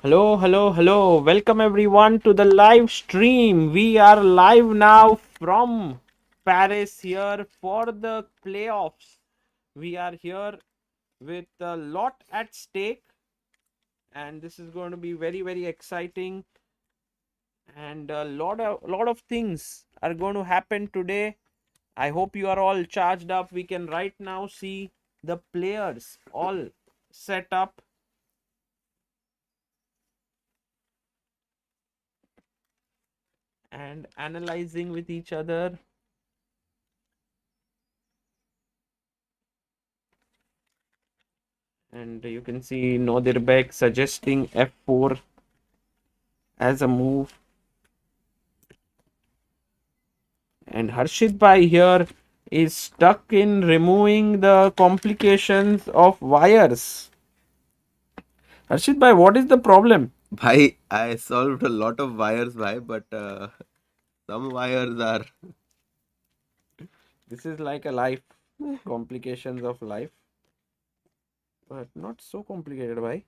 Hello, hello, hello. Welcome everyone to the live stream. We are live now from Paris here for the playoffs. We are here with a lot at stake, and this is going to be very exciting. And a lot of things are going to happen today. I hope you are all charged up. We can right now see the players all set up and analyzing with each other. And you can see Nodirbek suggesting f4 as a move. And Harshit Bhai here is stuck in removing the complications of wires. Harshit Bhai, what is the problem? Bhai, I solved a lot of wires, bhai, but some wires are. This is like a life, complications of life, but not so complicated, bhai.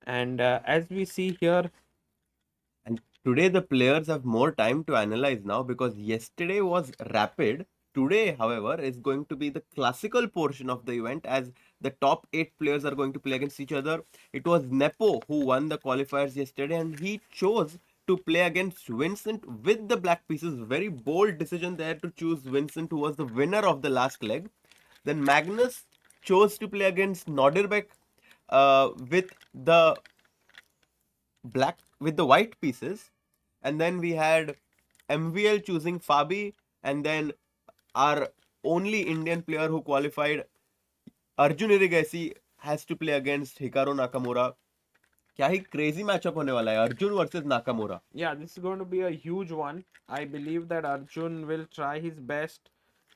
And as we see here, And today the players have more time to analyze now because yesterday was rapid. Today, however, is going to be the classical portion of the event as the top 8 players are going to play against each other. It was Nepo who won the qualifiers yesterday and he chose to play against Vincent with the black pieces. Very bold decision there to choose Vincent, who was the winner of the last leg. Then Magnus chose to play against Nodirbek with the white pieces, and then we had MVL choosing Fabi, and then our only Indian player who qualified, Arjun Erigaisi, has to play against Hikaru Nakamura. क्या ही crazy matchup होने वाला है Arjun versus Nakamura. yeah, this is going to be a huge one. I believe that Arjun will try his best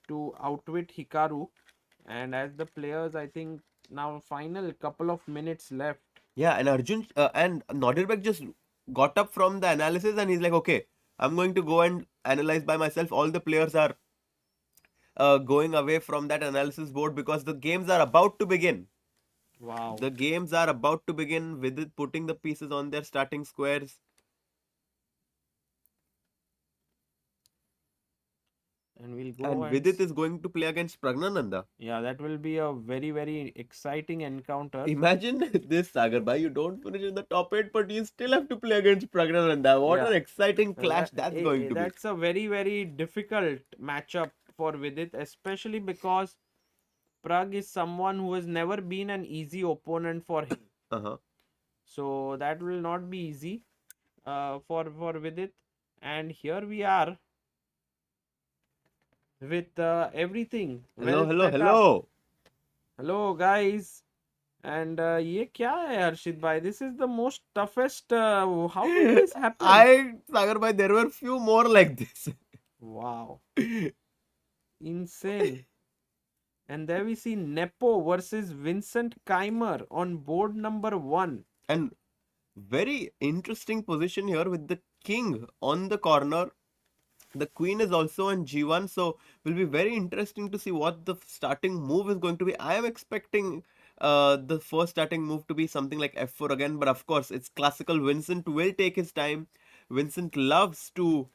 to outwit Hikaru. And as the players, I think now final couple of minutes left. Yeah, and Arjun and Nodirbek just got up from the analysis and he's like, okay, I'm going to go and analyze by myself. All the players are going away from that analysis board because the games are about to begin. Wow. The games are about to begin with it putting the pieces on their starting squares. And we'll go And Vidit is going to play against Praggnanandhaa. yeah, that will be a very exciting encounter. Imagine this, Sagar bhai. You don't finish in the top 8, but you still have to play against Praggnanandhaa. What Yeah. an exciting clash that's going to be. That's a very difficult matchup for Vidit, especially because Pragg is someone who has never been an easy opponent for him. Uh-huh. So that will not be easy for Vidit. And here we are with everything Hello, well hello, set up. hello. Hello guys. And ये क्या है हर्षित भाई? This is the most toughest. How did this happen? Sagar bhai, there were few more like this. Wow, insane. And there we see Nepo versus Vincent Keymer on board number 1. And very interesting position here with the king on the corner. The queen is also on g1, so will be very interesting to see what the starting move is going to be. I am expecting the first starting move to be something like f4 again, but of course it's classical. Vincent will take his time. Vincent loves to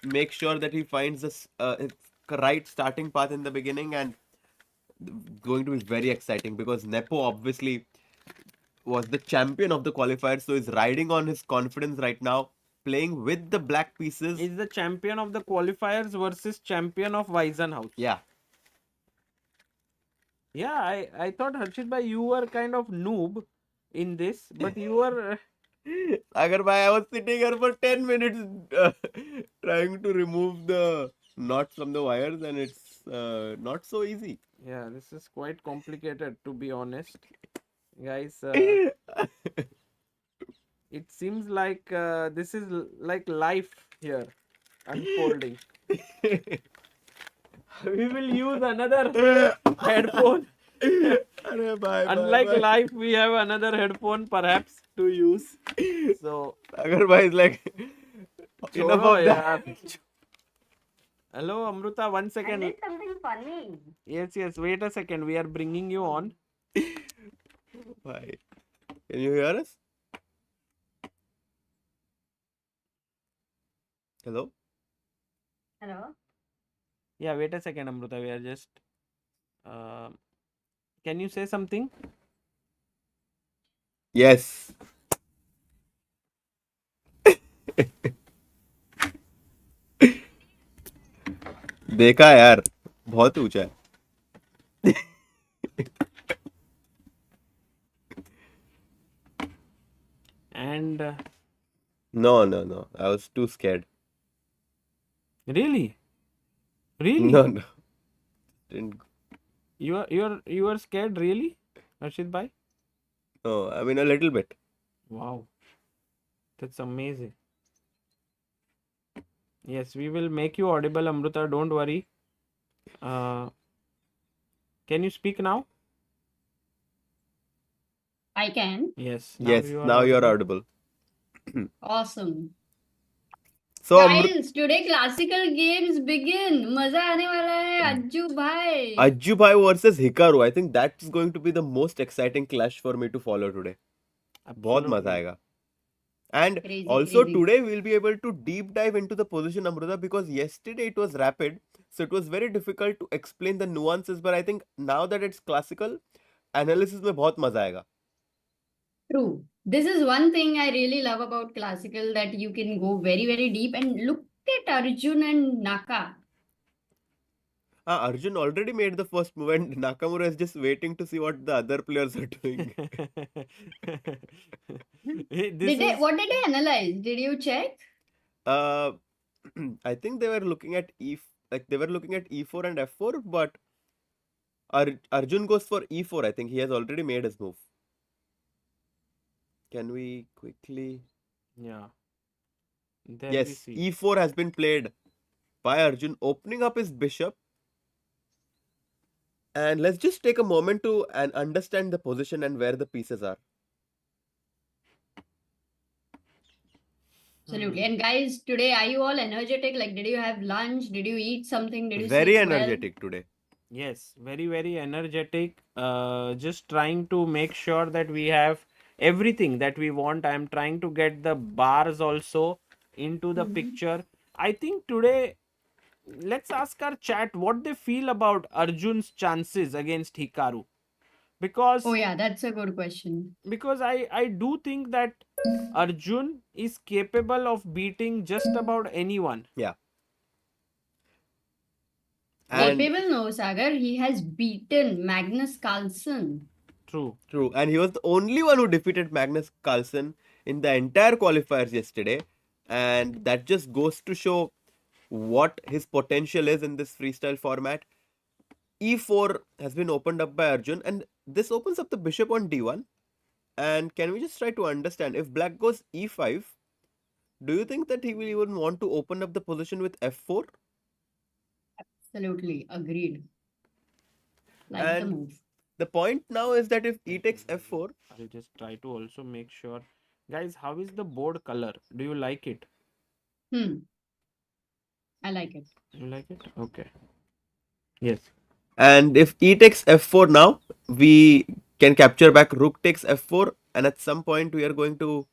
make sure that he finds this right starting path in the beginning, and going to be very exciting because Nepo obviously was the champion of the qualifier, so he's riding on his confidence right now, playing with the black pieces. Is the champion of the qualifiers versus champion of Weisenhaus. Yeah. Yeah, I thought Harshit bhai you were kind of noob in this, but you were Agar bhai, I was sitting here for 10 minutes trying to remove the knots from the wires, and it's not so easy. yeah, this is quite complicated to be honest. Guys, it seems like this is like life here unfolding. We will use another headphone. Unlike life, we have another headphone perhaps to use. So Agar bhai is like, enough छोड़ो of that. यार. Hello, Amruta. 1 second. I did something funny. Yes. Wait a second. We are bringing you on. Why? Can you hear us? Hello? Hello? Yeah, wait a second, Amruta. We are just. Uh, can you say something? Yes. देखा यार बहुत ऊंचा है. And No. I was too scared. really, No. Didn't. you are scared, really, Arshit bhai? No, I mean a little bit. Wow, that's amazing. Yes, we will make you audible, Amruta. Don't worry. Uh, can you speak now? I can. Yes, Yes, you are now you're audible. audible. Awesome. So Guys, today classical games begin. मजा आने वाला है अज्जू भाई. Ajju Bhai versus Hikaru. I think that's going to be the most exciting clash for me to follow today. बहुत मजा Absolutely. आएगा. And Crazy, also crazy. today we'll be able to deep dive into the position, Amruta, because yesterday it was rapid, so it was very difficult to explain the nuances. But I think now that it's classical, analysis में बहुत मजा आएगा. True. This is one thing I really love about classical, that you can go very, very deep. And look at Arjun and Naka. Arjun already made the first move, and Nakamura is just waiting to see what the other players are doing. What did they analyze? Did you check? uh, I think they were looking at they were looking at E4 and F4, but Arjun goes for E4. I think he has already made his move. Can we quickly? Yeah. There we Yes, see. E4 has been played by Arjun, opening up his bishop. And let's just take a moment to understand the position and where the pieces are. Absolutely. And guys, today are you all energetic? Like, did you have lunch? Did you eat something? Did you Very sleep well? energetic today. Yes, very energetic. Just trying to make sure that we have everything that we want. I am trying to get the bars also into the picture. I think today, let's ask our chat what they feel about Arjun's chances against Hikaru. Because Oh yeah, that's a good question. I do think that Arjun is capable of beating just about anyone. Yeah. And Capable no, Sagar. He has beaten Magnus Carlsen. True. and he was the only one who defeated Magnus Carlsen in the entire qualifiers yesterday, and that just goes to show what his potential is in this freestyle format. E4 has been opened up by Arjun, and this opens up the bishop on D1. And can we just try to understand, if black goes E5, do you think that he will even want to open up the position with F4? Absolutely. Agreed. Like the And move. the point now is that if E takes F4, I'll just try to also make sure. Guys, how is the board color? Do you like it? I like it. You like it? Okay. Yes. and if E takes F4 now, we can capture back Rook takes F4, and at some point we are going to.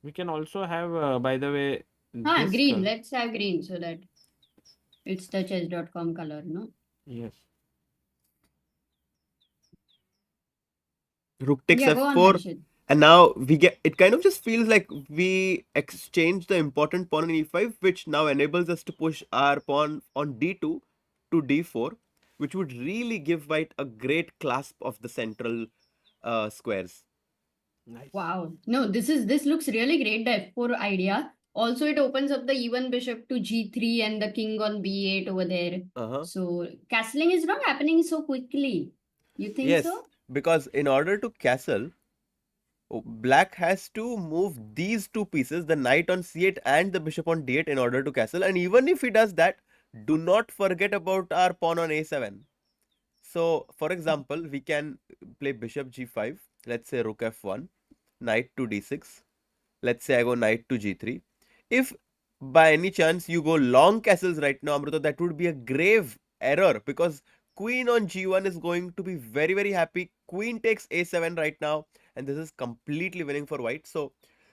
We can also have, by the way, this Green. color. Let's have green so that it's the chess.com color, no? Yes. Rook takes Yeah, go on, F4, Harshit. and now we get. It kind of just feels like we exchange the important pawn in E5, which now enables us to push our pawn on D2 to D4, which would really give white a great clasp of the central squares. Nice. Wow. No, this looks really great, the F4 idea. Also, it opens up the E1 bishop to G3 and the king on B8 over there. So castling is not happening so quickly. You think Yes, so? because in order to castle, black has to move these two pieces, the knight on C8 and the bishop on D8, in order to castle. And even if he does that, do not forget about our pawn on A7. So, for example, we can play bishop G5. Let's say rook F1, knight to D6. Let's say I go knight to G3. If by any chance you go long castles right now, Amrita, that would be a grave error because queen on g1 is going to be very, very happy. Queen takes a7 right now, and this is completely winning for white. So,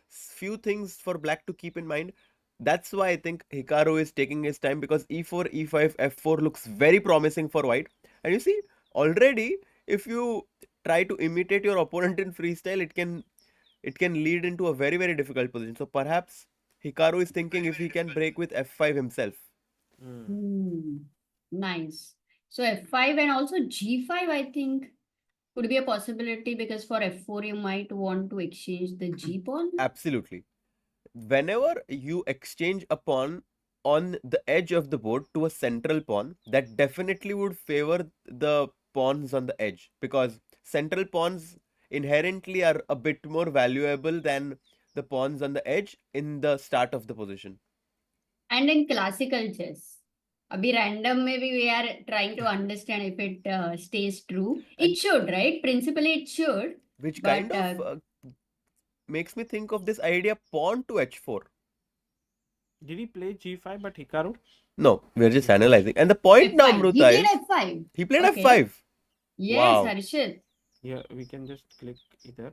few things for black to keep in mind. That's why I think Hikaru is taking his time because e4, e5, f4 looks very promising for white. And you see, already if you try to imitate your opponent in freestyle, it can lead into a very, very difficult position. So perhaps Hikaru is thinking if he can break with f5 himself. Nice. So f5 and also g5, I think, could be a possibility because for f4 you might want to exchange the g pawn. Absolutely. Whenever you exchange a pawn on the edge of the board to a central pawn, that definitely would favor the pawns on the edge because central pawns inherently are a bit more valuable than the pawns on the edge in the start of the position. And in classical chess, abhi random maybe we are trying to understand if it stays true. It And should, right? Principally it should. which But kind of makes me think of this idea pawn to h4. Did he play g5 but Hikaru? No, we're just analyzing. And the point now, f5. He Amruta, played is f5. he played Okay. f5. Yes, Wow. Harshit. Yeah, we can just click either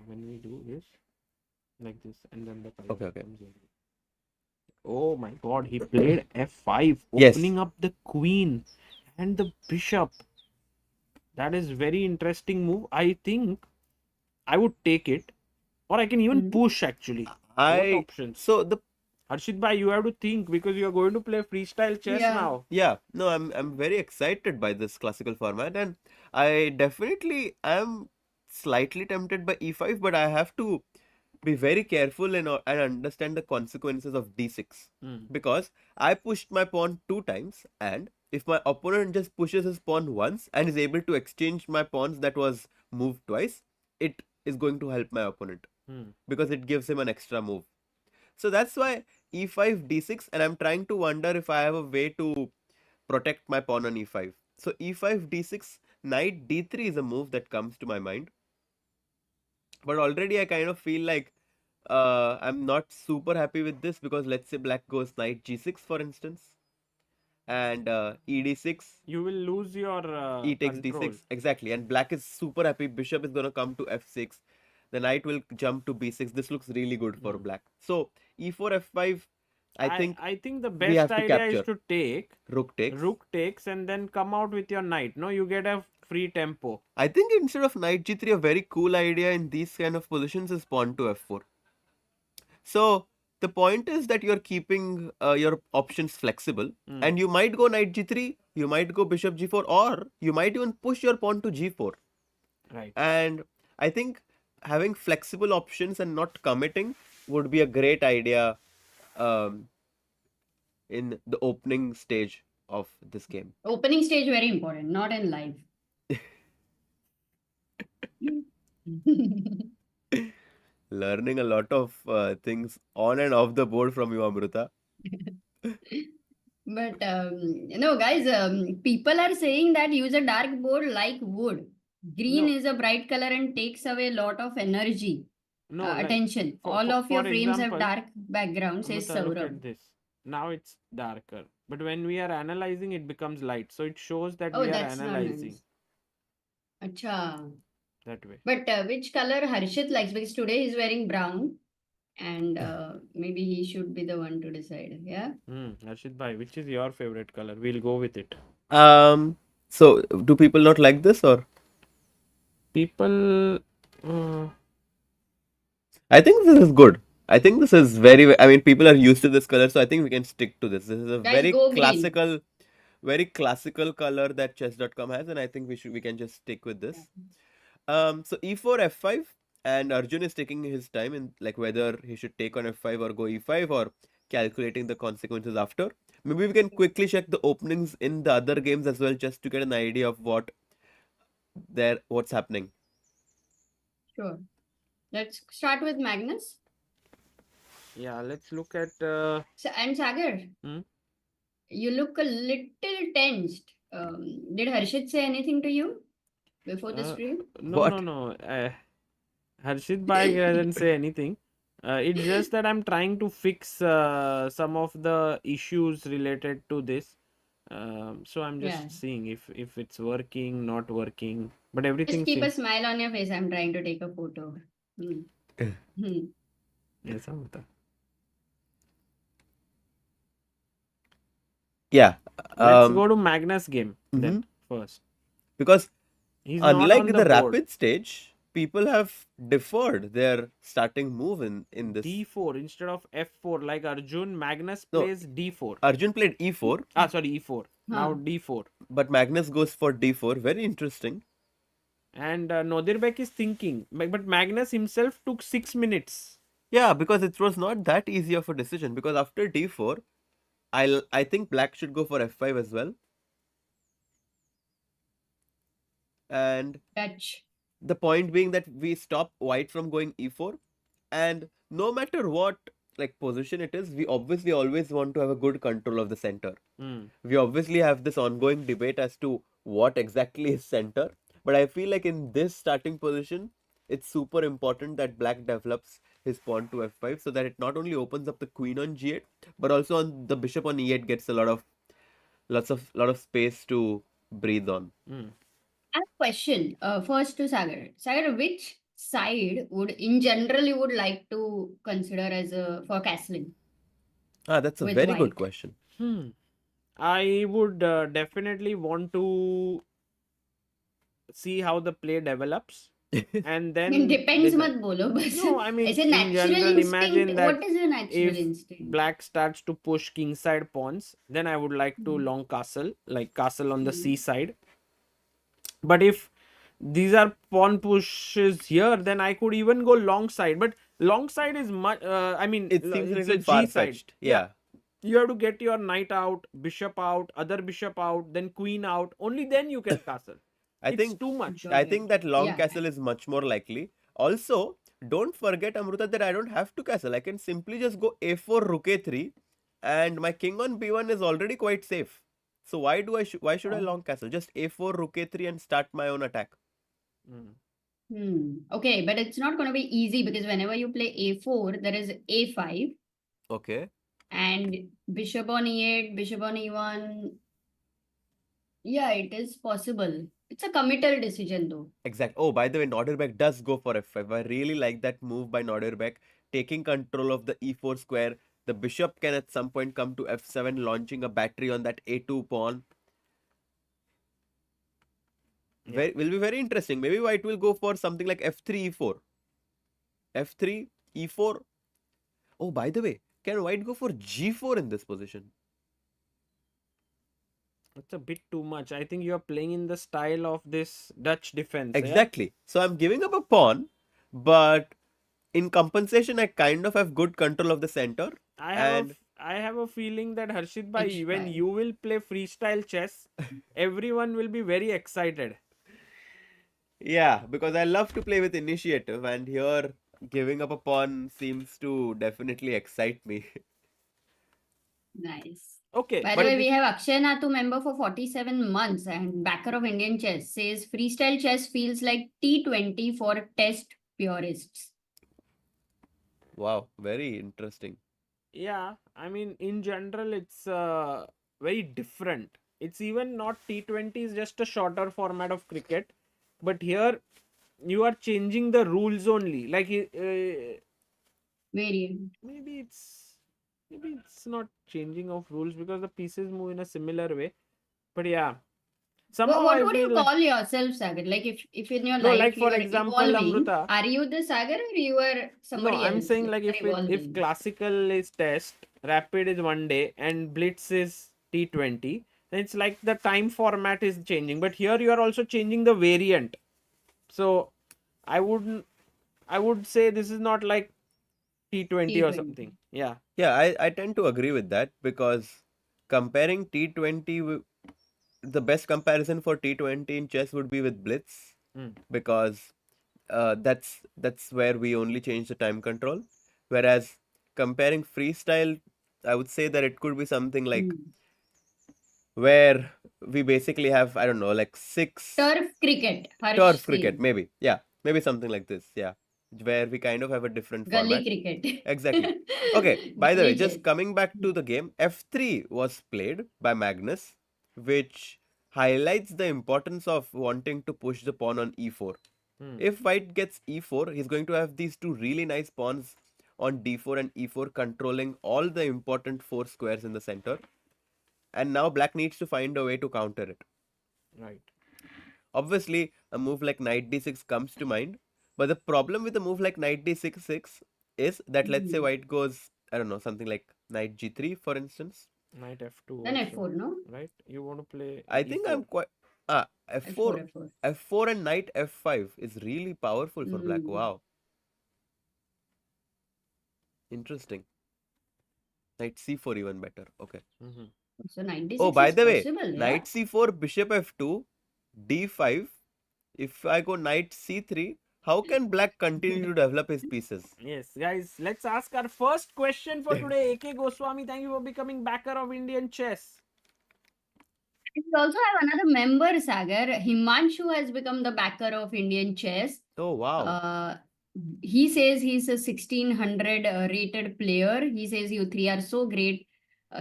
when we do this like this, and then the Okay. comes in. Oh my god, he played f5, Yes. opening up the queen and the bishop. That is very interesting move. I think I would take it, or I can even push actually. What options? So the Harshit bhai, you have to think because you are going to play freestyle chess Yeah. now. yeah, no, I'm very excited by this classical format, and I definitely am slightly tempted by e5, but I have to be very careful and understand the consequences of d6 because I pushed my pawn 2 times, and if my opponent just pushes his pawn once and is able to exchange my pawns that was moved twice, it is going to help my opponent because it gives him an extra move. So that's why e5 d6, and I'm trying to wonder if I have a way to protect my pawn on e5. So e5 d6, knight d3 is a move that comes to my mind, but already I kind of feel like I'm not super happy with this because let's say black goes knight g6 for instance, and ed6. You will lose your E takes control. d6 exactly, and black is super happy. Bishop is gonna come to f6. The knight will jump to b6. This looks really good for black. So e4 f5. I think the we have best to idea is capture. to take Rook takes, and then come out with your knight. No, you get a free tempo. I think instead of knight g3, a very cool idea in these kind of positions is pawn to f4. So the point is that you're keeping your options flexible, and you might go knight g3, you might go bishop g4, or you might even push your pawn to g4. Right. And I think having flexible options and not committing would be a great idea in the opening stage of this game. Opening stage very important, not in live. Learning a lot of things on and off the board from you, Amrita. But guys, people are saying that use a dark board like wood. Green is a bright color and takes away a lot of energy. Attention. All of your frames have dark backgrounds, says Amrita, look Saurabh. at this. Now it's darker. But when we are analyzing, it becomes light. So it shows that Oh, we are that's not analyzing nice. Acha. that way. But which color Harshit likes? Because today he's wearing brown, and maybe he should be the one to decide. Yeah. Harshit bhai, which is your favorite color? We'll go with it. So do people not like this, or People I think this is good. I think this is I mean, people are used to this color, so I think we can stick to this. This is a Guys, very go green. classical color that chess.com has, and I think we can just stick with this. So e4 f5, and Arjun is taking his time in like whether he should take on f5 or go e5 or calculating the consequences after. Maybe we can quickly check the openings in the other games as well, just to get an idea of what's happening. Sure. Let's start with Magnus. Yeah, let's look at And Sagar, you look a little tensed. Did Harshit say anything to you before the stream? No. Harshit bhai doesn't say anything. It's just that I'm trying to fix some of the issues related to this. So I'm just Yeah. seeing if it's working, not working, but Just everything keep a seems. smile on your face. I'm trying to take a photo. Hmm. Hmm. Yes, Amrita. Yeah. Let's go to Magnus game Mhm. then first. Because He's not on unlike the the board. rapid stage, people have deferred their starting move in this. D4 instead of F4 like Arjun. Magnus No, plays D4. Arjun played E4, Sorry, E4. Now Huh. D4. but Magnus goes for D4. Very interesting. And Nodirbek is thinking, but Magnus himself took 6 minutes. Yeah, because it was not that easy of a decision. Because after D4, I think Black should go for F5 as well. And Touch. the point being that we stop White from going E4, and no matter what like position it is, we obviously always want to have a good control of the center. We obviously have this ongoing debate as to what exactly is center, but I feel like in this starting position, it's super important that Black develops his pawn to F5 so that it not only opens up the queen on G8, but also on the bishop on E8 gets a lot of space to breathe on. I have a question. First to Sagar. Sagar, which side would, in general, you would like to consider as a for castling That's a with very good white? question. I would definitely want to see how the play develops and It then depends, decide. मत बोलो बस. No, I mean, As a in natural general, instinct, imagine that what is a natural if instinct? Black starts to push kingside pawns, then I would like to Hmm. long castle, like castle on the Hmm. c side. But if these are pawn pushes here, then I could even go long side. But long side is much. I mean, It seems a it's a little G far side. fetched. Yeah, Yeah. you have to get your knight out, bishop out, other bishop out, then queen out. Only then you can castle. I It's think too much. Got I it. think that long Yeah. castle is much more likely. Also, don't forget, Amruta, that I don't have to castle. I can simply just go a4 rook a3, and my king on b1 is already quite safe. So why should I Oh. long castle? Just a4 rook a3 and start my own attack. Okay, but it's not going to be easy because whenever you play a4, there is a5 Okay. and bishop on e8, bishop on e1. Yeah, it is possible. It's a committal decision though. Exact. Oh, by the way, Nodirbek does go for f5. I really like that move by Nodirbek, taking control of the e4 square. The bishop can at some point come to f7, launching a battery on that a2 pawn. Yeah. Will be very interesting. Maybe White will go for something like f3, e4. f3, e4. Oh, by the way, can White go for g4 in this position? It's a bit too much. I think you are playing in the style of this Dutch defense. Exactly. So I'm giving up a pawn, but in compensation, I kind of have good control of the center. And I have a feeling that Harshit Bhai, when h5. you will play freestyle chess, everyone will be very excited. yeah, because I love to play with initiative, and here giving up a pawn seems to definitely excite me. Nice. Okay, By the But way, it we is have Akshay Natu, member for 47 months and backer of Indian chess, says freestyle chess feels like T20 for test purists. wow, very interesting. yeah, I mean, in general, it's very different. It's even not T20, is just a shorter format of cricket. But here, you are changing the rules only. Like, Variant. maybe it's not changing of rules because the pieces move in a similar way. But yeah, somehow What I would you feel like, call yourself, Sagar? Like if in your no, like life you for are example, evolving, Amruta. are you the Sagar or you are No, somebody I'm else? saying Like like you are if evolving. classical is test, rapid is 1 day, and blitz is T20, then it's like the time format is changing. But here you are also changing the variant. So I wouldn't. I would say this is not like T20 or T20. something. Yeah. Yeah, I tend to agree with that because comparing T20, the best comparison for T20 in chess would be with Blitz Mm. because that's where we only change the time control. Whereas comparing freestyle, I would say that it could be something like Hmm. where we basically have, I don't know, like six Turf cricket, Harsh turf cricket, says. maybe. Yeah, maybe something like this. Yeah, where we kind of have a different Gully format. cricket. Exactly. Okay, by the way, just Legit. coming back to the game, f3 was played by Magnus, which highlights the importance of wanting to push the pawn on e4. If white gets e4, he's going to have these two really nice pawns on d4 and e4 controlling all the important 4 squares in the center. And now black needs to find a way to counter it. Right. Obviously, a move like knight d6 comes to mind. But the problem with a move like knight d6 is that, let's say white goes, I don't know, something like knight g3, for instance. Knight f2 Then also, f4, no? right? You want to play I think e4. I'm quite... f4, F4. f4 and knight f5 is really powerful for black. Wow. Interesting. Knight c4 even better. Okay. So knight d6 Oh, by is the way, possible, knight c4, bishop f2, d5. If I go knight c3, how can black continue to develop his pieces? Yes, guys, let's ask our first question for today. AK Goswami, thank you for becoming backer of Indian chess. We also have another member, Sagar. Himanshu has become the backer of Indian chess. Oh, wow. He says he's a 1600 rated player. He says you three are so great.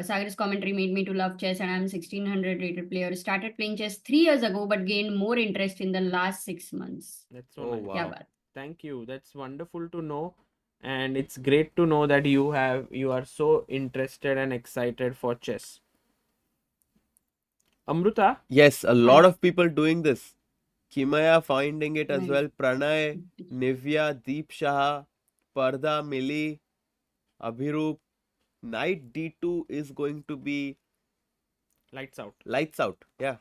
Sagar's commentary made me to love chess, and I'm 1600 rated player. Started playing chess 3 years ago, but gained more interest in the last 6 months. That's so nice. Wow. Thank you. That's wonderful to know. And it's great to know that you are so interested and excited for chess. Amruta? Yes, a lot of people doing this. Kimaya finding it as Right. well. Pranay, Nivya, Deep Shah, Parda, Mili, Abhirup. Knight d2 is going to be Lights out. lights out. Yeah.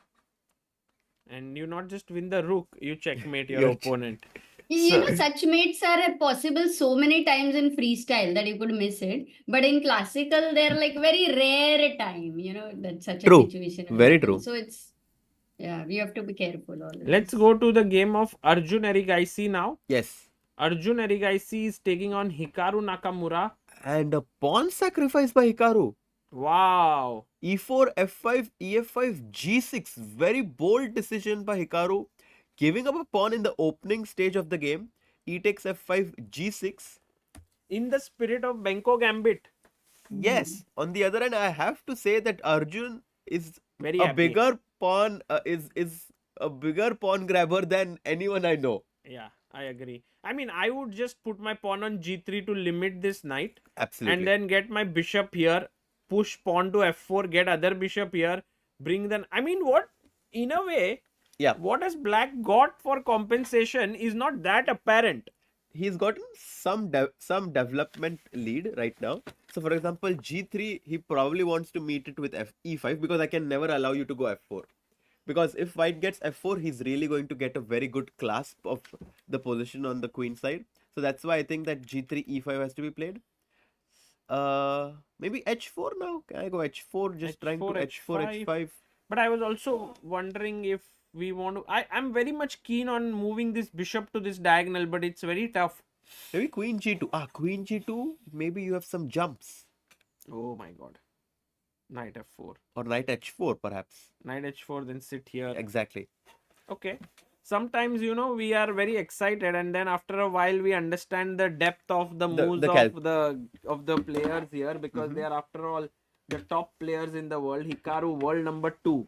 And you not just win the rook, you checkmate your opponent. You know, such mates are possible so many times in freestyle that you could miss it. But in classical, they're like very rare time, you know, that such a True. situation. Very true. So it's, yeah, we have to be careful always. Let's go to the game of Arjun Erigaisi now. Yes. Arjun Erigaisi is taking on Hikaru Nakmaura. And a pawn sacrifice by Hikaru. Wow. e4, f5, ef5, g6. Very bold decision by Hikaru. Giving up a pawn in the opening stage of the game. E takes f5, g6. In the spirit of Benko Gambit. Yes. On the other hand, I have to say that Arjun is Very a happy. bigger pawn is a bigger pawn grabber than anyone I know. Yeah, I agree. I mean, I would just put my pawn on g3 to limit this knight. Absolutely. And then get my bishop here, push pawn to f4, get other bishop here, bring the... I mean, what, in a way, yeah, what has black got for compensation is not that apparent. He's gotten some development lead right now. So, for example, g3, he probably wants to meet it with e5 because I can never allow you to go f4. Because if white gets f4, he's really going to get a very good clasp of the position on the queen side. So that's why I think that g3, e5 has to be played. Maybe h4 now. Can I go h4? Just trying to h4, h5. But I was also wondering if we want to... I'm very much keen on moving this bishop to this diagonal, but it's very tough. Maybe queen g2. Queen g2. Maybe you have some jumps. Oh my god. Knight f4. Or knight h4 perhaps. Knight h4, then sit here. Exactly. Okay. Sometimes, you know, we are very excited, and then after a while we understand the depth of the moves of the players here, because they are, after all, the top players in the world. Hikaru, world number 2.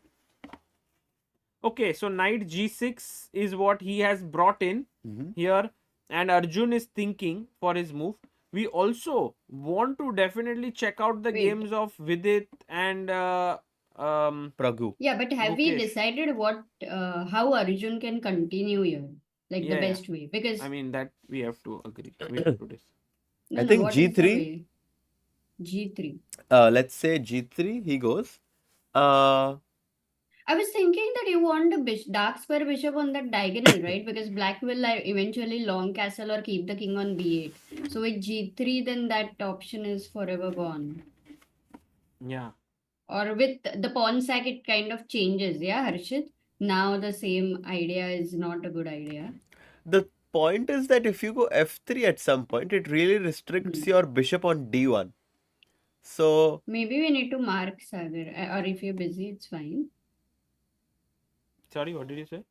Okay, so knight g6 is what he has brought in here, and Arjun is thinking for his move. We also want to definitely check out the games of Vidit and Pragg. Yeah, but have we Gukesh. decided what how Arjun can continue here? Like the best way? Because I mean, that we have to agree. We have to decide. I think what is the g3. way? G3. Let's say g3 he goes. I was thinking that you want a dark square bishop on that diagonal, right? Because black will eventually long castle or keep the king on b8. So with g3, then that option is forever gone. Yeah. Or with the pawn sack, it kind of changes, yeah, Harshit? Now the same idea is not a good idea. The point is that if you go f3 at some point, it really restricts your bishop on d1. So maybe we need to mark Sagar, or if you're busy, it's fine. Sorry, what did you say?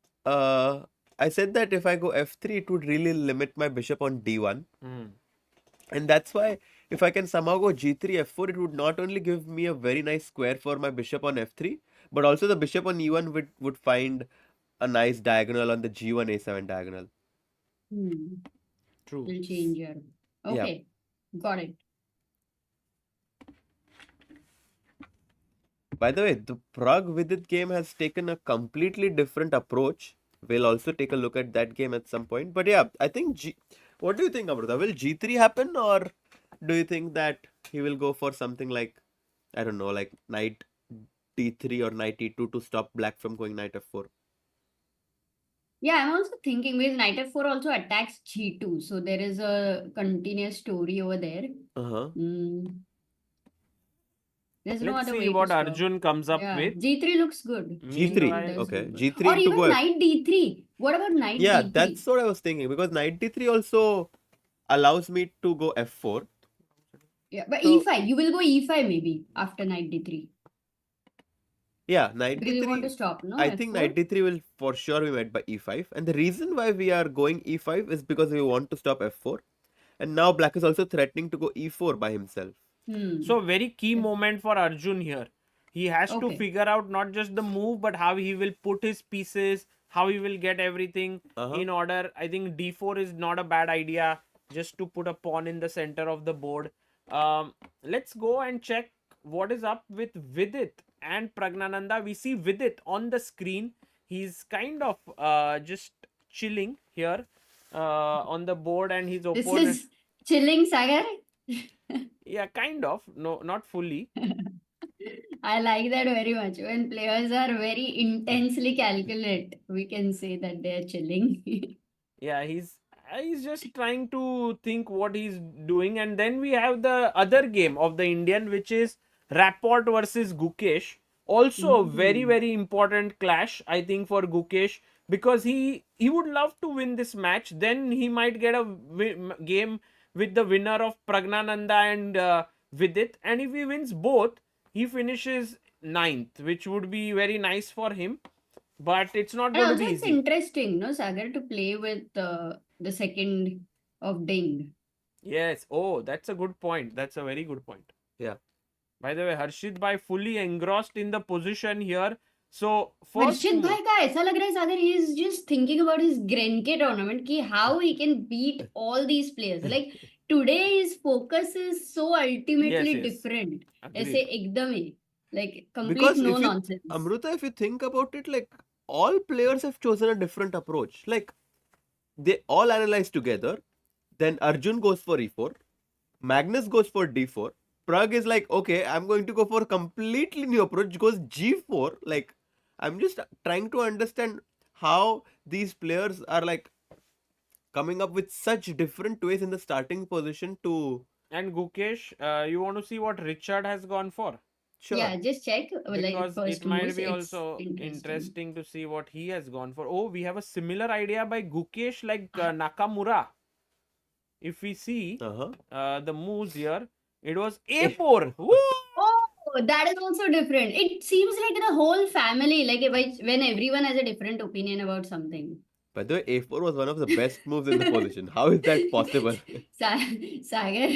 I said that if I go f3, it would really limit my bishop on d1. And that's why if I can somehow go g3, f4, it would not only give me a very nice square for my bishop on f3, but also the bishop on e1 would find a nice diagonal on the g1 a7 diagonal. True. Will change your. Okay, got it. By the way, the Pragg Vidit game has taken a completely different approach. We'll also take a look at that game at some point. But yeah, I think what do you think, Amrita? Will g3 happen, or do you think that he will go for something like, I don't know, like knight d3 or knight e2 to stop black from going knight f4? Yeah, I'm also thinking because knight f4 also attacks g2, so there is a continuous story over there. There's no Let's other see way what to stop. Arjun comes up with. G3 looks good. G3, G3 okay. good. G3 Or to even go knight d3. What about knight Yeah, d3? that's what I was thinking, because knight d3 also allows me to go f4. Yeah, but So- e5. You will go e5 maybe after knight d3. Yeah, knight Because you want to d3. stop, no? I think F4? knight d3 will for sure be met by e5. And the reason why we are going e5 is because we want to stop f4. And now black is also threatening to go e4 by himself. So very key moment for Arjun here. He has to Okay. figure out not just the move, but how he will put his pieces, how he will get everything in order. I think d4 is not a bad idea, just to put a pawn in the center of the board. Let's go and check what is up with Vidit and Praggnanandhaa. We see Vidit on the screen. He's kind of just chilling here on the board, and his This opponent. is chilling, Sagar. Yeah, kind of. No, not fully. I like that very much. When players are very intensely calculate, we can say that they are chilling. Yeah, he's just trying to think what he's doing. And then we have the other game of the Indian, which is Rapport versus Gukesh. Also very important clash, I think, for Gukesh, because he would love to win this match. Then he might get a game with the winner of Praggnanandhaa and Vidit, and if he wins both, he finishes 9th, which would be very nice for him. But it's not And going to also be it's easy. interesting, no, Sagar, to play with the second of Ding. Yes. Oh, that's a good point. That's a very good point. Yeah. By the way, Harshit Bhai fully engrossed in the position here. So first Harshit move. Bhai का ऐसा लग रहा है Sagar, he is just thinking about his Grenke tournament कि how he can beat all these players. Like today his focus is so ultimately Yes. different. Agreed. ऐसे एकदम ही like complete Because no if you, nonsense. Amruta, if you think about it, like all players have chosen a different approach. Like they all analyze together. Then Arjun goes for e4. Magnus goes for d4. Pragg is like, okay, I'm going to go for a completely new approach. Goes g4. Like, I'm just trying to understand how these players are like coming up with such different ways in the starting position to. And Gukesh, you want to see what Richard has gone for? Sure. Yeah, just check like Because first it might moves. be It's also interesting. interesting to see what he has gone for. Oh, we have a similar idea by Gukesh, like Nakmaura. If we see the moves here, it was a4. Woo! Oh, that is also different. It seems like the whole family, like when everyone has a different opinion about something. By the way, a4 was one of the best moves in the position. How is that possible? Sagar,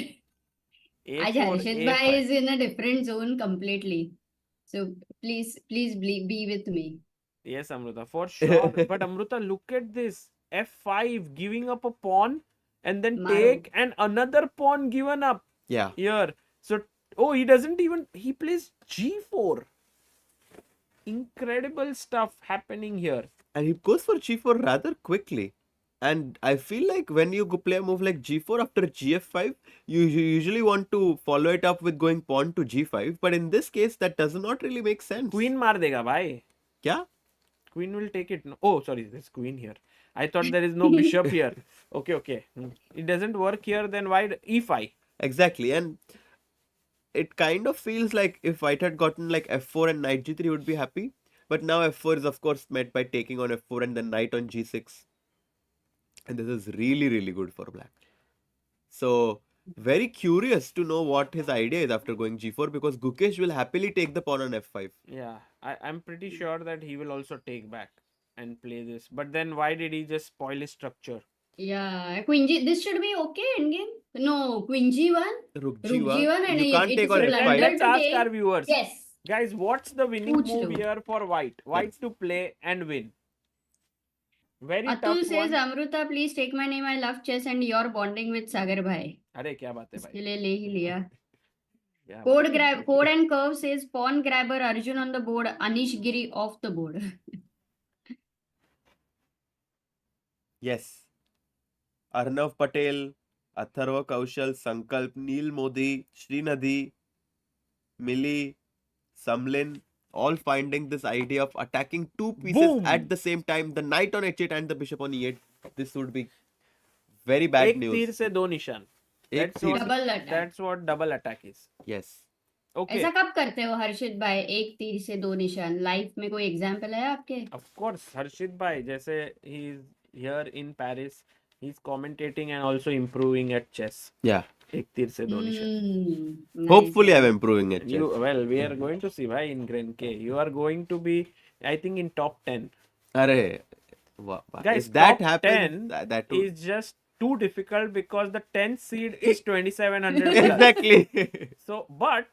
A4, Harshit Bhai A5. is in a different zone completely. So please be with me. Yes, Amruta, for sure. But Amruta, look at this. F5, giving up a pawn, and then Maro. take and another pawn given up. Yeah. Here. So, oh, he doesn't even, he plays g4. Incredible stuff happening here. And he goes for g4 rather quickly. And I feel like when you go play a move like g4 after gf5, you usually want to follow it up with going pawn to g5. But in this case, that does not really make sense. Queen maar dega, bhai. Yeah? Queen will take it. No. Oh, sorry, there's queen here. I thought there is no bishop here. Okay. It doesn't work here, then why e5? Exactly. And it kind of feels like if white had gotten like f4 and knight g3 would be happy. But now f4 is of course met by taking on f4 and then knight on g6. And this is really good for black. So very curious to know what his idea is after going g4, because Gukesh will happily take the pawn on f5. Yeah, I'm pretty sure that he will also take back. and play this. But then why did he just spoil his structure? Yeah, Queen G. This should be okay endgame. No, Queen G1, Rook Rook G1. G1, and You can't it take is on a Let, F5. blunder let's to ask take. our viewers. Yes. Guys, what's the winning Pooch move lo. here for white? White to play and win. Very Atul tough says, one. Amruta, please take my name. I love chess and you're bonding with Sagar bhai. अरे क्या बात है भाई? इसके लिए ले ही लिया. क्या Code बात है? grab, code and curve says pawn grabber Arjun on the board, Anish Giri off the board. Yes. Arnav Patel, Atharva Kaushal, Sankalp, Neil Modi, Srinadhi, Millie, Samlin, all finding this idea of attacking two pieces Boom! at the same time, the knight on h8 and the bishop on e8. This would be very bad एक news. तीर से दो निशान. एक That's तीर what, से- Double attack. that's what double attack is. Yes. Okay. ऐसा कब करते हो हर्षित भाई? एक तीर से दो निशान. लाइफ में कोई एग्जाम्पल है आपके? Of course, Harshit bhai, जैसे he is here in Paris, he's commentating and also improving at chess. Yeah. एक तीर से दो निशान. Nice. Hopefully, I'm improving it. You well, we are going to see bhai in Grand K. You are going to be, I think, in top 10. Arre, Guys, if that top happens, 10 that would... is just too difficult because the 10th seed is 2700 plus. Exactly. So, but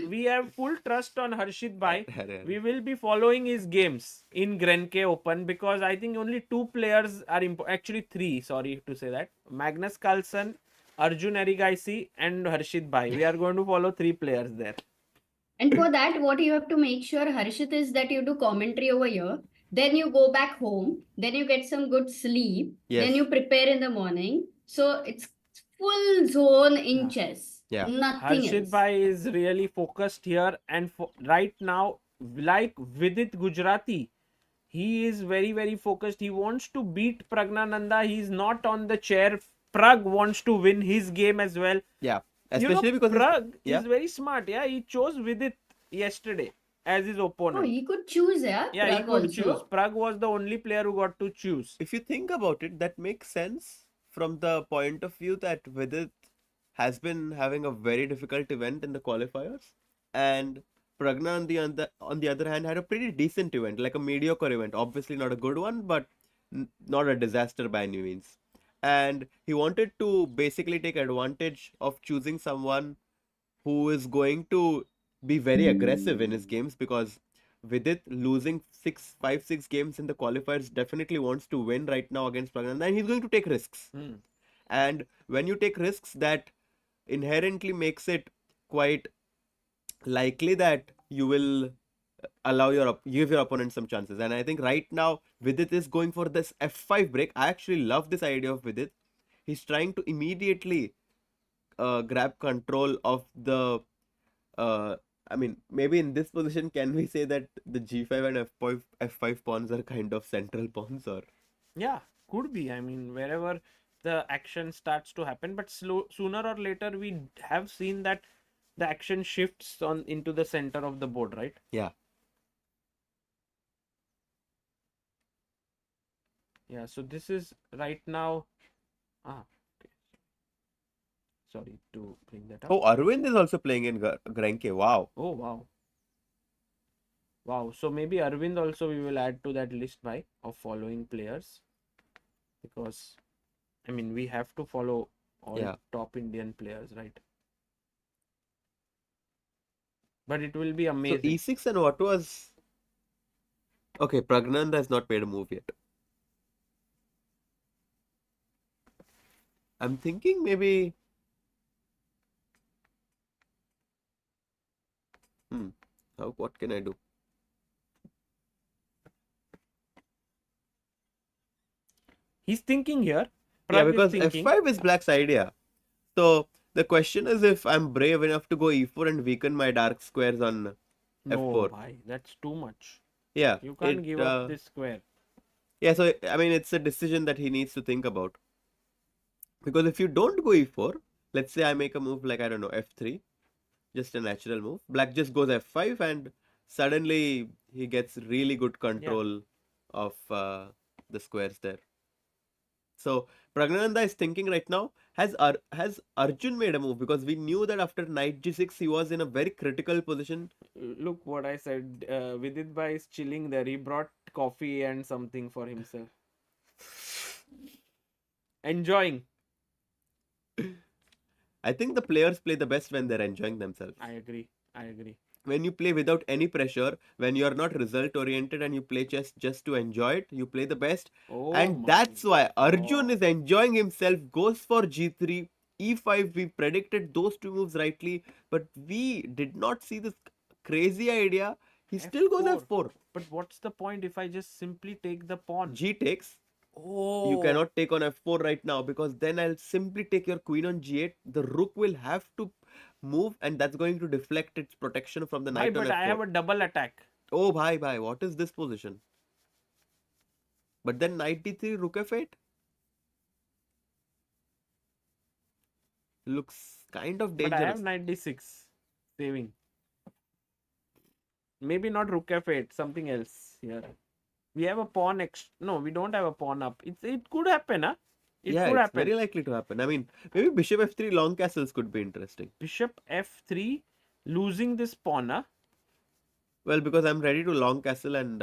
we have full trust on Harshit bhai. Arre. We will be following his games in Grand K Open because I think only two players are actually three. Sorry to say that. Magnus Carlsen, Arjun Erigaisi, and Harshit bhai. We are going to follow three players there. And for that, what you have to make sure, Harshit, is that you do commentary over here. Then you go back home. Then you get some good sleep. Yes. Then you prepare in the morning. So it's full zone in Yeah. chess. Yeah. Nothing Harshit else. bhai is really focused here, and right now, like Vidit Gujrathi, he is very focused. He wants to beat Praggnanandhaa. He is not on the chair. Pragg wants to win his game as well. Yeah. Especially because Pragg yeah. is very smart. Yeah, he chose Vidit yesterday as his opponent. Oh, he could choose, yeah? Yeah, he Pragg could also. choose. Pragg was the only player who got to choose. if you think about it, that makes sense from the point of view that Vidit has been having a very difficult event in the qualifiers, and Pragna on the other hand had a pretty decent event, like a mediocre event. Obviously not a good one, but not a disaster by any means. And he wanted to basically take advantage of choosing someone who is going to be very aggressive in his games, because Vidit losing 6 games in the qualifiers definitely wants to win right now against Praggnanandhaa, and he's going to take risks. And when you take risks, that inherently makes it quite likely that you will give your opponent some chances. And I think right now Vidit is going for this f5 break. I actually love this idea of Vidit. He's trying to immediately grab control of the I mean, maybe in this position, can we say that the g5 and f5 pawns are kind of central pawns, or? Yeah, could be. I mean, wherever the action starts to happen, but sooner or later we have seen that the action shifts on into the center of the board, right? Yeah. Yeah, so this is right now. Okay. Sorry to bring that up. Oh, Arvind is also playing in Grand K. Wow. Oh, wow. Wow. So maybe Arvind also we will add to that list by of following players, because I mean we have to follow all Yeah. top Indian players, right? But it will be So amazing. e6 and what was... Okay, Praggnanandhaa has not made a move yet. I'm thinking maybe... what can I do? He's thinking here. Yeah, Pragg is because thinking. f5 is black's idea. So the question is if I'm brave enough to go e4 and weaken my dark squares on No, f4. bhai, that's too much. Yeah. You can't give up this square. Yeah, so I mean, it's a decision that he needs to think about. Because if you don't go e4, let's say I make a move like, I don't know, f3, just a natural move. Black just goes f5 and suddenly he gets really good control of the squares there. So Praggnanandhaa is thinking right now, has Arjun made a move? Because we knew that after knight g6 he was in a very critical position. Look what I said. Vidit bhai is chilling there. He brought coffee and something for himself. Enjoying. I think the players play the best when they're enjoying themselves. I agree. When you play without any pressure, when you're not result oriented and you play chess just to enjoy it, you play the best. Oh, And my that's why Arjun God. is enjoying himself, goes for g3, e5. We predicted those two moves rightly, but we did not see this crazy idea. He still goes F4. f4. But what's the point if I just simply take the pawn? G takes. Oh. You cannot take on f4 right now, because then I'll simply take your queen on g8. The rook will have to move, and that's going to deflect its protection from the knight on but f4. I have a double attack. Oh, bhai, what is this position? But then knight d3, rook f8 looks kind of dangerous. But I have knight d6 saving. Maybe not rook f8, something else here. We have a pawn no, we don't have a pawn up. It could happen, huh? It yeah, could it's happen. very likely to happen. I mean, maybe bishop f3 long castles could be interesting. Bishop f3, losing this pawn, huh? Well, because I'm ready to long castle, and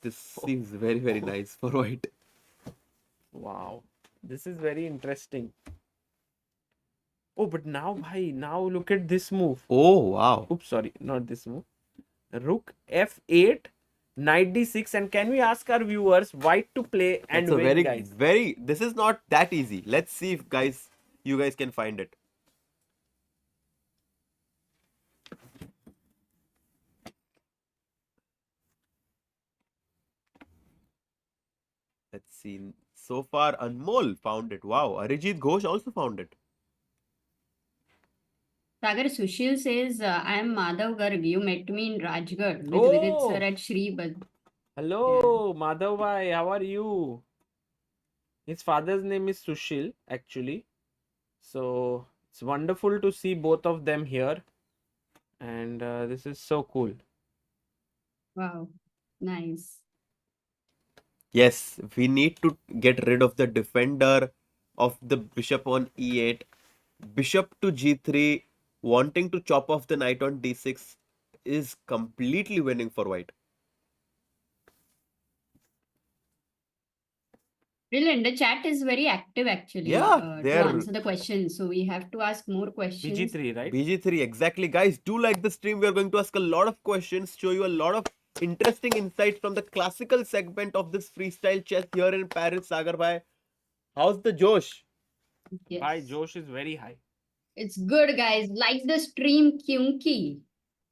this seems very, very nice for white. Wow, this is very interesting. Oh, but now, bhai, now look at this move. Oh, wow. Oops, sorry, not this move. Rook f8, knight d6, and can we ask our viewers white to play and That's win, guys? This is not that easy. Let's see if you guys can find it. Let's see. So far, Anmol found it. Wow, Arijit Ghosh also found it. Sagar Sushil says, I am Madhav Garg. You met me in Rajgarh with Oh. Vidit sir at Shribad. Hello, Madhav bhai, how are you? His father's name is Sushil, actually. So it's wonderful to see both of them here. And this is so cool. Wow, nice. Yes, we need to get rid of the defender of the bishop on e8. Bishop to g3, wanting to chop off the knight on d6 is completely winning for white. Brilliant. The chat is very active actually Yeah, to answer the questions. So we have to ask more questions. BG3, right? BG3, exactly. Guys, do like the stream. We are going to ask a lot of questions, show you a lot of interesting insights from the classical segment of this freestyle chess here in Paris. Sagar bhai, how's the Josh? Yes. Hi, Josh is very high. It's good, guys. Like the stream, kyunki.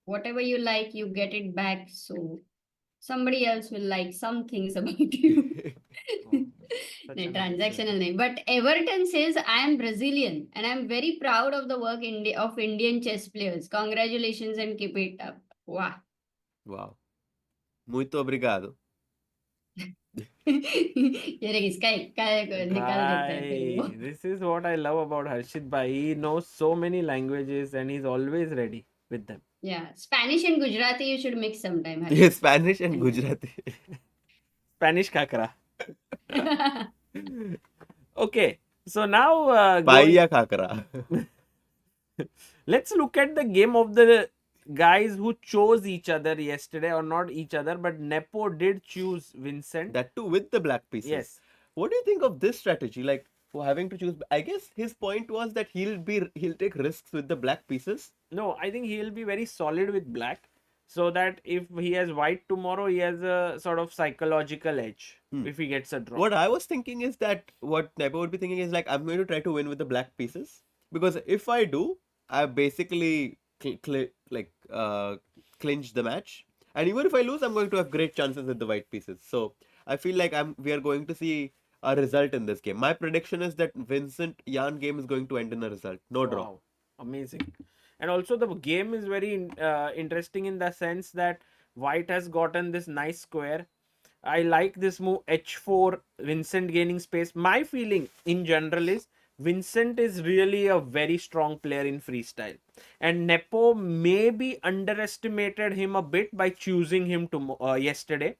Whatever you like, you get it back. So somebody else will like some things about you. Transactional name. But Everton says, I am Brazilian and I'm very proud of the work of Indian chess players. Congratulations and keep it up. Wow. Wow. Muito obrigado. This is what I love about Harshit bhai. He knows so many languages and he's always ready with them. Yeah, Spanish and Gujarati you should mix sometime. Yeah, Spanish and Gujarati. Spanish kakra. Okay, so now Paella kakra. let's look at the game of the guys who chose each other yesterday, or not each other, but Nepo did choose Vincent. That too with the black pieces. Yes. What do you think of this strategy? Like, for having to choose, I guess his point was that he'll take risks with the black pieces. No, I think he'll be very solid with black, so that if he has white tomorrow, he has a sort of psychological edge if he gets a draw. What I was thinking is that what Nepo would be thinking is like, I'm going to try to win with the black pieces, because if I do, I basically clinch the match, and even if I lose, I'm going to have great chances with the white pieces. So I feel like we are going to see a result in this game. My prediction is that Vincent Yan game is going to end in a result, no draw. Wow, amazing. And also the game is very interesting in the sense that white has gotten this nice square. I like this move h4, Vincent gaining space. My feeling in general is Vincent is really a very strong player in freestyle, and Nepo maybe underestimated him a bit by choosing him to yesterday,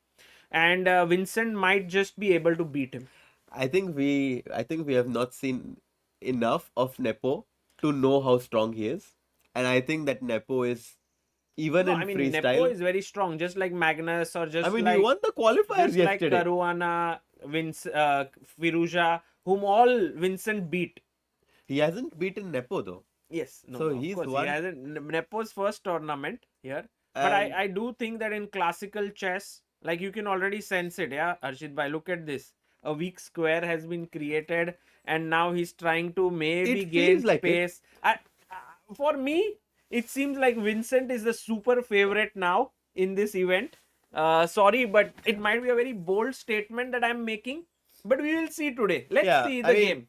and Vincent might just be able to beat him. I think we have not seen enough of Nepo to know how strong he is, and I think that Nepo is even No, in I mean Nepo freestyle. is very strong, just like Magnus or I just mean, he like won the qualifiers yesterday. Caruana, Firuja, whom all Vincent beat. He hasn't beaten Nepo though. Yes, no, So no, of he's course he won. hasn't. Nepo's first tournament here, but And I do think that in classical chess, like you can already sense it. Yeah, Arshit bhai, look at this. A weak square has been created, and now he's trying to maybe it gain feels like it. space. For me, it seems like Vincent is the super favorite now in this event. Sorry, but it might be a very bold statement that I'm making, but we will see today. Let's Yeah, see I the mean, game.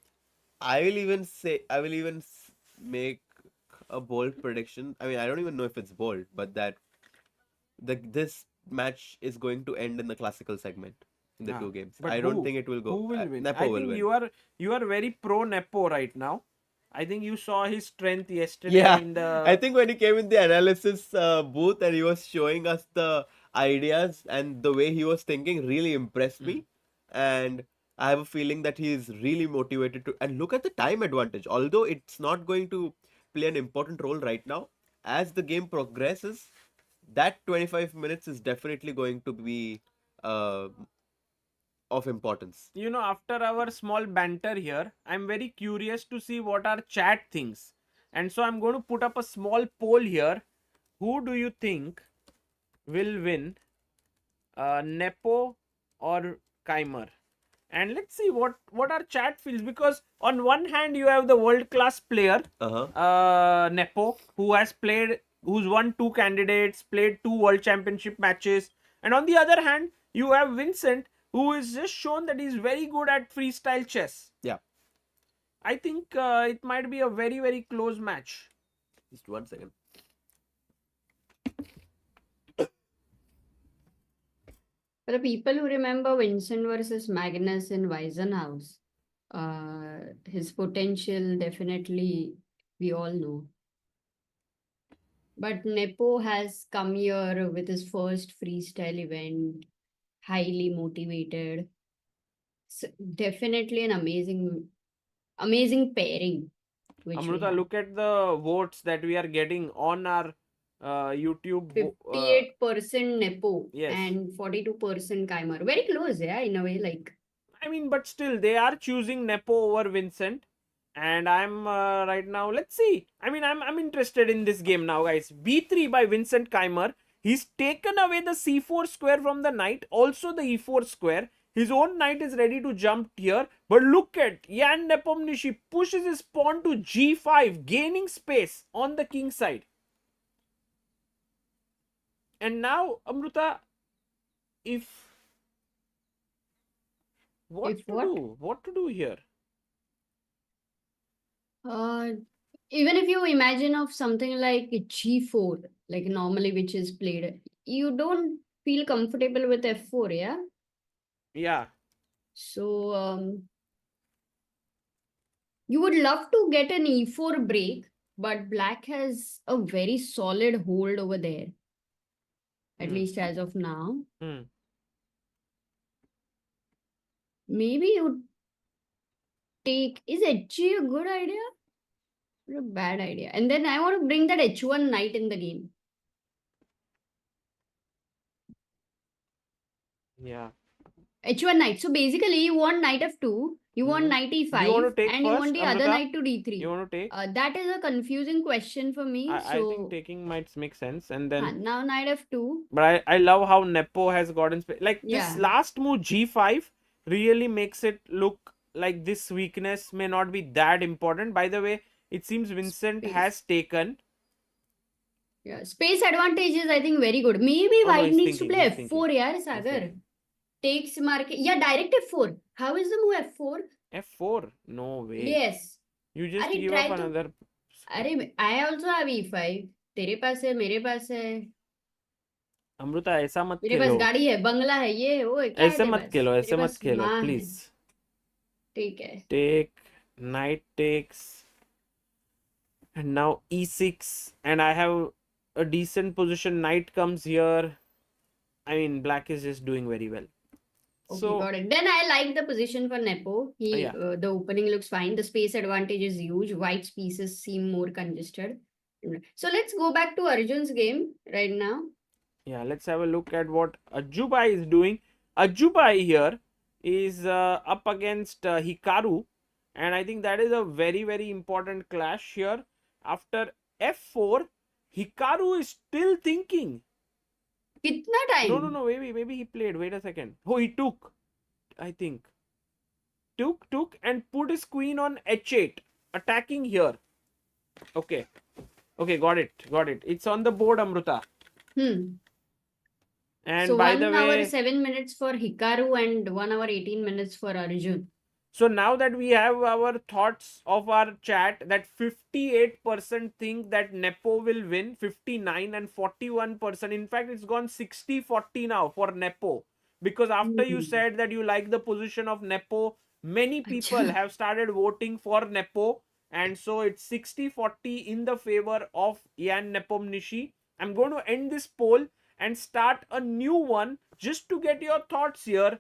I will even make a bold prediction. I mean, I don't even know if it's bold, but that this match is going to end in the classical segment in the Ah, two games. but I don't think it will who go. will win? I Nepo will think win. you are very pro Nepo right now. I think you saw his strength yesterday Yeah, in I the think when he came in the analysis booth and he was showing us the ideas and the way he was thinking really impressed Mm. me. And I have a feeling that he is really motivated to. And look at the time advantage. Although it's not going to play an important role right now, as the game progresses, that 25 minutes is definitely going to be uh, of importance. after our small banter here, I'm very curious to see what our chat thinks. And so I'm going to put up a small poll here. Who do you think will win, Nepo or Keymer? And let's see what our chat feels, because on one hand you have the world class player, Uh-huh. Nepo, who's won two candidates, played two world championship matches, and on the other hand you have Vincent, who is just shown that he's very good at freestyle chess. Yeah. I think it might be a very very close match. Just 1 second. For the people who remember Vincent versus Magnus in Weisenhaus, his potential definitely we all know. But Nepo has come here with his first freestyle event, highly motivated. So definitely an amazing pairing which we Amruta, have. look at the votes that we are getting on our YouTube. 58% Nepo Yes. and 42% Keymer. Very close, yeah, in a way. Like, I mean, but still, they are choosing Nepo over Vincent, and I'm right now. Let's see. I mean, I'm interested in this game now, guys. B3 by Vincent Keymer. He's taken away the C4 square from the knight, also the E4 square. His own knight is ready to jump here, but look at Jan Nepomniachtchi pushes his pawn to G5, gaining space on the king side. And now, Amruta, if what if to what? do? What to do here? Even if you imagine of something like G4, like normally which is played, you don't feel comfortable with F4, yeah? Yeah. So you would love to get an E4 break, but black has a very solid hold over there, at least as of now. Maybe you take, is HG a good idea or a bad idea? And then I want to bring that H1 knight in the game. Yeah. H1 knight. So basically, you want knight f2, you want knight e5, Do you want to take and you want first, the other Amrita? knight to d3. You want to take? That is a confusing question for me. I think taking might make sense, and then now knight f2. but I love how Nepo has gotten space. Like this Yeah. last move G5 really makes it look like this weakness may not be that important. By the way, it seems Vincent Space. has taken. Yeah, space advantage is I think very good. Maybe Oh, no, white he's needs to thinking, play he's f4, thinking. yeah, Sagar. Takes market. Yeah, direct f4. How is the move f4? F4? No way. Yes. You just Arey, give try up to. another. अरे I also have e5. तेरे पास है, मेरे पास है. अमृता ऐसा मत मेरे पास खेलो. गाड़ी है, बंगला है, ये वो है, क्या है ऐसे तेरे मत पास? खेलो, मेरे ऐसे मत पास खेलो, माँ है. प्लीज. ठीक है. Take, knight takes, and now e6, and I have a decent position. Knight comes here. I mean, black is just doing very well. Okay, So got it. Then I like the position for Nepo. The opening looks fine. The space advantage is huge. White's pieces seem more congested. So let's go back to Arjun's game right now. Yeah, let's have a look at what Ajubai is doing. Ajubai here is up against Hikaru, and I think that is a very, very important clash here. After f4, Hikaru is still thinking. Kitna time? No, maybe he played. Wait a second. Oh, he took, I think. Took and put his queen on h8, attacking here. Okay, got it. It's on the board, Amruta. And so by the 1 hour way, 7 minutes for Hikaru and 1 hour 18 minutes for Arjun. So now that we have our thoughts of our chat, that 58% think that Nepo will win, 59 and 41%. In fact, it's gone 60-40 now for Nepo. Because after you said that you like the position of Nepo, many people have started voting for Nepo. And so it's 60-40 in the favor of Jan Nepomniachtchi. I'm going to end this poll and start a new one just to get your thoughts here.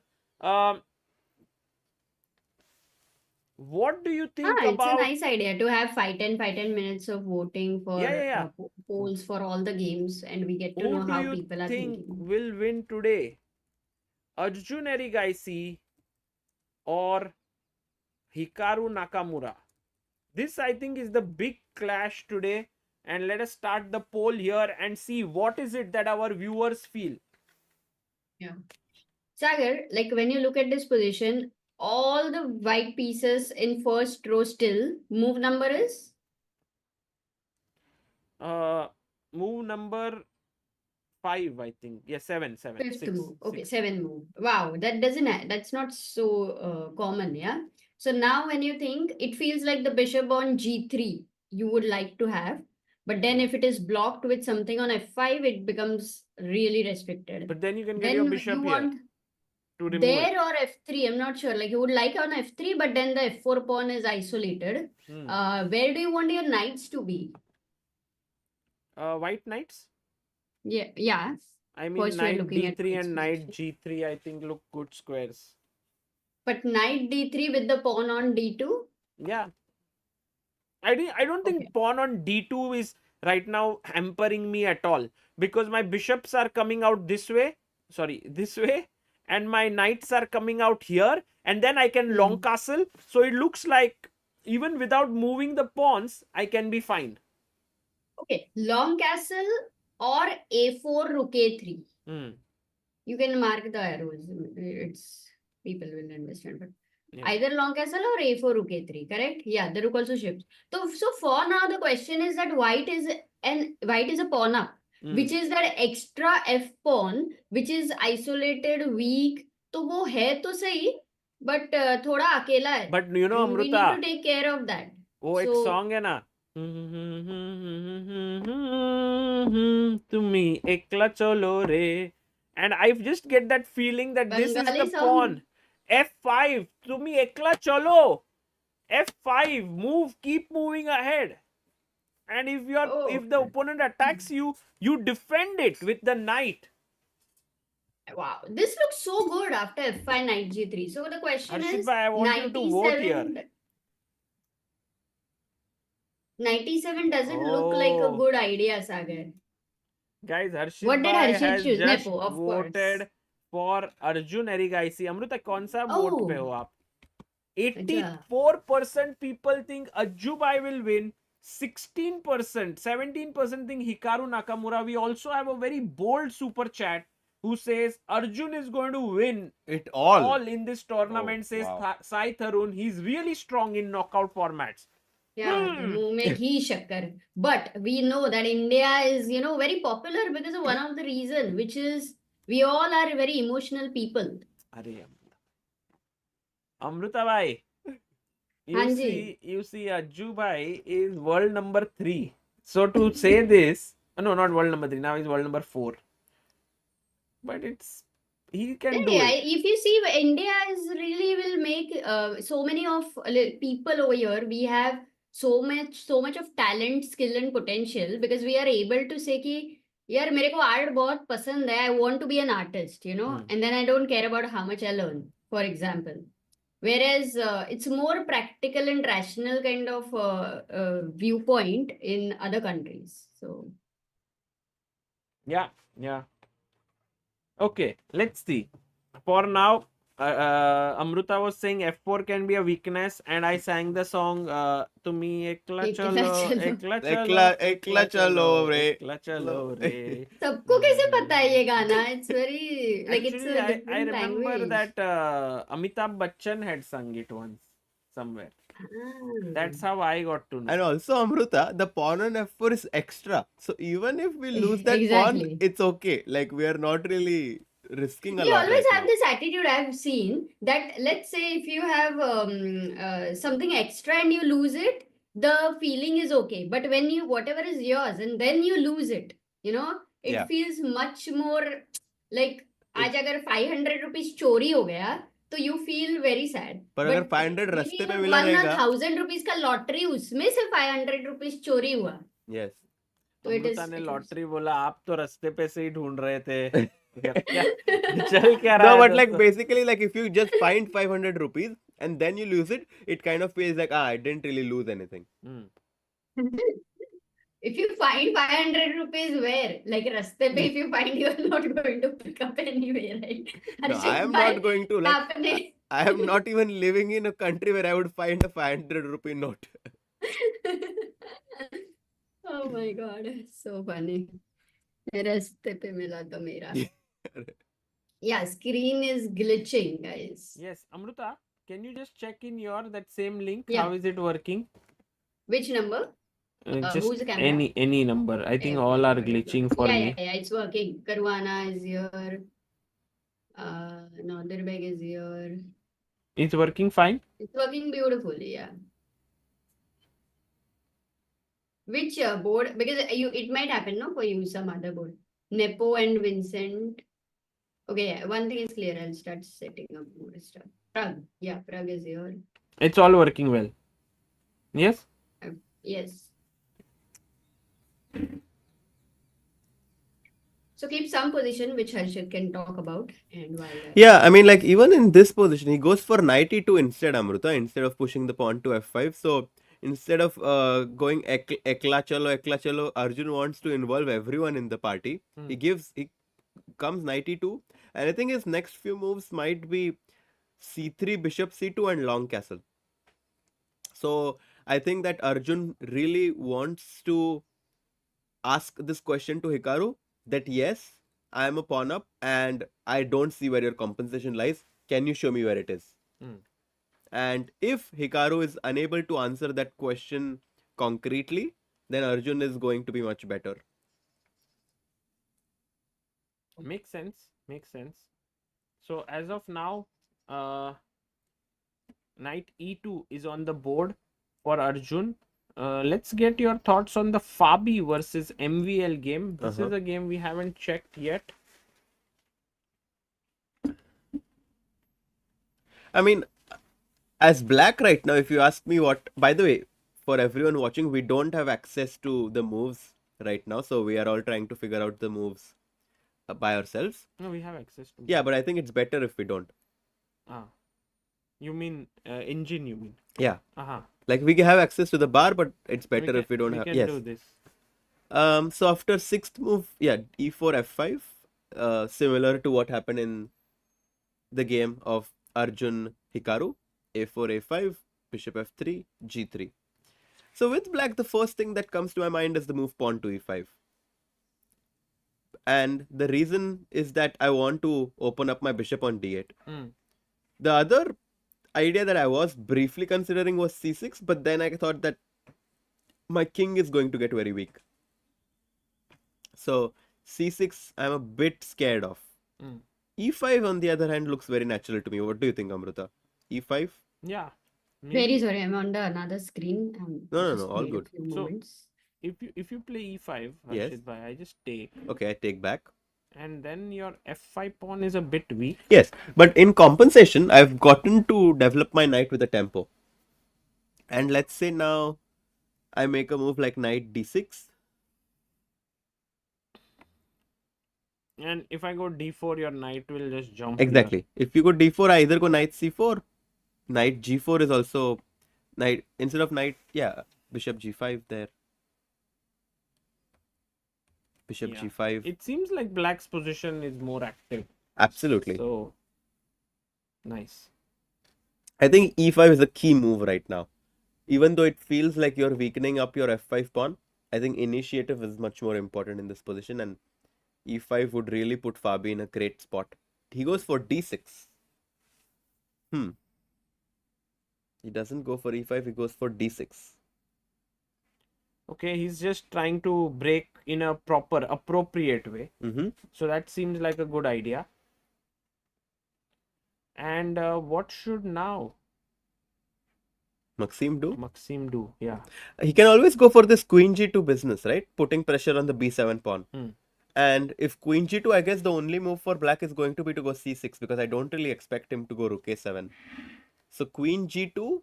What do you think it's about? a nice idea to have 5-10 minutes of voting for polls for all the games, and we get to know how people are thinking. Who do you think will win today? Arjun Erigaisi or Hikaru Nakmaura? This, I think, is the big clash today. And let us start the poll here and see what is it that our viewers feel. Yeah. Sagar, like when you look at this position, all the white pieces in first row still, move number is? Move number 5, I think. Yeah, 7. Fifth six, move. Okay, 6. 7 move. Wow, that's not so common, yeah? So now when you think, it feels like the bishop on g3 you would like to have. But then if it is blocked with something on f5, it becomes really restricted. But then you can get your bishop here to remove there it. Or f3, I'm not sure. Like you would like on f3, but then the f4 pawn is isolated. Where do you want your knights to be? White knights? Yeah. I mean, knight d3 and knight g3, I think look good squares. But knight d3 with the pawn on d2? Yeah. I don't think pawn on d2 is right now hampering me at all. Because my bishops are coming out this way. And my knights are coming out here. And then I can long castle. So it looks like even without moving the pawns, I can be fine. Okay. Long castle or a4 rook a3. You can mark the arrows. It's people will understand. But either long castle or a4 rook a3, correct? Yeah, the rook also shifts. So for now the question is that white is a pawn up, which is that extra f pawn which is isolated, weak. तो वो है तो सही, but थोड़ा अकेला है. But you know, Amruta, we need to take care of that. वो एक song है ना, तुम्ही एकला चलो रे, and I just get that feeling that Bengali this is the pawn. F5, तुम्ही एकला चलो. F5, move, keep moving ahead. And if the opponent attacks you, you defend it with the knight. Wow, this looks so good after f5 knight g3. So the question is, I want you to vote here. 97 doesn't look like a good idea, Sagar. Guys, what did Harshit choose? Nepo, of voted for Arjun Erigaisi. Amruta, कौन सा vote पे हो आप? 84% people think Ajubai will win. 16%, 17% think Hikaru Nakmaura. We also have a very bold super chat who says Arjun is going to win it all in this tournament. Says Sai Tharun. He's really strong in knockout formats. Yeah, but we know that India is, very popular because of one of the reasons, which is we all are very emotional people. Amruta bhai, you see, Ajubai is world number 3. So to say this, no, not world number 3. Now he's world number 4. But he can do it. If you see, India is really will make so many of people over here. We have so much of talent, skill and potential, because we are able to say कि यार मेरे को art बहुत पसंद है, I want to be an artist, and then I don't care about how much I learn, for example. Whereas it's more practical and rational kind of viewpoint in other countries. So Yeah, yeah. Okay, let's see. For now, Amruta was saying F4 can be a weakness, and I sang the song to me ekla एकला chalo, चलो ekla Ekla, chalo, ekla ekla chalo, chalo, re. ekla chalo re. सबको कैसे पता है ये गाना? It's very like it's Actually, a I different remember language. that Amitabh Bachchan had sung it once somewhere. That's Ah. how I got to know. And also, Amruta, the pawn on f4 is extra. So even if we lose that pawn, Exactly. it's okay. Like, we are not really risking a We lot always right have now. this attitude I've seen that let's say if you have something extra and you lose it, the feeling is okay. But when you whatever is yours and then you lose it, it Yeah. feels much more like It, आज अगर 500 rupees चोरी हो गया तो you feel very sad. पर अगर But 500 maybe रास्ते पे you मिला won रहेगा. 1,000 rupees का lottery उसमें से 500 rupees चोरी हुआ. Yes. तो अमृता ने it is. लॉटरी बोला, आप तो रास्ते पे से ही ढूंढ रहे थे. क्या चल क्या रहा No, है but like दोस्तों? basically, like if you just find 500 rupees and then you lose it, it kind of feels like, I didn't really lose anything. If you find 500 rupees where? Like raste pe, if you find you are not going to pick up anyway, right? No, I Arjun am not bhai, going to. Like, aapne I am not even living in a country where I would find a 500 rupee note. Oh my God, so funny. Raste pe mila to mera. Yeah, screen is glitching, guys. Yes, Amruta, can you just check in your that same link? Yeah. How is it working? Which number? Just Who's the camera? any number. I think all are glitching for Yeah, me. yeah, it's working. Caruana is here. Nodirbek is here. It's working fine. It's working beautifully, yeah. Which board? Because it might happen, no, for you some other board. Nepo and Vincent. Okay, yeah, one thing is clear. I'll start setting up more stuff. Pragg, yeah, Pragg is here. It's all working well. Yes. Yes. So keep some position which Harshit can talk about and while. Yeah, I mean, like even in this position, he goes for knight e2 instead, Amruta, instead of pushing the pawn to f5. So instead of going ekla chalo, Arjun wants to involve everyone in the party. He comes knight e2, and I think his next few moves might be c3, bishop c2, and long castle. So I think that Arjun really wants to ask this question to Hikaru that yes, I am a pawn up and I don't see where your compensation lies. Can you show me where it is? And if Hikaru is unable to answer that question concretely, then Arjun is going to be much better. Makes sense. Makes sense. So as of now, knight e2 is on the board for Arjun. Let's get your thoughts on the Fabi versus MVL game. This is a game we haven't checked yet. I mean, as black right now, if you ask me what, by the way, for everyone watching, we don't have access to the moves right now. So we are all trying to figure out the moves by ourselves. No, we have access to. Yeah, but I think it's better if we don't. You mean engine, you mean? Yeah. Like we have access to the bar, but it's better if we don't have. We can do this. So after sixth move, yeah, e4 f5, similar to what happened in the game of Arjun Hikaru, a4 a5, bishop f3, g3. So with black, the first thing that comes to my mind is the move pawn to e5. And the reason is that I want to open up my bishop on d8. The other idea that I was briefly considering was c6, but then I thought that my king is going to get very weak. So c6 I'm a bit scared of. e5 on the other hand looks very natural to me. What do you think, Amruta? e5? Yeah. Very sorry, I'm on the another screen. No, all good. So if you play e5, yes, I just take. Okay, I take back. And then your f5 pawn is a bit weak. Yes, but in compensation, I've gotten to develop my knight with a tempo. And let's say now I make a move like knight d6. And if I go d4, your knight will just jump. Exactly. Here. If you go d4, I either go knight c4 Knight g4 is also knight instead of knight. Yeah, bishop g5 there. Bishop Yeah. g5. It seems like black's position is more active. Absolutely. So nice. I think e5 is a key move right now. Even though it feels like you're weakening up your f5 pawn, I think initiative is much more important in this position, and e5 would really put Fabi in a great spot. He goes for d6. Hmm. He doesn't go for e5, he goes for d6. Okay, he's just trying to break in a proper, appropriate way. Mm-hmm. So that seems like a good idea. And what should now Maxim do? Maxim do? Yeah. He can always go for this queen g2 business, right? Putting pressure on the b7 pawn. And if queen g2, I guess the only move for black is going to be to go c6 because I don't really expect him to go rook a7. So queen g2,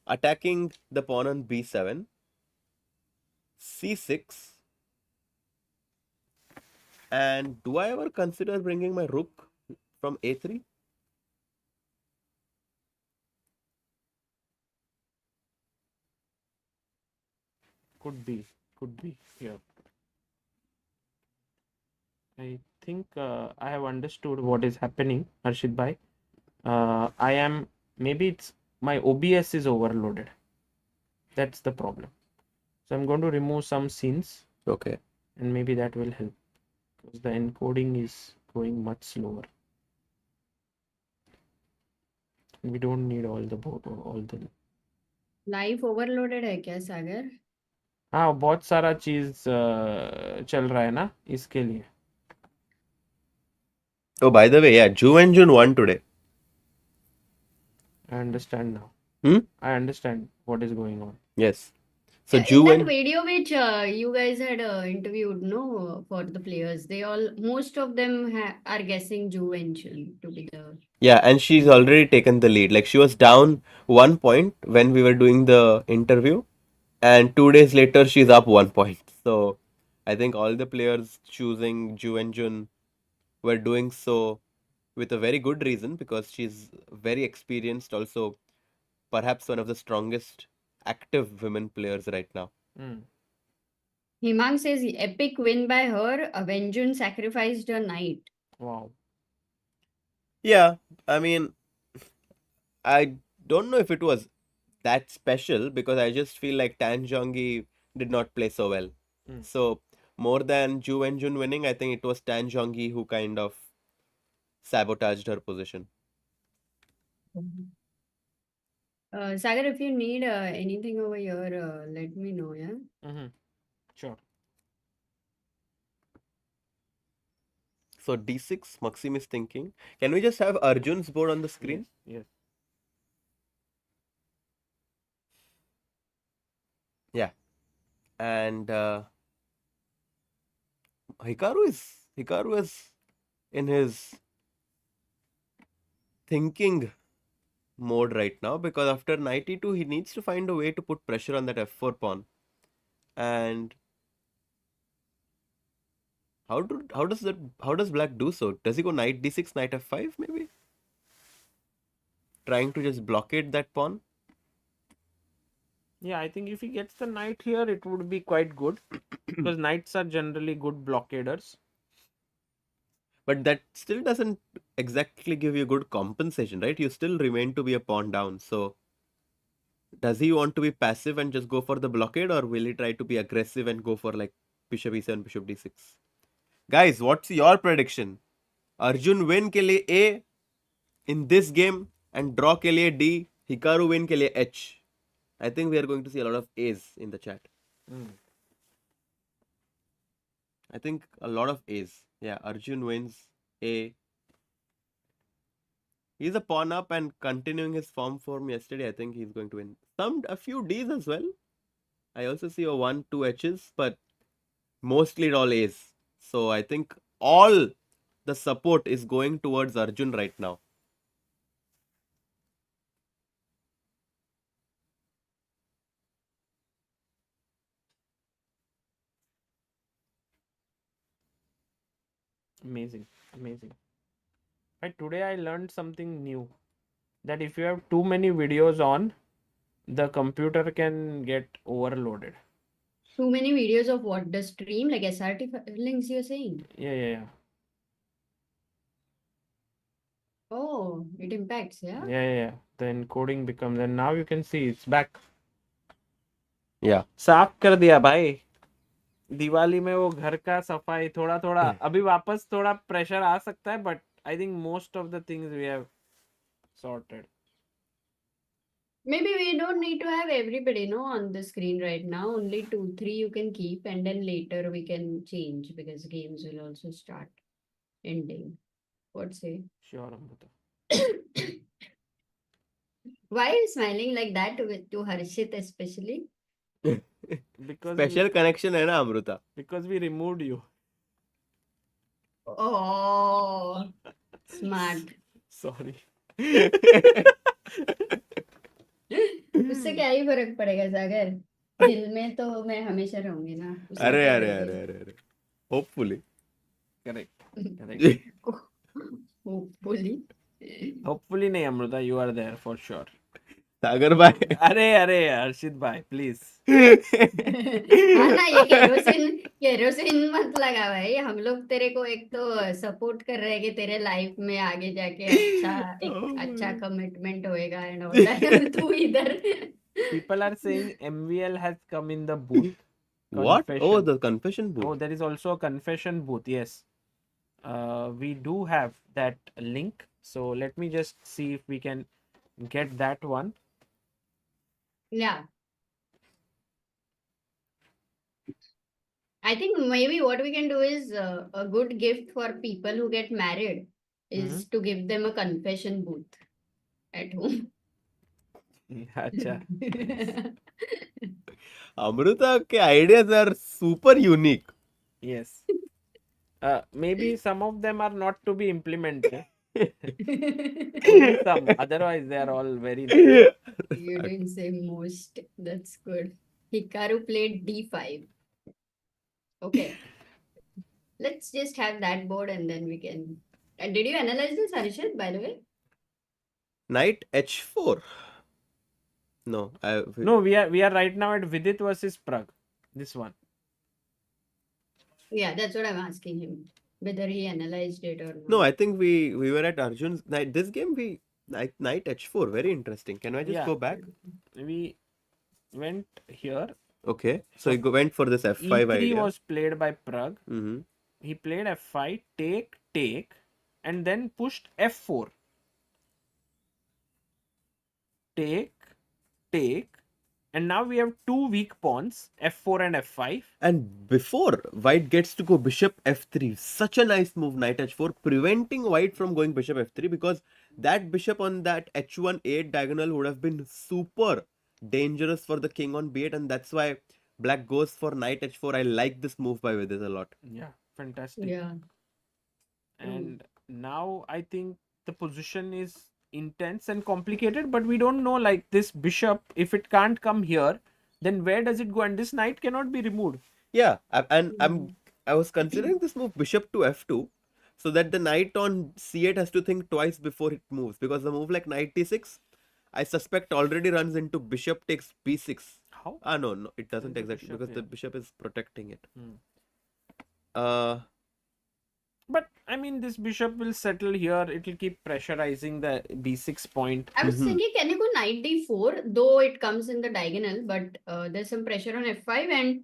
attacking the pawn on b7, c6. And do I ever consider bringing my rook from a3? Could be. Yeah. I think I have understood what is happening, Harshit Bhai. I am, maybe it's my OBS is overloaded. That's the problem. So I'm going to remove some scenes. Okay. And maybe that will help because the encoding is going much slower. We don't need all the life overloaded है क्या सागर? हाँ, बहुत सारा चीज चल रहा है ना इसके लिए. Oh, by the way, yeah, Ju and Jun won today. I understand now. Hmm? I understand what is going on. Yes. So In Ju that and video which you guys had interviewed, no, for the players, they all, most of them are guessing Ju and Chun to be the. yeah, and she's already taken the lead. Like she was down 1 point when we were doing the interview, and 2 days later she's up 1 point. So I think all the players choosing Ju and Jun were doing so with a very good reason because she's very experienced, also perhaps one of the strongest active women players right now. Himang says epic win by her. Avenjun sacrificed a knight. Wow. Yeah, I mean, I don't know if it was that special because I just feel like Tan Zhongyi did not play so well. So more than Ju and Jun winning, I think it was Tan Zhongyi who kind of sabotaged her position. Sagar, if you need anything over here, let me know, yeah? Sure. So d6, Maxim is thinking. Can we just have Arjun's board on the screen? Yes. Yeah. And Hikaru is in his thinking mode right now because after knight e2 he needs to find a way to put pressure on that f4 pawn. And how does black do so? Does he go knight d6, knight f5 maybe? Trying to just blockade that pawn? Yeah, I think if he gets the knight here, it would be quite good because knights are generally good blockaders. But that still doesn't exactly give you good compensation, right? You still remain to be a pawn down. So does he want to be passive and just go for the blockade, or will he try to be aggressive and go for like bishop e7, bishop d6? Guys, what's your prediction? Arjun win के लिए A in this game and draw के लिए D, Hikaru win के लिए H. I think we are going to see a lot of A's in the chat. I think a lot of A's. Yeah, Arjun wins A. He's a pawn up and continuing his form yesterday. I think he's going to win. A few D's as well. I also see a 1, 2 H's, but mostly all A's. So I think all the support is going towards Arjun right now. Amazing. But today I learned something new. that if you have too many videos on, the computer can get overloaded. Too many videos of what? The stream? Like SRT links you're saying? Yeah. Oh, it impacts, yeah? Yeah. The encoding becomes, and now you can see it's back. Yeah. साफ कर दिया भाई. दिवाली में वो घर का सफाई थोड़ा थोड़ा अभी वापस थोड़ा प्रेशर आ सकता है, but I think most of the things we have sorted. Maybe we don't need to have everybody on the screen right now. Only 2, 3 you can keep, and then later we can change because games will also start ending. What say? Sure, Amrita. Why are you smiling like that to Harshit especially? Because Special connection है ना Amrita. because we removed you. Oh, smart. Sorry. उससे क्या ही फर्क पड़ेगा सागर, दिल में तो मैं हमेशा रहूंगी ना. अरे hopefully. Correct. Hopefully नहीं Amrita, you are there for sure. सागर भाई. अरे हर्षित भाई प्लीज. हाँ ना, ये केरोसिन मत लगा भाई. हम लोग तेरे को एक तो सपोर्ट कर रहे हैं कि तेरे लाइफ में आगे जाके अच्छा कमिटमेंट होएगा एंड ऑल दैट. तू इधर. People are saying MVL has come in the booth. What? Confession. Oh, the confession booth. Oh, there is also a confession booth. Yes. We do have that link. So let me just see if we can get that one. Yeah. I think maybe what we can do is a good gift for people who get married is to give them a confession booth at home. Acha. Amrita के ideas are super unique. Yes. Maybe some of them are not to be implemented. Some. Otherwise, they are all very nice. You didn't say most. That's good. Hikaru played d5. Okay. Let's just have that board and then we can. Did you analyze this, Harshit, by the way? Knight h4. No, No, we are right now at Vidit versus Pragg. This one. Yeah, that's what I'm asking him. Whether he analyzed it or not. No, I think we were at Arjun's knight. This game knight h4. Very interesting. Can I just go back? We went here. Okay. So he went for this f5 E3 idea. was played by Pragg. Mm-hmm. He played f5, take, and then pushed f4. Take, and now we have two weak pawns, f4 and f5. And before white gets to go bishop f3, such a nice move, knight h4, preventing white from going bishop f3, because that bishop on that h1 8 diagonal would have been super dangerous for the king on b8, and that's why black goes for knight h4. I like this move by Vidit a lot. Yeah, fantastic. Yeah. And now I think the position is intense and complicated, but we don't know, like, this bishop, if it can't come here, then where does it go? And this knight cannot be removed. Yeah, I was considering this move bishop to f2, so that the knight on c8 has to think twice before it moves, because the move like knight t6, I suspect already runs into bishop takes b6. How? No, it doesn't The exactly, bishop, because the yeah. bishop is protecting it. But I mean, this bishop will settle here. It will keep pressurizing the b6 point. I was thinking, can you go knight d4, though it comes in the diagonal, but there's some pressure on f5 and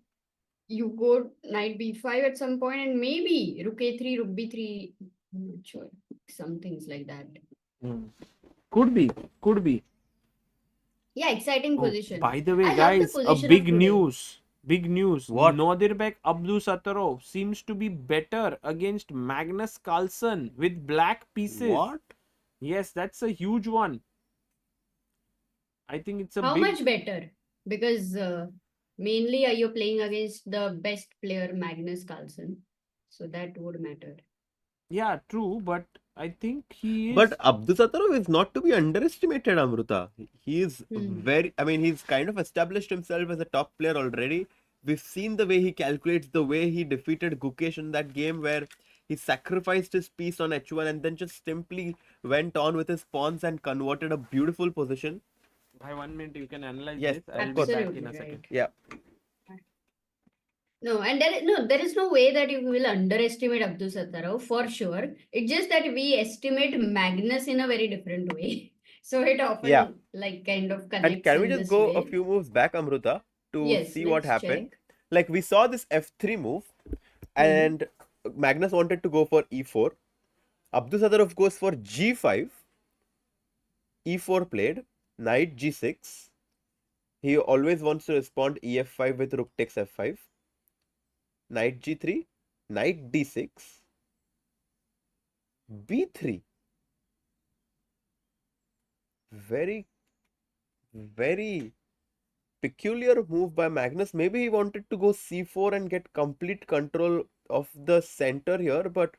you go knight b5 at some point and maybe rook a3, rook b3. I'm not sure. Some things like that. Could be. Yeah, exciting position. By the way, I love the guys, a position of big today. news. Big news. What? Nodirbek Abdusattorov seems to be better against Magnus Carlsen with black pieces. What? Yes, that's a huge one. I think it's a How big... much better? Because mainly you're playing against the best player, Magnus Carlsen. So that would matter. Yeah, true, but I think he is... But Abdusattorov is not to be underestimated, Amruta. He is he's kind of established himself as a top player already. We've seen the way he calculates, the way he defeated Gukesh in that game where He sacrificed his piece on h1 and then just simply went on with his pawns and converted a beautiful position. By 1 minute, you can analyze Yes, this. I'll of be course. back in a Absolutely second. right. Yeah. No, and there is no way that you will underestimate Abdusattorov for sure. It's just that we estimate Magnus in a very different way. So it often like kind of And connects can we in just this go a way. few moves back, Amruta, to Yes, see what let's happened? check. Like we saw this f3 move, and Magnus wanted to go for e4. Abdusattorov goes for g5. e4 played. Knight g6. He always wants to respond ef5 with rook takes f5. Knight g3. Knight d6. b3. Very, very peculiar move by Magnus. Maybe he wanted to go c4 and get complete control of the center here, but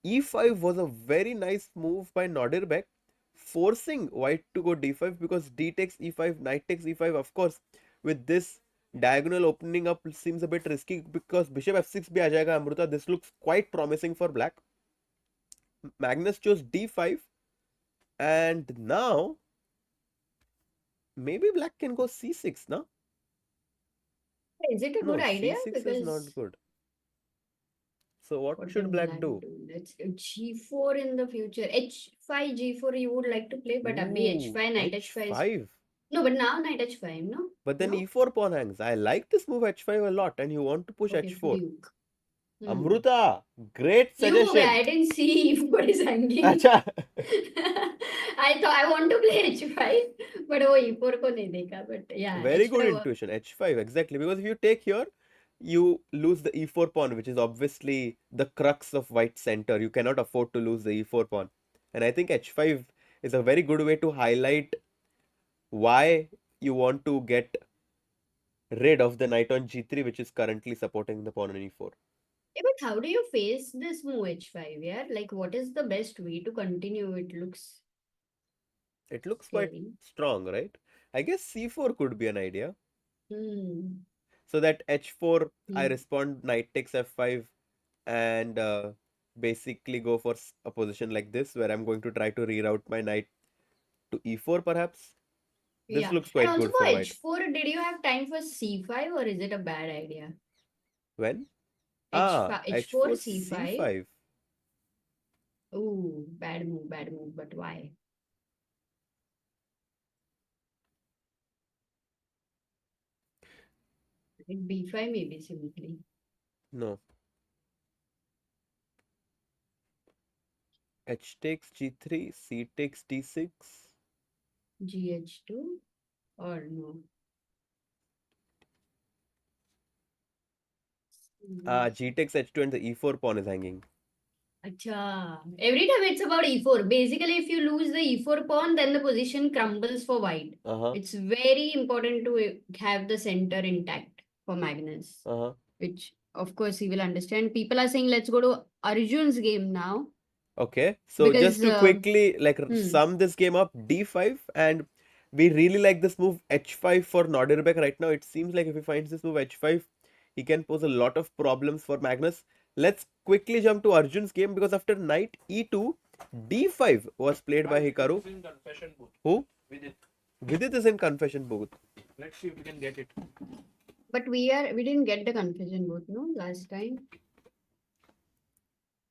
e5 was a very nice move by Nodirbek, forcing white to go d5 because d takes e5, knight takes e5. Of course, with this diagonal opening up seems a bit risky because bishop f6 bhi aa jayega, Amruta. This looks quite promising for black. Magnus chose d5, and now maybe black can go c6, no? Is it a No, good idea? c6 is Because not good. So what what should can black do? Let's g4 in the future. h5, g4 you would like to play, but abhi Ooh, h5, knight h5 is... h5. No, but now knight h5, no? But then No? e4 pawn hangs. I like this move h5 a lot, and you want to push Okay, h4. Duke. Amruta, great क्यों हो गया? suggestion. I didn't see e4 is hanging. Acha. I thought I want to play h5, but वो e4 को नहीं देखा. But yeah, Very good h5 intuition. h5, exactly. Because if you take here, you lose the e4 pawn, which is obviously the crux of white center. You cannot afford to lose the e4 pawn. And I think h5 is a very good way to highlight why you want to get rid of the knight on g3, which is currently supporting the pawn on e4. Yeah, but how do you face this move h5? Yeah, like what is the best way to continue? It looks quite scary. strong, right? I guess c4 could be an idea. Hmm. So that h4, I respond knight takes f5 and basically go for a position like this where I'm going to try to reroute my knight to e4 perhaps. This looks quite And also good for for white. h4, did you have time for c5 or is it a bad idea? When? h4, h4 c5. c5. Ooh, bad move, but why? b5 maybe simply. No. H takes g3, c takes d6. gh2 or no? G takes h2 and the e4 pawn is hanging. Acha. Every time it's about e4. Basically, if you lose the e4 pawn, then the position crumbles for white. It's very important to have the center intact for Magnus. Which, of course, he will understand. People are saying, let's go to Arjun's game now. Okay, so Because, just to quickly sum this game up, d5, and we really like this move h5 for Nodirbek right now. It seems like if he finds this move h5, he can pose a lot of problems for Magnus. Let's quickly jump to Arjun's game because after knight e2, d5 was played by Hikaru. In confession booth. Who? Vidit. Vidit is in confession booth. Let's see if we can get it. but we didn't get the confession booth, no, last time.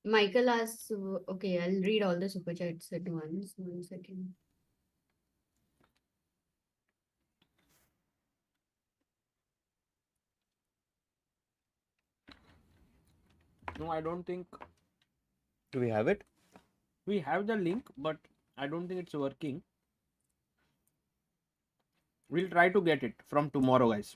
Michael asks, okay, I'll read all the super chats at once. 1 second. No, I don't think. Do we have it? We have the link, but I don't think it's working. We'll try to get it from tomorrow, guys.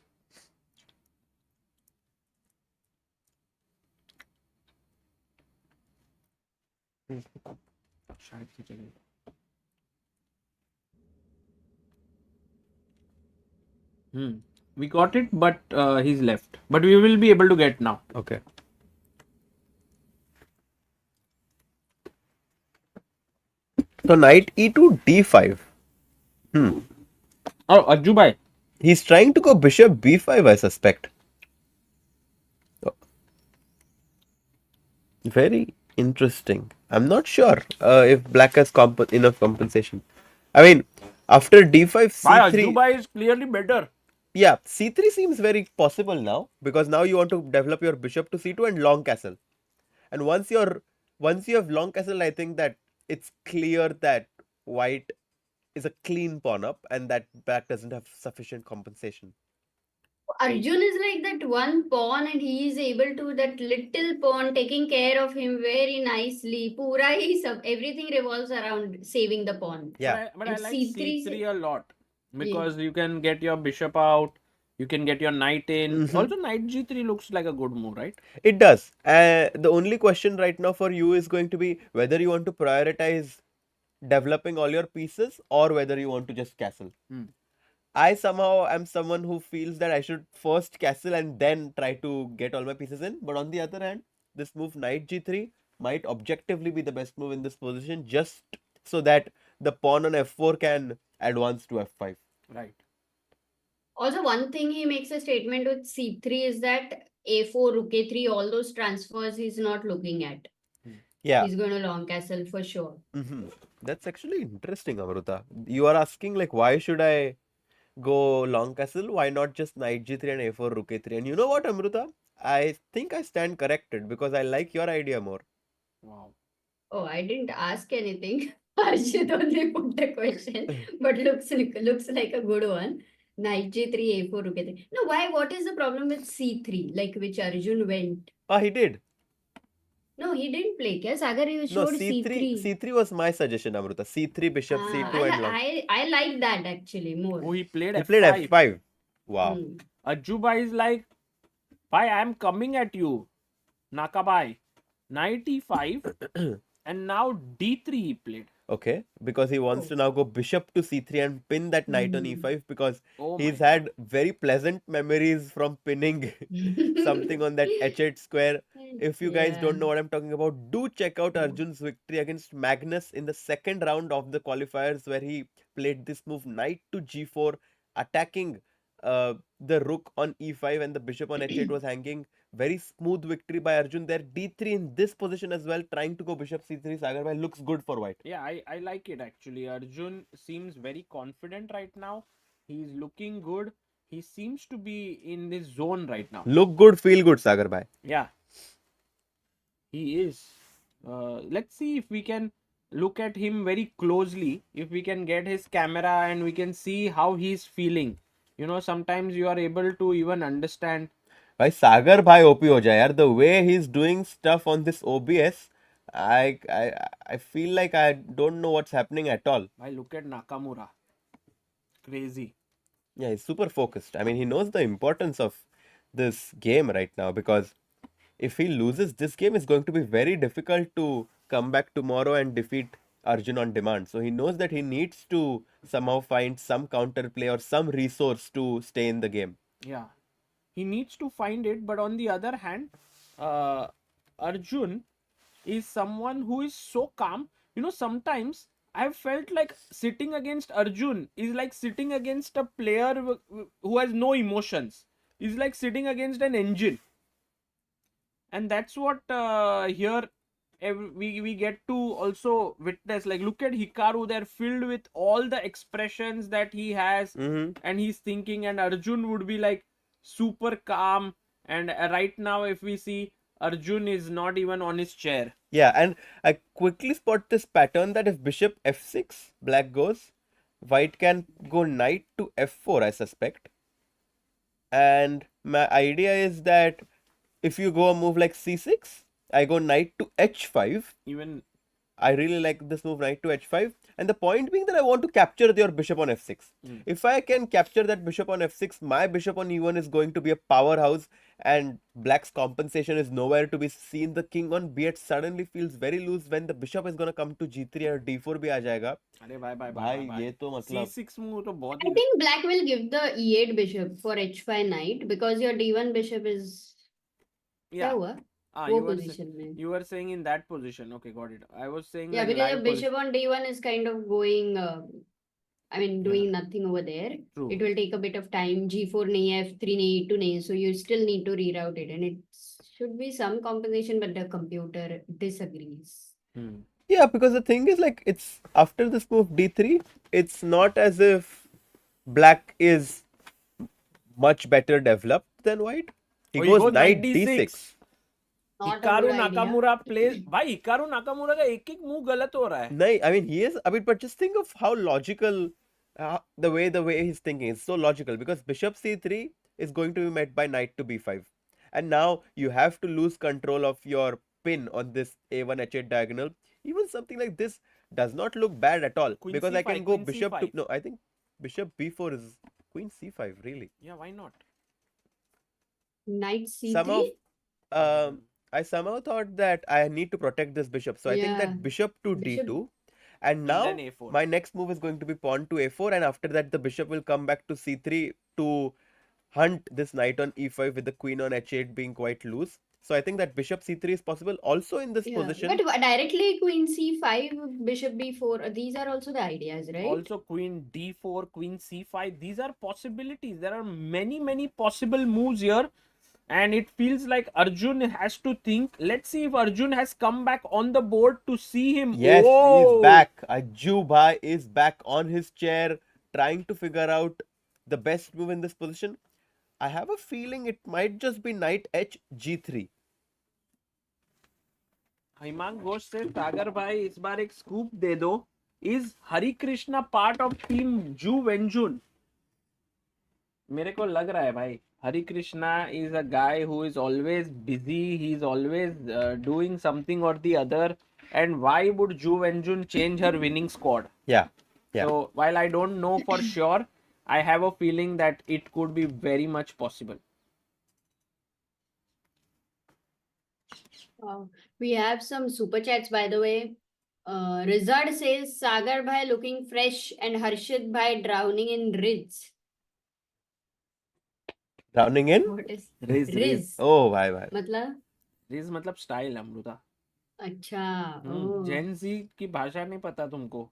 We got it, but he's left. But we will be able to get now. Okay. So knight e2, d5. Oh, Ajju He's trying to go bishop b5, I suspect. Very Interesting. I'm not sure if black has enough compensation. I mean, after d5, Why c3. Ajuba is clearly better. Yeah, c3 seems very possible now because now you want to develop your bishop to c2 and long castle. And once you have long castle, I think that it's clear that white is a clean pawn up and that black doesn't have sufficient compensation. Arjun is like that one pawn and he is able to that little pawn taking care of him very nicely. Pura everything revolves around saving the pawn. Yeah. But I And like C3 c3 a lot yeah. because you can get your bishop out, you can get your knight in. Mm-hmm. Also, knight g3 looks like a good move, right? It does. The only question right now for you is going to be whether you want to prioritize developing all your pieces or whether you want to just castle. I somehow am someone who feels that I should first castle and then try to get all my pieces in. But on the other hand, this move knight g3 might objectively be the best move in this position just so that the pawn on f4 can advance to f5. Right. Also, one thing he makes a statement with C3 is that A4, Rook A3, all those transfers he's not looking at. Yeah. He's going to long castle for sure. That's actually interesting, Amruta. You are asking like why should I go long castle? Why not just knight g3 and a4 rook a3? And you know what, Amruta? I think I stand corrected because I like your idea more. Wow. Oh, I didn't ask anything. Arjun only put the question, but looks like a good one. Knight G3, A4, Rook A3. No, why? What is the problem with C3? Like which Arjun went? He did. No, he didn't play. Kya? Sagar, you No, showed C3. C3 was my suggestion, Amruta. C3, bishop c2 and long. I like that actually more. Oh, he played He f5. played f5. Wow. Ajuba is like, bye, I am coming at you. Naka bye. Knight e5 and now d3 he played. Okay, because he wants to now go bishop to c3 and pin that knight on e5 because he's had very pleasant memories from pinning something on that h8 square. If you guys don't know what I'm talking about, do check out Arjun's victory against Magnus in the second round of the qualifiers where he played this move knight to g4, attacking the rook on e5 and the bishop on h8 was hanging. Very smooth victory by Arjun there. d3 in this position as well, trying to go bishop c3. Sagar looks good for white. Yeah, I like it actually. Arjun seems very confident right now. He's looking good. He seems to be in this zone right now. Look good, feel good, Sagar bhai. Yeah, he is. Let's see if we can look at him very closely. If we can get his camera and we can see how he's feeling. You know, sometimes you are able to even understand. Bhai Sagar bhai OP ho jaye yaar. The way he's doing stuff on this OBS, I feel like I don't know what's happening at all. I look at Nakmaura. Crazy. Yeah, he's super focused. I mean, he knows the importance of this game right now because if he loses this game, it's going to be very difficult to come back tomorrow and defeat Arjun on demand. So he knows that he needs to somehow find some counterplay or some resource to stay in the game. Yeah, he needs to find it. But on the other hand, Arjun is someone who is so calm. You know, sometimes I've felt like sitting against Arjun is like sitting against a player who has no emotions. Is like sitting against an engine. And that's what here we get to also witness. Like, look at Hikaru, they're filled with all the expressions that he has and he's thinking, and Arjun would be like super calm. And right now if we see, Arjun is not even on his chair. Yeah, and I quickly spot this pattern that if bishop f6 black goes, white can go knight to f4, I suspect. And my idea is that if you go a move like c6, I go knight to h5. Even I really like this move knight to h5. And the point being that I want to capture your bishop on f6. If I can capture that bishop on f6, my bishop on e1 is going to be a powerhouse and black's compensation is nowhere to be seen. The king on b8 suddenly feels very loose when the bishop is going to come to g3 or d4 bhi aa jayega. अरे bye. भाई ये तो मतलब C6 move तो बहुत I think black will give the e8 bishop for h5 knight because your d1 bishop is yeah. क्या हुआ? You were saying in that position. Okay, got it. I was saying Yeah, like because the live bishop on d1 is kind of going, doing nothing over there. True. It will take a bit of time. g4 nahi hai, f3 nahi, e2 nahi, so you still need to reroute it, and it's Should be some compensation, but the computer disagrees. Yeah, because the thing is like it's after this move d3, it's not as if black is much better developed than white. He Oh, he goes goes knight knight d6. d6. Not a Hikaru good idea. Nakamura plays भाई Hikaru Nakamura का एक एक move गलत हो रहा है. No, I mean he is. I mean, but just think of how logical the way he's thinking is so logical because bishop c3 is going to be met by knight to b5, and now you have to lose control of your pin on this a1 h8 diagonal. Even something like this does not look bad at all Queen because I c5, can go queen bishop c5. to no. I think bishop b4 is queen c5 really. Yeah, why not? Knight c3. Somehow, I somehow thought that I need to protect this bishop, so I think Yeah. that bishop to Bishop. d2. And now then a4. my next move is going to be pawn to a4, and after that the bishop will come back to c3 to hunt this knight on e5 with the queen on h8 being quite loose. So I think that bishop c3 is possible also in this Yeah, position. but directly queen c5, bishop b4. These are also the ideas, right? Also queen d4, queen c5. These are possibilities. There are many possible moves here. And it feels like Arjun has to think. Let's see if Arjun has come back on the board to see him. Yes, Oh! he's back. Ajju Bhai is back on his chair trying to figure out the best move in this position. I have a feeling it might just be knight h g3. Himang Ghosh से सागर भाई इस बार एक scoop दे दो. Is Hari Krishna part of team Ju Wenjun? मेरे को लग रहा है भाई. Hari Krishna is a guy who is always busy. He's always doing something or the other. And why would Ju Wenjun change her winning squad? Yeah. So while I don't know for sure, I have a feeling that it could be very much possible. We have some super chats, by the way. Rizad says Sagar Bhai looking fresh and Harshit Bhai drowning in Riz. Drowning in? What is Riz. Oh, bhai. मतलब? Riz मतलब style Amrita. अच्छा. जेन ज़ी की भाषा नहीं पता तुमको.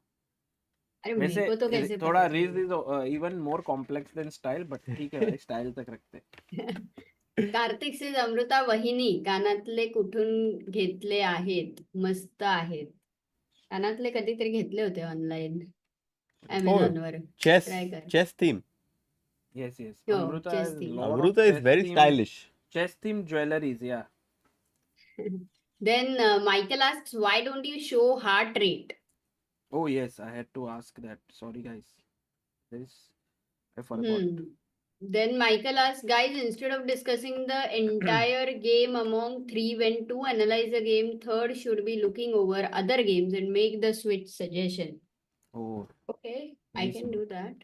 अरे वैसे मेरे को तो कैसे थोड़ा पता ridge is even more complex than style but ठीक है भाई स्टाइल तक रखते. कार्तिक से अमृता वहिनी कानातले कुठून घेतले आहेत मस्त आहेत. कानातले कधीतरी घेतले होते online Amazon were. Chess theme. Yes. Yo, Amruta chess has theme. lot of Amruta is chess very theme- stylish. Chess theme jewelries, yeah. Then Michael asks, why don't you show heart rate? Oh yes, I had to ask that. Sorry guys. I forgot. Then Michael asks, guys, instead of discussing the entire game among three, when to analyze a game, third should be looking over other games and make the switch suggestion. Oh, Okay, I Very can do that.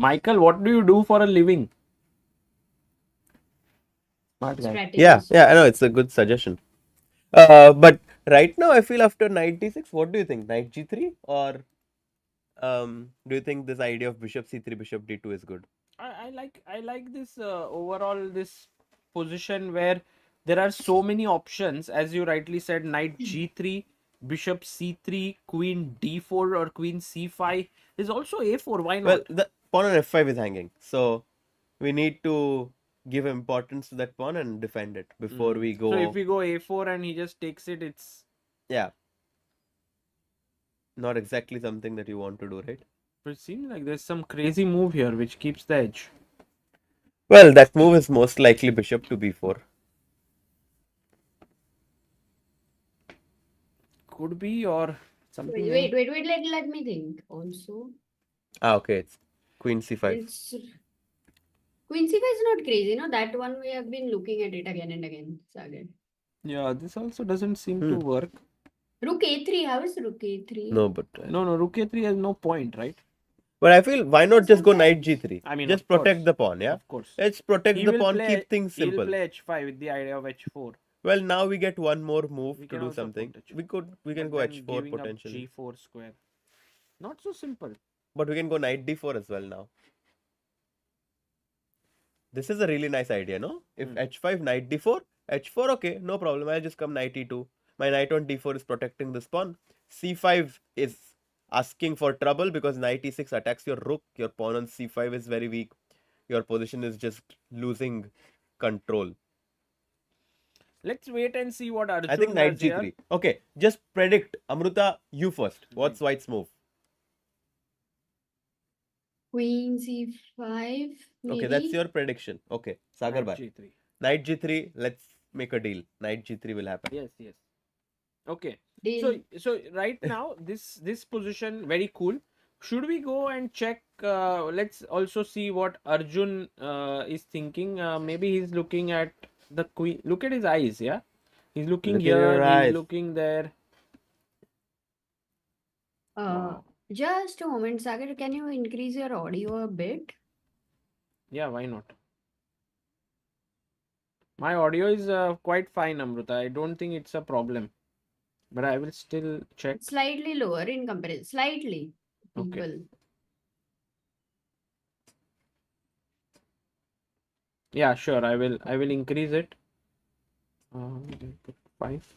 Michael, what do you do for a living? Smart guy. Strategist. Yeah, I know it's a good suggestion. But right now I feel after knight d6, what do you think? Knight g3 or do you think this idea of bishop c3, bishop d2 is good? I like this overall this position where there are so many options, as you rightly said, knight g3, bishop c3, queen d4 or queen c5. There's also a4. Why not? Well, the pawn on f5 is hanging, so we need to give importance to that pawn and defend it before we go. So if we go a4 and he just takes it, it's not exactly something that you want to do, right? But it seems like there's some crazy move here which keeps the edge. Well, that move is most likely bishop to b4. Could be or something. Wait, let me think also. Okay, it's queen c5. Queen c5 is not crazy, no? That one we have been looking at it again and again, Sagar. Yeah, this also doesn't seem to work. Rook a3, how is rook a3? No, but No, rook a3 has no point, right? But I feel why not just go knight g3? I mean, just of protect course. the pawn, yeah? Of course. Let's protect He the will pawn, play- keep things simple. He'll play h5 with the idea of h4. Well, now we get one more move We to can do also something. put We can But go then h4 giving up potentially. g4 square. Not so simple. But we can go knight d4 as well now. This is a really nice idea, no? If h5, knight d4, h4, okay, no problem. I'll just come knight e2. My knight on d4 is protecting this pawn. c5 is asking for trouble because knight e6 attacks your rook. Your pawn on c5 is very weak. Your position is just losing control. Let's wait and see what Arjun I think knight does here. g3. Okay, just predict. Amruta, you first. What's white's move? Queen c5, Okay, that's maybe. your prediction. Okay, Sagar Knight bhai. g3. Knight g3. Let's make a deal. Knight g3 will happen. Yes, yes. Okay. Deal. So right now this position very cool. Should we go and check? Let's also see what Arjun is thinking. Maybe he's looking at the queen. Look at his eyes. Yeah, he's looking Look at your here. He's eyes. looking there. Wow. Just a moment, Sagar. Can you increase your audio a bit? Yeah, why not? My audio is quite fine, Amruta. I don't think it's a problem, but I will still check. Slightly lower in comparison. Slightly. Okay. People. Yeah, sure. I will increase it. 5.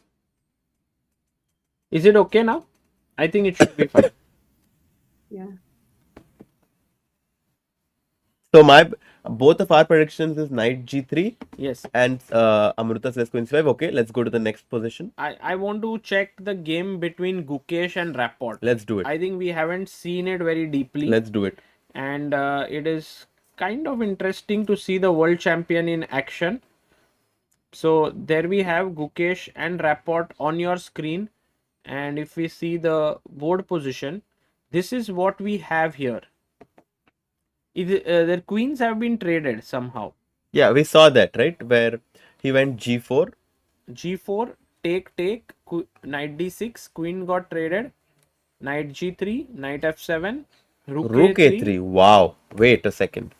Is it okay now? I think it should be fine. Yeah. So both of our predictions is knight g3. Yes. And Amruta says queen c5. Okay, let's go to the next position. I want to check the game between Gukesh and Rapport. Let's do it. I think we haven't seen it very deeply. Let's do it. And it is kind of interesting to see the world champion in action. So there we have Gukesh and Rapport on your screen. And if we see the board position, this is what we have here. Their queens have been traded somehow. Yeah, we saw that, right? Where he went g4. G4, take, knight d6, queen got traded, knight g3, knight f7, rook a3. Wow. Wait a second.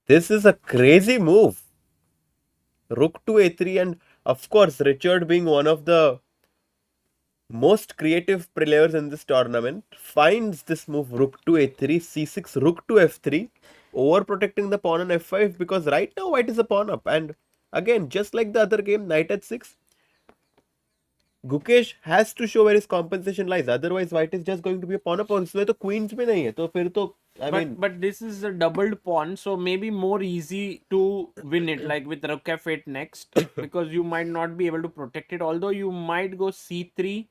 This is a crazy move. Rook to a3, and of course, Richard being one of the most creative players in this tournament finds this move rook to a3, c6, rook to f3, overprotecting the pawn on f5, because right now white is a pawn up. And again, just like the other game, knight h6, Gukesh has to show where his compensation lies. Otherwise, white is just going to be a pawn up. और इसमें तो queens भी नहीं है, तो फिर तो but this is a doubled pawn, so maybe more easy to win it, like with rook f8 next, because you might not be able to protect it. Although you might go c3,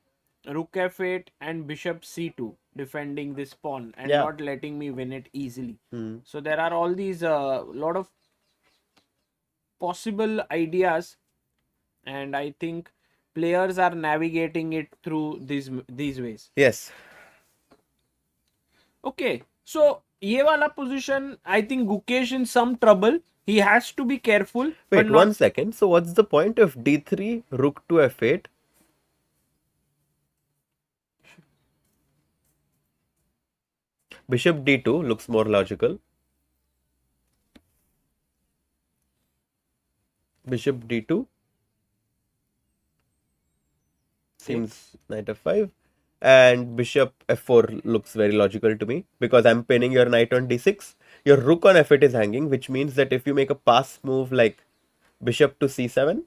rook f8, and bishop c2, defending this pawn and not letting me win it easily. So there are all these lot of possible ideas, and I think players are navigating it through these ways. Yes. Okay, so ये वाला position, I think Gukesh in some trouble. He has to be careful. Wait 1 second. So what's the point of d3, rook to f8? Bishop d2 looks more logical. Bishop d2 seems knight f5, and bishop f4 looks very logical to me, because I'm pinning your knight on d6. Your rook on f8 is hanging, which means that if you make a pass move like bishop to c7,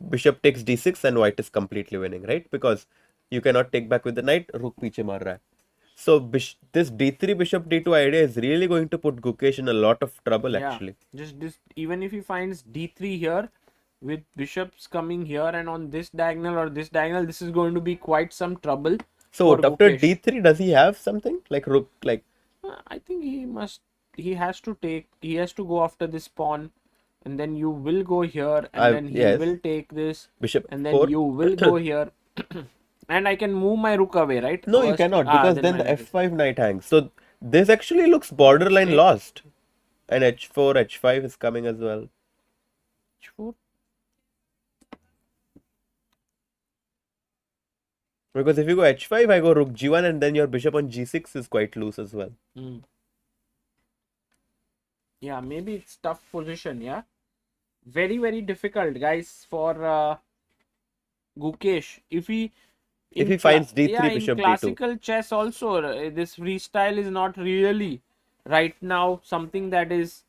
bishop takes d6, and white is completely winning, right? Because you cannot take back with the knight, rook piche maar raha hai. So this d3 bishop d2 idea is really going to put Gukesh in a lot of trouble, actually. Just even if he finds d3 here, with bishops coming here and on this diagonal or this diagonal, this is going to be quite some trouble. So after d3, does he have something like rook? Like I think he has to go after this pawn, and then you will go here, and then he will take this bishop, and then you will go here. And I can move my rook away, right? No, you cannot, because then the f5 knight hangs. So this actually looks borderline lost. And h4, h5 is coming as well. h4. Because if you go h5, I go rook g1, and then your bishop on g6 is quite loose as well. Yeah, maybe it's tough position, yeah. Very, very difficult, guys, for Gukesh. If he finds d3, bishop in classical chess also, this freestyle is not really right now something that is,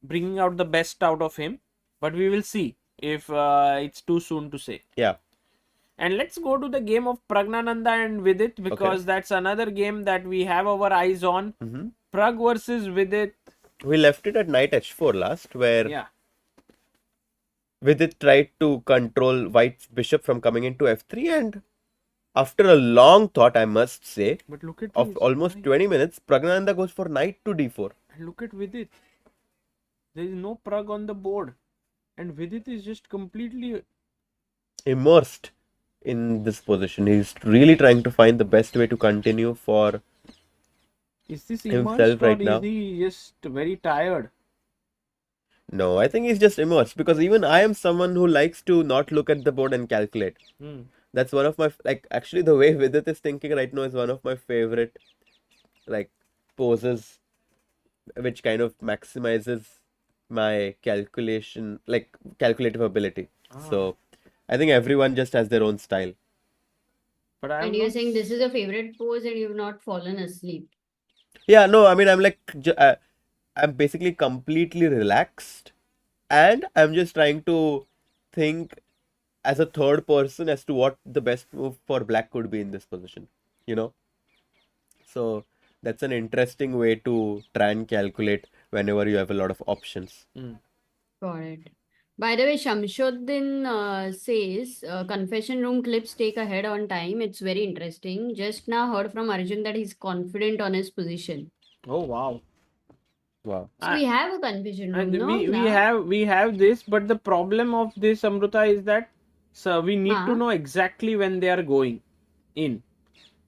bringing out the best out of him. But we will see if it's too soon to say. Yeah. And let's go to the game of Praggnanandhaa and Vidit, because that's another game that we have our eyes on. Pragg versus Vidit. We left it at knight h4 last, where Yeah. Vidit tried to control white's bishop from coming into f3, and after a long thought, I must say, But look at of this. almost 20 minutes, Praggnanandhaa goes for knight to d4. And look at Vidit. There is no Pragg on the board. And Vidit is just completely Immersed in this position. He's really trying to find the best way to continue for Is this himself immersed or right is now. he just very tired? No, I think he's just immersed, because even I am someone who likes to not look at the board and calculate. That's one of my, like, actually the way Vidit is thinking right now is one of my favorite, like, poses, which kind of maximizes my calculation, like, calculative ability. So I think everyone just has their own style. But And you're saying this is a favorite pose and you've not fallen asleep. Yeah, no, I mean, I'm like, I'm basically completely relaxed, and I'm just trying to think as a third person as to what the best move for black could be in this position, you know? So that's an interesting way to try and calculate whenever you have a lot of options. Got it. By the way, Shamshuddin says confession room clips take a head on time. It's very interesting. Just now heard from Arjun that he's confident on his position. Oh wow. Wow. So we have a confession room, And no? we Now? have this, but the problem of this, Amruta, is that we need to Huh? know exactly when they are going in.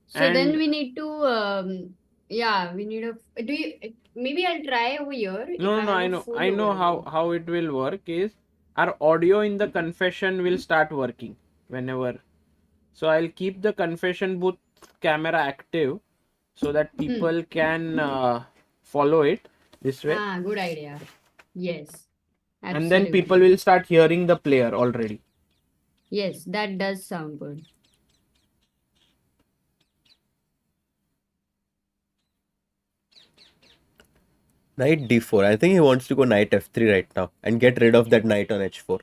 So then And we need to, yeah, we need a. Do you? Maybe I'll try over here if no, I no, have I a know, full I know overview. how it will work is our audio in the confession will start working whenever. So I'll keep the confession booth camera active so that people can follow it this way. Ah, good idea. Yes, And then people will start hearing the player already. Yes, that does sound good. Knight d4. I think he wants to go knight f3 right now and get rid of that knight on h4.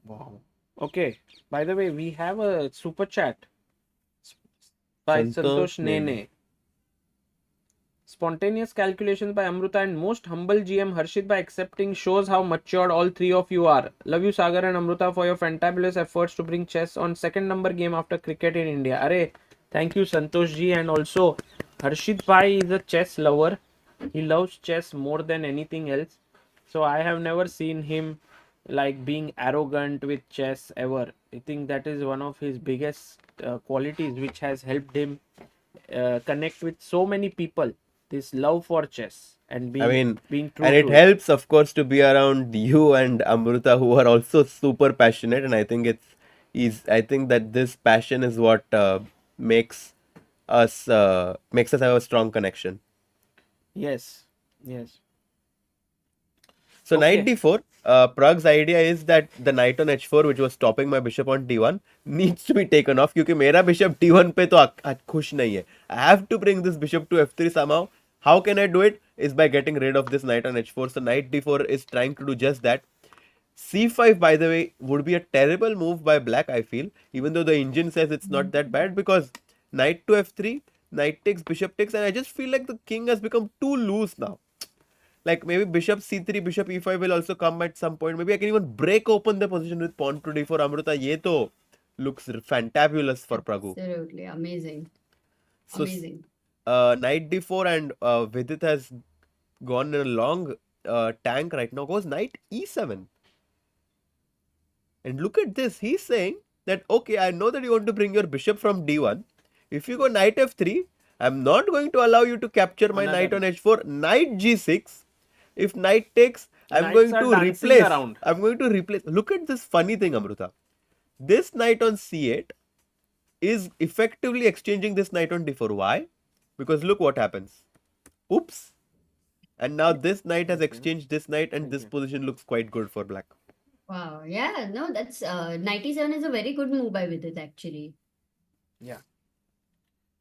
Wow. Okay. By the way, we have a super chat by Santosh Nene. Spontaneous calculations by Amruta and most humble GM Harshit by accepting shows how matured all three of you are. Love you Sagar and Amruta for your fantabulous efforts to bring chess on second number game after cricket in India. Arey, thank you Santosh ji, and also Harshit bhai is a chess lover. He loves chess more than anything else. So I have never seen him like being arrogant with chess ever. I think that is one of his biggest qualities which has helped him connect with so many people. This love for chess and being true and to it helps, of course, to be around you and Amruta, who are also super passionate. And I think I think that this passion is what makes us have a strong connection. Yes. So knight d4, Pragg's idea is that the knight on h4, which was stopping my bishop on d1, needs to be taken off, because मेरा bishop d1 पे तो खुश नहीं है. I have to bring this bishop to f3 somehow. How can I do it? Is by getting rid of this knight on h4. So knight d4 is trying to do just that. c5, by the way, would be a terrible move by black, I feel, even though the engine says it's not that bad, because knight to f3, knight takes, bishop takes, and I just feel like the king has become too loose now. Like maybe bishop c3, bishop e5 will also come at some point. Maybe I can even break open the position with pawn to d4. Amruta, ye to looks fantabulous for Pragg. Absolutely amazing. So, Amazing. Knight d4, and Vidit has gone in a long tank right now. Goes knight e7. And look at this. He's saying that, okay, I know that you want to bring your bishop from d1. If you go knight f3, I'm not going to allow you to capture my knight on h4. Knight g6. If knight takes, I'm going to replace. I'm going to replace. Look at this funny thing, Amruta. This knight on c8 is effectively exchanging this knight on d4. Why? Because look what happens. Oops. And now this knight has exchanged this knight, and this position looks quite good for black. Wow. Yeah, no, that's 97 is a very good move by Vidit actually. Yeah.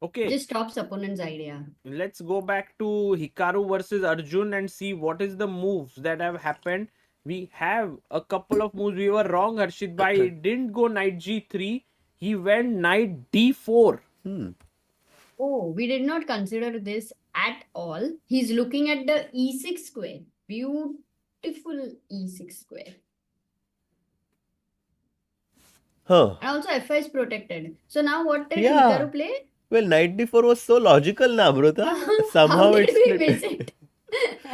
Okay. Just stops opponent's idea. Let's go back to Hikaru versus Arjun and see what is the moves that have happened. We have a couple of moves. We were wrong, Harshit bhai. It didn't go knight g3. He went knight d4. Oh, we did not consider this at all. He's looking at the e6 square. Beautiful e6 square. Huh. And also f5 is protected. So now what did Yeah. Hikaru play? Well, knight d4 was so logical, na, Amruta. Somehow How did it's we split. miss it?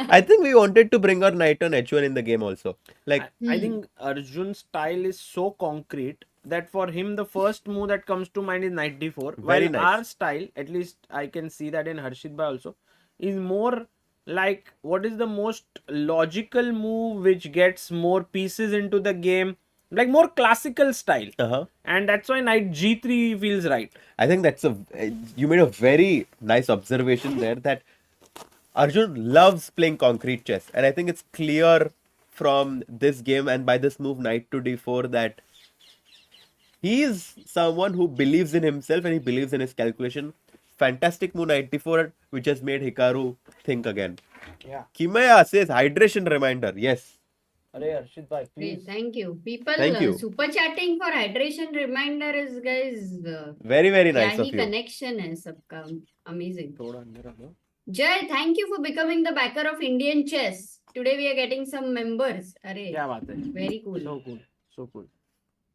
I think we wanted to bring our knight on h1 in the game also. Like, I think Arjun's style is so concrete that for him the first move that comes to mind is knight d4. Very While nice. our style, at least I can see that in Harshit Bhai also, is more like what is the most logical move which gets more pieces into the game, like more classical style. And that's why knight g3 feels right. I think that's you made a very nice observation there that Arjun loves playing concrete chess, and I think it's clear from this game and by this move knight to d4 that he is someone who believes in himself and he believes in his calculation. Fantastic move knight d4 which has made Hikaru think again. Yeah. Keymer says hydration reminder. Yes. Harshit Bhai, Great, thank you. People Thank you. super chatting for hydration reminder is guys. Very, very nice क्या of he you. connection है सबका. Amazing. थोड़ा अंदर आ लो. Jay, thank you for becoming the backer of Indian chess. Today we are getting some members. Arey, क्या बात है? very cool. So cool. So cool.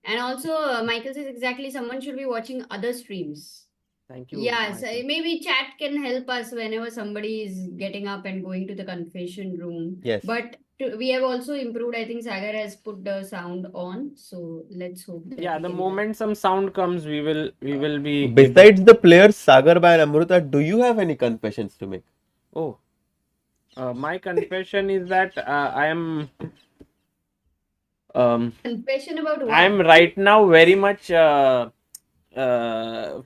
And also, Michael says exactly someone should be watching other streams. Thank you. Yeah, so Michael. maybe chat can help us whenever somebody is getting up and going to the confession room. Yes. But we have also improved. I think Sagar has put the sound on. So let's hope. That Yeah, we the can moment some sound comes, we will be. Besides the players Sagar Bhai and Amruta, do you have any confessions to make? Oh, my confession is that I am. Confession about what? I am right now very much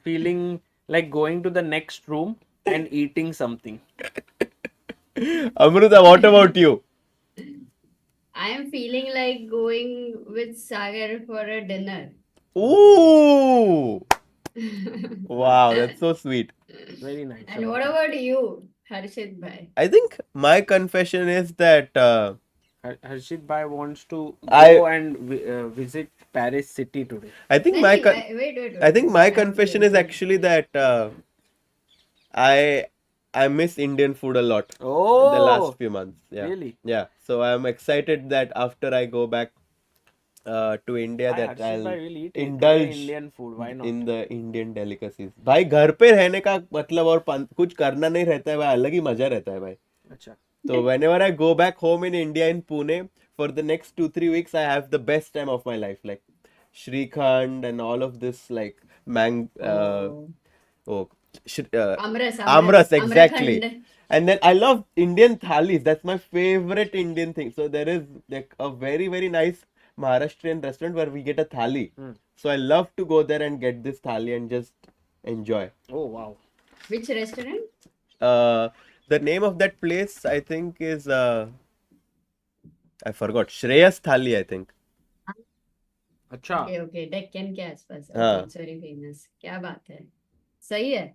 feeling like going to the next room and eating something. Amruta, what about you? I am feeling like going with Sagar for a dinner. Ooh! Wow, that's so sweet. Very nice. And what about you, Harshit Bhai? I think my confession is that Harshit Bhai wants to I- go and visit Paris city today. I think I my think- con- wait. I think my have to confession is agree. actually that I miss Indian food a lot Oh, in the last few months. Yeah. really? Yeah. So I'm excited that after I go back to India that Harshit I'll Bhai will eat indulge Indian food. Why not? in the Indian delicacies. भाई घर पे रहने का मतलब और कुछ करना नहीं रहता है भाई अलग ही मजा रहता है भाई. अच्छा. So whenever I go back home in India in Pune for the next 2-3 weeks I have the best time of my life like Shrikhand and all of this like Amras exactly. Amrakhand. And then I love Indian thalis. That's my favorite Indian thing. So there is like a very, very nice Maharashtrian restaurant where we get a thali. So I love to go there and get this thali and just enjoy. Oh, wow. Which restaurant? The name of that place I think is I forgot. Shreyas Thali I think. अच्छा. Okay. Deccan के आसपास. हाँ. It's very famous. क्या बात है? सही है.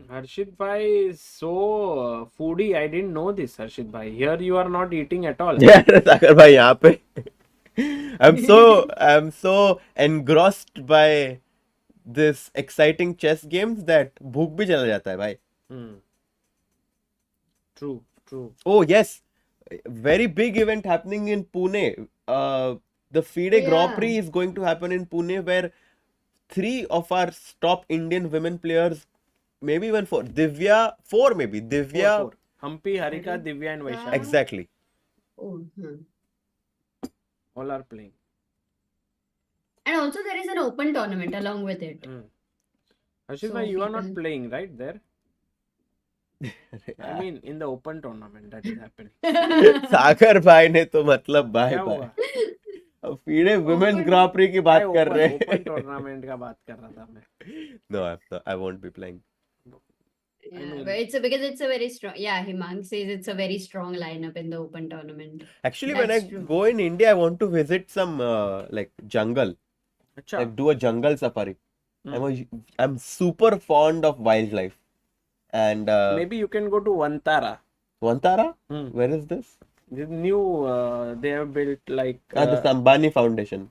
Harshit Bhai is so foodie. I didn't know this, Harshit Bhai. Here you are not eating at all. Yeah, Sagar bhai यहाँ पे. I'm so engrossed by this exciting chess games that भूख भी चला जाता है भाई. True. Oh yes, very big event happening in Pune. The FIDE Grand Prix is going to happen in Pune where 3 of our top Indian women players, maybe even 4, four maybe. Divya. Four. Hampi, Harika, Divya and Vaishali. Exactly. Oh, All are playing. And also there is an open tournament along with it. Harshit So Bhai, you are not people- playing, right, there? I mean, in the open tournament that is happening. सागर भाई ने तो मतलब bye क्या bye. हुआ? अब FIDE Women's Grand Prix की बात कर रहे ओपन हैं. टूर्नामेंट का बात कर रहा था मैं. No, I won't be playing. Yeah, mean- but because it's a very strong. Yeah, Himang says it's a very strong lineup in the open tournament. Actually, when I That's true. go in India, I want to visit some like jungle, अच्छा. like do a jungle safari. I'm super fond of wildlife, and Maybe you can go to Vantara. Vantara. Hmm. Where is this? This new they have built like The Sambani Foundation.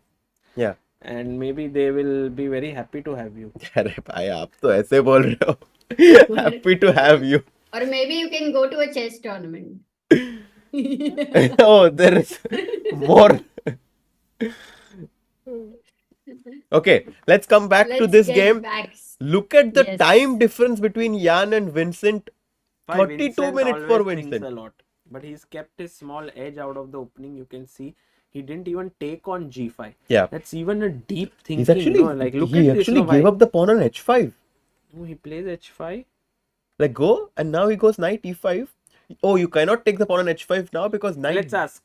Yeah. and maybe they will be very happy to have you. अरे भाई आप तो ऐसे बोल रहे हो. Happy to have you. Or maybe you can go to a chess tournament. Oh, there is more. Okay, let's come back to Let's this get game. back. Look at the Yes. time difference between Jan and Vincent. Why 32 Vincent minutes for always thinks Vincent. a lot, but he's kept his small edge out of the opening. You can see he didn't even take on g5. Yeah. That's even a deep thinking. He's actually, no? Like look he at this. actually No, gave why? up the pawn on h5. No, he plays h5. Like go, and now he goes knight e5. Oh, you cannot take the pawn on h5 now because knight. Let's ask.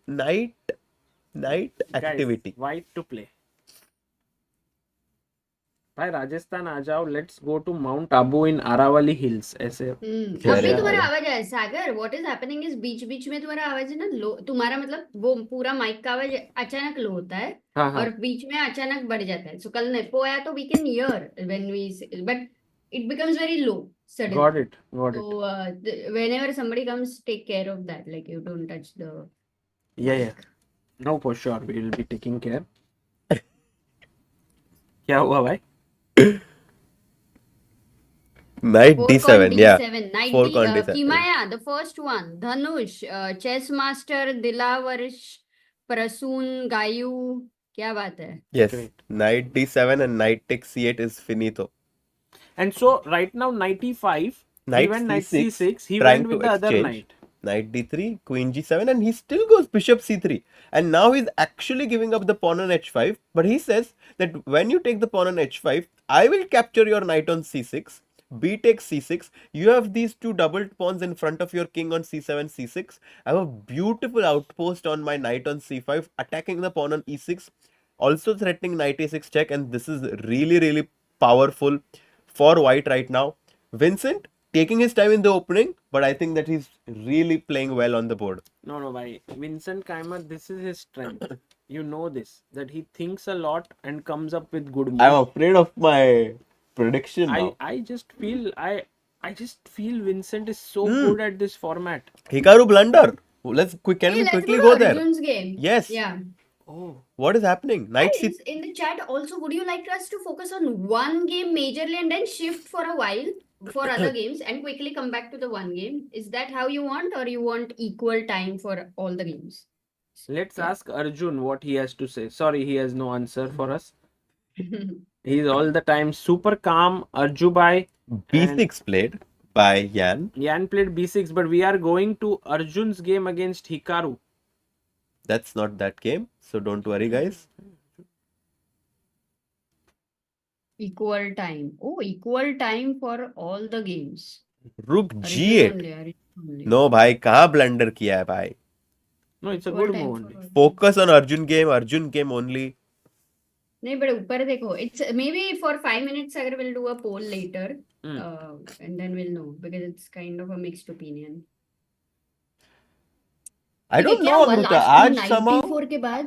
Knight activity. Guys, white to play. भाई राजस्थान आ जाओ. Let's go to Mount Abu in Aravali Hills. ऐसे अभी तुम्हारा आवाज है सागर. What is happening is बीच बीच में तुम्हारा आवाज है ना लो. तुम्हारा मतलब वो पूरा माइक का आवाज अचानक लो होता है. हाँ, हाँ. और बीच में अचानक बढ़ जाता है. सो कल नेपो आया तो we can hear when we but it becomes very low suddenly. Got it. So whenever somebody comes, take care of that. Like you don't touch the. Yeah. No, for sure we will be taking care. क्या हुआ भाई? Knight d7, yeah. Knight Four D, con d7. Kimaya, the first one. Dhanush, chess master, Dilavarsh, Prasoon, Gayu. क्या बात है? Yes. Great. Knight d7 and knight takes c8 is finito. And so right now knight e5. Knight he went knight c6, c6. He trying went with to the other exchange. knight. Knight d3, queen g7, and he still goes bishop c3. And now he's actually giving up the pawn on h5. But he says that when you take the pawn on h5, I will capture your knight on c6. B takes c6. You have these two doubled pawns in front of your king on c7, c6. I have a beautiful outpost on my knight on c5, attacking the pawn on e6, also threatening knight a6 check. And this is really, really powerful for white right now. Vincent taking his time in the opening, but I think that he's really playing well on the board. No, bhai. Vincent Keymer, this is his strength. You know this, that he thinks a lot and comes up with good moves. I'm afraid of my prediction now. I just feel Vincent is so good at this format. Hikaru blunder. Let's quickly go there. Arjun's game. Yes. Yeah. Oh. What is happening? Knight Guys, in the chat also, would you like us to focus on one game majorly and then shift for a while for other games and quickly come back to the one game? Is that how you want, or you want equal time for all the games? Let's ask Arjun what he has to say. Sorry, he has no answer for us. He's all the time super calm. Arjubai. B6 played by Jan. Jan played B6, but we are going to Arjun's game against Hikaru. That's not that game, so don't worry, guys. Equal time. Oh, equal time for all the games. Rook g8. No, भाई कहाँ blunder किया है भाई? No, it's a good move only. Focus on Arjun game only. नहीं, but ऊपर देखो. It's maybe for 5 minutes. अगर we'll do a poll later, and then we'll know, because it's kind of a mixed opinion. I don't know, Amruta. आज somehow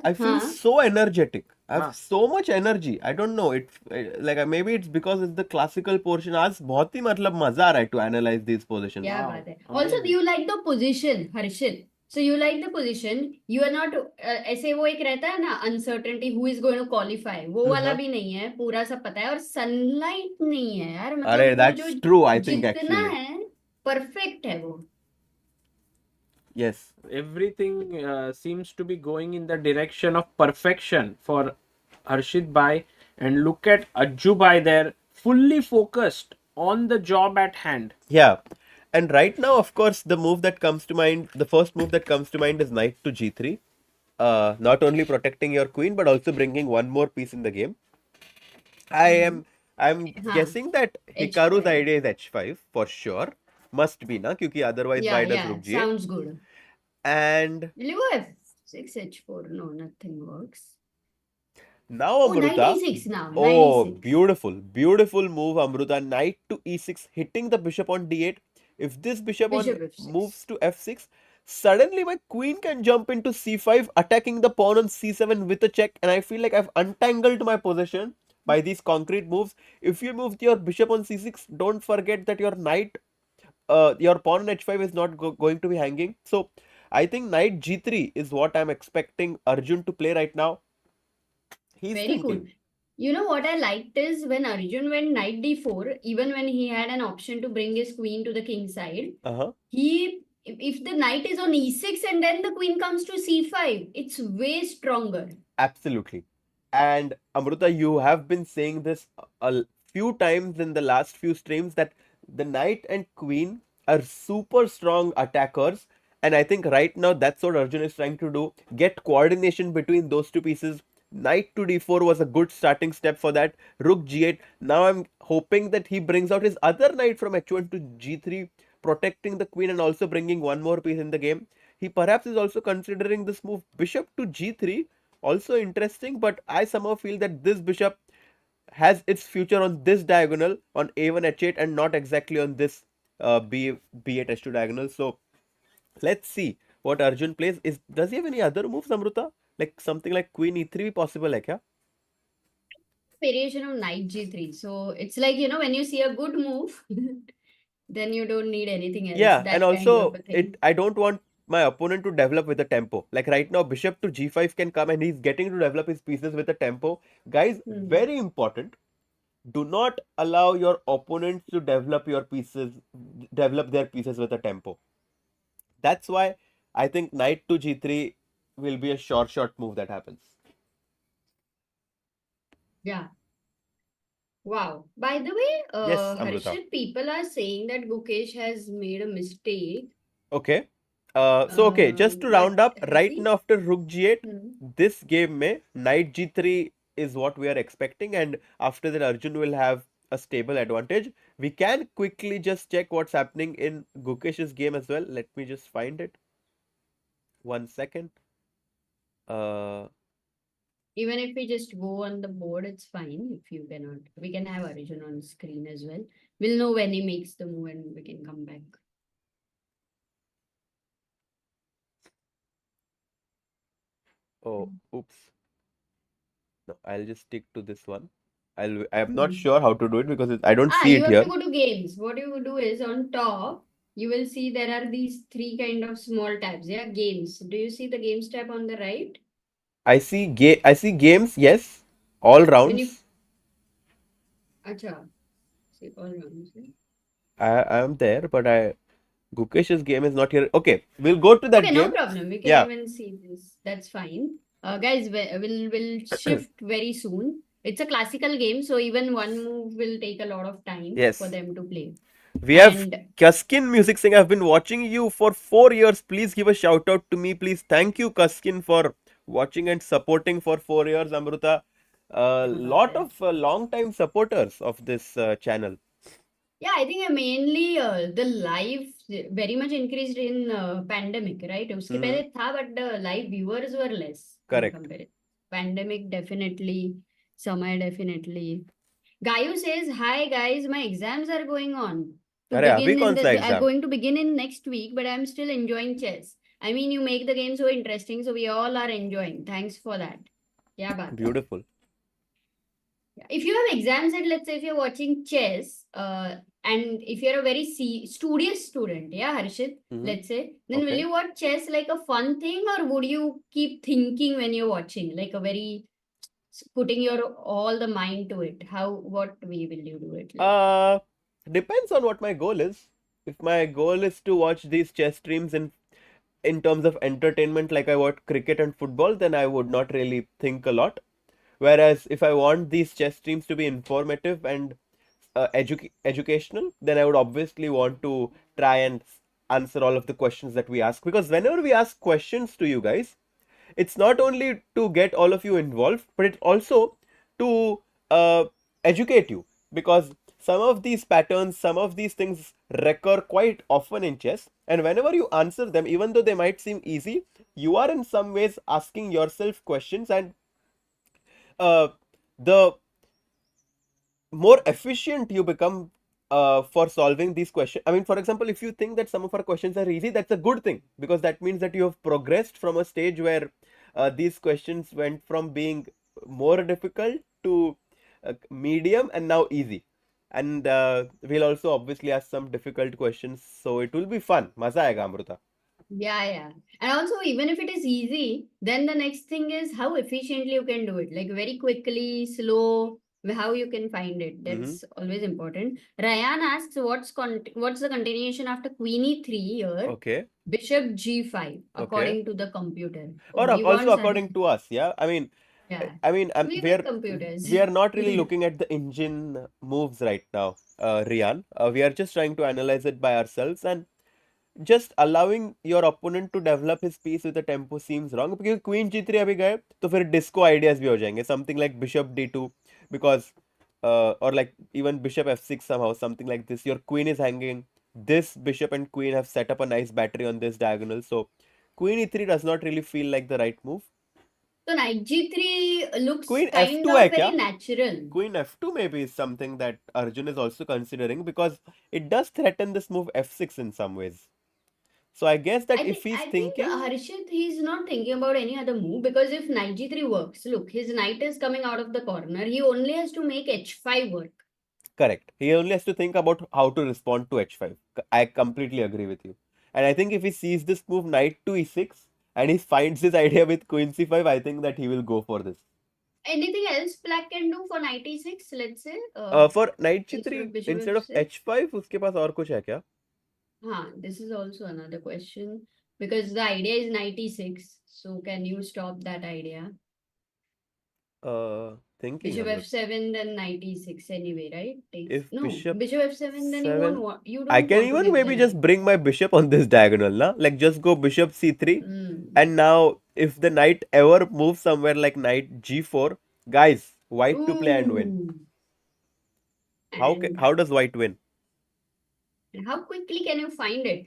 I feel so energetic. I have so much energy. I don't know. Like maybe it's because it's the classical portion. आज बहुत ही मतलब मजा आ रहा है to analyze these positions. क्या बात है. Also, do you like the position, Harshit? So you like the position. You are not ऐसे वो एक रहता है ना, uncertainty, who is going to qualify. वो वाला भी नहीं है. पूरा सब पता है, और sunlight नहीं है यार. मतलब अरे that's true. I think actually. जितना है perfect है वो. Yes. Everything seems to be going in the direction of perfection for Harshit Bhai, and look at Ajju Bhai there, fully focused on the job at hand. Yeah. And right now, of course, the first move that comes to mind is knight to g3. Not only protecting your queen, but also bringing one more piece in the game. I'm guessing that Hikaru's idea is h5 for sure. Must be, na? Because otherwise, why does rook g8? Sounds good. And will you go f6 h4? No, nothing works. Now Amruta. Knight e6 now. Oh, beautiful move, Amruta. Knight to e6, hitting the bishop on d8. If this bishop moves to f6, suddenly my queen can jump into c5, attacking the pawn on c7 with a check. And I feel like I've untangled my position by these concrete moves. If you move your bishop on c6, don't forget that your knight, your pawn on h5 is not going to be hanging. So I think knight g3 is what I'm expecting Arjun to play right now. He's Very cool. thinking. You know what I liked is when Arjun went knight d4, even when he had an option to bring his queen to the king side, if the knight is on e6 and then the queen comes to c5, it's way stronger. Absolutely. And Amruta, you have been saying this a few times in the last few streams that the knight and queen are super strong attackers. And I think right now that's what Arjun is trying to do. Get coordination between those two pieces. Knight to d4 was a good starting step for that. Rook g8. Now I'm hoping that he brings out his other knight from h1 to g3, protecting the queen and also bringing one more piece in the game. He perhaps is also considering this move bishop to g3, also interesting, but I somehow feel that this bishop has its future on this diagonal on a1 h8 and not exactly on this b8 h2 diagonal. So let's see what Arjun plays. Does he have any other moves, Amruta? Like something like queen e3 possible, like yeah? Variation of knight g3. So it's like, when you see a good move, then you don't need anything else. Yeah, and That kind of also a thing. I don't want my opponent to develop with a tempo. Like right now, bishop to g5 can come and he's getting to develop his pieces with a tempo. Guys, very important. Do not allow your opponents to develop their pieces with a tempo. That's why I think knight to g3 will be a short move that happens. Yeah. Wow. By the way, Yes, Amrita. Harshit, people are saying that Gukesh has made a mistake. Okay. Okay, just to But round up, has right he? now after rook g8, Hmm. this game may knight g3 is what we are expecting, and after that Arjun will have a stable advantage. We can quickly just check what's happening in Gukesh's game as well. Let me just find it. 1 second. Uh, Even if we just go on the board, it's fine. If you cannot, we can have Arjun on screen as well. We'll know when he makes the move and we can come back. oh, oops. No, I'll just stick to this one. I'm not sure how to do it because I don't see You it have to here. go to games. What you do is on top, you will see there are these three kind of small tabs. Yeah, games. Do you see the games tab on the right? I see games, yes. All When you, rounds. acha, see all rounds. I am there, but Gukesh's game is not here. Okay, we'll go to that Okay, no game. problem. We can Yeah. even see this. That's fine. Guys, we'll shift very soon. It's a classical game, so even one move will take a lot of time for Yes. them to play. We have And Kaskin Music Singh. I've been watching you for 4 years. Please give a shout out to me. Please thank you, Kaskin, for watching and supporting for 4 years, Amruta. A lot of long time supporters of this channel. yeah, I think mainly the live very much increased in pandemic, right? उसके पहले था, but the live viewers were less in Correct. comparison. Pandemic definitely, summer definitely. Gayu says, "Hi guys, my exams are going on. To अरे अभी begin in कौन सा are exam? going to begin in next week, but I'm still enjoying chess. I mean, you make the game so interesting, so we all are enjoying. Thanks for that. Yeah, but Beautiful. if you have exams and let's say if you're watching chess, and if you're a very studious student, yeah, Harshit, let's say, then will you watch chess like a fun thing, or would you keep thinking when you're watching, like a very putting your all the mind to it? What way will you do it? Depends on what my goal is. If my goal is to watch these chess streams in terms of entertainment, like I watch cricket and football, then I would not really think a lot. Whereas if I want these chess streams to be informative and educational, then I would obviously want to try and answer all of the questions that we ask. Because whenever we ask questions to you guys, it's not only to get all of you involved, but it's also to educate you. Because some of these patterns, some of these things recur quite often in chess, and whenever you answer them, even though they might seem easy, you are in some ways asking yourself questions, and the more efficient you become for solving these questions. I mean, for example, if you think that some of our questions are easy, that's a good thing, because that means that you have progressed from a stage where these questions went from being more difficult to medium and now easy. And we'll also obviously ask some difficult questions, so it will be fun. Maza aega, Amruta. Yeah. And also, even if it is easy, then the next thing is how efficiently you can do it. Like very quickly, slow, how you can find it. That's always important. Ryan asks, what's the continuation after Queen E3 here? Okay. Bishop G5, Okay. according to the computer. Or Oh, he also wants according to us, yeah. I mean, yeah. we We like computers. are not really looking at the engine moves right now, Rian. We are just trying to analyze it by ourselves, and just allowing your opponent to develop his piece with the tempo seems wrong, because queen g3 अभी गए तो फिर disco ideas भी हो जाएंगे, something like bishop d2, because or like even bishop f6 somehow, something like this. Your queen is hanging, this bishop and queen have set up a nice battery on this diagonal, so queen e3 does not really feel like the right move. So knight G3 looks Queen kind f2 of है very क्या? natural. Queen f2 maybe is something that Arjun is also considering, because it does threaten this move f6 in some ways. So I guess that if he's I think thinking, Harshit, he's not thinking about any other move, because if knight G3 works, look, his knight is coming out of the corner. He only has to make H5 work. correct, he only has to think about how to respond to h5. I completely agree with you. And I think if he sees this move knight to e6 and he finds his idea with queen c5, I think that he will go for this. Anything else black can do for knight E6, let's say? For knight Instead g3 of bishop instead of F6? h5, उसके पास और कुछ है क्या? This is also another question, because the idea is knight E6. So can you stop that idea? Thinking Bishop Amrit. F7, then knight E6 anyway, right? If No, bishop bishop F7, then you 7, you I don't can want to even give the maybe just knight. bring my bishop on this diagonal, na? Like just go bishop c3, and now if the knight ever moves somewhere like knight g4, guys, white to play and win. Ooh. And How does white win? how quickly can you find it?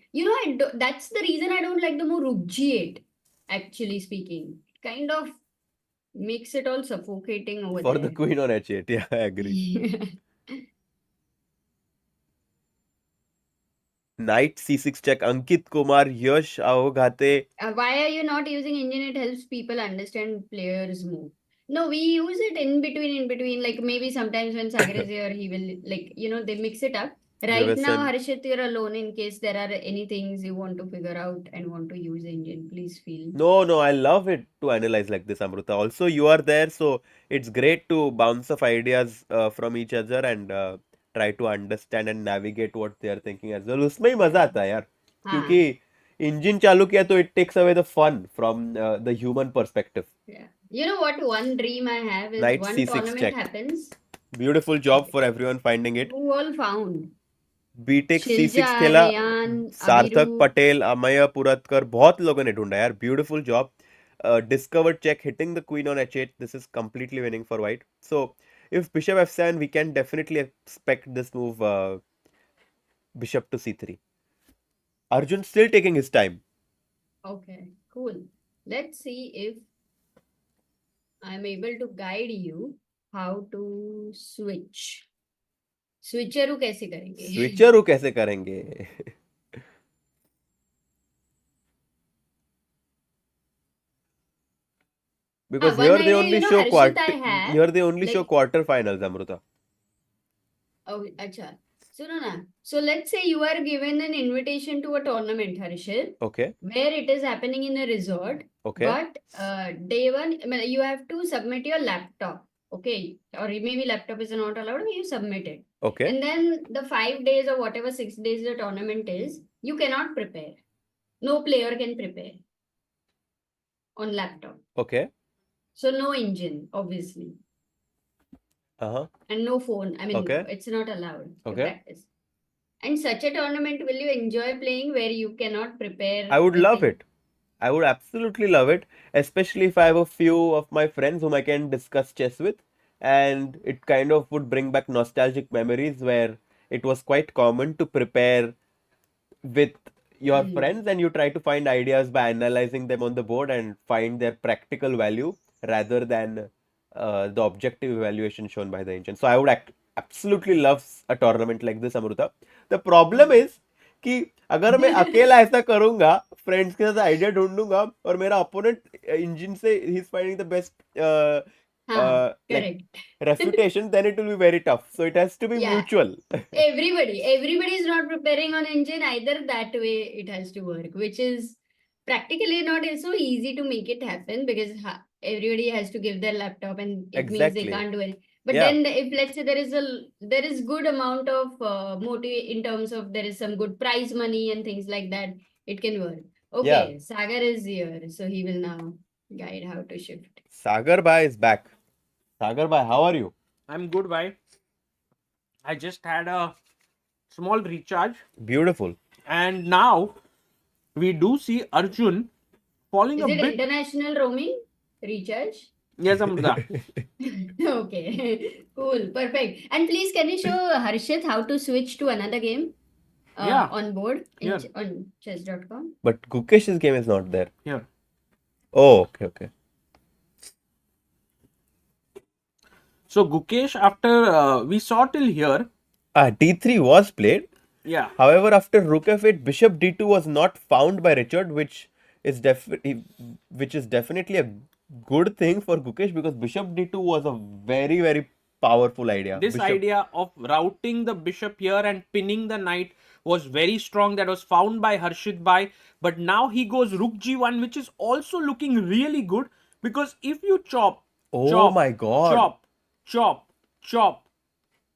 That's the reason I don't like the move rook g8, actually speaking. It kind of makes it all suffocating over For the there. queen on h8, yeah, I agree. Knight c6 check. Ankit Kumar, Yash Aogate. Why are you not using engine? It helps people understand players' move. No, we use it in between. Like maybe sometimes when Sagar is here, he will they mix it up. Right now, Vincent. Harshit, you're alone. In case there are any things you want to figure out and want to use engine, please feel. No, I love it to analyze like this, Amruta. Also, you are there, so it's great to bounce off ideas from each other and try to understand and navigate what they are thinking as well. उसमें ही मजा आता है यार, क्योंकि हाँ. Engine चालू किया तो it takes away the fun from the human perspective. Yeah. You know what? One dream I have is Knight one c6 tournament check. happens. Beautiful job for everyone finding it. Who all found? BTech Shilja, c6 खेला, Rayan, सार्थक Abiru. Patel, Amay पुरतकर, बहुत लोगों ने ढूंढा यार. Beautiful job. Discovered check, hitting the queen on h8. This is completely winning for white. So if bishop f7, we can definitely expect this move, bishop to c3. Arjun still taking his time. Okay, cool. Let's see if I'm able to guide you how to switch. Switcheroo कैसे करेंगे? Switcheroo कैसे करेंगे? Because one here they idea, only show quarterfinals, Amruta. Oh, acha. So no, na. So let's say you are given an invitation to a tournament, Harshit, Okay. where it is happening in a resort. Okay. But day one, you have to submit your laptop. Okay. Or maybe laptop is not allowed, you submit it. Okay. And then the 5 days or whatever 6 days the tournament is, you cannot prepare. No player can prepare on laptop. Okay. So no engine, obviously. And no phone. I mean, Okay. it's not allowed to Okay. practice. And such a tournament, will you enjoy playing where you cannot prepare? I would the love thing? it. I would absolutely love it, especially if I have a few of my friends whom I can discuss chess with, and it kind of would bring back nostalgic memories where it was quite common to prepare with your friends and you try to find ideas by analyzing them on the board and find their practical value rather than the objective evaluation shown by the engine. So I would absolutely love a tournament like this, Amruta. The problem is कि अगर मैं अकेला ऐसा करूंगा, friends के साथ idea ढूंढूंगा और मेरा अपोनेंट इंजन से he is finding the best like refutation, then it will be very tough. So it has to be mutual. Everybody is not preparing on engine either. That way it has to work, which is practically not so easy to make it happen because everybody has to give their laptop and it means they Exactly. can't do it. But Yeah. then if let's say there is good amount of motive in terms of there is some good prize money and things like that, it can work. Yeah. Okay, Sagar is here, so he will now guide how to shift. Sagar Bhai is back. Sagar Bhai, how are you? I'm good, bye. I just had a small recharge, Beautiful. and now we do see Arjun falling Is a it bit. international roaming recharge? Yes, Amrita. Okay, cool, perfect. And please, can you show Harshit how to switch to another game Yeah. on board Here. on chess.com? But Gukesh's game is not there. Here. Oh, okay. So Gukesh, after we saw till here, D3 was played. yeah, However, after rook f8, bishop d2 was not found by Richard, which is definitely a good thing for Gukesh because bishop d2 was a very, very powerful idea. this idea of routing the bishop here and pinning the knight was very strong. That was found by Harshit Bhai. But now he goes rook g1, which is also looking really good because if you chop, Oh chop, my god. chop,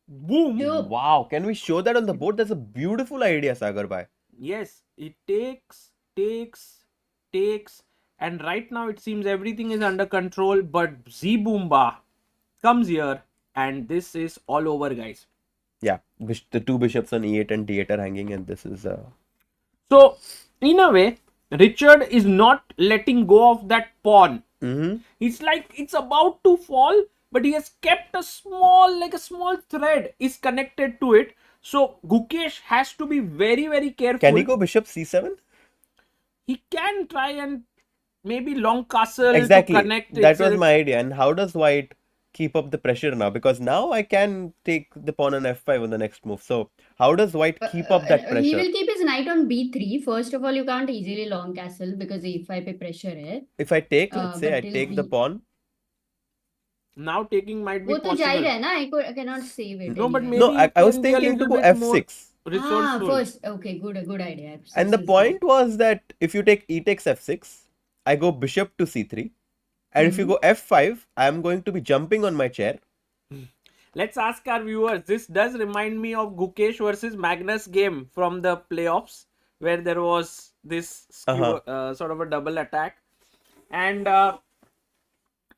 boom. Yup. Wow, can we show that on the board? That's a beautiful idea, Sagar Bhai. Yes, it takes, and right now it seems everything is under control. But Z Boomba comes here, and this is all over, guys. Yeah, the two bishops on e8 and d8 are hanging, and this is So, in a way, Richard is not letting go of that pawn. It's like it's about to fall, but he has kept a small thread is connected to it. So, Gukesh has to be very, very careful. Can he go bishop c7? He can try and maybe long castle Exactly. to connect That itself. was my idea. And how does white keep up the pressure now? Because now I can take the pawn on f5 on the next move. So how does white keep up that pressure? He will keep his knight on b3. First of all, you can't easily long castle because e5 pe pressure hai. If I take, let's say I but take the pawn. Now taking might be वो तो possible. जाहिर है ना, I cannot save it. No, but anyway. maybe No, I was can be a thinking to little go bit more f6. resourceful. First, okay, good idea. And the point was that if you take e takes f6, I go bishop to c3. And if you go f5, I am going to be jumping on my chair. Let's ask our viewers. This does remind me of Gukesh versus Magnus game from the playoffs, where there was this sort of a double attack. And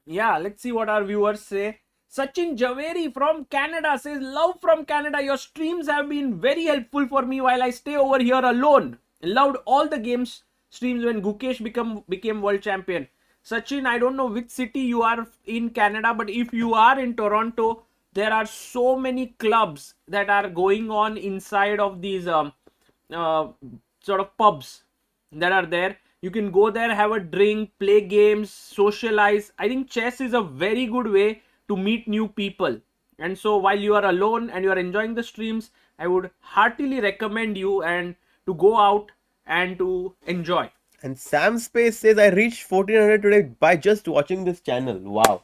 yeah, let's see what our viewers say. Sachin Javeri from Canada says, love from Canada. Your streams have been very helpful for me while I stay over here alone. Loved all the games streams when Gukesh became world champion. Sachin, I don't know which city you are in Canada, but if you are in Toronto, there are so many clubs that are going on inside of these sort of pubs that are there. You can go there, have a drink, play games, socialize. I think chess is a very good way to meet new people. And so while you are alone and you are enjoying the streams, I would heartily recommend you and to go out and to enjoy. And Sam Space says, I reached 1400 today by just watching this channel. Wow.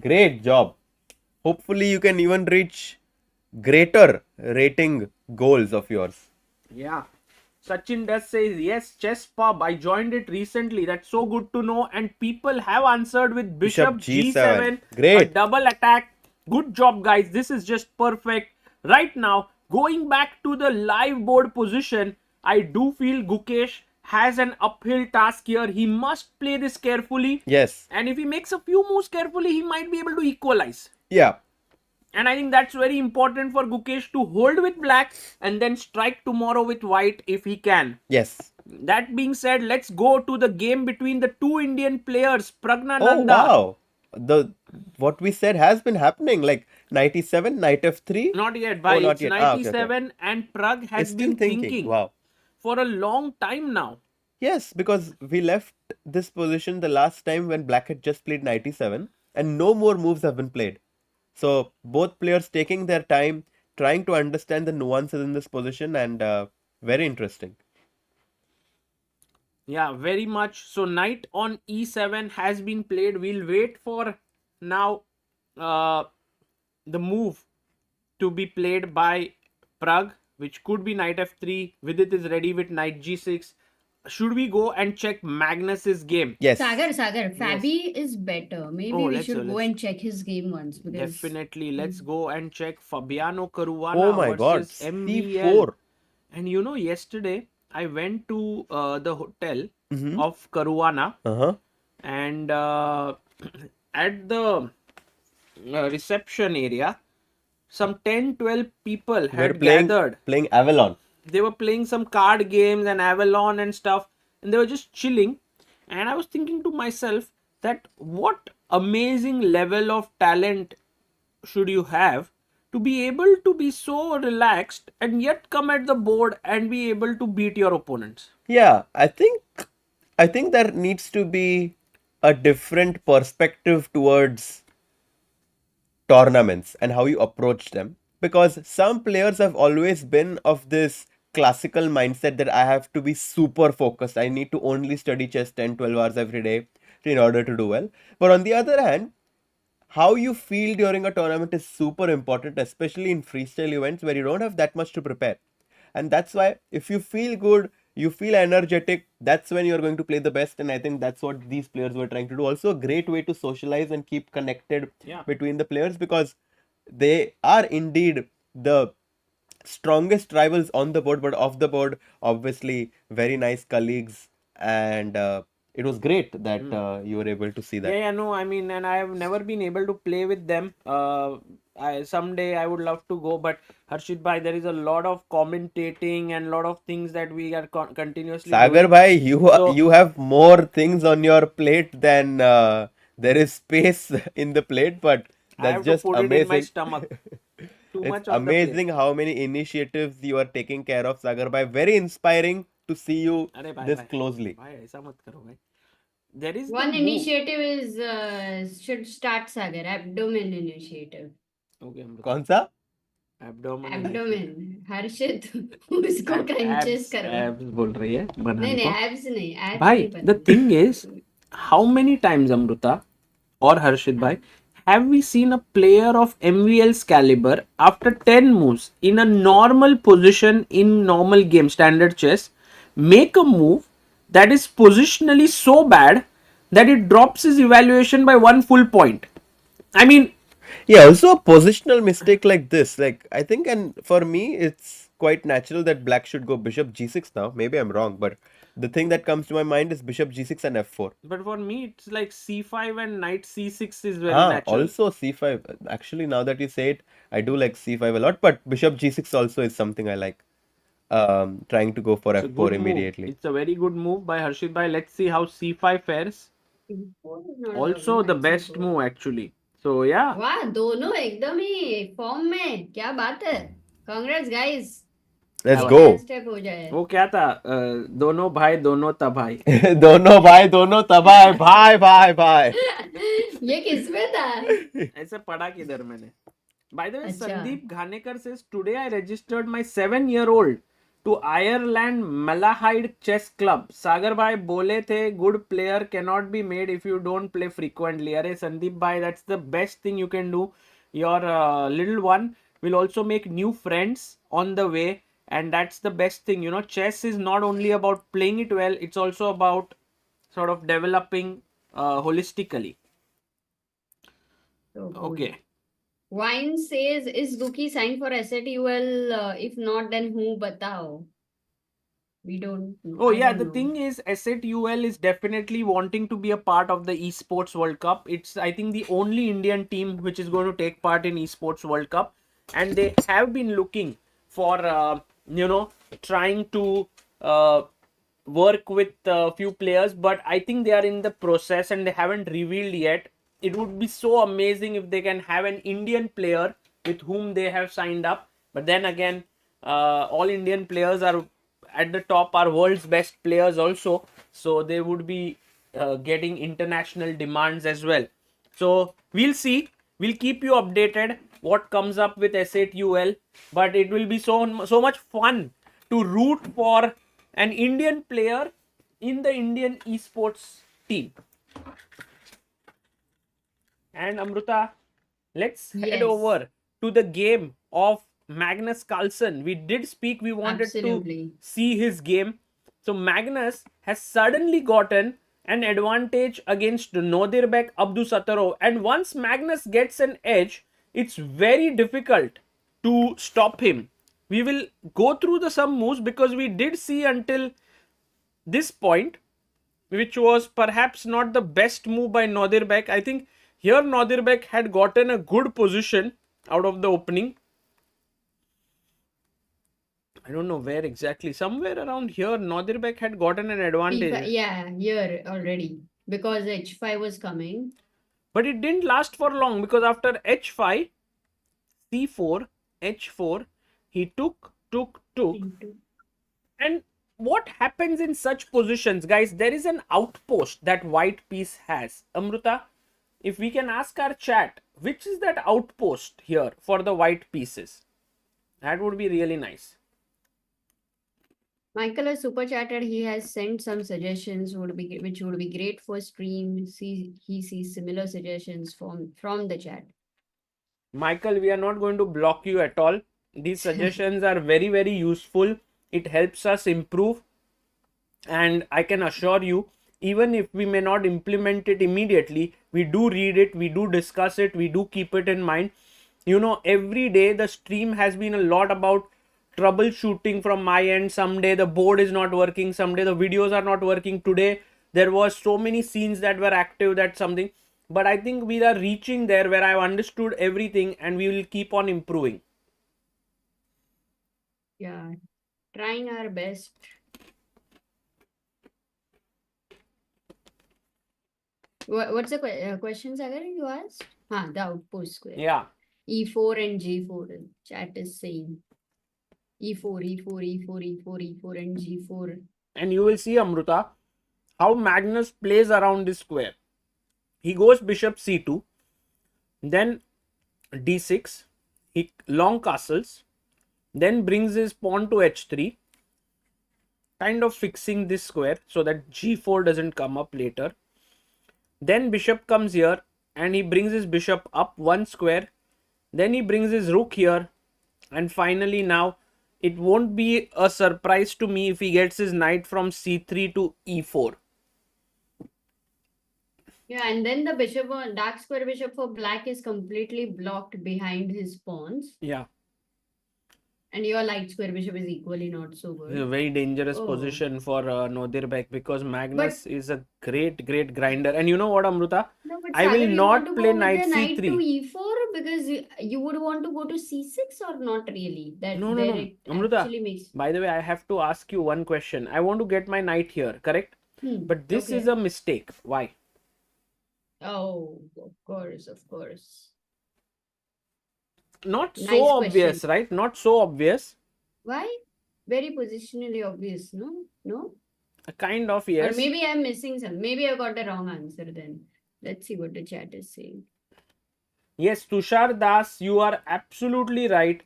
Great job. Hopefully you can even reach greater rating goals of yours. Yeah. Sachin does say, yes, chess pub. I joined it recently. That's so good to know. And people have answered with bishop G7. Great. A double attack. Good job, guys. This is just perfect. Right now, going back to the live board position, I do feel Gukesh has an uphill task here. He must play this carefully. Yes. And if he makes a few moves carefully, he might be able to equalize. Yeah. And I think that's very important for Gukesh to hold with black and then strike tomorrow with white if he can. Yes. That being said, let's go to the game between the two Indian players, Praggnanandhaa. Oh, wow. What we said has been happening. Like knight e7, knight f3. Not yet, bhai. not It's yet. knight Okay, e7 and Pragg has It's still been thinking Wow. for a long time now. Yes, because we left this position the last time when black had just played knight e7 and no more moves have been played. So both players taking their time, trying to understand the nuances in this position, and very interesting. Yeah, very much. So knight on e7 has been played. We'll wait for now the move to be played by Pragg, which could be knight f3. Vidit is ready with knight g6. should we go and check Magnus's game? Yes. Sagar, Fabi is better. Maybe we should go and check his game once because Definitely, let's go and check Fabiano Caruana Oh my God, versus MVL. C4. And yesterday I went to the hotel Mhm. of Caruana, Uh-huh. and at the reception area, some 10-12 people We're had gathered. playing Avalon. They were playing some card games and Avalon and stuff, and they were just chilling. And I was thinking to myself that what amazing level of talent should you have to be able to be so relaxed and yet come at the board and be able to beat your opponents. Yeah, I think there needs to be a different perspective towards tournaments and how you approach them, because some players have always been of this classical mindset that I have to be super focused. I need to only study chess 10-12 hours every day in order to do well. But on the other hand, how you feel during a tournament is super important, especially in freestyle events where you don't have that much to prepare. And that's why if you feel good, you feel energetic, that's when you're going to play the best. And I think that's what these players were trying to do. Also a great way to socialize and keep connected between the players, because they are indeed the strongest rivals on the board, but off the board, obviously very nice colleagues. And it was great that you were able to see that. No, I mean, and I have never been able to play with them. Someday I would love to go, but Harshit bhai, there is a lot of commentating and a lot of things that we are continuously Sagar doing. bhai, you have more things on your plate than there is space in the plate, but I that's have just to put amazing. it in my stomach. Too It's much of the amazing how many initiatives you are taking care of, Sagar bhai. Very inspiring to see you this closely. Bhai, aisa mat karo, bhai. There is one the move. initiative is should start Sagar, abdomen initiative. Okay, Amrita. कौन सा? Abdomen. Harshit उसको crunches करो. Abs बोल रही है बनाने नहीं को. abs नहीं, abs Bhai, नहीं the बनाने. thing is, how many times, Amrita or Harshit bhai, have we seen a player of MVL's caliber after 10 moves in a normal position in normal game, standard chess, make a move that is positionally so bad that it drops his evaluation by 1 full point? I mean, Yeah, also a positional mistake like this. Like, I think, and for me, it's quite natural that black should go bishop g6 now. Maybe I'm wrong, but the thing that comes to my mind is bishop g6 and f4. but for me, it's like c5 and knight c6 is very natural. Also c5. Actually, now that you say it, I do like c5 a lot, but bishop g6 also is something I like. Trying to go for It's a f4 good move. immediately. It's a very good move by Harshit bhai. Let's see how c5 fares. Also the best move actually. So yeah. वाह दोनों एकदम ही form में, क्या बात है. Congrats guys. Let's go. Step हो जाए. वो क्या था? दोनों भाई दोनों तबाही. दोनों भाई दोनों तबाही. भाई भाई भाई. ये किसमें था? ऐसे पढ़ा किधर मैंने. By the way, अच्छा. Sandeep Ghanekar says, today I registered my 7-year-old to Ireland Malahide Chess Club. Sagar bhai बोले थे good player cannot be made if you don't play frequently. अरे Sandeep bhai, that's the best thing you can do. Your little one will also make new friends on the way, and that's the best thing. Chess is not only about playing it well, it's also about sort of developing holistically. Okay. Wine says, is Guki signed for SATUL? If not, then who? Batao. We don't know. Oh yeah, the thing is, SATUL is definitely wanting to be a part of the Esports World Cup. It's, I think, the only Indian team which is going to take part in Esports World Cup, and they have been looking for, trying to work with a few players, but I think they are in the process and they haven't revealed yet. It would be so amazing if they can have an Indian player with whom they have signed up. But then again, all Indian players are at the top, are world's best players also. So they would be getting international demands as well. So we'll see. We'll keep you updated what comes up with SATUL. But it will be so much fun to root for an Indian player in the Indian esports team. And Amrita, let's head over to the game of Magnus Carlsen. We did speak, we wanted to see his game. So Magnus has suddenly gotten an advantage against Nodirbek, Abdusattorov, and once Magnus gets an edge, it's very difficult to stop him. We will go through the some moves because we did see until this point, which was perhaps not the best move by Nodirbek. I think here Nodirbek had gotten a good position out of the opening. I don't know where exactly. Somewhere around here, Nodirbek had gotten an advantage. Yeah, here already. Because h5 was coming. But it didn't last for long because after h5, c4, h4, he took. And what happens in such positions, guys? There is an outpost that white piece has. Amruta, if we can ask our chat, which is that outpost here for the white pieces? That would be really nice. Michael has super chatted. He has sent some suggestions which would be great for stream. He sees similar suggestions from the chat. Michael, we are not going to block you at all. These suggestions are very, very useful. It helps us improve. And I can assure you, even if we may not implement it immediately, we do read it, we do discuss it, we do keep it in mind. You know, every day the stream has been a lot about troubleshooting from my end. Someday the board is not working, someday the videos are not working. Today there was so many scenes that were active, that something. But I think we are reaching there where I've understood everything and we will keep on improving. Yeah, trying our best. What's the questions again you asked? The outpost square. Yeah. E4 and G4. Chat is saying E4, E4, E4, E4, E4 and G4. And you will see, Amruta, how Magnus plays around this square. He goes bishop c2, then d6, he long castles, then brings his pawn to h3, kind of fixing this square so that g4 doesn't come up later. Then bishop comes here and he brings his bishop up one square. Then he brings his rook here. And finally now, it won't be a surprise to me if he gets his knight from c3 to e4. Yeah, and then the bishop, dark square bishop for black is completely blocked behind his pawns. Yeah. And your light square bishop is equally not so good. It's a very dangerous position for Nodirbek because Magnus is a great grinder. And you know what, Amruta? No, but I will Sagar, not play knight the knight c3. to e4 because you would want to go to c6 or not really? No. It Amruta, actually makes... by the way, I have to ask you one question. I want to get my knight here, correct? But this is a mistake. Why? Oh, of course. Not Nice so obvious, question. right? Not so obvious. Why? Very positionally obvious, no? No? Kind of, yes. Or maybe I'm missing some. Maybe I got the wrong answer then. Let's see what the chat is saying. Yes, Tushar Das, you are absolutely right.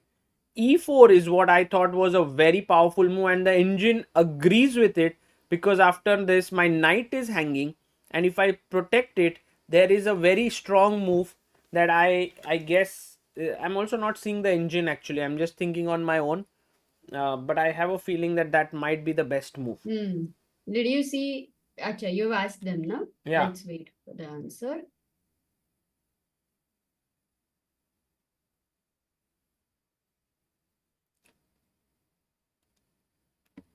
E4 is what I thought was a very powerful move, and the engine agrees with it because after this, my knight is hanging, and if I protect it, there is a very strong move that I guess I'm also not seeing the engine actually. I'm just thinking on my own, but I have a feeling that might be the best move. Did you see? Acha, you've asked them, no? Yeah. Let's wait for the answer.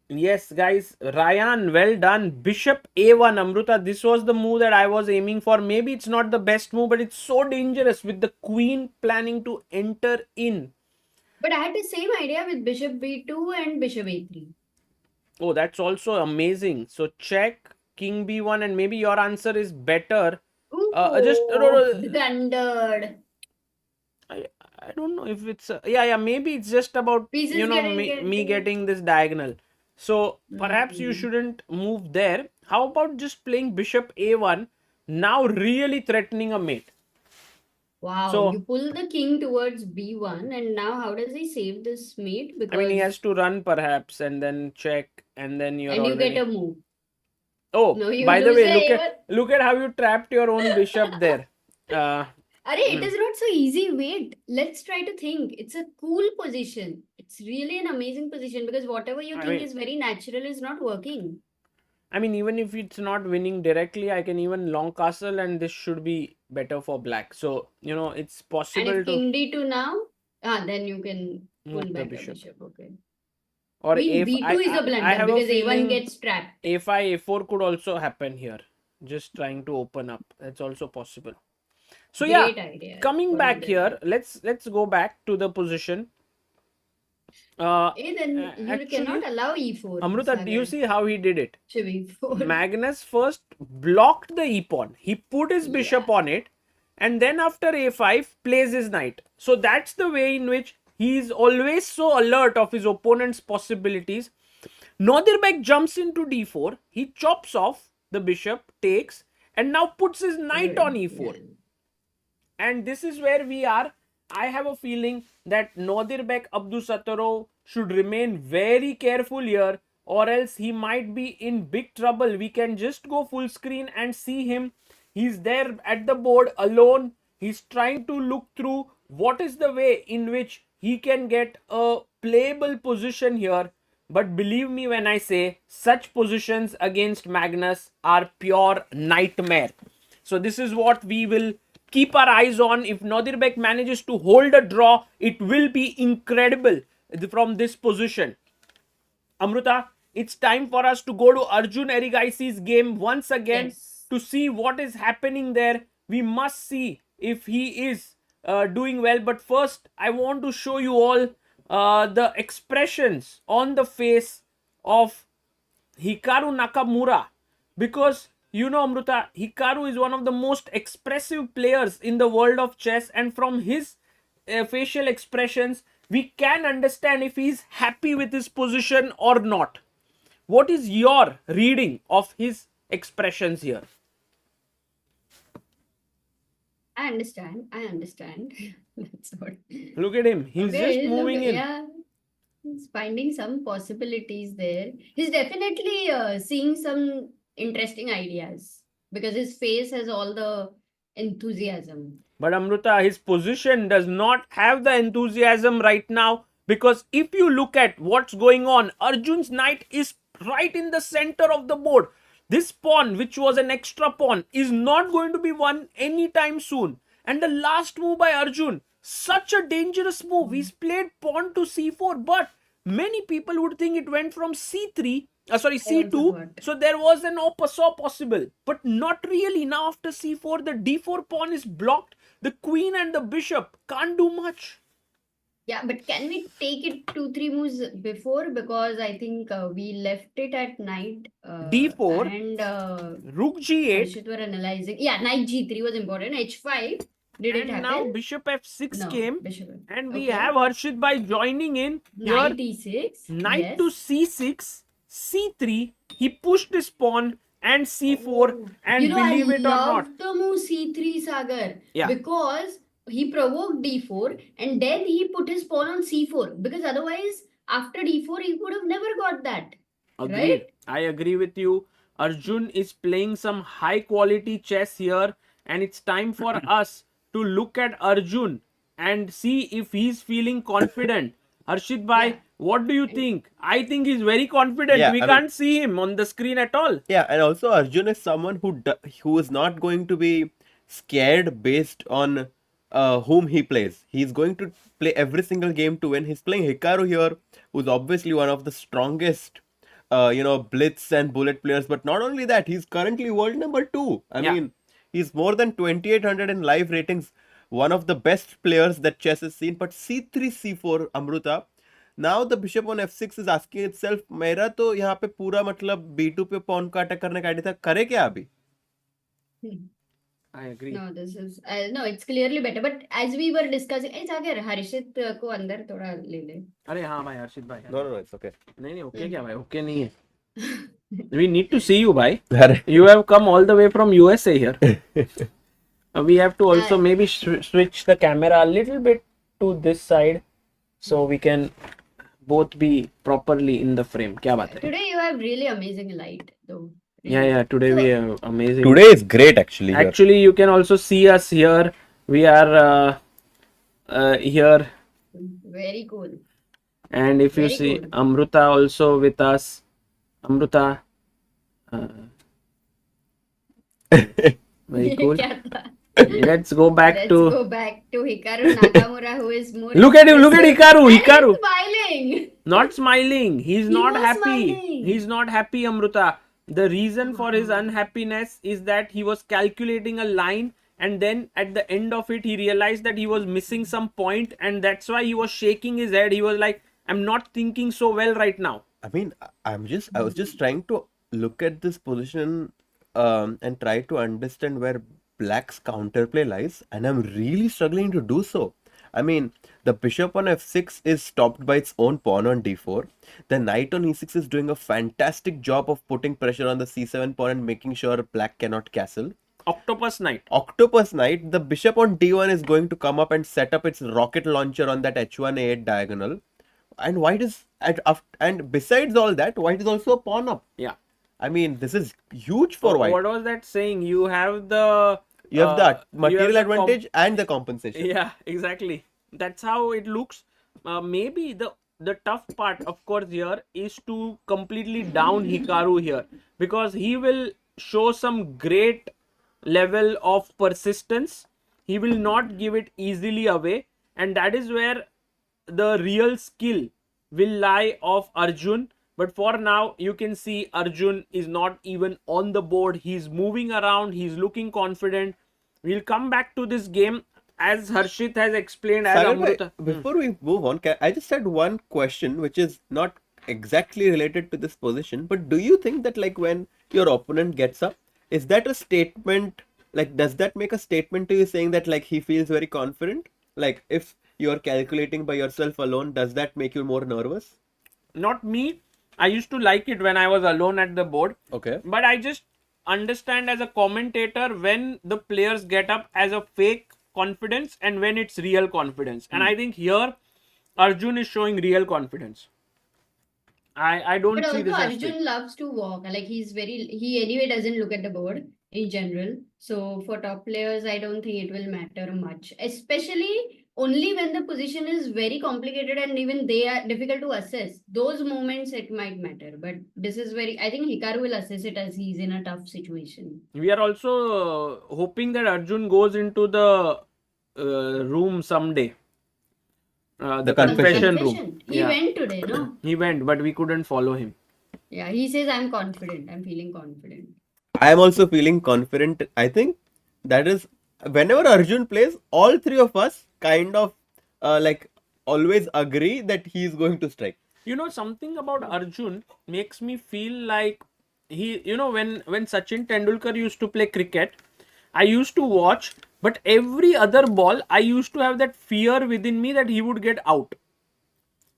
Yes, guys. Ryan, well done. Bishop a1, Amruta. This was the move that I was aiming for. Maybe it's not the best move, but it's so dangerous with the queen planning to enter in. But I had the same idea with bishop b2 and bishop a3. Oh, that's also amazing. So check king b1, and maybe your answer is better. Thundered. I don't know if it's maybe it's just about Pieces me getting this diagonal. So perhaps you shouldn't move there. How about just playing bishop a1, now really threatening a mate? Wow, So you pull the king towards b1, and now how does he save this mate? Because I mean, he has to run perhaps and then check, and then you're and you already... get a move. Oh, No, you by the lose way, look at how you trapped your own bishop there. It is not so easy. Wait, let's try to think. It's a cool position. it's really an amazing position because whatever you think is very natural is not working. I mean, even if it's not winning directly, I can even long castle and this should be better for black. So, you know, it's And possible if to king d2 now, then you can pull move the back the bishop. bishop. Okay. Or Queen if b2 is a I blunder have a because a1 feeling gets trapped. a5, a4 could also happen here. Just trying to open up. That's also possible. So Great yeah, idea coming for back here, Nodirbek. let's go back to the position. Then you Actually, cannot allow e4. Amruta, do you see how he did it? Should be 4. Magnus first blocked the e-pawn. He put his bishop on it, and then after a5 plays his knight. So that's the way in which he is always so alert of his opponent's possibilities. Nodirbek jumps into d4. He chops off the bishop, takes, and now puts his knight on e4. And this is where we are. I have a feeling that Nodirbek Abdusattorov should remain very careful here, or else he might be in big trouble. We can just go full screen and see him. He's there at the board alone. He's trying to look through what is the way in which he can get a playable position here. But believe me when I say such positions against Magnus are pure nightmare. So this is what we will keep our eyes on. If Nodirbek manages to hold a draw, it will be incredible from this position. Amruta, it's time for us to go to Arjun Erigaisi's game once again to see what is happening there. We must see if he is doing well. But first, I want to show you all the expressions on the face of Hikaru Nakmaura, because you know, Amruta, Hikaru is one of the most expressive players in the world of chess, and from his facial expressions, we can understand if he's happy with his position or not. What is your reading of his expressions here? I understand. That's what. Look at him. He's just moving in. Yeah. He's finding some possibilities there. He's definitely seeing some interesting ideas because his face has all the enthusiasm. But Amruta, his position does not have the enthusiasm right now, because if you look at what's going on, Arjun's knight is right in the center of the board. This pawn, which was an extra pawn, is not going to be won anytime soon. And the last move by Arjun, such a dangerous move. He's played pawn to c4, but many people would think it went from c3, c2. So there was an saw possible, but not really. Now after c4, the d4 pawn is blocked. The queen and the bishop can't do much. Yeah, but can we take it 2-3 moves before? Because I think we left it at knight d4 and rook g8. Were analyzing. Yeah, knight g3 was important. h5. Did it happen? Now bishop f6 came, and we have Harshit by joining in. Knight e6. Knight to c6, c3. He pushed his pawn and c4, and believe it or not, the move c3, Sagar. Yeah. Because he provoked d4 and then he put his pawn on c4. Because otherwise, after d4, he would have never got that. Agreed. Right? I agree with you. Arjun is playing some high quality chess here, and it's time for us to look at Arjun and see if he's feeling confident. Harshit bhai, what do you think? I think he's very confident. We can't see him on the screen at all. Yeah, and also Arjun is someone who is not going to be scared based on whom he plays. He's going to play every single game to win. He's playing Hikaru here, who's obviously one of the strongest blitz and bullet players. But not only that, he's currently world number 2. I mean, he's more than 2800 in live ratings. One of the best players that chess has seen. But c3, c4, Amruta. Now the bishop on f6 is asking itself, मेरा तो यहाँ पे पूरा मतलब b2 पे pawn का attack करने का आइडिया था, करे क्या अभी? I agree. No, this is no, it's clearly better. But as we were discussing, it's अगर हर्षित को अंदर थोड़ा ले ले. अरे हाँ भाई हर्षित भाई. No, it's okay. नहीं okay क्या भाई? Okay नहीं है. We need to see you bhai. You have come all the way from USA here. We have to also maybe switch the camera a little bit to this side so we can both be properly in the frame. क्या बात है? Today you have really amazing light though. Yeah. Today we are amazing. Today is great actually. Actually, you can also see us here. We are here. Very cool. And if you Very see good. Amruta also with us, Amruta, very cool. क्या था? Let's go back Let's to go back to Hikaru Nakamura, who is more look at him, look at expressive Hikaru, and Hikaru. he's smiling. Not smiling. He's He not was happy. smiling. He's not happy, Amruta. The reason for his unhappiness is that he was calculating a line, and then at the end of it he realized that he was missing some point, and that's why he was shaking his head. He was like, I'm not thinking so well right now. I mean, I was just trying to look at this position and try to understand where Black's counterplay lies, and I'm really struggling to do so. I mean, the bishop on f6 is stopped by its own pawn on d4. The knight on e6 is doing a fantastic job of putting pressure on the c7 pawn and making sure Black cannot castle. Octopus Knight. Octopus Knight, the bishop on d1 is going to come up and set up its rocket launcher on that h1 a8 diagonal. And white is and besides all that, white is also a pawn up. Yeah. I mean, this is huge for white. What was that saying? You have the Material advantage and the compensation. Yeah, exactly. That's how it looks. Maybe the tough part, of course, here is to completely down Hikaru here, because he will show some great level of persistence. He will not give it easily away, and that is where the real skill will lie of Arjun. But for now, you can see Arjun is not even on the board. He's moving around. He's looking confident. We'll come back to this game as Harshit has explained. As Sagar bhai, Amruta. before we move on, I just had one question which is not exactly related to this position, but do you think that like when your opponent gets up, is that a statement, like does that make a statement to you saying that like he feels very confident? Like if you're calculating by yourself alone, does that make you more nervous? Not me. I used to like it when I was alone at the board. Okay. But I just understand as a commentator when the players get up as a fake confidence and when it's real confidence. And I think here Arjun is showing real confidence. I don't But see also this as Arjun fake. loves to walk. Like he anyway doesn't look at the board in general. So for top players, I don't think it will matter much. Especially only when the position is very complicated and even they are difficult to assess. Those moments it might matter. But this is I think Hikaru will assess it as he's in a tough situation. We are also hoping that Arjun goes into the room someday. The confession room. He went today, no? He went, but we couldn't follow him. Yeah, he says, I'm confident. I'm feeling confident. I am also feeling confident. I think that is whenever Arjun plays, all three of us kind of like always agree that he is going to strike. You know, something about Arjun makes me feel like when Sachin Tendulkar used to play cricket, I used to watch, but every other ball, I used to have that fear within me that he would get out.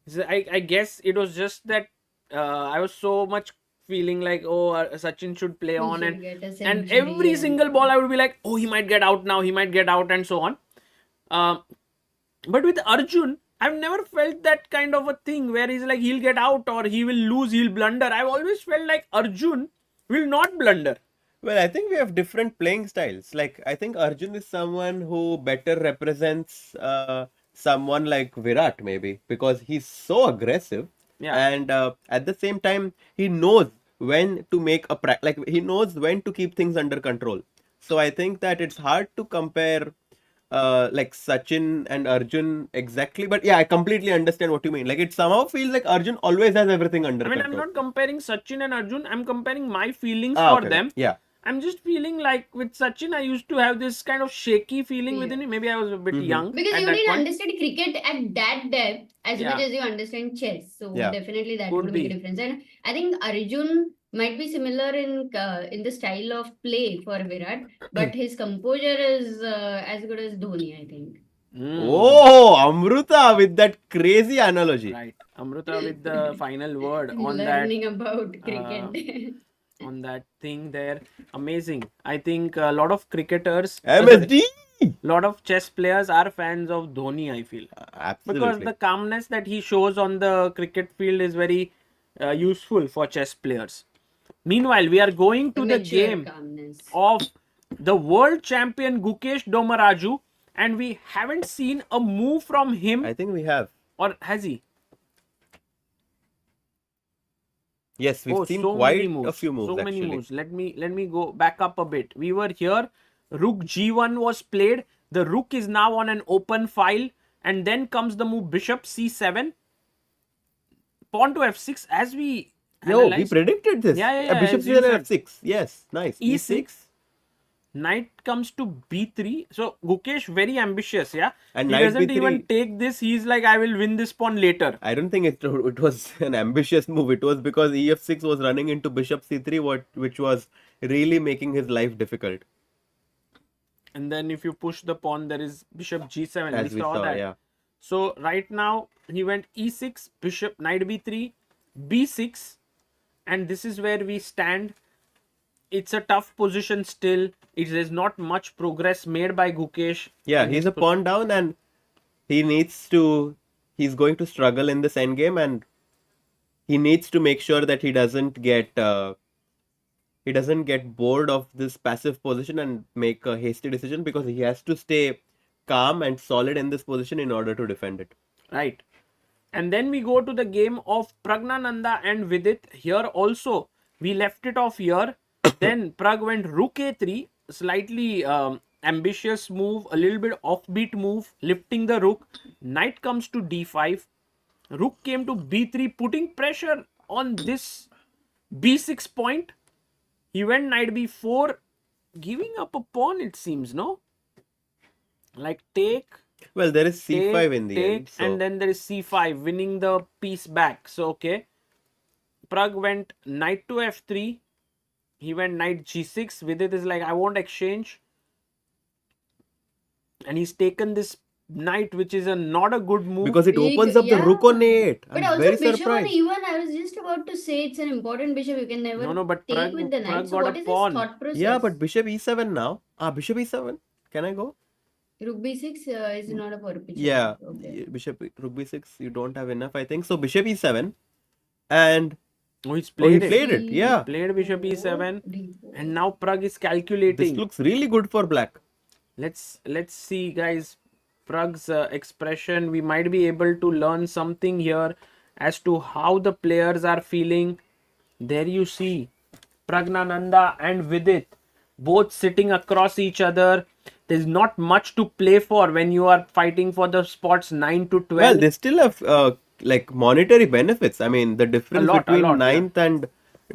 So I guess it was just that I was so much feeling like, oh, Sachin should play on, and every single ball I would be like, oh, he might get out now, he might get out, and so on. But with Arjun, I've never felt that kind of a thing where he's like, he'll get out or he will lose, he'll blunder. I've always felt like Arjun will not blunder. Well, I think we have different playing styles. Like, I think Arjun is someone who better represents someone like Virat, maybe, because he's so aggressive. Yeah. And at the same time, he knows when to make he knows when to keep things under control. So I think that it's hard to compare like Sachin and Arjun exactly, but yeah, I completely understand what you mean. Like it somehow feels like Arjun always has everything under control. I'm not comparing Sachin and Arjun. I'm comparing my feelings for them. Yeah. I'm just feeling like with Sachin, I used to have this kind of shaky feeling within me. Maybe I was a bit young. Because you didn't understand cricket at that depth as much as you understand chess. So definitely that would make a difference. And I think Arjun might be similar in the style of play for Virat, but his composure is as good as Dhoni, I think. Oh, Amruta with that crazy analogy. Right. Amruta with the final word on Learning about cricket. On that thing there. Amazing. I think a lot of cricketers, MSD, lot of chess players are fans of Dhoni, I feel. Absolutely. Because the calmness that he shows on the cricket field is very useful for chess players. Meanwhile, we are going to the game of the world champion Gukesh Domaraju, and we haven't seen a move from him. I think we have. Or has he? Yes, we've Oh, seen so many quite a moves. few moves So many actually. moves. Let me go back up a bit. We were here. Rook G1 was played. The rook is now on an open file. And then comes the move Bishop C7. Pawn to F6 as we Yo, we analyzed. predicted this. Yeah, yeah, yeah. Bishop As you c7 said. f6. Yes, nice. E6. e6. Knight comes to b3. So Gukesh very ambitious, yeah. And He knight doesn't even b3. take this. He's like, I will win this pawn later. I don't think it was an ambitious move. It was because ef6 was running into bishop c3, which was really making his life difficult. And then if you push the pawn, there is bishop g7. As we saw saw, that. yeah. So right now he went e6, bishop, knight b3, b6, and this is where we stand. It's a tough position still. It is not much progress made by Gukesh. Yeah, he's a pawn down and he's going to struggle in this endgame, and he needs to make sure that he doesn't get bored of this passive position and make a hasty decision, because he has to stay calm and solid in this position in order to defend it. Right. And then we go to the game of Praggnanandhaa and Vidit. Here also, we left it off here. Then Pragg went rook a3, slightly ambitious move, a little bit offbeat move, lifting the rook. Knight comes to d5. Rook came to b3, putting pressure on this b6 point. He went knight b4, giving up a pawn, it seems, no? Like take. Well, there is c5 in the end. So. And then there is c5, winning the piece back. So, okay. Pragg went knight to f3. He went knight g6. Vidit is like, I won't exchange. And he's taken this knight, which is not a good move. Because it opens up the rook on a8. But I'm also very bishop surprised. on e1, I was just about to say it's an important bishop. You can never but take Pragg, with the knight. Pragg So got what a is pawn. his thought process? Yeah, but bishop e7 now. Bishop e7. Can I go? Rook b6 is not a purple. Yeah, okay. rook b6, you don't have enough, I think. So bishop e7, and he's played he played it. Yeah, played bishop e7, and now Pragg is calculating. This looks really good for black. Let's see, guys. Pragg's expression. We might be able to learn something here as to how the players are feeling. There you see Praggnanandhaa and Vidit both sitting across each other. There's not much to play for when you are fighting for the spots 9 to 12. Well, they still have like monetary benefits. I mean, the difference between 9th and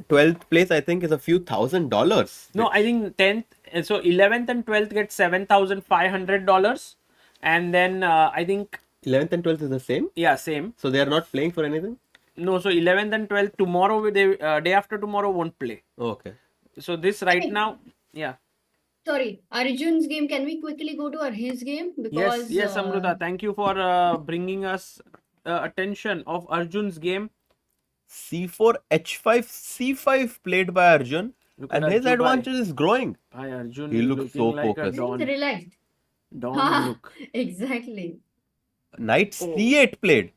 12th place, I think, is a few $1,000s. No, I think 10th. So 11th and 12th get $7,500, and then I think 11th and 12th is the same. Yeah, same. So they are not playing for anything. No, so 11th and 12th tomorrow, day after tomorrow won't play. Okay. So this right now, yeah. Sorry, Arjun's game. Can we quickly go to his game? Because Yes, Amruta. Thank you for bringing us attention of Arjun's game. C4, H5, C5 played by Arjun, and his advantage is growing. Hi, Arjun. He looks so like focused. Relaxed. Don look. Exactly. Knight C8 played.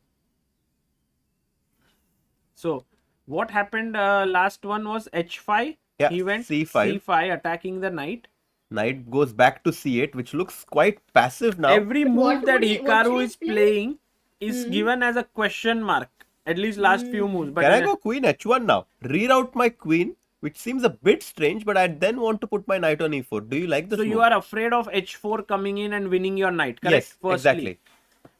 So what happened? Last one was H5. Yeah, he went C5. C5, attacking the knight. Knight goes back to C8, which looks quite passive now. Every move that Hikaru is playing is given as a question mark. At least last few moves. But Can I go Queen H1 now? Reroute my Queen, which seems a bit strange, but I then want to put my Knight on E4. Do you like this So move? you are afraid of H4 coming in and winning your Knight, correct? Yes, Firstly. exactly.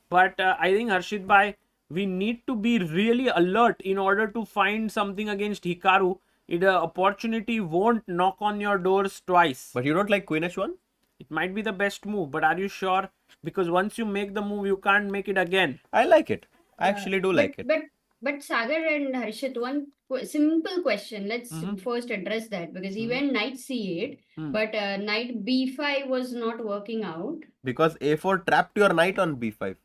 But I think Harshit Bhai, we need to be really alert in order to find something against Hikaru. The opportunity won't knock on your doors twice. But you don't like Queen H1? It might be the best move, but are you sure? Because once you make the move, you can't make it again. I like it. I actually do like it. But Sagar and Harshit, one simple question. Let's first address that, because he went knight c8, but knight b5 was not working out. Because a4 trapped your knight on b5.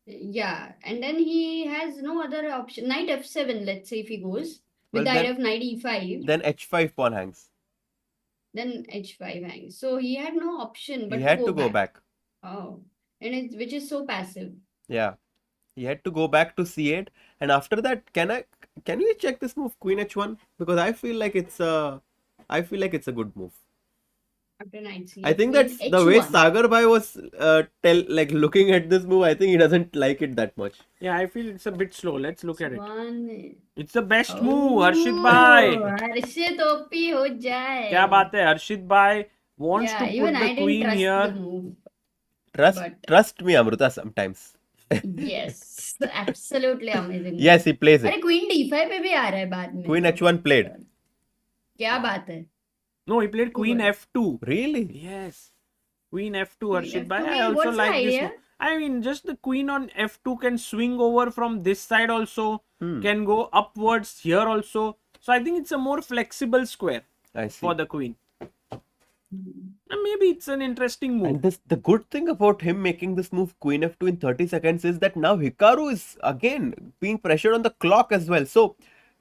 Yeah, and then he has no other option. Knight f7, let's say if he goes with the idea of knight e5. Then h5 pawn hangs. Then h5 hangs. So he had no option but he had to go back. Oh, and which is so passive. Yeah. He had to go back to c8, and after that, can we check this move Queen h1, because I feel like it's a good move. After knight c8, I think queen that's the way h1. Sagar Bhai was looking at this move. I think he doesn't like it that much. Yeah, I feel it's a bit slow. Let's look at it. One. It's the best move, Oh, Harshit Bhai. Harshit OP ho jaye. क्या बात है? Harshit Bhai wants Yeah, to even put the I didn't queen trust the here. move. But Trust me, Amruta, sometimes. yes, absolutely amazing. Yes, he plays it. अरे queen d5 पे भी आ रहा है बाद में. Queen h1 played. क्या बात है? No, he played queen f2. Really? Yes. Queen f2, Queen Harshit f2, Bhai. I wait, also what's the like this idea? one. I mean, just the queen on f2 can swing over from this side also, can go upwards here also. So I think it's a more flexible square I see. for the queen. And maybe it's an interesting move. And the good thing about him making this move queen f2 in 30 seconds is that now Hikaru is again being pressured on the clock as well. So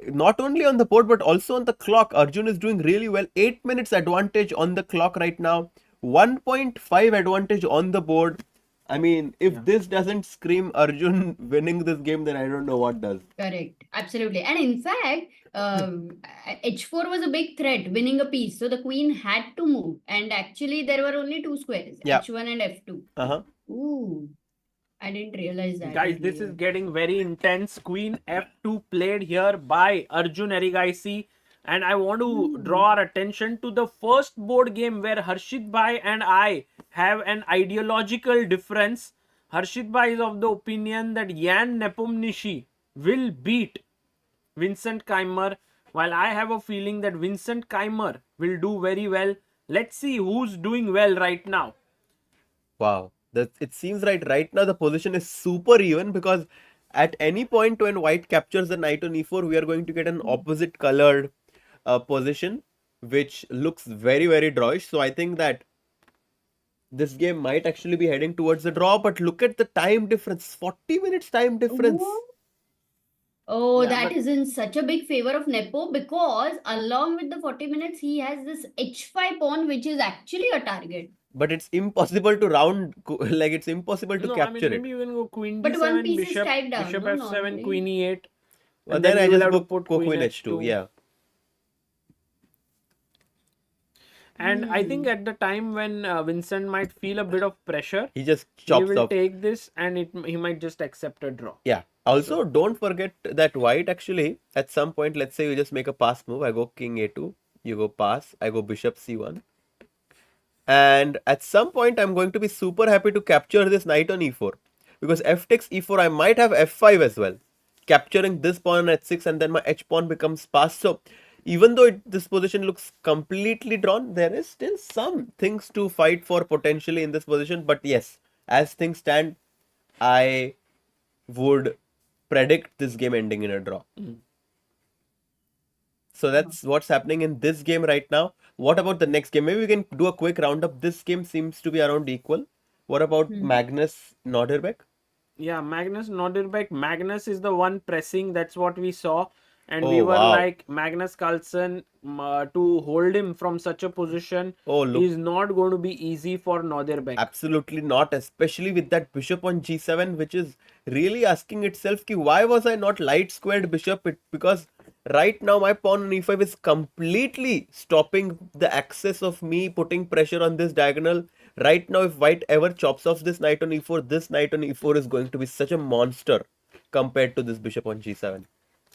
not only on the board but also on the clock, Arjun is doing really well. 8 minutes advantage on the clock right now. 1.5 advantage on the board. I mean, if this doesn't scream Arjun winning this game, then I don't know what does. Correct, absolutely. And in fact, h4 was a big threat, winning a piece. So the queen had to move. And actually, there were only two squares, Yeah. h1 and f2. Ooh, I didn't realize that. Guys, this is getting very intense. Queen f2 played here by Arjun Erigaisi. And I want to draw our attention to the first board game where Harshit Bhai and I have an ideological difference. Harshit Bhai is of the opinion that Jan Nepomniachtchi will beat Vincent Keymer, while I have a feeling that Vincent Keymer will do very well. Let's see who's doing well right now. Wow. It seems right now the position is super even, because at any point when white captures the knight on e4, we are going to get an opposite colored position, which looks very, very drawish. So I think that this game might actually be heading towards the draw, but look at the time difference, 40 minutes time difference. Oh, Yeah, that but- is in such a big favor of Nepo, because along with the 40 minutes, he has this h5 pawn, which is actually a target. But it's impossible to it's impossible to No, capture I mean, maybe it. you can go queen But one d7, piece is bishop, tied down, bishop no, f7, normally. queen e8. But And then I you will just have to go put queen h2. Yeah. And I think at the time when Vincent might feel a bit of pressure, He just he chops will off. take this and he might just accept a draw. Yeah. Also, don't forget that white actually, at some point, let's say you just make a pass move. I go king a2, you go pass, I go bishop c1. And at some point, I'm going to be super happy to capture this knight on e4. Because f takes e4, I might have f5 as well. Capturing this pawn at 6, and then my h pawn becomes passed. So even though this position looks completely drawn, there is still some things to fight for potentially in this position. But yes, as things stand, I would predict this game ending in a draw. So that's what's happening in this game right now. What about the next game? Maybe we can do a quick roundup. This game seems to be around equal. What about Magnus Nodirbek? Yeah, Magnus Nodirbek. Magnus is the one pressing. That's what we saw. And we Oh, were wow. like, Magnus Carlsen, to hold him from such a position Oh, look. is not going to be easy for Nodirbek. Absolutely not, especially with that bishop on g7, which is really asking itself, ki, why was I not light squared bishop? Because right now my pawn on e5 is completely stopping the access of me putting pressure on this diagonal. Right now, if white ever chops off this knight on e4, this knight on e4 is going to be such a monster compared to this bishop on g7.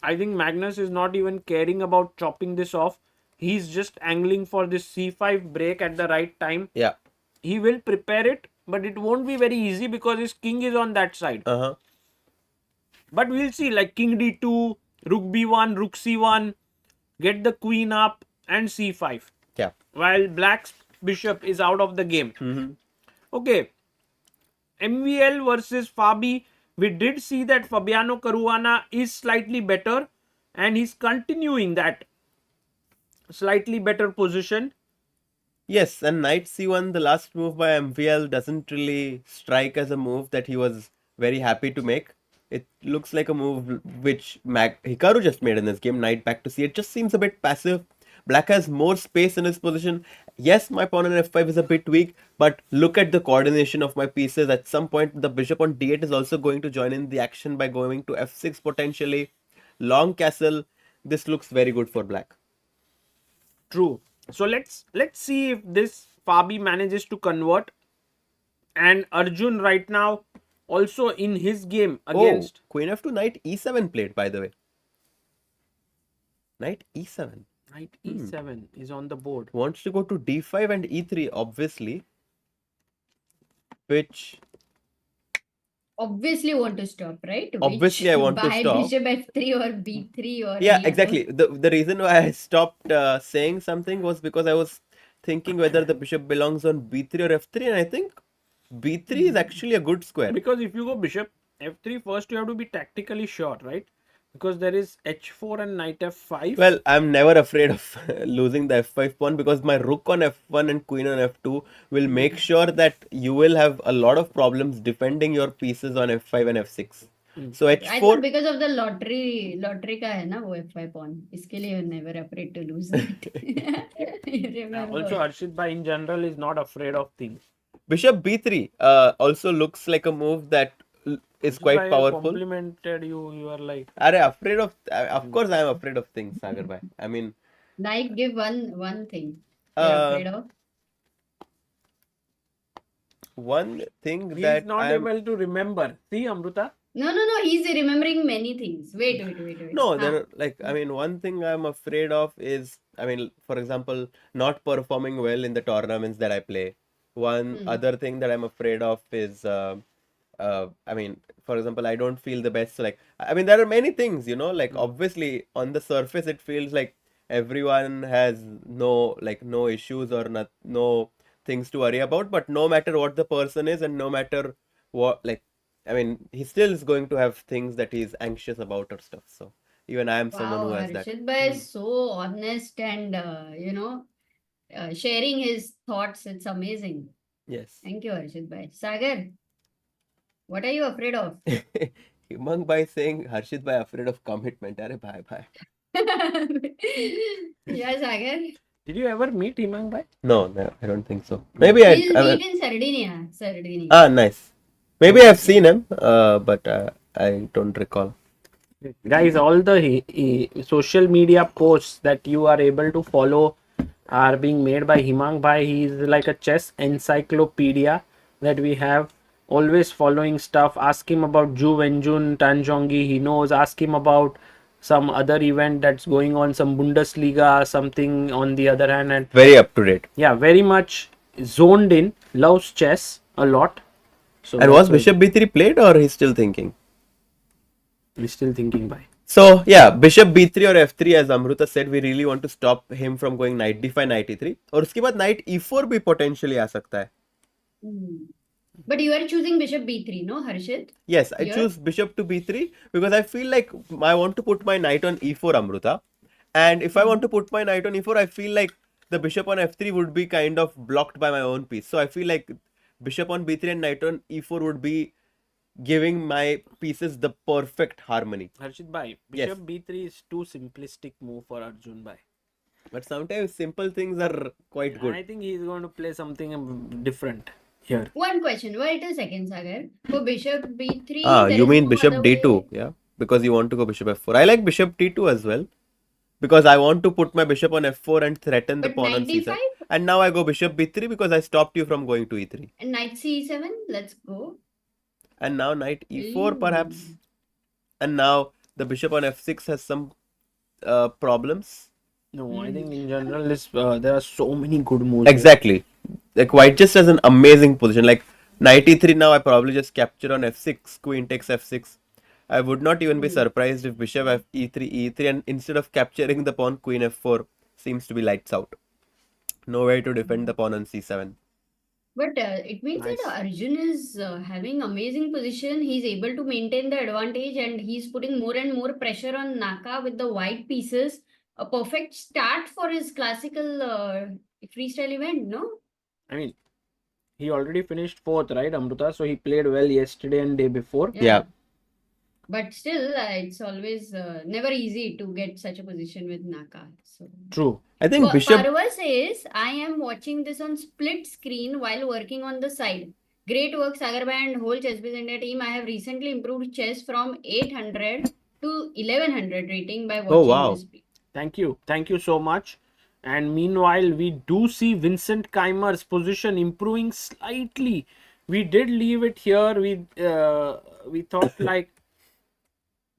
I think Magnus is not even caring about chopping this off. He's just angling for this c5 break at the right time. Yeah. He will prepare it, but it won't be very easy because his king is on that side. But we'll see, like king d2, rook b1, rook c1, get the queen up, and c5. Yeah. While black's bishop is out of the game. Okay. MVL versus Fabi. We did see that Fabiano Caruana is slightly better, and he's continuing that slightly better position. Yes, and knight c1, the last move by MVL, doesn't really strike as a move that he was very happy to make. It looks like a move which Hikaru just made in this game, knight back to c8. Just seems a bit passive. Black has more space in his position. Yes, my pawn on f5 is a bit weak, but look at the coordination of my pieces. At some point, the bishop on d8 is also going to join in the action by going to f6 potentially. Long castle. This looks very good for black. True. So let's see if this Fabi manages to convert. And Arjun right now also in his game against... Queen f2, knight e7 played, by the way. Knight e7. Knight e7 is on the board. Wants to go to d5 and e3, obviously. Which... Obviously want to stop, right? Obviously I want to stop. Bishop f3 or b3 or Yeah, d4. exactly. The reason why I stopped saying something was because I was thinking whether the bishop belongs on b3 or f3, and I think b3 is actually a good square. Because if you go bishop f3 first, you have to be tactically sure, right? Because there is h4 and knight f5. Well, I'm never afraid of losing the f5 pawn, because my rook on f1 and queen on f2 will make sure that you will have a lot of problems defending your pieces on f5 and f6. So h4... I thought because of the lottery का है ना वो f5 pawn, इसके लिए you're never afraid to lose that. Also, Harshit Bhai in general is not afraid of things. Bishop b3 also looks like a move that is quite powerful. Complimented you. You are like... afraid of... Of course, I am afraid of things, Sagar Bhai. I mean... Like, give one thing you're afraid of. One thing He that is not able to remember. See, Amruta? No. He's remembering many things. Wait. No, there are, like, I mean, one thing I'm afraid of is, I mean, for example, not performing well in the tournaments that I play. One other thing that I'm afraid of is, I mean, for example, I don't feel the best. So, like, I mean, there are many things, you know, like, obviously, on the surface, it feels like everyone has no issues or no things to worry about. But no matter what the person is, and no matter what, like, I mean, he still is going to have things that he's anxious about or stuff. So even I am someone who has that. Harshit Bhai is so honest and, sharing his thoughts. It's amazing. Yes. Thank you, Harshit Bhai. Sagar, what are you afraid of? Himang Bhai saying Harshit Bhai afraid of commitment. Arey bhai. Yeah, Sagar. Did you ever meet Himang Bhai? No, I don't think so. Maybe He'll meet in Sardinia. Ah, nice. Maybe I've seen him, but I don't recall. Guys, all the social media posts that you are able to follow are being made by Himang Bhai. He is like a chess encyclopedia that we have, always following stuff. Ask him about Ju Wenjun, Tanjongi, he knows. Ask him about some other event that's going on, some Bundesliga, something on the other hand. And very up to date. Yeah, very much zoned in, loves chess a lot. So and was Bishop b3 played, or he's still thinking? He's still thinking by. So yeah, Bishop b3 or f3, as Amruta said, we really want to stop him from going knight d5, knight e3. और उसके बाद knight e4 भी potentially आ सकता है. But you are choosing Bishop b3, no, Harshit? Yes, I choose Bishop to b3 because I feel like I want to put my knight on e4, Amruta. And if I want to put my knight on e4, I feel like the bishop on f3 would be kind of blocked by my own piece. So I feel like bishop on b3 and knight on e4 would be giving my pieces the perfect harmony. Harshit Bhai, Bishop b3 is too simplistic move for Arjun Bhai. But sometimes simple things are quite good. I think he is going to play something different here. One question. Wait a second, Sagar. For Bishop b3... you mean Bishop d2, yeah? Because you want to go Bishop f4. I like Bishop d2 as well. Because I want to put my bishop on f4 and threaten the pawn on c7. And now I go Bishop b3 because I stopped you from going to e3. And knight c7, let's go. And now knight e4 perhaps. And now the bishop on f6 has some problems. No, I think in general there are so many good moves. Exactly. Like white just has an amazing position. Like knight e3 now I probably just capture on f6, queen takes f6. I would not even be surprised if bishop e3, e3, and instead of capturing the pawn, queen f4 seems to be lights out. No way to defend the pawn on c7. But it means that Arjun is having amazing position. He's able to maintain the advantage and he's putting more and more pressure on Naka with the white pieces. A perfect start for his classical freestyle event, no? I mean, he already finished 4th, right, Amruta? So he played well yesterday and day before. Yeah. But still, it's always never easy to get such a position with Naka. So. True. I think Bishop... Parva says, I am watching this on split screen while working on the side. Great work, Sagar Bhai and whole Chessbiz India team. I have recently improved chess from 800 to 1100 rating by watching this. Thank you. Thank you so much. And meanwhile, we do see Vincent Keymer's position improving slightly. We did leave it here. We thought like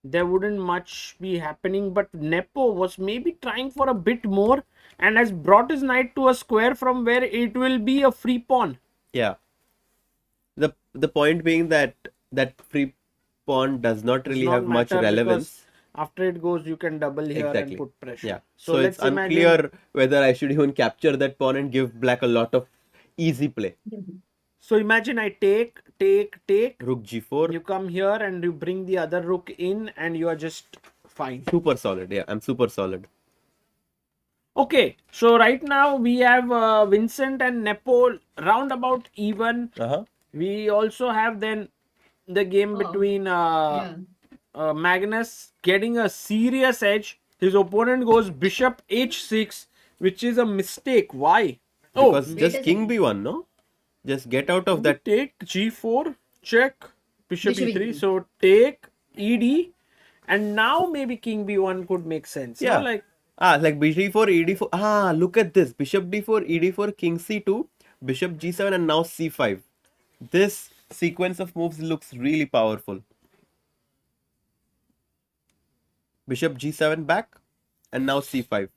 there wouldn't much be happening, but Nepo was maybe trying for a bit more and has brought his knight to a square from where it will be a free pawn. Yeah. The point being that free pawn does not really have much relevance. After it goes, you can double here and put pressure. Yeah. So it's unclear whether I should even capture that pawn and give black a lot of easy play. So imagine I take. Rook g4. You come here and you bring the other rook in and you are just fine. Super solid. Yeah, I'm super solid. Okay, so right now we have Vincent and Nepo roundabout even. We also have then the game between Magnus getting a serious edge. His opponent goes bishop h6, which is a mistake. Why? Because just king b1, no? Just get out of that. Take g4, check, bishop e3. So take ed, and now maybe king b1 could make sense. Yeah, no? Like bishop d4, ed4. Look at this. Bishop d4, ed4, king c2, bishop g7, and now c5. This sequence of moves looks really powerful. Bishop g7 back, and now c5.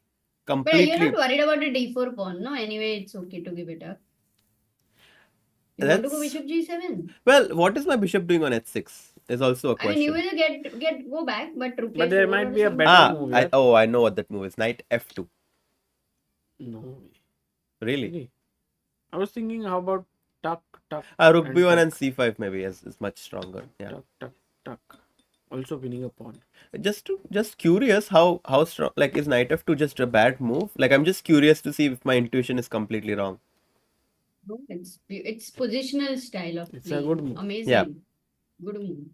Completely. But you're not worried about the d4 pawn, no? Anyway, it's okay to give it up. You want to go bishop g7? Well, what is my bishop doing on h6? Is also a question. I mean, you will go back, but there might be a better move. I know what that move is. Knight f2. No. Really? I was thinking, how about tuck. Rook b1 and c5 maybe is much stronger. Yeah. Tuck. Also winning a pawn. Just curious how strong, like, is knight f2 just a bad move? Like, I'm just curious to see if my intuition is completely wrong. No, it's positional style of It's a good move. Amazing. Yeah. Good move.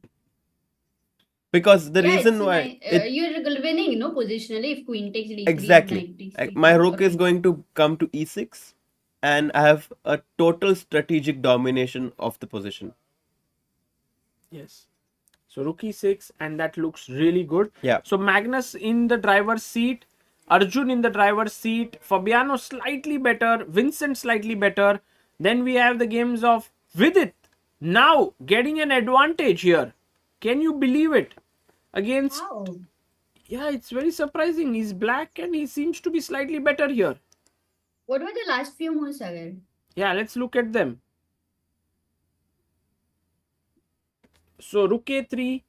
Because the reason why you're winning, no, positionally if queen takes d3. Exactly. My rook is going to come to e6 and I have a total strategic domination of the position. Yes. So rook e6 and that looks really good. Yeah. So Magnus in the driver's seat, Arjun in the driver's seat, Fabiano slightly better, Vincent slightly better. Then we have the games of Vidit now getting an advantage here. Can you believe it? Against... Wow. Yeah, it's very surprising. He's black and he seems to be slightly better here. What were the last few moves, Sagar? Yeah, let's look at them. So rook a3,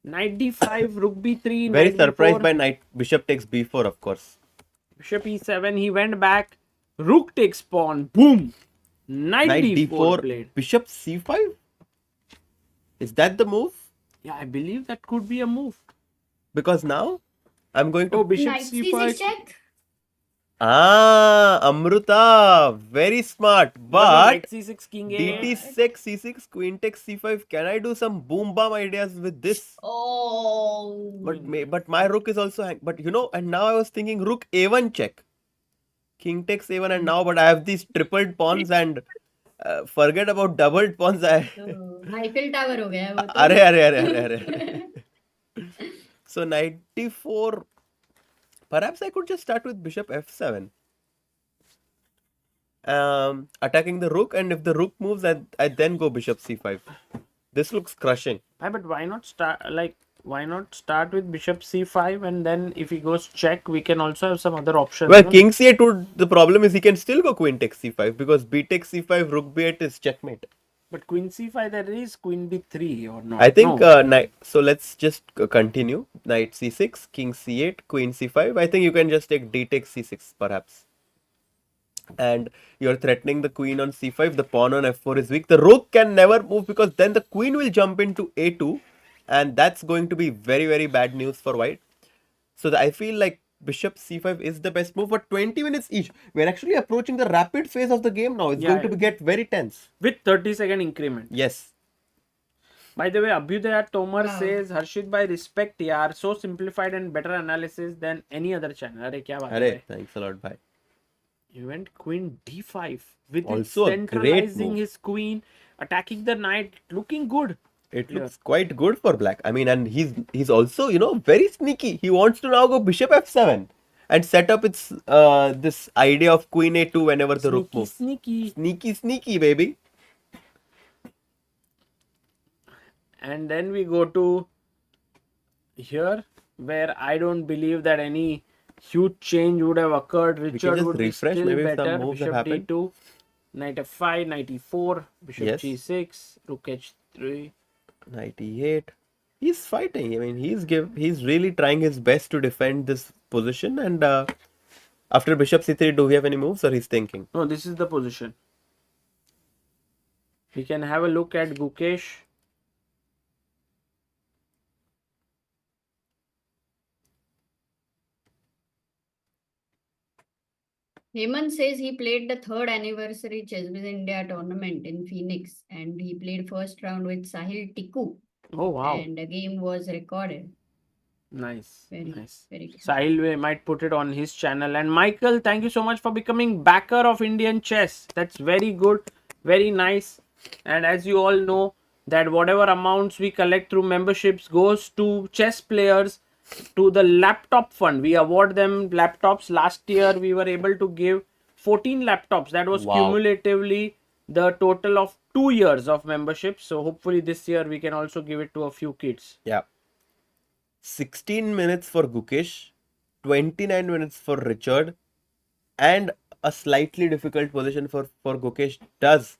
knight d5, rook b3. Very surprised by knight, bishop takes b4, of course. Bishop e7, he went back. Rook takes pawn. Boom. Knight d4 played. Bishop c5? Is that the move? Yeah, I believe that could be a move. Because now I'm going to... bishop Knight c5. check. Amruta, very smart. But Knight c6, king a8. dt6, c6, queen takes c5. Can I do some boom bam ideas with this? Oh. But my rook is also but and now I was thinking rook a1 check. King takes a1 and now, but I have these tripled pawns and forget about doubled pawns. Eiffel Tower ho gaya wo to. Arre. So knight d4. Perhaps I could just start with bishop f7. Attacking the rook, and if the rook moves, I then go bishop c5. This looks crushing. But why not start with bishop c5 and then if he goes check, we can also have some other options. Well, king c8 the problem is he can still go queen takes c5 because b takes c5, rook b8 is checkmate. But queen c5, there is queen b3 or not? I think so let's just continue. Knight c6, king c8, queen c5. I think you can just take d takes c6 perhaps. And you're threatening the queen on c5. The pawn on f4 is weak. The rook can never move because then the queen will jump into a2. And that's going to be very, very bad news for white. So I feel like bishop c5 is the best move for 20 minutes each. We're actually approaching the rapid phase of the game now. It's going to get very tense. With 30-second increment. Yes. By the way, Abhyudaya Tomar says, Harshit bhai, respect yaar. So simplified and better analysis than any other channel. Arre, kya baat hai? Thanks a lot, bhai. He went queen d5 with also centralizing his queen, attacking the knight, looking good. It looks quite good for black. I mean, and he's also, very sneaky. He wants to now go bishop f7. and set up its this idea of queen a2 whenever the rook moves. Sneaky, baby. And then we go to here, where I don't believe that any huge change would have occurred. Richard would refresh, be still maybe better. some moves have Bishop happened. d2, knight f5, knight e4, bishop Yes. g6, rook h3, knight e8. He's fighting. I mean, he's really trying his best to defend this position. And after bishop c3, do we have any moves, or he's thinking? No, this is the position. We can have a look at Gukesh. Hemant says he played the 3rd anniversary Chessbiz India tournament in Phoenix, and he played first round with Sahil Tikku. Oh wow! And the game was recorded. Nice, nice. Very good. Sahil might put it on his channel. And Michael, thank you so much for becoming backer of Indian chess. That's very good, very nice. And as you all know, that whatever amounts we collect through memberships goes to chess players, to the laptop fund. We award them laptops. Last year we were able to give 14 laptops. That was cumulatively the total of 2 years of membership. So hopefully this year we can also give it to a few kids. Yeah. 16 minutes for Gukesh, 29 minutes for Richard, and a slightly difficult position for Gukesh does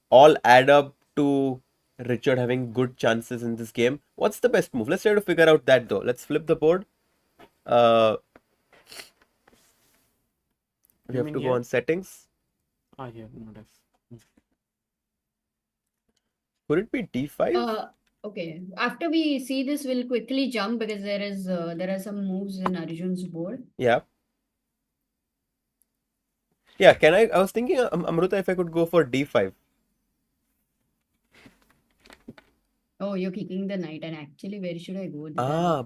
all add up to Richard having good chances in this game. What's the best move? Let's try to figure out that though. Let's flip the board. We have to go on settings. Yeah, not F. Could it be d5? Okay. After we see this, we'll quickly jump because there are some moves in Arjun's board. Yeah. Yeah, I was thinking, Amruta, if I could go for d5. Oh, you're kicking the knight, and actually, where should I go?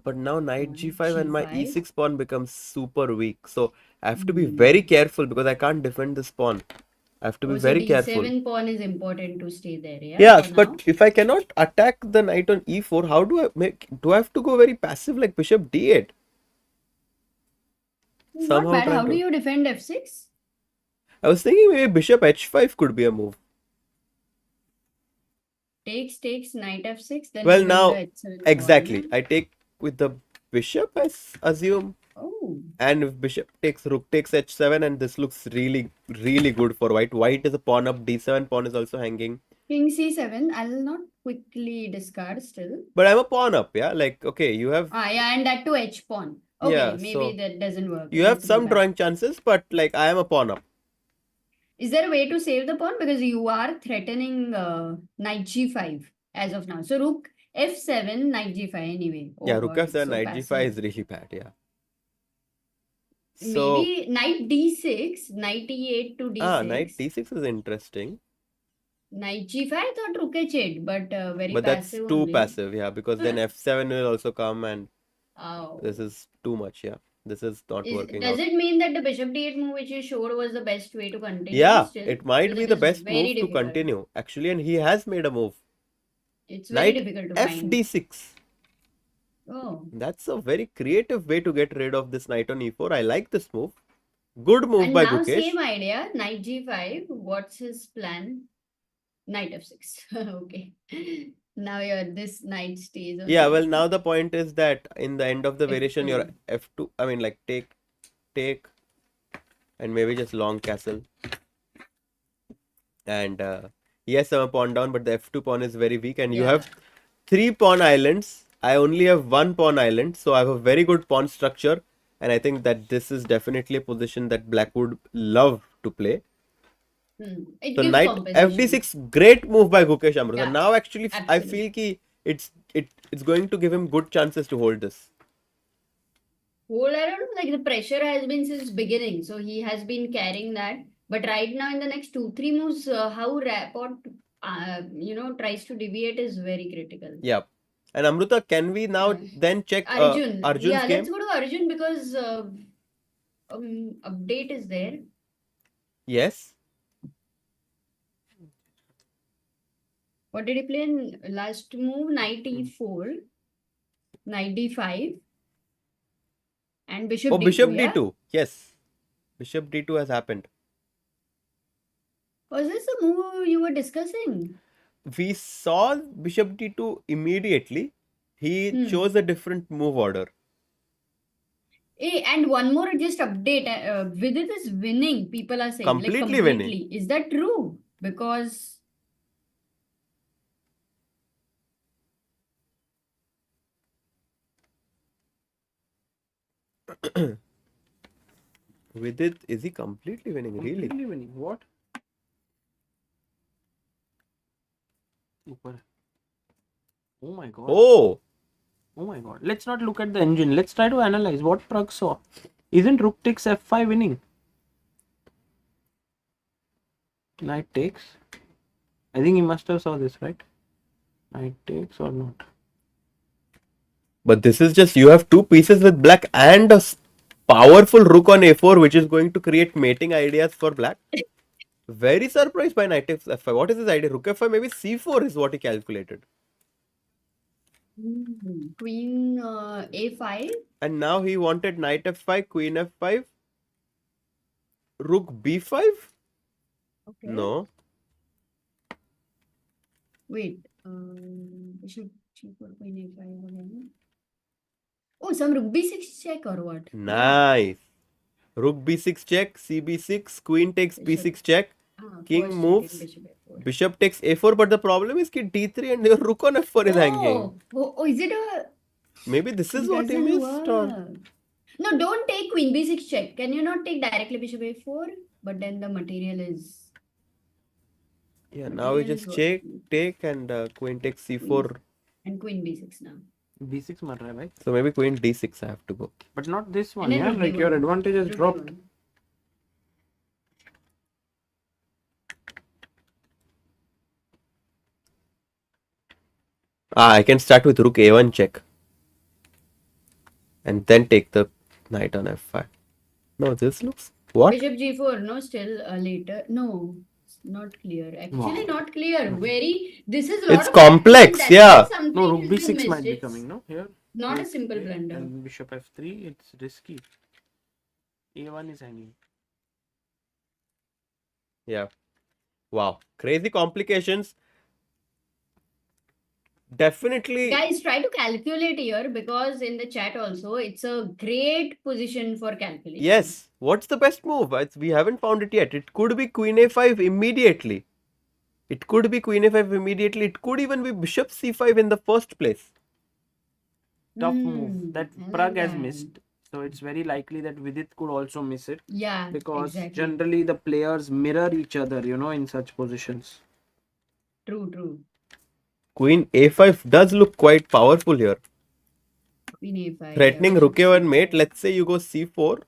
But now knight g5 and my G5. e6 pawn becomes super weak. So I have to be very careful because I can't defend this pawn. I have to be very careful. D7 pawn is important to stay there, yeah? Yeah, but if I cannot attack the knight on e4, how do I do I have to go very passive like bishop d8? Not bad. How do you defend f6? I was thinking maybe bishop h5 could be a move. Takes, knight f6. Then well, now, exactly. Pawn, I take with the bishop, I assume. Oh. And if bishop takes, rook takes h7, and this looks really, really good for white. White is a pawn up, d7 pawn is also hanging. King c7. I'll not quickly discard still. But I'm a pawn up, yeah? Like, okay, you have... yeah, and that to h pawn. Okay, yeah, maybe so that doesn't work. You have some drawing chances, but like, I am a pawn up. Is there a way to save the pawn? Because you are threatening knight g5 as of now. So rook f7, knight g5 anyway. Yeah, rook f7, knight g5 is really bad, yeah. So, maybe knight d6, knight e8 to d6. Knight d6 is interesting. Knight g5, I thought rook h8, but very but passive. But that's too only. passive, yeah, because then f7 will also come, and this is too much, yeah. This is not working Does out. it mean that the bishop d8 move which you showed was the best way to continue? Yeah, still? it might be the best move to continue. Actually, and he has made a move. It's very difficult to find. Knight f6. Oh. That's a very creative way to get rid of this knight on e4. I like this move. Good move by Gukesh. Same idea. Knight g5. What's his plan? Knight f6. Okay. Now this knight stays on. Yeah, well, now the point is that in the end of the variation, your f2, I mean, like take, and maybe just long castle. And yes, I'm a pawn down, but the f2 pawn is very weak, and you have 3 pawn islands. I only have 1 pawn island, so I have a very good pawn structure, and I think that this is definitely a position that Black would love to play. So knight fd6, great move by Gukesh Amruta. Yeah, now actually I feel ki it's going to give him good chances to hold this. Hold, I don't know, like the pressure has been since beginning, so he has been carrying that. But right now in the next 2-3 moves, how Rapport tries to deviate is very critical. Yeah. And Amruta, can we now then check Arjun's game? Let's go to Arjun because update is there. Yes. What did he play in last move? Knight e4, knight d5, And bishop Oh, d2, bishop yeah? d2. Yes. Bishop d2 has happened. Was this the move you were discussing? We saw bishop d2 immediately. He chose a different move order. Hey, and one more just update. Vidit is winning, people are saying. Like Completely winning. completely. Is that true? Because Vidit, is he completely winning? Really? Completely winning. What? Super. Oh my god. Oh! Oh my god. Let's not look at the engine. Let's try to analyze what Pragg saw. Isn't rook takes f5 winning? Knight takes. I think he must have saw this, right? Knight takes or not. But this is just, you have two pieces with black and a powerful rook on a4, which is going to create mating ideas for black. Very surprised by knight f5. What is his idea? Rook f5, maybe c4 is what he calculated. queen a5. And now he wanted knight f5, queen f5, rook b5? Okay. No. Wait. Bishop g4, queen a5 again. Oh, some rook b6 check or what? Nice. Rook b6 check, cb6, queen takes b6 check, king moves, bishop takes a4, but the problem is that d3 and your rook on f4 is hanging. Oh, is it a... Maybe this is what he doesn't missed, or... work. No, don't take queen b6 check. Can you not take directly bishop a4? But then the material is... Yeah, now we just check, take, and queen takes c4. And queen b6 now. b6 mar raha hai bhai. So maybe queen d6 I have to go. But not this one, And then yeah? rook Like d1. your advantage has Rook dropped. d1. I can start with rook a1 check. And then take the knight on f5. No, this looks... What? Bishop g4, no, still later. No, it's not clear. Actually, Wow. not clear. Very... This is a lot It's of complex, that's yeah. something No, rook you b6 missed. might be It's coming, no? Here. not a simple blunder. And bishop f3, it's risky. a1 is hanging. Yeah. Wow. Crazy complications. Definitely. Guys, try to calculate here because in the chat also, it's a great position for calculation. Yes. What's the best move? We haven't found it yet. It could be queen a5 immediately. It could be queen a5 immediately. It could even be bishop c5 in the first place. Tough move that I like Pragg has that. missed. So it's very likely that Vidit could also miss it. Yeah, Because exactly. generally the players mirror each other, you know, in such positions. True. Queen a5 does look quite powerful here. Queen a5. Threatening rook a1 mate. Let's say you go c4.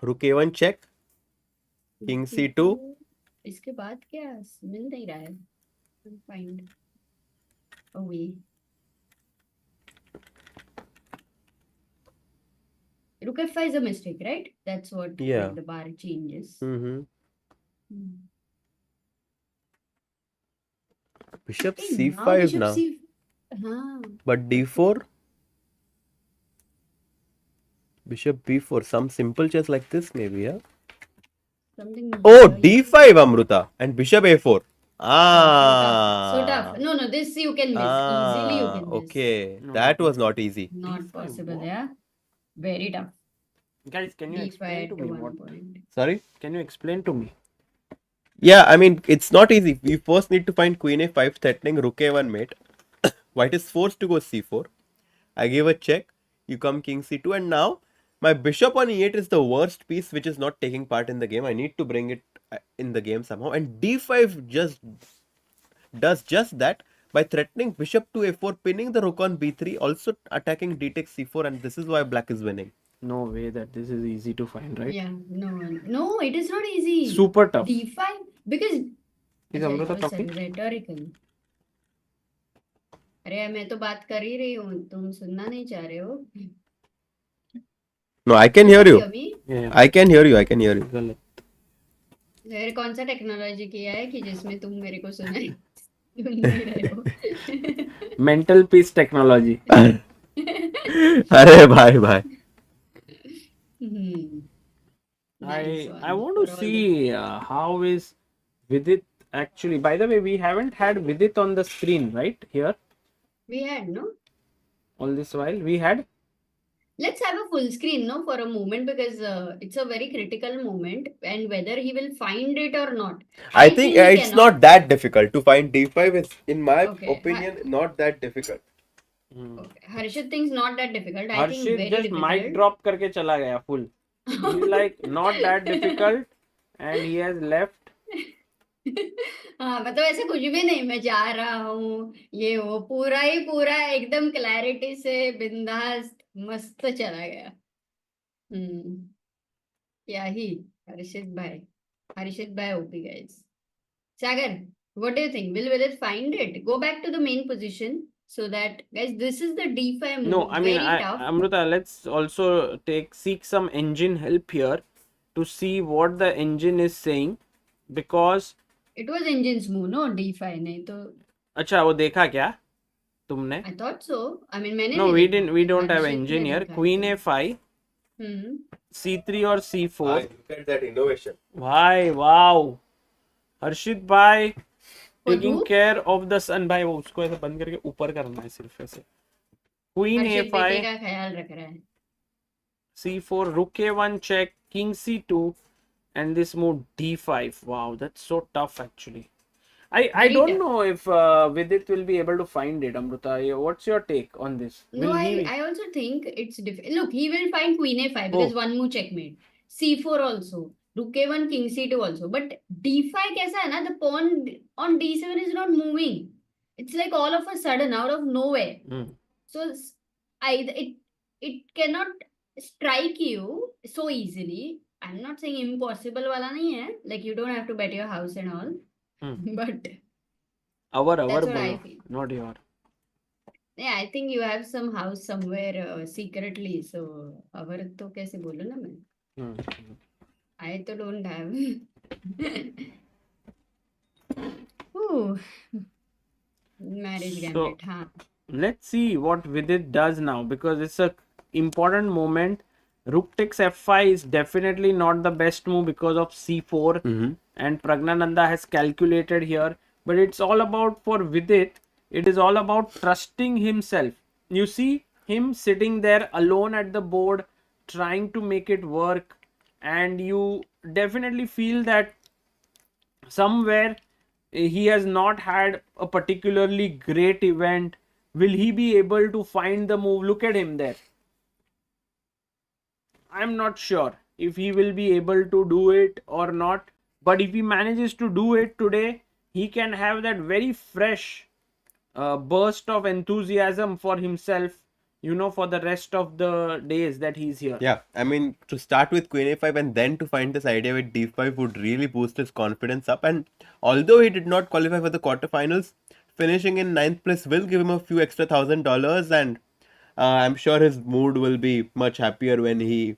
Rook a1 check. King c2. इसके बाद क्या मिल नहीं रहा है. Find a way. Rook f5 is a mistake, right? That's what Yeah. the bar changes. Bishop Hey, c5 bishop now. हाँ. But d4. Bishop b4. Some simple chess like this maybe, yeah? Something. Oh, d5 Amruta. And bishop a4. So tough. No, this you can miss. Easily you can miss. Okay. No, That was not easy. Not D5, possible, what? yeah. Very tough. Guys, can you explain to me one what? point. Sorry? Can you explain to me? Yeah, I mean, it's not easy. We first need to find queen a5 threatening rook a1 mate. White is forced to go c4. I give a check. You come king c2. And now, my bishop on e8 is the worst piece which is not taking part in the game. I need to bring it in the game somehow. And d5 just does just that by threatening bishop to a4, pinning the rook on b3, also attacking d takes c4. And this is why black is winning. No way that this is easy to find, right? Yeah, no, it is not easy. Super tough. D5 because Is Amrita it was talking? rhetorical. अरे मैं तो बात कर ही रही हूँ तुम सुनना नहीं चाह रहे हो. No, I can You hear can you. hear me? Yeah. I can hear you. I can hear you. गलत. फिर कौन सा टेक्नोलॉजी किया है कि जिसमें तुम मेरे को सुनाई सुन नहीं रहे हो? Mental peace technology. अरे भाई भाई. Hmm. Nice I one want for to all the see how is Vidit actually. By the way, we haven't had Vidit on the screen, right? Here, we had, no? all this while we had. Let's have a full screen, no, for a moment because it's a very critical moment and whether he will find it or not. I I think feel he it's cannot. not that difficult to find D5 is, in my Okay. opinion, not that difficult. Okay. Harshit thinks not that difficult. I think Harshit very just mic difficult. drop करके चला गया full. He's like not that difficult, and he has left. हाँ मतलब ऐसे कुछ भी नहीं, मैं जा रहा हूँ ये वो पूरा ही पूरा एकदम क्लैरिटी से बिंदास मस्त चला गया. क्या ही. हर्षित भाई OP guys. Sagar, what do you think? Will Vidit find it? Go back to the main position so that, guys, this is the D5 move. No, I mean, Very tough. Amrita, let's also seek some engine help here to see what the engine is saying, because It was engine's move, no? D5 नहीं तो. अच्छा वो देखा क्या तुमने? I thought so. I mean मैंने No, नहीं we देखा. didn't. We don't have Harshit engine ने here. देखा Queen है. A5, C3 or C4. Look at that innovation. भाई wow, हर्षित भाई taking पदू care of the sun. भाई वो उसको ऐसे बंद करके ऊपर करना है सिर्फ ऐसे. Queen हर्षित बेटे A5, का ख्याल रख रहा है. C4, Rook A1 check, King C2, and this move D5. Wow, that's so tough actually. I Very don't tough. know if Vidit will be able to find it, Amrita. What's your take on this? No, Will he? I also think it's difficult. Look, he will find Queen A5 because one move checkmate. C4 also. Rook A1, King C2 also. But D5 कैसा है ना? The pawn on D7 is not moving. It's like all of a sudden, out of nowhere. So it cannot strike you so easily. I'm not saying impossible वाला नहीं है. Like you don't have to bet your house and all. But Our that's what I bolo, feel. not your. Yeah, I think you have some house somewhere secretly. So our तो कैसे बोलूँ ना मैं? I तो don't have. Ooh. Marriage gambit, हाँ. Let's see what Vidit does now, because it's a important moment. Rook takes F5 is definitely not the best move because of C4, and Praggnanandhaa has calculated here. But it's all about, for Vidit, it is all about trusting himself. You see him sitting there alone at the board, trying to make it work, and you definitely feel that somewhere he has not had a particularly great event. Will he be able to find the move? Look at him there. I'm not sure if he will be able to do it or not. But if he manages to do it today, he can have that very fresh burst of enthusiasm for himself, for the rest of the days that he's here. Yeah, I mean, to start with Queen A5 and then to find this idea with D5 would really boost his confidence up. And although he did not qualify for the quarterfinals, finishing in 9th place will give him a few extra $1,000, and I'm sure his mood will be much happier when he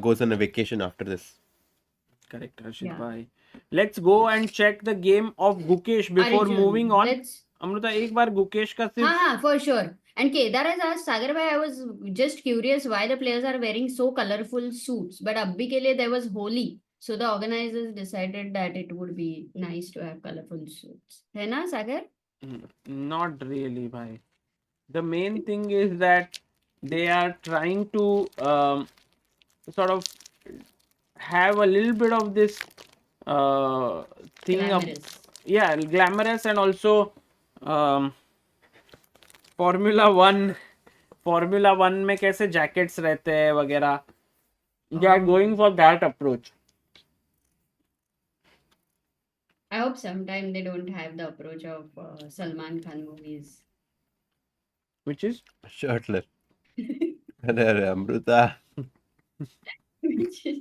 goes on a vacation after this. Correct, Arshit bhai. Let's go and check the game of Gukesh before Arjun, moving on. Amrita, एक बार गुकेश का सिर्फ. हाँ, for sure. And Kedar has asked Sagar bhai, I was just curious why the players are wearing so colorful suits. But abhi ke liye there was Holi. So the organizers decided that it would be nice to have colorful suits. है ना, Sagar? Not really, bhai. The main thing is that they are trying to sort of have a little bit of this thing Glamorous. glamorous, and also Formula 1 में कैसे jackets रहते हैं वगैरह. They are going for that approach. I hope sometime they don't have the approach of Salman Khan movies. Which is? Shirtless. Amrita. Which is...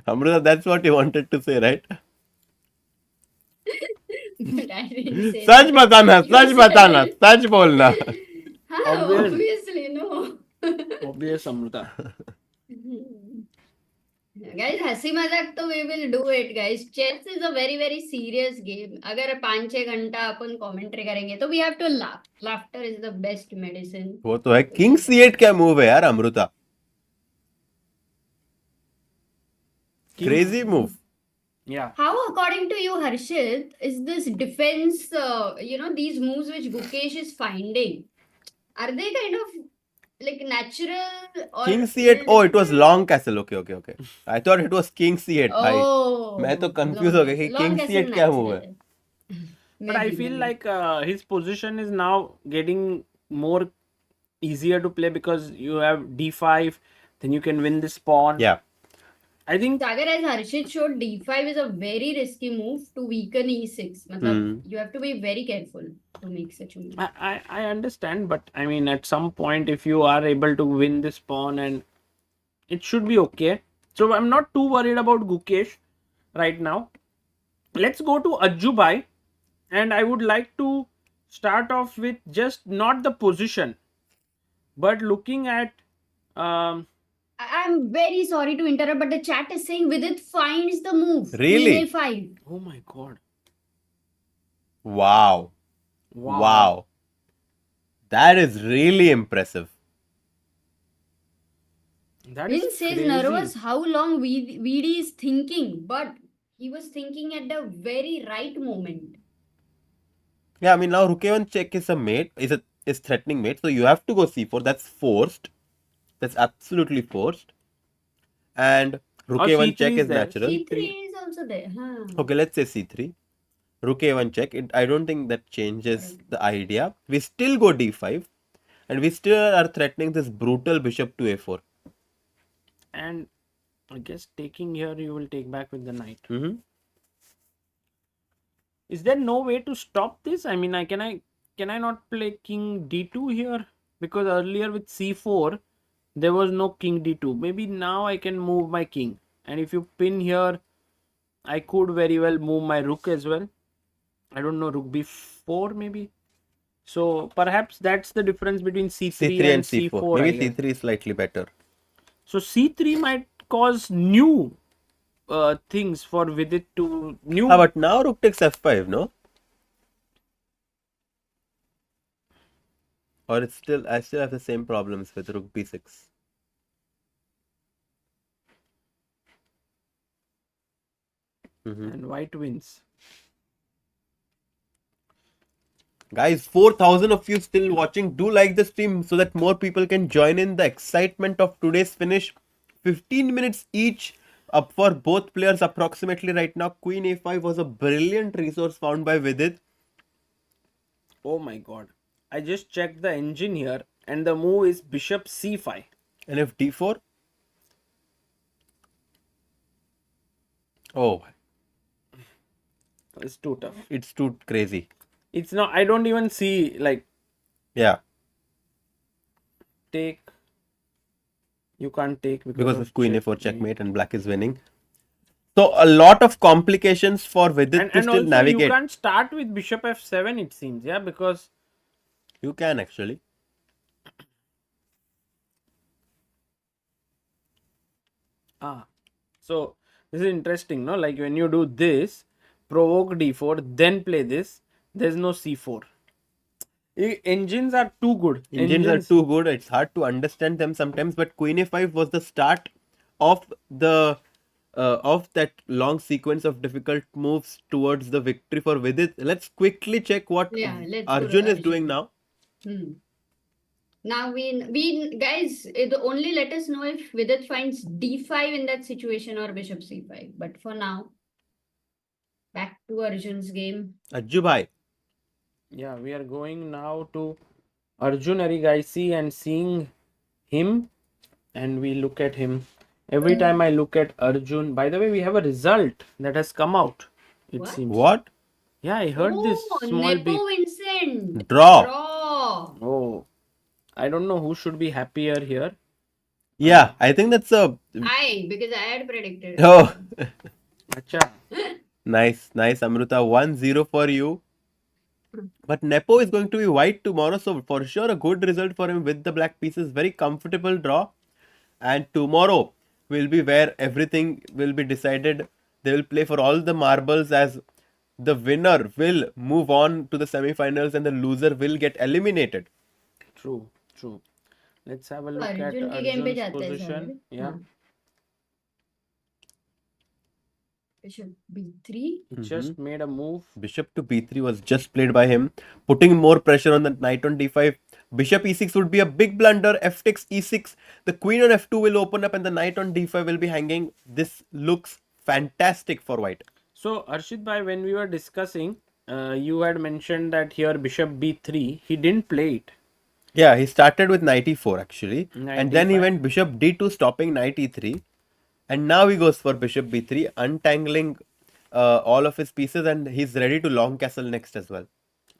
Amrita, that's what you wanted to say, right? I didn't say such that. बताना, You such said बताना, it. सच बोलना. Obvious. Obviously, no. Obvious, Amruta. Guys, हंसी मजाक तो we will do it, guys. Chess is a very very serious game. अगर 5-6 घंटा अपन commentary करेंगे तो we have to laugh. Laughter is the best medicine. वो तो है. किंग C8 क्या मूव है यार Amrita. Crazy move. Yeah. How, according to you, Harshit, is this defense, these moves which Gukesh is finding, are they kind of like natural or King C8. Oh, it was long castle. Okay. I thought it was King C8. भाई. Oh, मैं तो confused long हो गया कि castle. King Long C8 castle क्या move है. natural. But I Maybe, feel maybe. like his position is now getting more easier to play because you have d5, then you can win this pawn. Yeah. I think Sagar, as Harshit showed, d5 is a very risky move to weaken e6. Matlab, you have to be very careful to make such a move. I understand, but I mean, at some point, if you are able to win this pawn, and it should be okay. So I'm not too worried about Gukesh right now. Let's go to Ajjubai, and I would like to start off with just not the position, but looking at. I'm very sorry to interrupt, but the chat is saying Vidit finds the move. Really? Queen a5. Oh my god! Wow. That is really impressive. That Vince is says crazy. nervous how long VD is thinking, but he was thinking at the very right moment. Yeah, I mean now Rook A1 check is a mate, is threatening mate, so you have to go C4. That's forced. That's absolutely forced. And Rook A1 check is there. natural. C3 is also there. Huh. Okay, let's say C3. Rook A1 check. I don't think that changes the idea. We still go D5, and we still are threatening this brutal bishop to A4. And I guess taking here, you will take back with the knight. Is there no way to stop this? I mean, can I not play king d2 here? Because earlier with c4, there was no king d2. Maybe now I can move my king. And if you pin here, I could very well move my rook as well. I don't know, rook b4 maybe. So perhaps that's the difference between c3 and c4. Maybe c3 is slightly better. So c3 might cause new things for Vidit to new. But now rook takes f5, no? Or I still have the same problems with rook b6. And white wins. Guys, 4,000 of you still watching. Do like the stream so that more people can join in the excitement of today's finish. 15 minutes each up for both players approximately right now. Queen a5 was a brilliant resource found by Vidit. Oh my god. I just checked the engine here and the move is bishop c5. And if d4? Oh. It's too tough. It's too crazy. It's not, I don't even see like. Yeah. Take. You can't take because of queen a4 checkmate and black is winning. So a lot of complications for Vidit to still navigate. You can't start with bishop f7 it seems, yeah, because you can actually. So this is interesting, no? Like when you do this, provoke d4, then play this, there's no c4. Engines are too good. Engines are too good. It's hard to understand them sometimes. But queen a5 was the start of the of that long sequence of difficult moves towards the victory for Vidit. Let's quickly check what Arjun is doing now. Now we guys, only let us know if Vidit finds d5 in that situation or bishop c5. But for now, back to Arjun's game. Ajjubai. Yeah, we are going now to Arjun Erigaisi and seeing him, and we look at him. Every time I look at Arjun, by the way, we have a result that has come out. It seems. What? Yeah, I heard this small Nepo Vincent. Draw. Oh, I don't know who should be happier here. Yeah, I think that's a. Because I had predicted. Oh. Acha. Nice, Amruta. 1-0 for you. But Nepo is going to be white tomorrow, so for sure a good result for him with the black pieces. Very comfortable draw. And tomorrow will be where everything will be decided. They will play for all the marbles, as the winner will move on to the semi-finals and the loser will get eliminated. True. Let's have a look at Arjun की game पे Arjun's जाते हैं position. Sir. Yeah. हाँ. Bishop B3. He just made a move. Bishop to b3 was just played by him, putting more pressure on the knight on d5. Bishop e6 would be a big blunder. F takes e6. The queen on f2 will open up and the knight on d5 will be hanging. This looks fantastic for white. So, Arshit bhai, when we were discussing, you had mentioned that here Bishop B3, he didn't play it. Yeah, he started with knight e4 actually. Knight And then he D5. went bishop d2, stopping knight e3. And now he goes for bishop b3, untangling all of his pieces, and he's ready to long castle next as well.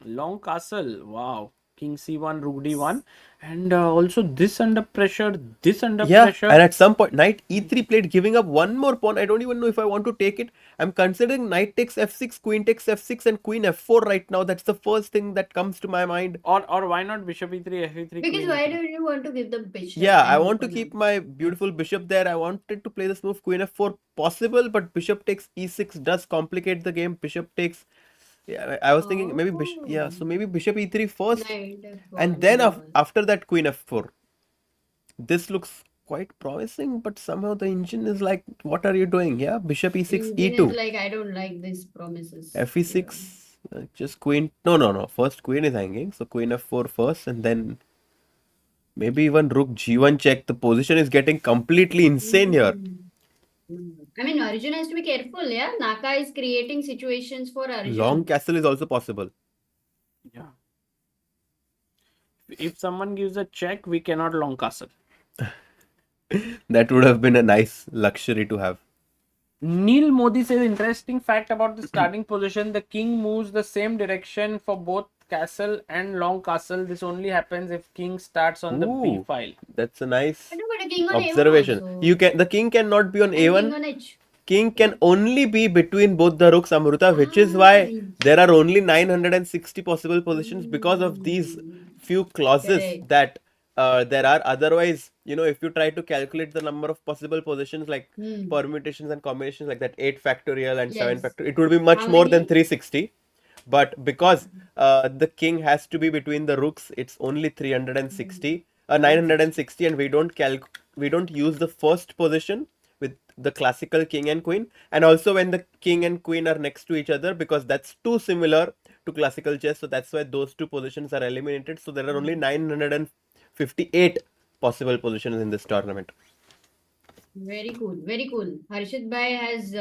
Long castle. Wow. King c1, rook d1. And also this under pressure, this under pressure. And at some point, knight e3 played, giving up one more pawn. I don't even know if I want to take it. I'm considering knight takes f6, queen takes f6, and queen f4 right now. That's the first thing that comes to my mind. Or why not bishop e3, f3? Because queen why e3? do you want to give the bishop? Yeah, I and want to open keep up? my beautiful bishop there. I wanted to play this move queen f4 possible, but bishop takes e6 does complicate the game. Bishop takes... Yeah, I was thinking maybe bishop... Yeah, so maybe bishop e3 first. Knight F1 And then and all. after that queen f4. This looks quite promising, but somehow the engine is like, what are you doing? Yeah, bishop e6, Engine e2, is like, I don't like these promises. fe6, just queen. No. First queen is hanging, so queen f4 first, and then maybe even rook g1 check. The position is getting completely insane here. I mean, Arjun has to be careful, yeah? Naka is creating situations for Arjun. Long castle is also possible. Yeah. If someone gives a check, we cannot long castle. That would have been a nice luxury to have. Neil Modi says interesting fact about the starting position. The king moves the same direction for both castle and long castle. This only happens if king starts on the B Ooh. file. That's a nice But a king on A1 observation. also. The king cannot be on And a1. king on H. King can only be between both the rooks, Amruta, which is why there are only 960 possible positions because of these few clauses Correct. that there are. Otherwise, if you try to calculate the number of possible positions like permutations and combinations like that 8 factorial and 7 Yes. factorial, it would be much How more than many? 360. But because the king has to be between the rooks, it's only 360, 960, and we don't use the first position with the classical king and queen, and also when the king and queen are next to each other, because that's too similar to classical chess, so that's why those two positions are eliminated. So there are only 958 possible positions in this tournament. Very cool, very cool. Harshit Bhai has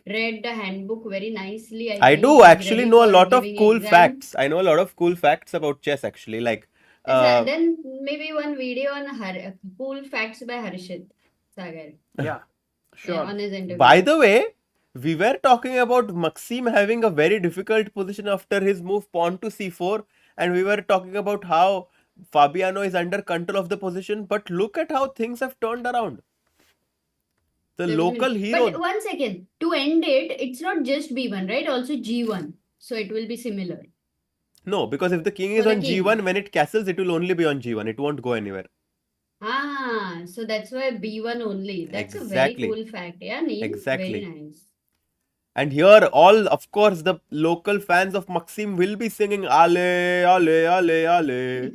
read the handbook very nicely. I think do he's actually ready know a for lot of giving cool exam. facts. I know a lot of cool facts about chess actually, like Then maybe one video on cool facts by Harshit Sagar. Yeah, sure. On his interview. by the way, we were talking about Maxim having a very difficult position after his move pawn to c4, and we were talking about how Fabiano is under control of the position, but look at how things have turned around. The local hero. But one second, to end it, it's not just B1, right? Also G1. So it will be similar. No, because if the king is For the on king. g1, when it castles, it will only be on g1. It won't go anywhere. So that's why B1 only. That's Exactly. a very cool fact. Yeah, Neil? Exactly. Very nice. And here, of course, the local fans of Maxim will be singing Ale, Ale, Ale, Ale.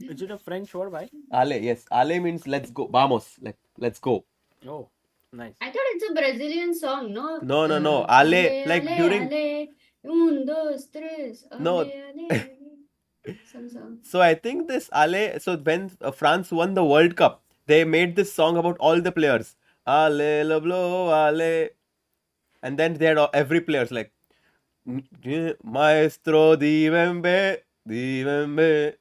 Is it a French word, bhai? Ale, yes. Ale means let's go. Vamos. Like, let's go. Oh, nice. I thought it's a Brazilian song, no? No. Ale, like during... Ale, un, dos, tres. No. Ale. Some song. So I think this Ale, so when France won the World Cup, they made this song about all the players. Ale, le blo, Ale. And then they had every player's like, Maestro Divembe, Divembe,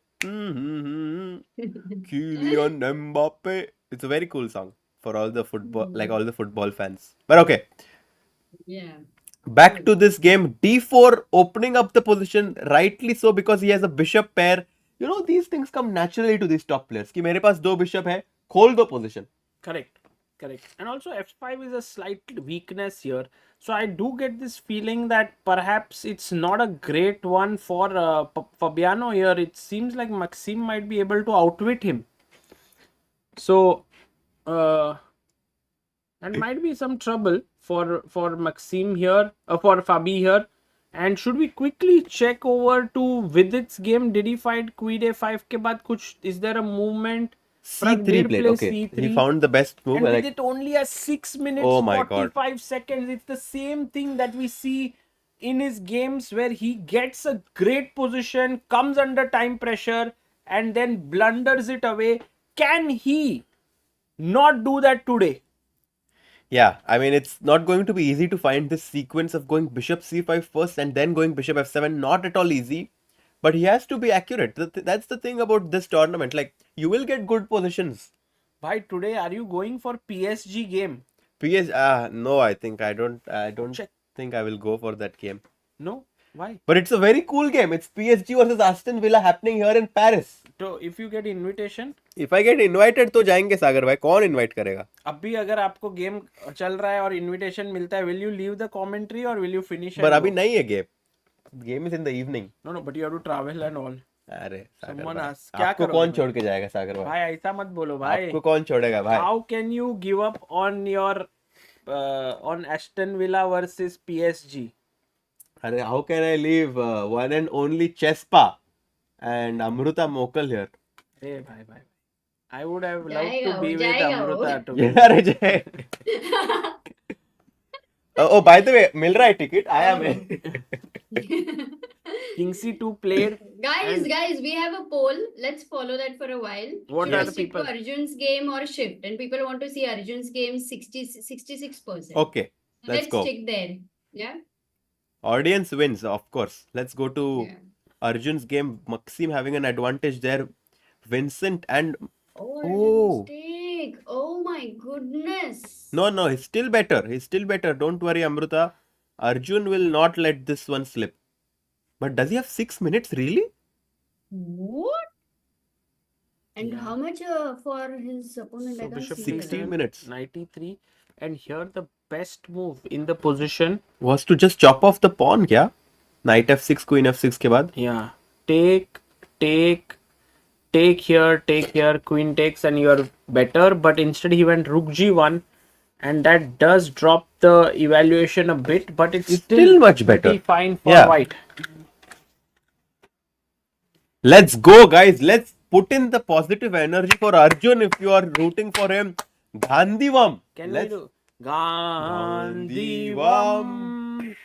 Kylian Mbappe. It's a very cool song for all the football, like all the football fans. But okay. Yeah. Back to this game, d4 opening up the position, rightly so, because he has a bishop pair. These things come naturally to these top players. कि मेरे पास दो bishop है, खोल दो position. Correct. Correct. And also f5 is a slight weakness here. So I do get this feeling that perhaps it's not a great one for Fabiano here. It seems like Maxime might be able to outwit him. So and might be some trouble for Maxime here, for Fabi here. And should we quickly check over to Vidit's game? Did he fight Queen a5 ke baad kuch? Is there a movement? Pragg C3 did played. play Okay. C3. He found the best move. And and Vidit only has 6 minutes Oh my God. 45 seconds. It's the same thing that we see in his games where he gets a great position, comes under time pressure, and then blunders it away. Can he not do that today? Yeah, I mean, it's not going to be easy to find this sequence of going bishop c5 first and then going bishop f7. Not at all easy, but he has to be accurate. That's the thing about this tournament. Like, you will get good positions. Why today are you going for PSG game? No, I don't Check. think I will go for that game. No? Why? But it's a very cool game. It's PSG versus Aston Villa happening here in Paris. So if you get invitation, If I get invited तो जाएंगे सागर भाई. कौन invite करेगा? अभी अगर आपको game चल रहा है और इनविटेशन मिलता है, will you leave the commentary or will you finish? But अभी नहीं है game. Game is in the evening. No, but you have to travel and all. अरे सागर Someone भाई. asks, क्या आपको करोगे कौन भाई? छोड़ के जाएगा सागर भाई? भाई ऐसा मत बोलो भाई. आपको कौन छोड़ेगा भाई? How can you give up on your on Aston Villa versus PSG? अरे how can I leave one and only Chespa and Amruta Mokal here? Hey, bhai. I would have loved जाएगा to वो, be with जाएगा वो. Amruta too. अरे जय. Oh, by the way, मिल रहा है ticket? आया मैं. King C2 played. Guys, we have a poll. Let's follow that for a while. What Should are we the stick to people? Arjun's game or shift? And people want to see Arjun's game 66%. Okay, let's Let's go. stick there. Yeah? Audience wins, of course. Let's go to Yeah. Arjun's game. Maxime having an advantage there. Vincent and Oh, Oh. mistake. Oh my goodness. no, he's still better. Don't worry, Amruta. Arjun will not let this one slip. But does he have 6 minutes really? What? And Yeah. how much for his opponent? So I can't Bishop see 16 that. minutes. 93. And here the best move in the position. Was to just chop off the pawn, क्या? Knight f6, queen f6 के बाद. Yeah. Take here, queen takes, and you're better. But instead he went rook g1, and that does drop the evaluation a bit, but it's still much better. pretty fine for Yeah. white. Let's go, guys. Let's put in the positive energy for Arjun if you are rooting for him. Gandhivam. Can Let's we do Gandhivam? Gandhivam.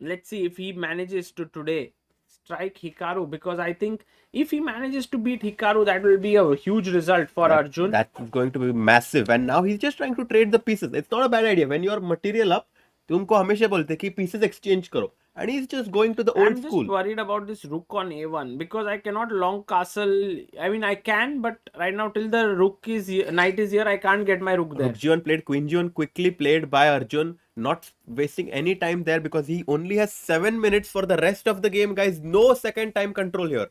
Let's see if he manages to today strike Hikaru, because I think if he manages to beat Hikaru, that will be a huge result for Arjun. That's going to be massive. And now he's just trying to trade the pieces. It's not a bad idea. When you're material up, तुमको हमेशा बोलते हैं कि pieces exchange करो. And he's just going to the old I'm school. just worried about this rook on a1 because I cannot long castle. I mean, I can, but right now till the knight is here, I can't get my rook there. Rook g1 played, queen g1 quickly played by Arjun. Not wasting any time there because he only has 7 minutes for the rest of the game, guys. No second time control here.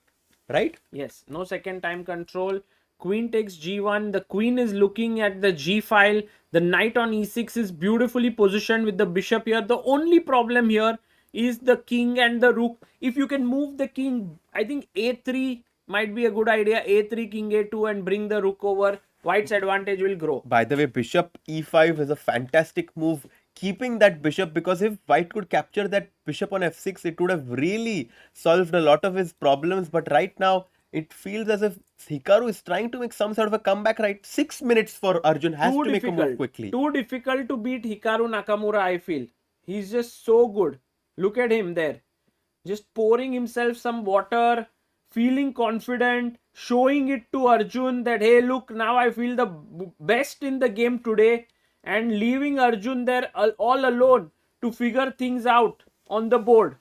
Right? Yes, no second time control. Queen takes g1. The queen is looking at the g file. The knight on e6 is beautifully positioned with the bishop here. The only problem here is the king and the rook. If you can move the king, I think a3 might be a good idea. a3, king a2 and bring the rook over. White's advantage will grow. By the way, bishop e5 is a fantastic move. Keeping that bishop, because if white could capture that bishop on f6, it would have really solved a lot of his problems. But right now, it feels as if Hikaru is trying to make some sort of a comeback, right? 6 minutes for Arjun has to make a move quickly. Too difficult to beat Hikaru Nakmaura, I feel. He's just so good. Look at him there. Just pouring himself some water, feeling confident, showing it to Arjun that, hey, look, now I feel the best in the game today. And leaving Arjun there all alone to figure things out on the board.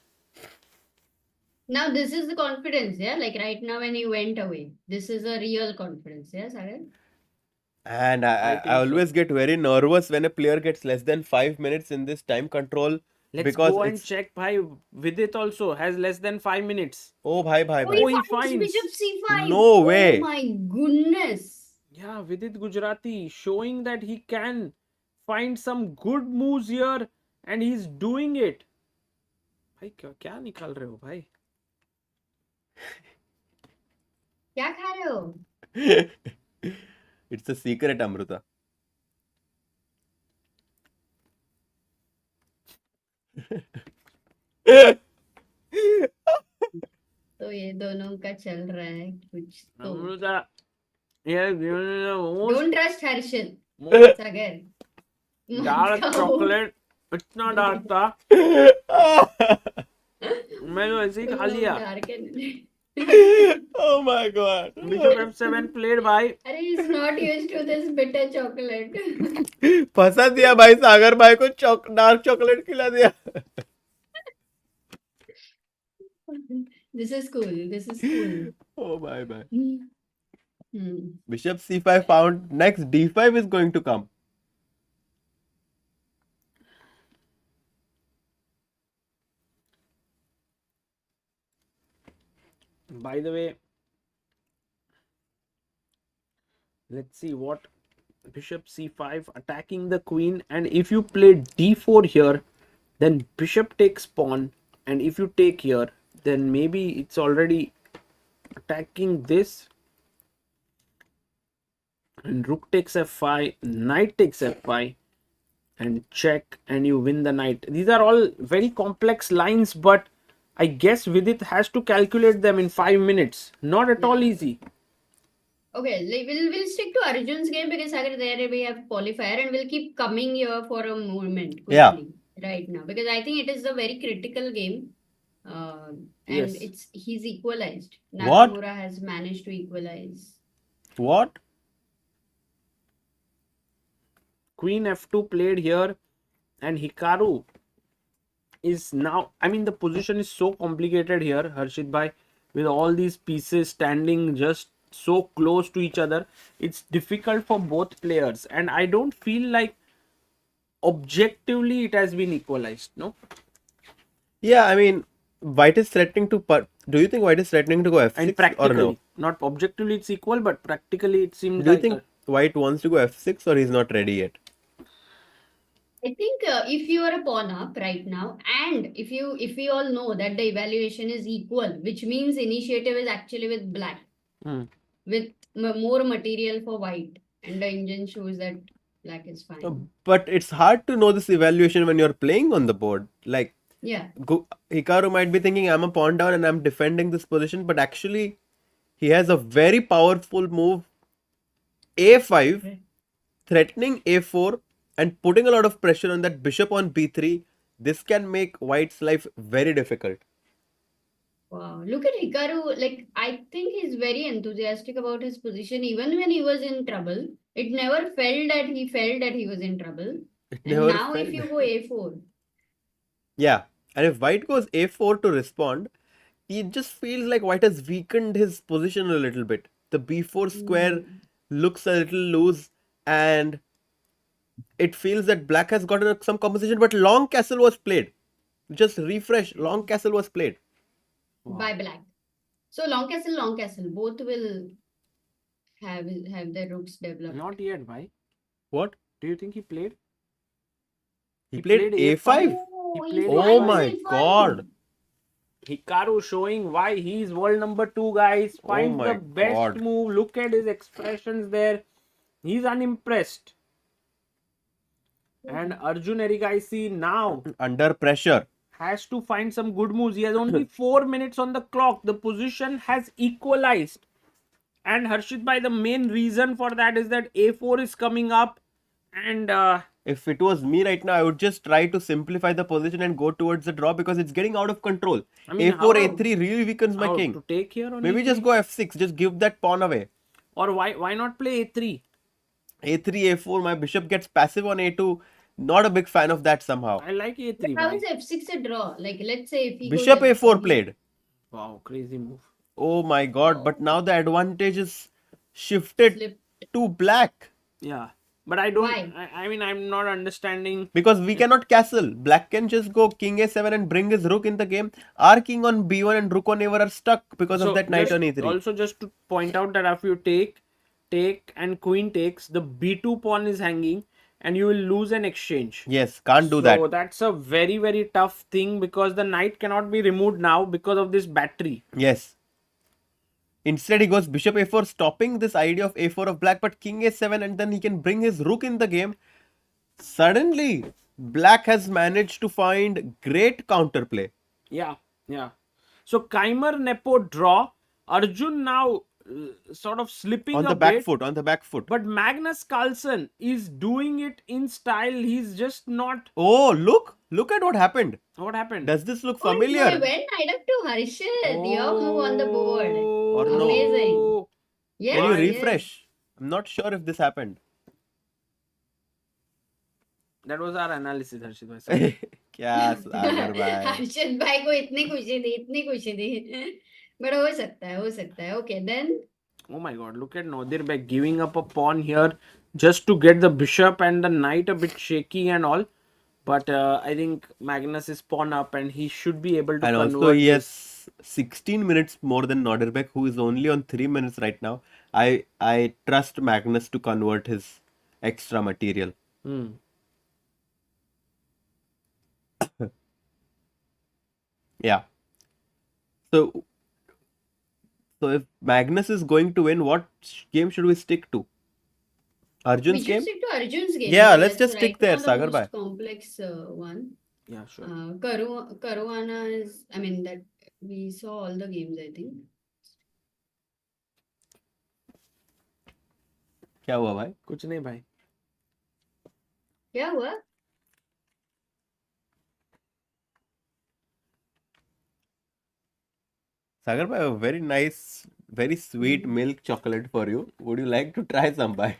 Now this is the confidence, yeah? Like right now when he went away. This is a real confidence, yeah, Sagar? And I always get very nervous when a player gets less than 5 minutes in this time control. Let's go and check, bhai. Vidit also has less than 5 minutes. Oh, bhai. Oh, he finds bishop c5. No way. Oh my goodness. Yeah, Vidit Gujrathi showing that he can find some good moves here and he's doing it. भाई क्या निकाल रहे हो भाई? क्या खा रहे हो? It's a secret, Amruta. तो ये दोनों का चल रहा है कुछ तो. Amruta, yeah, most Don't trust Harshit. Sagar. Dark chocolate इतना डार्क था मैं तो ऐसे ही खा लिया. Oh my god. Bishop F7 played भाई. अरे he's not used to this bitter chocolate. फंसा दिया भाई सागर भाई को डार्क चॉकलेट खिला दिया. This is cool. This is cool. Oh my. Hmm. Bishop C5 found. Next D5 is going to come. By the way, let's see what Bishop C5 attacking the queen, and if you play D4 here, then Bishop takes pawn, and if you take here, then maybe it's already attacking this, and Rook takes F5, Knight takes F5, and check, and you win the knight. These are all very complex lines, but I guess Vidit has to calculate them in 5 minutes. Not at all easy. Okay, we'll stick to Arjun's game because Sagar, there we have qualifier and we'll keep coming here for a moment quickly right now because I think it is a very critical game. And Yes. he's equalized. What? Nakmaura has managed to equalize. What? Queen F2 played here, and Hikaru is now, I mean, the position is so complicated here, Harshit bhai, with all these pieces standing just so close to each other. It's difficult for both players, and I don't feel like objectively it has been equalized, no? Yeah, I mean, White is threatening to. Do you think White is threatening to go F6 And or practically, no? not objectively it's equal, but practically it seems Do you like think White wants to go F6 or he's not ready yet? I think if you are a pawn up right now, and if we all know that the evaluation is equal, which means initiative is actually with black, with more material for white, and the engine shows that black is fine. But it's hard to know this evaluation when you're playing on the board. Like, Yeah. Hikaru might be thinking I'm a pawn down and I'm defending this position, but actually he has a very powerful move, A5, threatening A4 and putting a lot of pressure on that bishop on B3. This can make White's life very difficult. Wow, look at Hikaru. Like, I think he's very enthusiastic about his position. Even when he was in trouble, it never felt that he was in trouble. And now if you go A4. Yeah, and if White goes A4 to respond, it just feels like White has weakened his position a little bit. The B4 square looks a little loose, and it feels that Black has gotten some compensation, but long castle was played. Just refresh, long castle was played. By Black. So long castle, both will have their rooks developed. not yet, bhai. What? Do you think he played? He played A5? Oh my god. Hikaru showing why he is world number 2, guys. Finds the best move. Look at his expressions there. He's unimpressed. And Arjun Erigaisi now under pressure has to find some good moves. He has only 4 minutes on the clock. The position has equalized. And Harshit bhai, the main reason for that is that A4 is coming up. And if it was me right now, I would just try to simplify the position and go towards the draw because it's getting out of control. I mean, A4, A3 really weakens my king. To take here on Maybe A3? just go F6. Just give that pawn away. Or why not play A3? A3, A4. My bishop gets passive on A2. Not a big fan of that somehow. I like A3. How is F6 a draw? Like, let's say if he Bishop goes A4 played. Wow, crazy move. Oh my god, but now the advantage is shifted to black. Yeah, but I don't, I mean, I'm not understanding. Because we cannot castle. Black can just go king A7 and bring his rook in the game. Our king on B1 and rook on A1 are stuck because of that knight on A3. Also, just to point out that if you take take and queen takes, the b2 pawn is hanging and you will lose an exchange. Yes, can't do that. So that's a very, very tough thing because the knight cannot be removed now because of this battery. Yes. Instead, he goes bishop a4, stopping this idea of a4 of black, but king a7, and then he can bring his rook in the game. Suddenly, black has managed to find great counterplay. Yeah, yeah. So Keymer Nepo draw. Arjun now sort of slipping On a the back bit. foot, on the back foot. But Magnus Carlsen is doing it in style. He's just not. Oh, look at what happened. What happened? Does this look Oh, familiar? no, he went knight up to Harshit. Your move on the board. Or no? Amazing. Yes, Can you yes. refresh? I'm not sure if this happened. That was our analysis, Harshit bhai. क्या सागर भाई. हर्षद भाई को इतनी खुशी थी but हो सकता है okay then. Oh my god, look at Nodirbek giving up a pawn here just to get the bishop and the knight a bit shaky and all. But I think Magnus is pawn up and he should be able to And convert also he this. has 16 minutes more than Nodirbek, who is only on 3 minutes right now. I trust Magnus to convert his extra material. Yeah. So if Magnus is going to win, what game should we stick to? Arjun's We should game? stick to Arjun's game. Yeah, because let's that's just stick right there, now the Sagar most bhai. complex one. Yeah, sure. Caruana is, I mean, that we saw all the games, I think. क्या हुआ भाई? कुछ नहीं भाई. क्या हुआ? Sagar bhai, a very nice, very sweet milk chocolate for you. Would you like to try some bhai?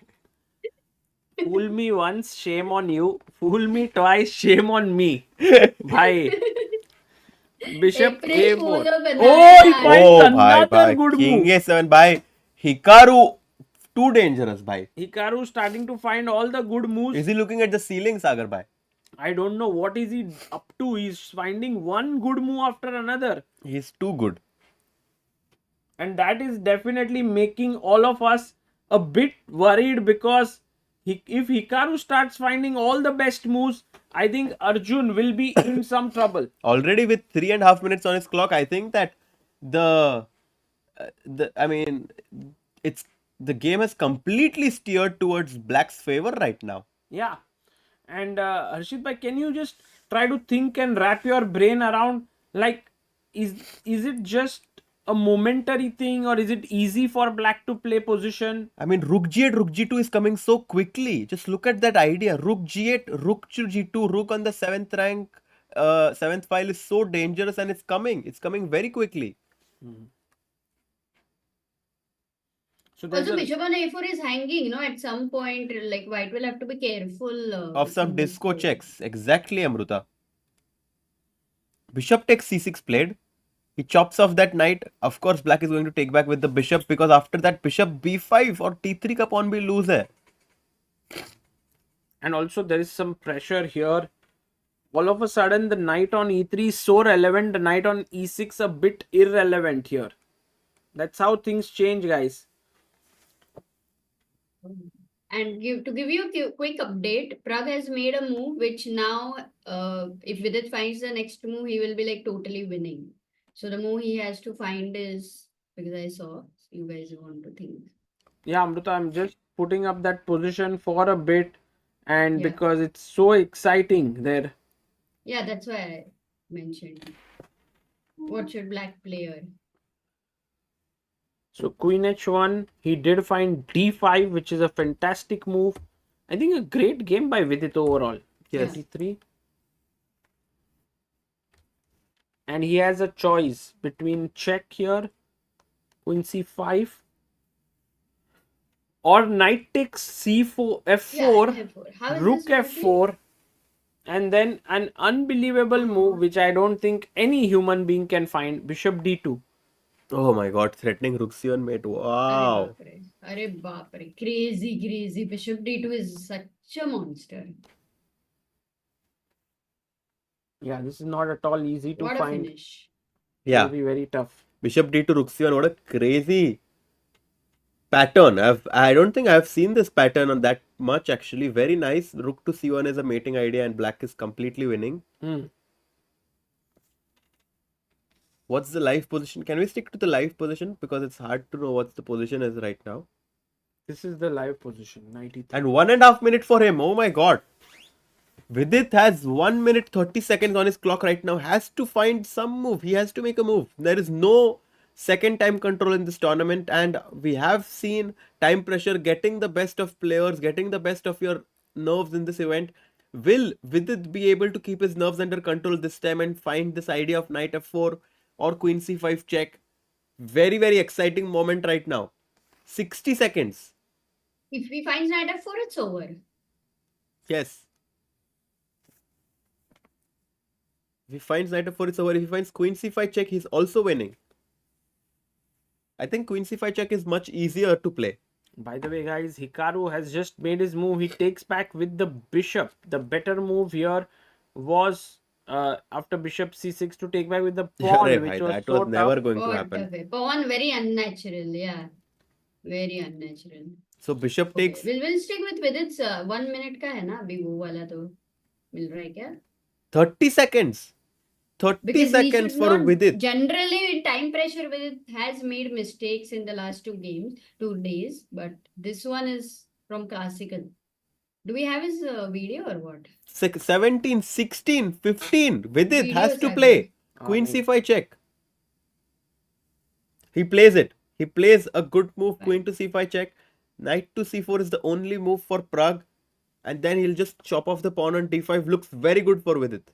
Fool me once, shame on you. Fool me twice, shame on me. Bhai. Bishop April a4. Fool of Banana. Oh, he finds Oh another bhai, good King move. A7 bhai. Hikaru, too dangerous bhai. Hikaru starting to find all the good moves. Is he looking at the ceiling, Sagar bhai? I don't know what is he up to. He's finding one good move after another. He's too good. And that is definitely making all of us a bit worried because if Hikaru starts finding all the best moves, I think Arjun will be in some trouble. Already with 3.5 minutes on his clock, I think that the game has completely steered towards Black's favor right now. Yeah. And Harshit bhai, can you just try to think and wrap your brain around, like, is it just a momentary thing or is it easy for Black to play position? I mean, Rook G8, Rook G2 is coming so quickly. Just look at that idea. Rook G8, Rook to G2, Rook on the 7th rank, 7th file is so dangerous and it's coming. It's coming very quickly. So also, bishop on a4 is hanging, at some point, like white will have to be careful. Of some disco checks. Exactly, Amruta. Bishop takes c6 played. He chops off that knight. Of course, black is going to take back with the bishop because after that, bishop b5 or t3 ka pawn bhi lose hai. And also there is some pressure here. All of a sudden, the knight on e3 is so relevant. The knight on e6 a bit irrelevant here. That's how things change, guys. And to give you a quick update, Pragg has made a move which now, if Vidit finds the next move, he will be like totally winning. So the move he has to find is, because I saw, you guys want to think. Yeah, Amrita, I'm just putting up that position for a bit and because it's so exciting there. Yeah, that's why I mentioned. What should black play here? So queen h1, he did find d5, which is a fantastic move. I think a great game by Vidit overall. Yes. d3. And he has a choice between check here, queen c5, or knight takes c4, f4, rook f4, and then an unbelievable move which I don't think any human being can find, bishop d2. Oh my god, threatening rook c1 mate. Wow. Arre baapre. Crazy. Bishop d2 is such a monster. Yeah, this is not at all easy to what find. A finish. Yeah. It will be very tough. Bishop d2, rook c1. What a crazy pattern. I don't think I've seen this pattern on that much actually. Very nice. Rook to c1 is a mating idea and black is completely winning. What's the live position? Can we stick to the live position? Because it's hard to know what the position is right now. This is the live position, 93. And 1.5 minutes for him. Oh my god. Vidit has 1 minute 30 seconds on his clock right now. Has to find some move. He has to make a move. There is no second time control in this tournament. And we have seen time pressure getting the best of players, getting the best of your nerves in this event. Will Vidit be able to keep his nerves under control this time and find this idea of knight f4 or queen c5 check? Very, very exciting moment right now. 60 seconds. If he finds knight f4, it's over. Yes. If he finds knight f4, it's over. If he finds queen c5 check, he's also winning. I think queen c5 check is much easier to play. By the way, guys, Hikaru has just made his move. He takes back with the bishop. The better move here was after bishop c6 to take back with the pawn, which was that so was never tough. going to happen. Pawn very unnatural, yeah. Very unnatural. So bishop takes. We'll stick with Vidit's 1 minute का है ना अभी वो वाला तो मिल रहा है क्या? 30 seconds. 30 Because seconds for Vidit. Generally, time pressure Vidit has made mistakes in the last 2 days, but this one is from classical. Do we have his video or what? 17, 16, 15. Vidit Videos has to have play. it. Queen c5 check. He plays it. He plays a good move, queen to c5 check. Knight to c4 is the only move for Pragg. And then he'll just chop off the pawn on d5. Looks very good for Vidit.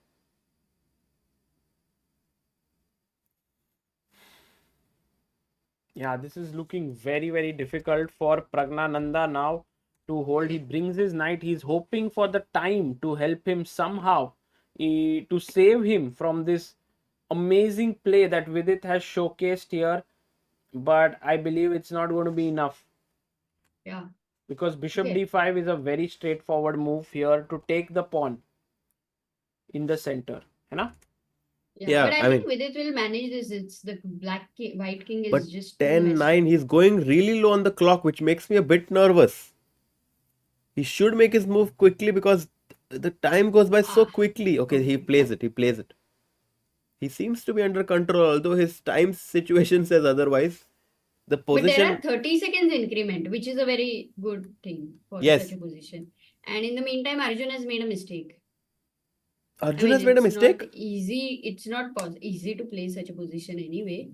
Yeah, this is looking very, very difficult for Praggnanandhaa now to hold. He brings his knight. He's hoping for the time to help him somehow to save him from this amazing play that Vidit has showcased here. But I believe it's not going to be enough. Yeah. Because bishop d5 is a very straightforward move here to take the pawn in the center. You know? Yeah, but I think Vidit will manage this. It's the white king is just 10-9. He's going really low on the clock, which makes me a bit nervous. He should make his move quickly because the time goes by so quickly. Okay, he plays it. He plays it. He seems to be under control, although his time situation says otherwise. The position. But there are 30 seconds increment, which is a very good thing for such a position. And in the meantime, Arjun has made a mistake. Arjun has made a mistake? It's not easy to play such a position anyway.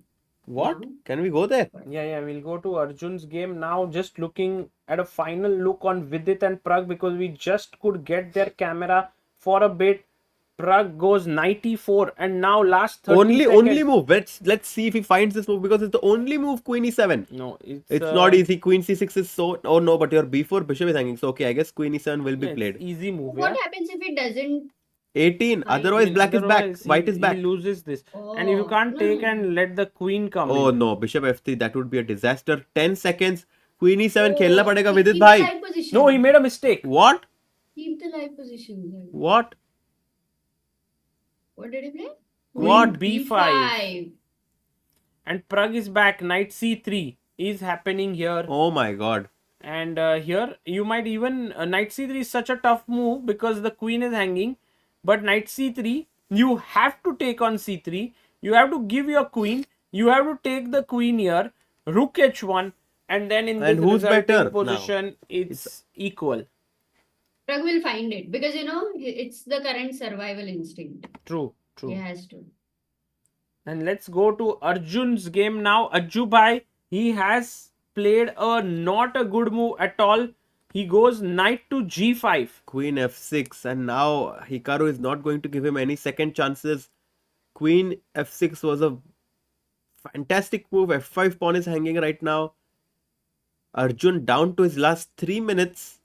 What? Can we go there? Yeah, we'll go to Arjun's game now. Just looking at a final look on Vidit and Pragg because we just could get their camera for a bit. Pragg goes 94 and now last 30 seconds. Only move. Let's see if he finds this move because it's the only move queen e7. No, it's not easy. Queen c6 is so. Oh no, but your b4 bishop is hanging. So okay, I guess queen e7 will be played. Easy move. What happens if it doesn't? 18. Otherwise, black is back. White is back. He loses this. And if you can't take and let the queen come in. Oh no, bishop f3. That would be a disaster. 10 seconds. Queen e7 khelna padega Vidit bhai. No, he made a mistake. What? Keep the live position. What? What did he play? What? b5. And Pragg is back. Knight c3 is happening here. Oh my god. And here you might even knight c3 is such a tough move because the queen is hanging. But knight c3, you have to take on c3. You have to give your queen. You have to take the queen here. Rook h1. And then in this resulting position, it's equal. Pragg will find it because it's the current survival instinct. True. He has to. And let's go to Arjun's game now. Ajju bhai, he has played not a good move at all. He goes knight to g5. Queen f6 and now Hikaru is not going to give him any second chances. Queen f6 was a fantastic move. f5 pawn is hanging right now. Arjun down to his last 3 minutes.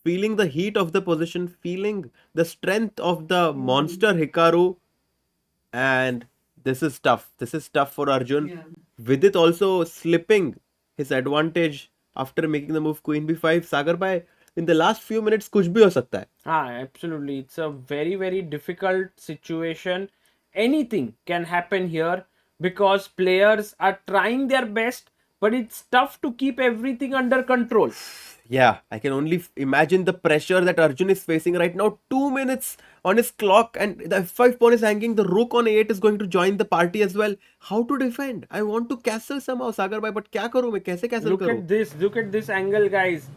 Feeling the heat of the position. Feeling the strength of the monster Hikaru. And this is tough. This is tough for Arjun. Yeah. Vidit also slipping his advantage after making the move queen b5. Sagar bhai, in the last few minutes kuch bhi ho sakta hai. Absolutely. It's a very, very difficult situation. Anything can happen here because players are trying their best. but it's tough to keep everything under control. Yeah, I can only imagine the pressure that Arjun is facing right now. 2 minutes on his clock, and the f5 pawn is hanging. The rook on a8 is going to join the party as well. How to defend? I want to castle somehow, Sagar bhai, but kya karu? मैं कैसे castle Look करूं? at this. Look at this angle, guys.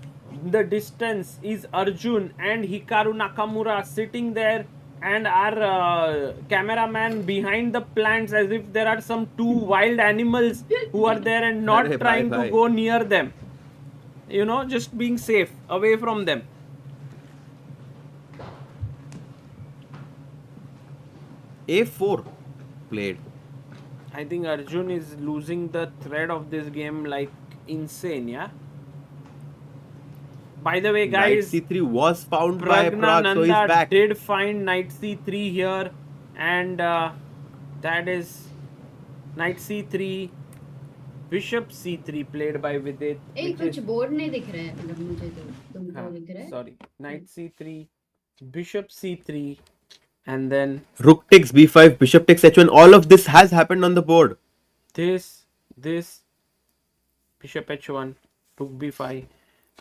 The distance is Arjun and Hikaru Nakamura sitting there, and our cameraman behind the plants, as if there are some two wild animals who are there and not Arre, trying bhai. to go near them. You know, just being safe away from them. A4 played. I think Arjun is losing the thread of this game like insane, yeah? By the way, guys, Knight C3 was found by Pragg, so he's Praggnanandhaa back. did find Knight C3 here, and that is Knight C3, Bishop C3 played by Vidit. एक कुछ board नहीं दिख रहा है मतलब मुझे तो तुमको दिख रहा है Sorry, Knight C3, Bishop C3, and then Rook takes B5, Bishop takes H1. All of this has happened on the board. this, Bishop H1, Rook B5.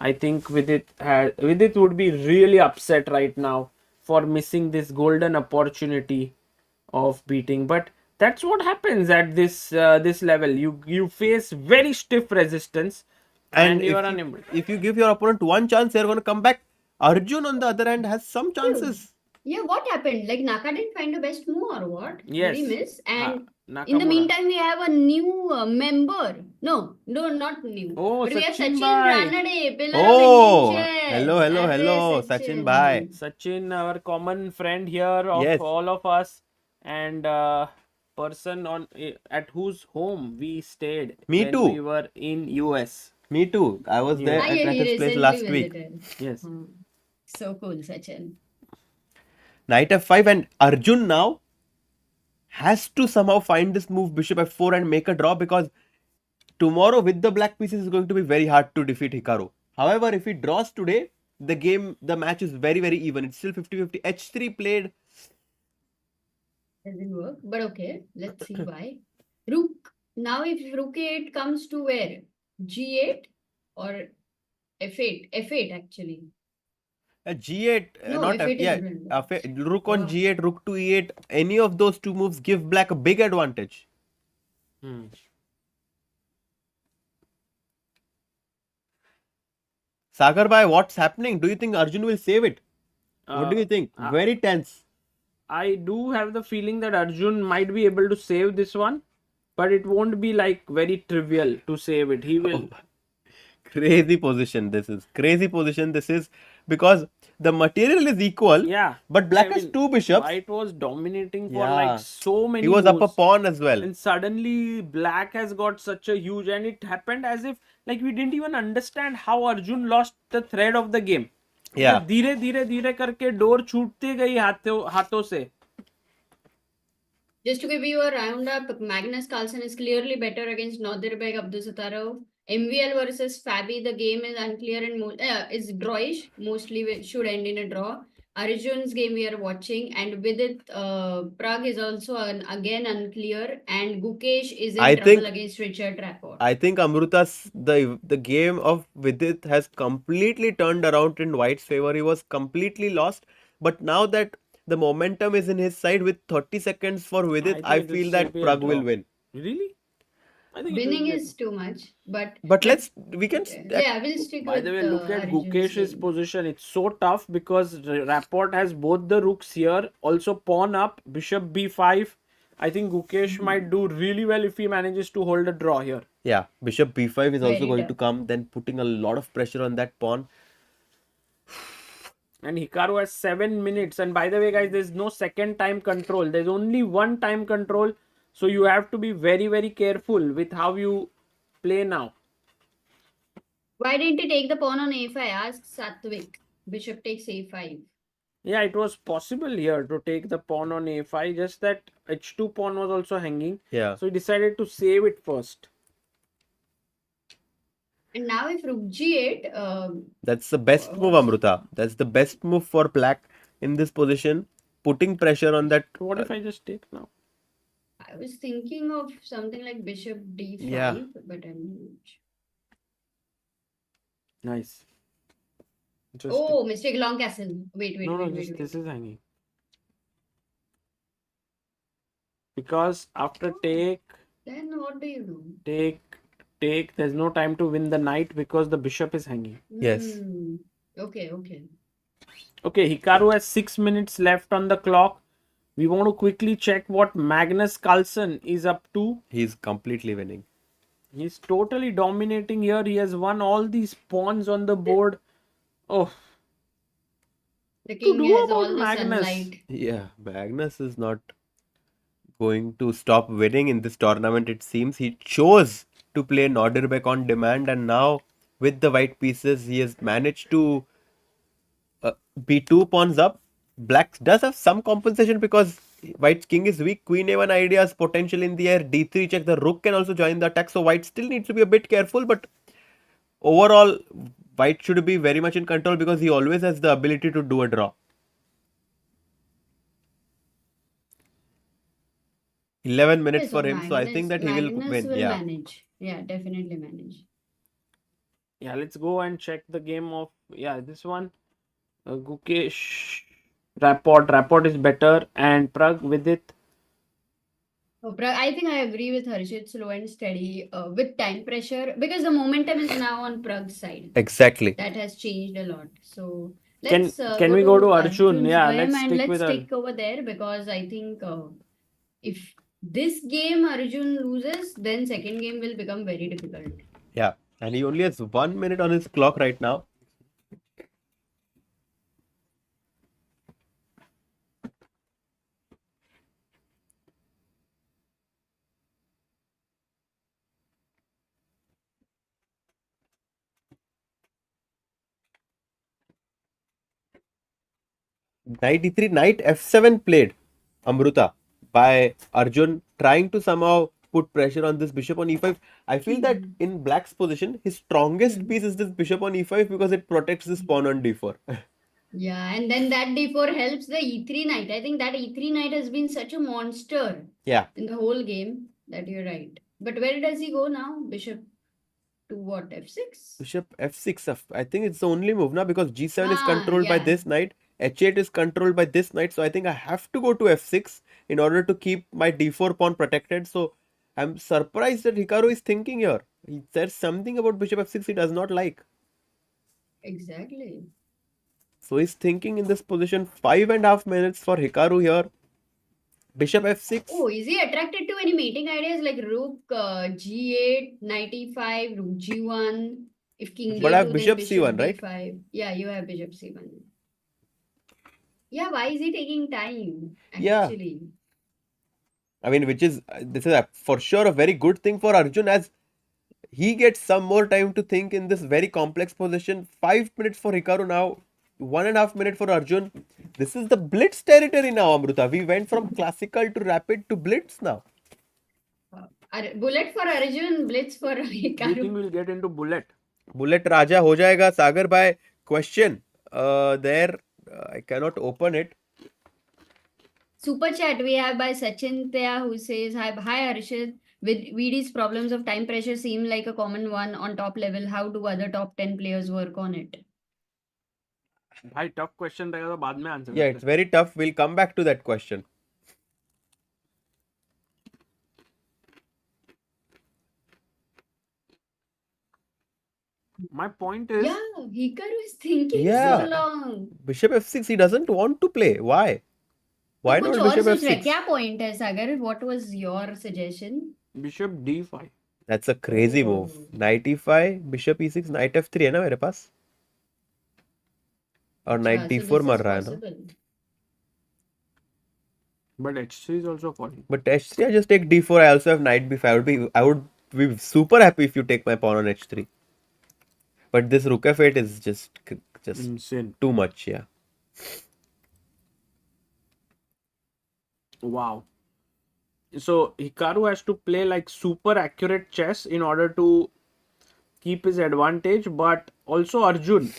I think Vidit would be really upset right now for missing this golden opportunity of beating. But that's what happens at this level. You face very stiff resistance, and you are unable. If you give your opponent one chance, they're going to come back. Arjun, on the other hand, has some chances. Yeah, what happened? Like Naka didn't find the best move or what? Yes. Did he miss? And in the Nakmaura. meantime, we have a new member. No, not new. Oh, but we have Sachin Sachin bhai. Ranade, pillar Oh, of Indian chess. hello, Arre, Sachin bhai. Sachin, our common friend here of Yes. all of us, and person at whose home we stayed Me when too. we were in US. Me too. I was there Ah, at yeah, he his place recently last week. visited. Yes. So cool, Sachin. Knight F5, and Arjun now has to somehow find this move Bishop F4 and make a draw, because tomorrow with the black pieces is going to be very hard to defeat Hikaru. However, if he draws today, the match is very, very even. It's still 50-50. H3 played. Doesn't work, but okay, let's see why. Rook. Now, if Rook 8 comes to where? G8 or F8? F8 actually. G8, No, not F8 F, is yeah, different. Rook on Oh. G8, Rook to E8. Any of those two moves give black a big advantage. Sagar bhai, what's happening? Do you think Arjun will save it? What do you think? Very tense. I do have the feeling that Arjun might be able to save this one, but it won't be like very trivial to save it. He will. Crazy position this is. Crazy position this is, because the material is equal. Yeah. But black I has mean, two bishops. White was dominating for Yeah. like so many He was up a moves. pawn as well. And suddenly black has got such a huge, and it happened as if like we didn't even understand how Arjun lost the thread of the game. Yeah. धीरे धीरे धीरे करके door छूटते गई हाथों से. Just to give you a roundup, Magnus Carlsen is clearly better against Nodirbek, Abdusattorov. MVL versus Fabi, the game is unclear and is drawish. Mostly should end in a draw. Arjun's game we are watching, and with it, Pragg is also again unclear, and Gukesh is in trouble against Richard Rapport. I think Amruta's the game of Vidit has completely turned around in White's favor. He was completely lost, but now that the momentum is in his side with 30 seconds for Vidit, I feel that Pragg will win. Really? I think Winning is too much, but we can. Yeah, we'll stick By with the way, look at Arjun's Gukesh's game. position. It's so tough because Rapport has both the rooks here. Also pawn up, bishop b5. I think Gukesh might do really well if he manages to hold a draw here. Yeah, bishop b5 is also Very going tough. to come, then putting a lot of pressure on that pawn. And Hikaru has 7 minutes. And by the way, guys, there's no second time control. There's only one time control. So you have to be very, very careful with how you play now. Why didn't he take the pawn on a5? Ask Satvik. Bishop takes a5. Yeah, it was possible here to take the pawn on a5. Just that h2 pawn was also hanging. Yeah. So he decided to save it first. And now if rook g8... That's the best move, Amruta. That's the best move for black in this position. Putting pressure on that. What if I just take now? I was thinking of something like bishop d5, Yeah. but I'm not sure. Nice. Interesting. Oh, mistake, long castle. Wait. This is hanging. Because after take, Then what do you do? take, there's no time to win the knight because the bishop is hanging. Yes. Okay. Okay, Hikaru has 6 minutes left on the clock. We want to quickly check what Magnus Carlsen is up to. He's completely winning. He's totally dominating here. He has won all these pawns on the board. Oh, The king do has about all the Magnus? sunlight. Yeah, Magnus is not going to stop winning in this tournament, it seems. He chose to play Nodirbek on demand, and now with the white pieces, he has managed to be 2 pawns up. Black does have some compensation because White's king is weak. Queen a1 ideas potential in the air. D3 check. The rook can also join the attack. So White still needs to be a bit careful. But overall, White should be very much in control because he always has the ability to do a draw. 11 minutes Okay, for him. So I think that he will Magnus win. will Yeah. manage. Yeah, definitely manage. Yeah, let's go and check the game of this one. Gukesh, Rapport is better, and Pragg with it. Oh, I think I agree with Harshit, slow and steady with time pressure because the momentum is now on Pragg's side. Exactly. That has changed a lot. So Can let's we go to Arjun? Arjun's Yeah, game let's and stick with stick over there because I think if this game Arjun loses, then second game will become very difficult. Yeah, and he only has 1 minute on his clock right now. Knight d3, knight f7 played, Amruta, by Arjun, trying to somehow put pressure on this bishop on e5. I feel that in black's position, his strongest piece is this bishop on e5 because it protects this pawn on d4. Yeah, and then that d4 helps the e3 knight. I think that e3 knight has been such a monster in the whole game that you're right. But where does he go now? Bishop to what? f6? Bishop f6. I think it's the only move now because g7 is controlled by this knight. h8 is controlled by this knight. So I think I have to go to f6 in order to keep my d4 pawn protected. So I'm surprised that Hikaru is thinking here. There's something about bishop f6 he does not like. Exactly. So he's thinking in this position. 5.5 minutes for Hikaru here. Bishop f6. Oh, is he attracted to any mating ideas like rook g8, knight e5, rook g1? If king But I have d2, bishop then c1, right? d5. Yeah, you have bishop c1. Yeah, why is he taking time? Yeah. Actually. I mean, this is for sure a very good thing for Arjun as he gets some more time to think in this very complex position. 5 minutes for Hikaru now. 1.5 minutes for Arjun. This is the blitz territory now, Amruta. We went from classical to rapid to blitz now. Bullet for Arjun, blitz for Hikaru. Do you think we'll get into bullet? Bullet Raja ho jayega. Sagar bhai, question. I cannot open it. Super chat we have by Sachin Thea who says, Hi Harshit. With VD's problems of time pressure seem like a common one on top level. How do other top 10 players work on it? भाई tough question रहेगा तो बाद में answer Yeah, it's very tough. We'll come back to that question. My point is... Yeah, Hikaru is thinking so long. Bishop f6, he doesn't want to play. Why? Why not bishop f6? क्या point है Sagar? What was your suggestion? Bishop d5. That's a crazy move. Knight e5, bishop e6, knight f3 है ना मेरे पास? और knight d4 मर रहा है ना? But h3 is also falling. But h3, I just take d4. I also have knight b5. I would be super happy if you take my pawn on h3. But this rook f8 is just insane. Too much, yeah. Wow. So Hikaru has to play like super accurate chess in order to keep his advantage, but also Arjun.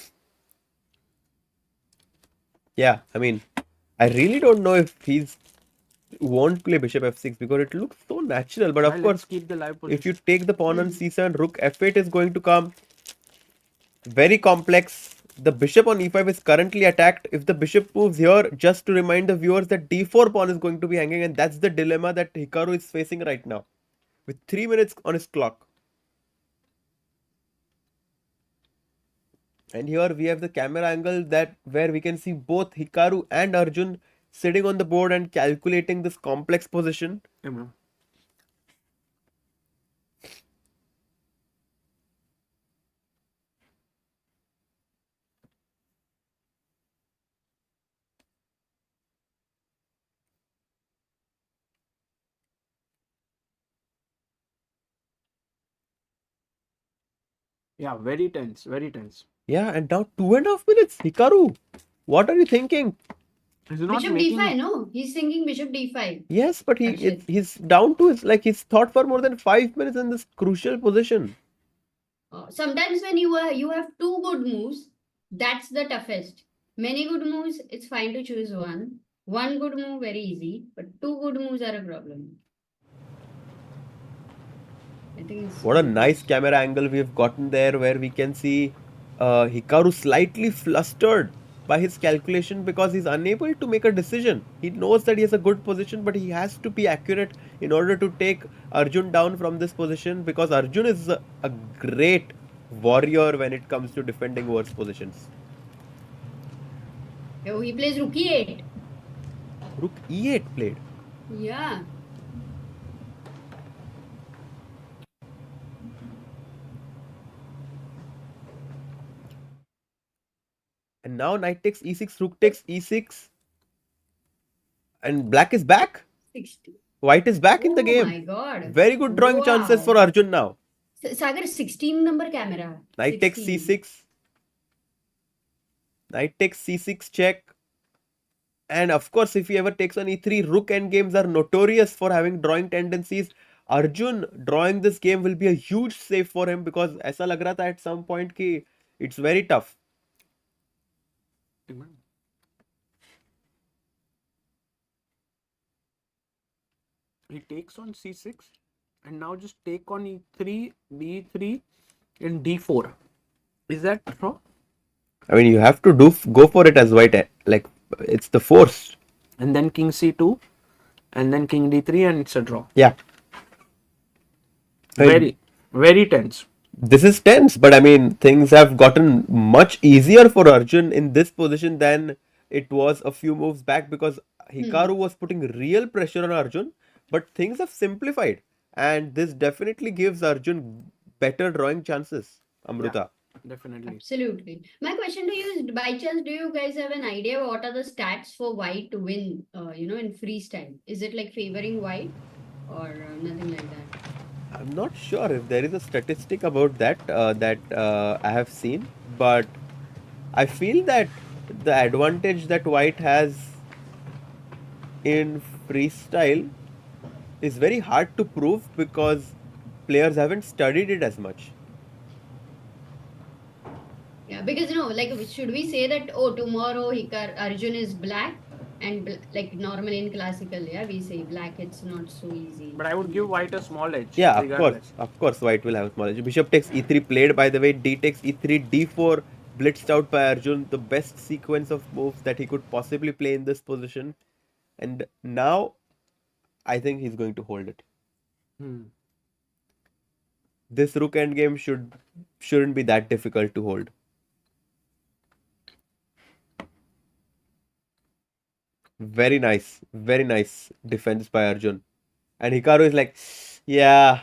Yeah, I mean, I really don't know if he's won't play bishop f6 because it looks so natural. But of Let's course, keep the live if you position. take the pawn on c7, rook f8 is going to come. Very complex. The bishop on e5 is currently attacked. If the bishop moves here, just to remind the viewers that d4 pawn is going to be hanging, and that's the dilemma that Hikaru is facing right now with 3 minutes on his clock. And here we have the camera angle that where we can see both Hikaru and Arjun sitting on the board and calculating this complex position. Yeah, very tense, very tense. Yeah, and now 2.5 minutes. Hikaru, what are you thinking? He's not Bishop making... d5, no? He's thinking bishop d5. Yes, but Harshit. he's down to his, like, he's thought for more than 5 minutes in this crucial position. Sometimes when you have two good moves, that's the toughest. Many good moves, it's fine to choose one. One good move, very easy. But two good moves are a problem. I think it's What a nice camera angle we have gotten there, where we can see Hikaru slightly flustered by his calculation because he's unable to make a decision. He knows that he has a good position, but he has to be accurate in order to take Arjun down from this position, because Arjun is a great warrior when it comes to defending worse positions. Oh, he plays rook e8. Rook e8 played. Yeah. And now knight takes e6, rook takes e6. And black is back. 60. White is back in the game. Oh my god. Very good drawing chances for Arjun now. Sagar, 16 number camera. Knight takes c6. Knight takes c6 check. And of course, if he ever takes on e3, rook endgames are notorious for having drawing tendencies. Arjun drawing this game will be a huge save for him, because aisa lag raha tha at some point ki it's very tough. He takes on c6 and now just take on e3, d3 and d4. Is that true? I mean, you have to go for it as white. Like, it's the force. And then king c2 and then king d3 and it's a draw. Yeah. Very, very tense. This is tense, but I mean, things have gotten much easier for Arjun in this position than it was a few moves back, because Hikaru was putting real pressure on Arjun, but things have simplified, and this definitely gives Arjun better drawing chances. Amruta. Yeah, definitely. Absolutely. My question to you is, by chance, do you guys have an idea what are the stats for white to win, in freestyle? Is it like favoring white or nothing like that? I'm not sure if there is a statistic about that I have seen, but I feel that the advantage that white has in freestyle is very hard to prove because players haven't studied it as much. Yeah, because should we say that, tomorrow Arjun is black, and like normally in classical, yeah, we say black, it's not so easy. But I would give white a small edge. Yeah, regardless. of course, white will have a small edge. Bishop takes e3 played, by the way. D takes e3, d4 blitzed out by Arjun. The best sequence of moves that he could possibly play in this position. And now, I think he's going to hold it. This rook endgame shouldn't be that difficult to hold. Very nice defense by Arjun. And Hikaru is like, yeah,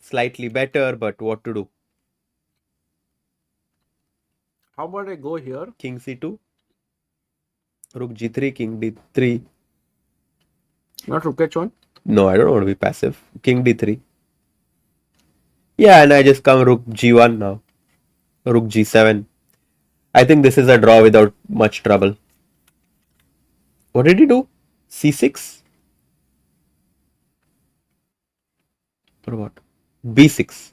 slightly better, but what to do? How about I go here? King c2, rook g3, king d3. Not rook h1? No, I don't want to be passive. King d3. Yeah, and I just come rook g1 now. Rook g7. I think this is a draw without much trouble. What did he do? c6? Or what? b6.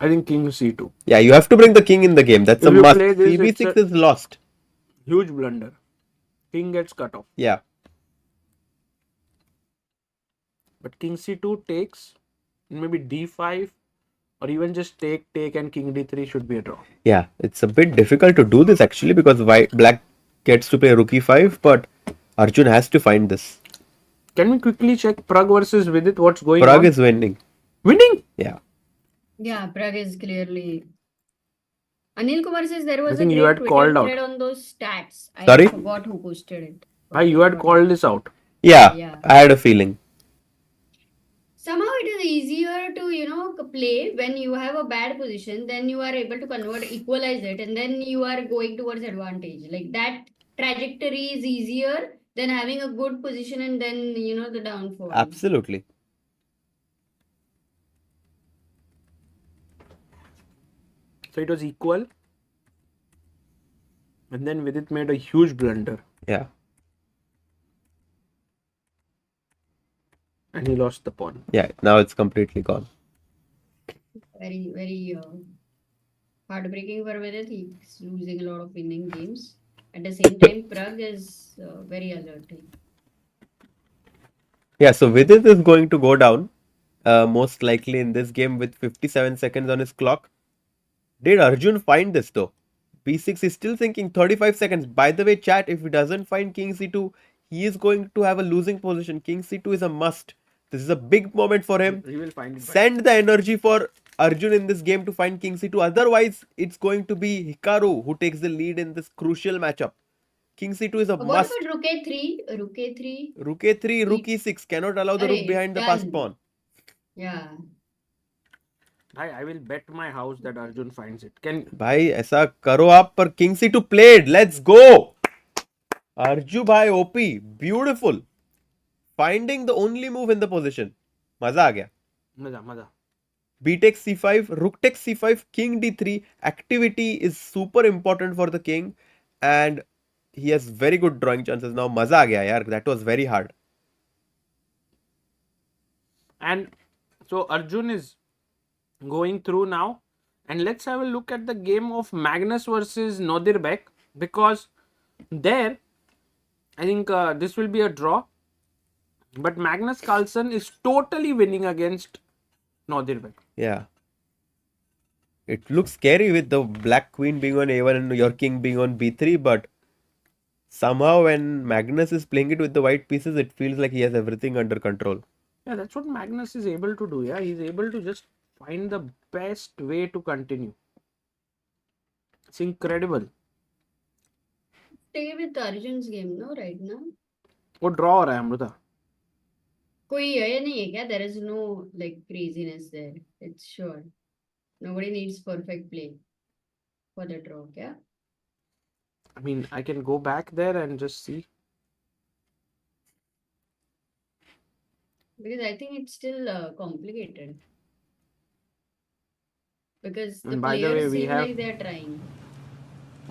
I think king c2. Yeah, you have to bring the king in the game. That's a must. cb6 is lost. Huge blunder. king gets cut off. Yeah. But king c2 takes, maybe d5, or even just take and king d3 should be a draw. Yeah, it's a bit difficult to do this actually because black gets to play rook e5, but Arjun has to find this. Can we quickly check Pragg versus Vidit? What's going on? Pragg is winning. Winning? Yeah. Yeah, Pragg is clearly. Anil Kumar says there was I a think you great had called Twitter out. thread on those stats. I Sorry? forgot who posted it. You had called this out. Yeah, Yeah. I had a feeling. Somehow it is easier to, play when you have a bad position, then you are able to equalize it, and then you are going towards advantage. Like that trajectory is easier than having a good position and then, the downfall. Absolutely. So it was equal. And then Vidit made a huge blunder. Yeah. And he lost the pawn. Yeah, now it's completely gone. Very, very heartbreaking for Vidit. He's losing a lot of winning games. At the same time, Pragg is very alerting. Yeah, so Vidit is going to go down most likely in this game with 57 seconds on his clock. Did Arjun find this though? B6 is still thinking 35 seconds. By the way, chat, if he doesn't find king c2, he is going to have a losing position. King c2 is a must. This is a big moment for him. He will find it. Send the energy for Arjun in this game to find king c2. Otherwise, it's going to be Hikaru who takes the lead in this crucial matchup. King c2 is a What must. about rook a3? Rook a3? Rook a3, rook e6. Cannot allow the rook behind the passed pawn. Yeah. I will bet my house that Arjun finds it. भाई ऐसा करो आप पर king c2 played. Let's go. Arju bhai OP. Beautiful. Finding the only move in the position. मजा आ गया. मजा. B takes c5, rook takes c5, king d3. Activity is super important for the king and he has very good drawing chances now. मजा आ गया यार. That was very hard. And so Arjun is going through now. And let's have a look at the game of Magnus versus Nodirbek, because there I think this will be a draw. But Magnus Carlsen is totally winning against Nodirbek. Yeah. It looks scary with the black queen being on a1 and your king being on b3, but somehow when Magnus is playing it with the white pieces, it feels like he has everything under control. Yeah, that's what Magnus is able to do. Yeah, he's able to just find the best way to continue. It's incredible. Stay with Arjun's game, no, right now? वो draw हो रहा है अमृता. कोई ये नहीं है क्या? There is no craziness there. It's sure. Nobody needs perfect play for the draw, क्या? I mean, I can go back there and just see. Because I think it's still complicated. Because the And by the way, players we seem have- like they're trying.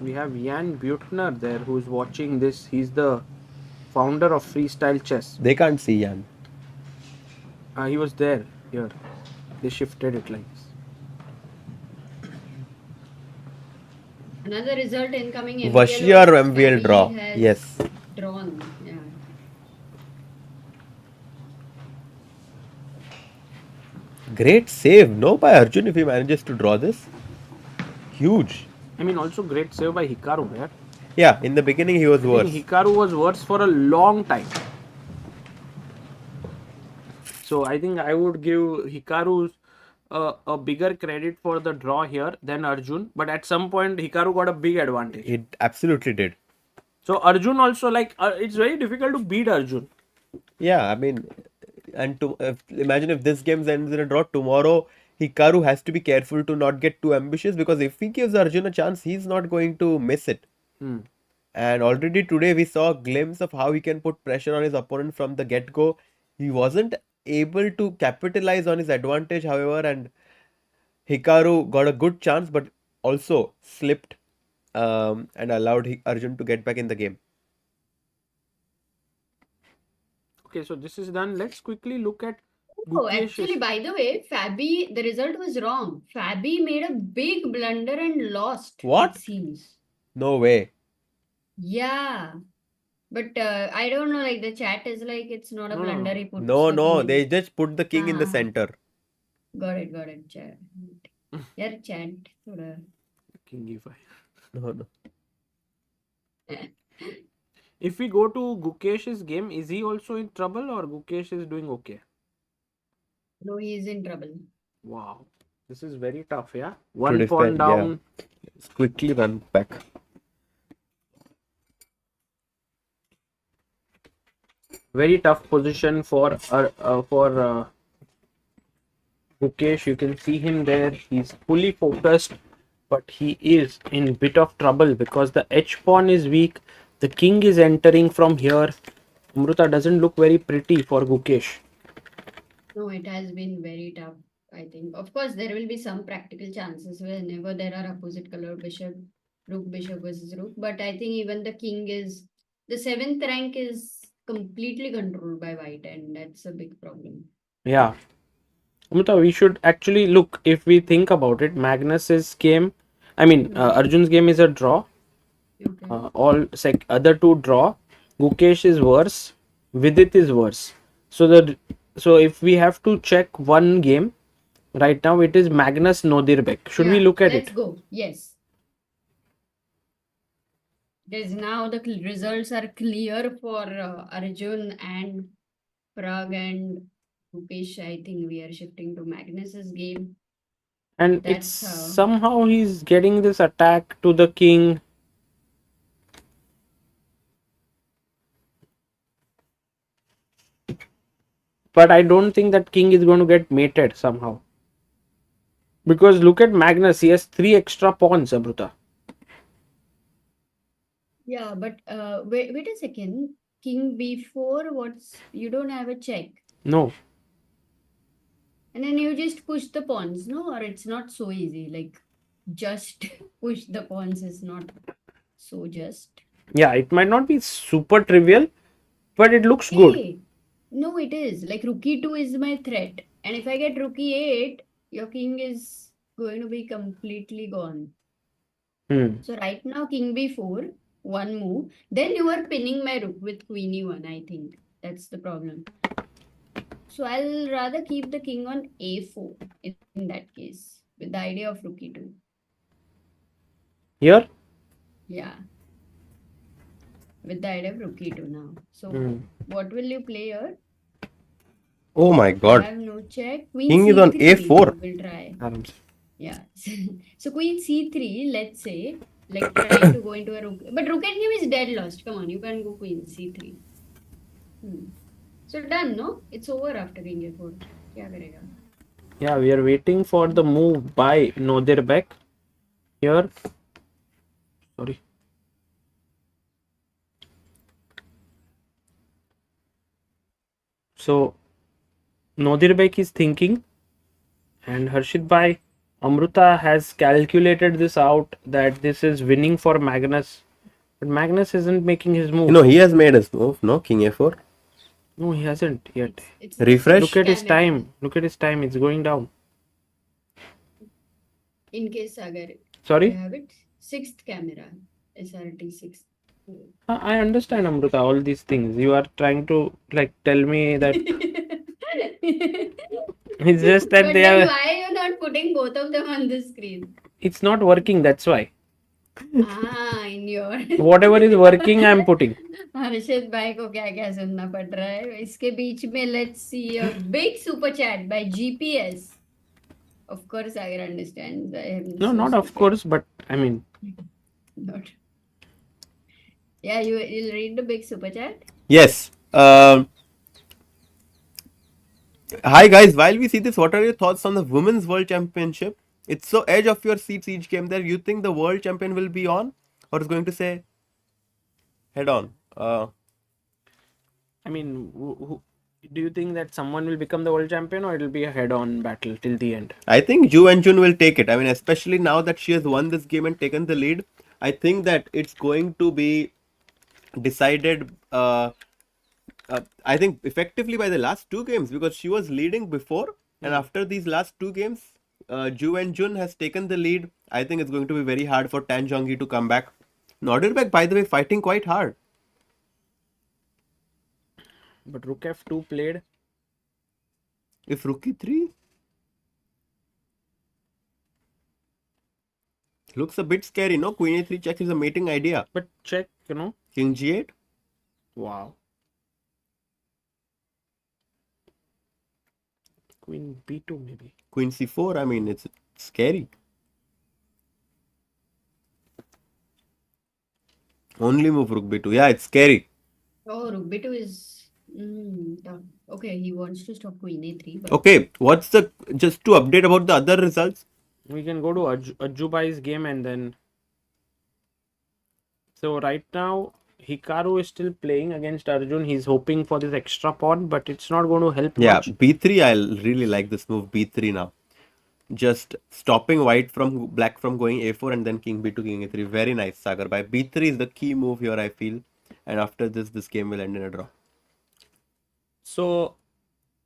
We have Jan Butner there who's watching this. He's the founder of Freestyle Chess. They can't see Jan. He was there here. They shifted it like this. Another result incoming. Vashi or MVL draw. Yes. Drawn. Yeah. Great save, no, by Arjun if he manages to draw this. Huge. I mean, also great save by Hikaru. Yeah? Yeah, in the beginning he was I worse. think Hikaru was worse for a long time. So I think I would give Hikaru a bigger credit for the draw here than Arjun. But at some point, Hikaru got a big advantage. It absolutely did. So Arjun also, it's very difficult to beat Arjun. Yeah, I mean, and imagine if this game ends in a draw tomorrow, Hikaru has to be careful to not get too ambitious, because if he gives Arjun a chance, he's not going to miss it. And already today we saw a glimpse of how he can put pressure on his opponent from the get-go. He wasn't able to capitalize on his advantage, however, and Hikaru got a good chance but also slipped and allowed Arjun to get back in the game. Okay, so this is done. Let's quickly look at Oh, Gukesh's- actually, by the way, the result was wrong. Fabi made a big blunder and lost. What? It seems. No way. Yeah. But I don't know, like the chat is like it's not a No, blunder. no. He puts No, the king no, in. they just put the king in the Ah, center. got it, chat. Yeah, chat. Thoda. King e5. No, no. If we go to Gukesh's game, is he also in trouble or Gukesh is doing okay? No, he is in trouble. Wow. This is very tough, yeah? To One pawn defend, yeah. down. Let's quickly run back. Very tough position for Gukesh. You can see him there. He's fully focused, but he is in bit of trouble because the H pawn is weak. The king is entering from here. Amruta doesn't look very pretty for Gukesh. No, it has been very tough, I think. Of course, there will be some practical chances whenever there are opposite color bishop versus rook. But I think even the king is, the seventh rank is completely controlled by white, and that's a big problem. Yeah. Amruta, we should actually look, if we think about it, Magnus's game, Arjun's game is a draw. Okay. Other two draw. Gukesh is worse. Vidit is worse. So if we have to check one game right now, it is Magnus Nodirbek. Should we look at let's it? go. Yes. There's now the results are clear for Arjun and Pragg and Gukesh. I think we are shifting to Magnus's game. And That's it's how. somehow he's getting this attack to the king. But I don't think that king is going to get mated somehow. Because look at Magnus, he has 3 extra pawns, Amruta. Yeah, but wait a second. King b4, you don't have a check. No. And then you just push the pawns, no? Or it's not so easy. Like, just push the pawns is not so just. Yeah, it might not be super trivial, but it looks good. Hey, no, it is. Like, rook e2 is my threat. And if I get rook e8, your king is going to be completely gone. So right now, king b4, one move. Then you are pinning my rook with queen e1, I think. That's the problem. So I'll rather keep the king on a4 in that case, with the idea of rook e2. Here? Yeah. With the idea of rook e2 now. So what will you play here? Oh my god. I have no check. Queen King c3, is on a4. We'll try. Yeah. So queen c3, let's say, like trying to go into a rook. But rook at game is dead lost. Come on, you can't go queen c3. So done, no? It's over after king a4. Kya karega? Yeah, we are waiting for the move by Nodirbek. Here. Sorry. So, Nodirbek is thinking, and Harshit Bhai, Amruta has calculated this out that this is winning for Magnus. But Magnus isn't making his move. No, he has made his move, no? King a4. No, he hasn't yet. Refresh. Look at his time. Look at his time. It's going down. In case agar Sorry? you have it, 6th camera, SRT 6. I understand, Amruta, all these things. You are trying to like tell me that it's just that But they then are. why are you not putting both of them on the screen? It's not working, that's why. In your Whatever is working, I'm putting. हर्षित भाई को क्या क्या सुनना पड़ रहा है इसके बीच में let's see a big super chat by GPS. Of course, I understand. No, not of course, but I mean. Not. Yeah, you'll read the big super chat? Yes. Hi guys, while we see this, what are your thoughts on the Women's World Championship? It's so edge of your seat each game there. You think the world champion will be on? Or is going to say head on? I mean, do you think that someone will become the world champion or it'll be a head-on battle till the end? I think Ju and Jun will take it. I mean, especially now that she has won this game and taken the lead, I think that it's going to be decided I think effectively by the last 2 games, because she was leading before and after these last 2 games Ju and Jun has taken the lead. I think it's going to be very hard for Tan Zhongyi to come back. Nodirbek, by the way, fighting quite hard. But rook f2 played. If rook e3 looks a bit scary, no? Queen a3 check is a mating idea. But check, King g8. Wow. Queen b2 maybe. Queen c4. I mean, it's scary. Only move rook b2. Yeah, it's scary. Oh, rook b2 is tough. Okay, he wants to stop queen a3. But... Okay, what's the just to update about the other results? We can go to Ajubai's game and then. So right now Hikaru is still playing against Arjun. He's hoping for this extra pawn, but it's not going to help much. b3. I really like this move. b3 now. Just stopping black from going a4 and then king b2, king a3. Very nice, Sagar. By b3 is the key move here, I feel. And after this game will end in a draw. So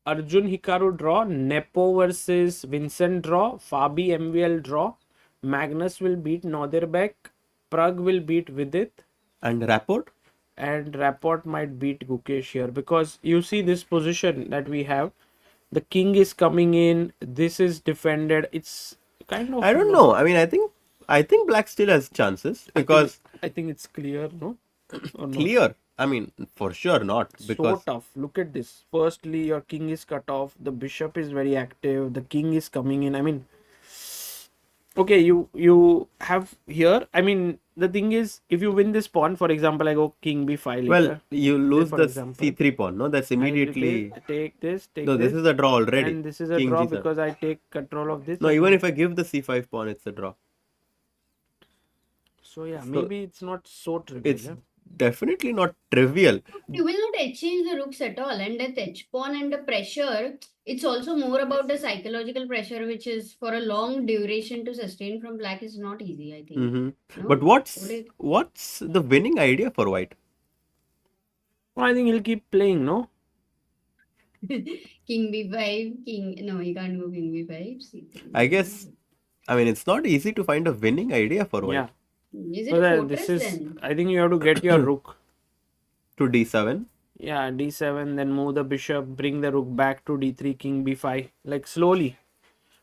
Arjun Hikaru draw, Nepo versus Vincent draw, Fabi MVL draw, Magnus will beat Nodirbek, Pragg will beat Vidit. And Rapport? And Rapport might beat Gukesh here, because you see this position that we have. The king is coming in, this is defended. It's kind of... I don't know. I mean, I think black still has chances because... I think it's clear, no? Or not? Clear? I mean, for sure not. Because... So tough. Look at this. Firstly, your king is cut off. The bishop is very active. The king is coming in. I mean... Okay, you have here... I mean, the thing is, if you win this pawn, for example, I go king b5 later. Well, you lose the c3 pawn, no? That's immediately... Take this, no, this is a draw already. And this is a draw because I take control of this. No, even if I give the c5 pawn, it's a draw. So yeah, maybe it's not so trivial. It's definitely not trivial. You will not exchange the rooks at all. And the h pawn and the pressure, it's also more about the psychological pressure, which is for a long duration to sustain from black is not easy, I think. No? But what's the winning idea for white? Well, I think he'll keep playing, no? King b5, king... No, he can't go king b5. C3. I guess... I mean, it's not easy to find a winning idea for white. Yeah. Is it a fortress then? I think you have to get your rook to d7. Yeah, d7, then move the bishop, bring the rook back to d3, king b5. Like slowly.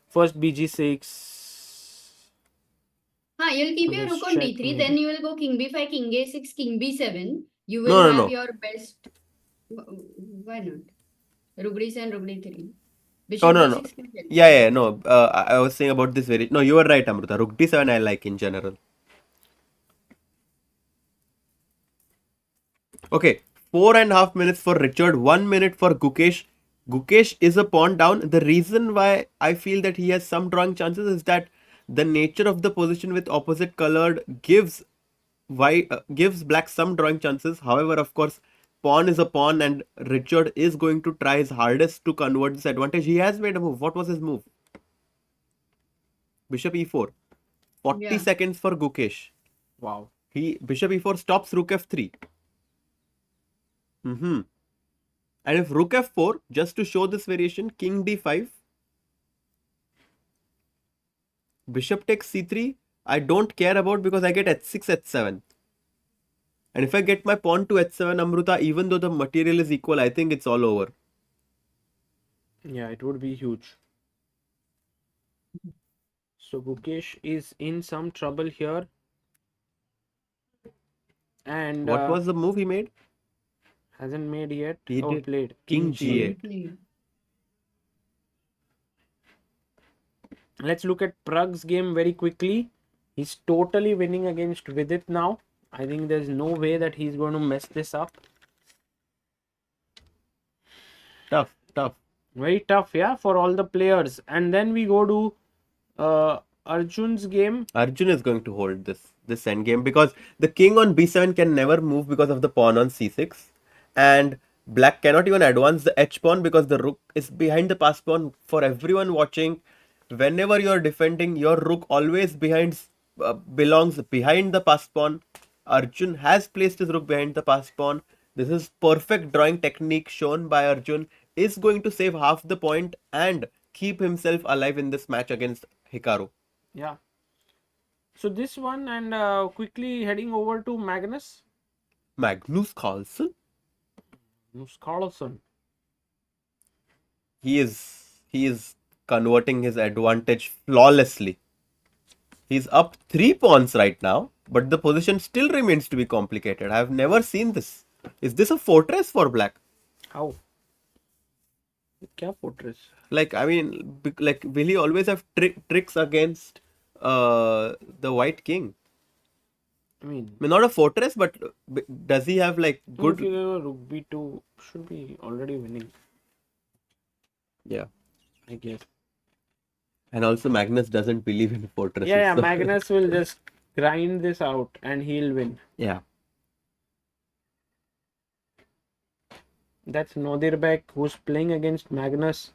First bg6. You'll keep your rook on d3, then you will go king b5, king a6, king b7. You will have your best... Why not? Rook d7, rook d3. Bishop no. Yeah, no. I was saying about this very... No, you were right, Amruta. Rook d7 I like in general. Okay, 4.5 minutes for Richard, 1 minute for Gukesh. Gukesh is a pawn down. The reason why I feel that he has some drawing chances is that the nature of the position with opposite colored gives black some drawing chances. However, of course, pawn is a pawn and Richard is going to try his hardest to convert this advantage. He has made a move. What was his move? Bishop e4. 40 seconds for Gukesh. Wow. Bishop e4 stops rook f3. And if rook f4, just to show this variation, king d5, bishop takes c3, I don't care about because I get h6, h7. And if I get my pawn to h7, Amruta, even though the material is equal, I think it's all over. Yeah, it would be huge. So Gukesh is in some trouble here. And what was the move he made? Hasn't made yet. He did. Played King g8. Let's look at Pragg's game very quickly. He's totally winning against Vidit now. I think there's no way that he's going to mess this up. Tough. Very tough, yeah, for all the players. And then we go to Arjun's game. Arjun is going to hold this endgame because the king on b7 can never move because of the pawn on c6. And black cannot even advance the h pawn because the rook is behind the pass pawn. For everyone watching, whenever you are defending, your rook always belongs behind the pass pawn. Arjun has placed his rook behind the pass pawn. This is perfect drawing technique shown by Arjun. Is going to save half the point and keep himself alive in this match against Hikaru. Yeah. So this one, and quickly heading over to Magnus Carlsen. Magnus Carlsen. He is converting his advantage flawlessly. He's up 3 pawns right now, but the position still remains to be complicated. I have never seen this. Is this a fortress for black? How? Kya fortress? Like, I mean, like, will he always have tricks against the white king? I mean, Not a fortress, but does he have like good? if you go rook b2, should be already winning. Yeah, I guess. and also Magnus doesn't believe in fortresses. Yeah, so- Magnus will just grind this out and he'll win. Yeah. That's Nodirbek who's playing against Magnus.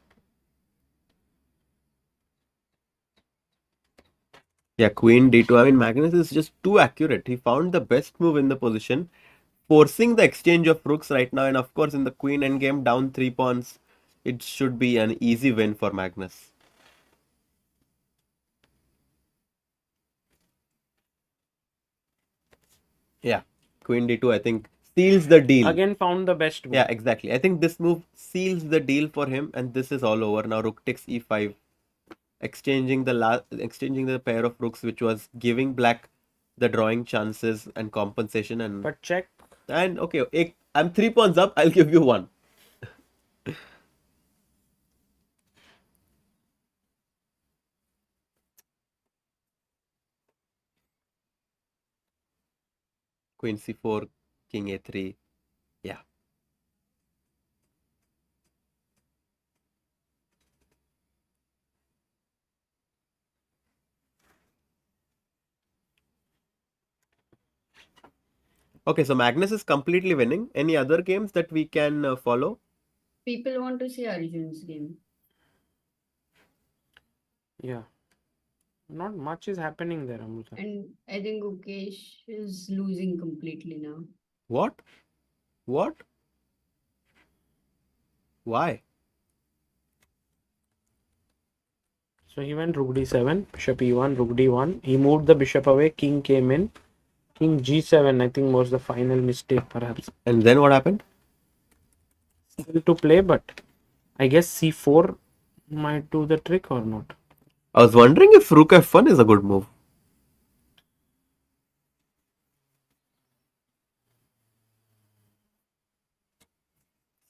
Yeah, Queen D2. I mean, Magnus is just too accurate. He found the best move in the position, forcing the exchange of rooks right now. And of course, in the Queen endgame, down 3 pawns, it should be an easy win for Magnus. Yeah, Queen D2, I think, seals the deal. Again, found the best move. Yeah, exactly. I think this move seals the deal for him, and this is all over. Now, rook takes e5. Exchanging the pair of rooks, which was giving black the drawing chances and compensation, and But check. and okay, I'm 3 pawns up. I'll give you 1. Queen c4, king a3. Yeah. Okay, so Magnus is completely winning. Any other games that we can follow? People want to see Arjun's game. Yeah. Not much is happening there, Amruta. And I think Gukesh is losing completely now. What? Why? So he went rook d7, bishop e1, rook d1. He moved the bishop away, king came in. King g7, I think, was the final mistake, perhaps. And then what happened? Still to play, but I guess c4 might do the trick or not. I was wondering if rook f1 is a good move.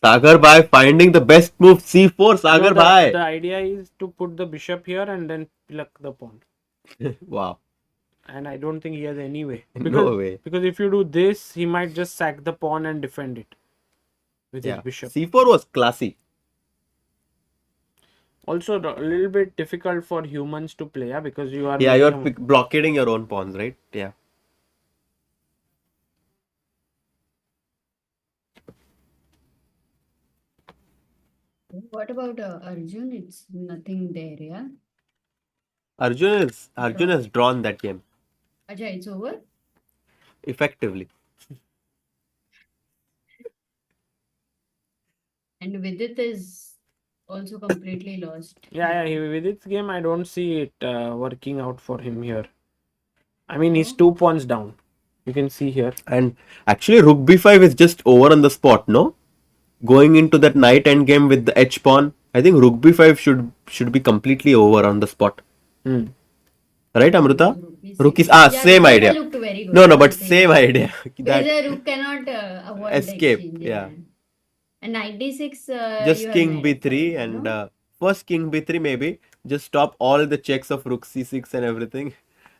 Sagar Bhai finding the best move c4. Sagar Bhai. The idea is to put the bishop here and then pluck the pawn. Wow. And I don't think he has any way. No way. Because if you do this, he might just sack the pawn and defend it with his bishop. c4 was classy. Also, a little bit difficult for humans to play, yeah, because you are You're blockading your own pawns, right? Yeah. What about Arjun? It's nothing there, yeah? Arjun has drawn that game Ajay, it's over? effectively. And Vidit is also completely lost. Yeah, with this game, I don't see it working out for him here. I mean, he's 2 pawns down. You can see here. And actually, rook b5 is just over on the spot, no? Going into that knight endgame with the h pawn, I think rook b5 should be completely over on the spot. Right, Amruta? Rook is same idea. Looked very good, no, but same idea. Because a rook cannot avoid escape. The exchange, Yeah. And 96. Just king b3 and first king b3 maybe. Just stop all the checks of rook c6 and everything,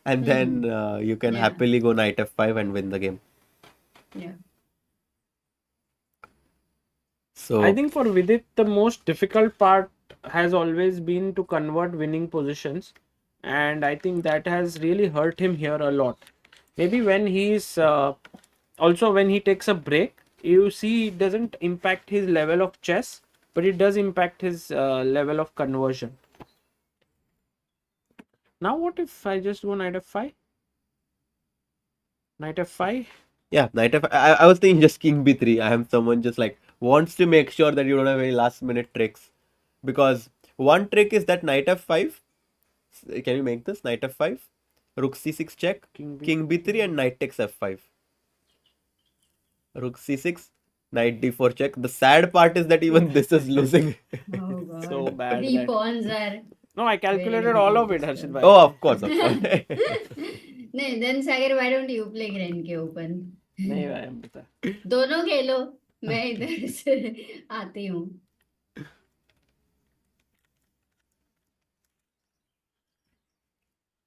and then you can happily go knight f5 and win the game. Yeah. So I think for Vidit, the most difficult part has always been to convert winning positions, and I think that has really hurt him here a lot. Maybe when he's also when he takes a break, you see it doesn't impact his level of chess, but it does impact his level of conversion. Now what if I just go knight f5? Knight f5? Yeah, knight f5. I was thinking just king b3. I am someone just like wants to make sure that you don't have any last minute tricks, because one trick is that knight f5. Can you make this knight f5? Rook c6 check, king b3 and knight takes f5. Rook c6, Knight d4 check. The sad part is that even this is losing. Oh god. So bad. The that- pawns are No, I calculated very all of it, difficult to Harshit solve. bhai. Oh, of course, of course. No, then Sagar, why don't you play Grand के open? नहीं भाई अमृता. दोनों खेलो, मैं इधर से आती हूँ.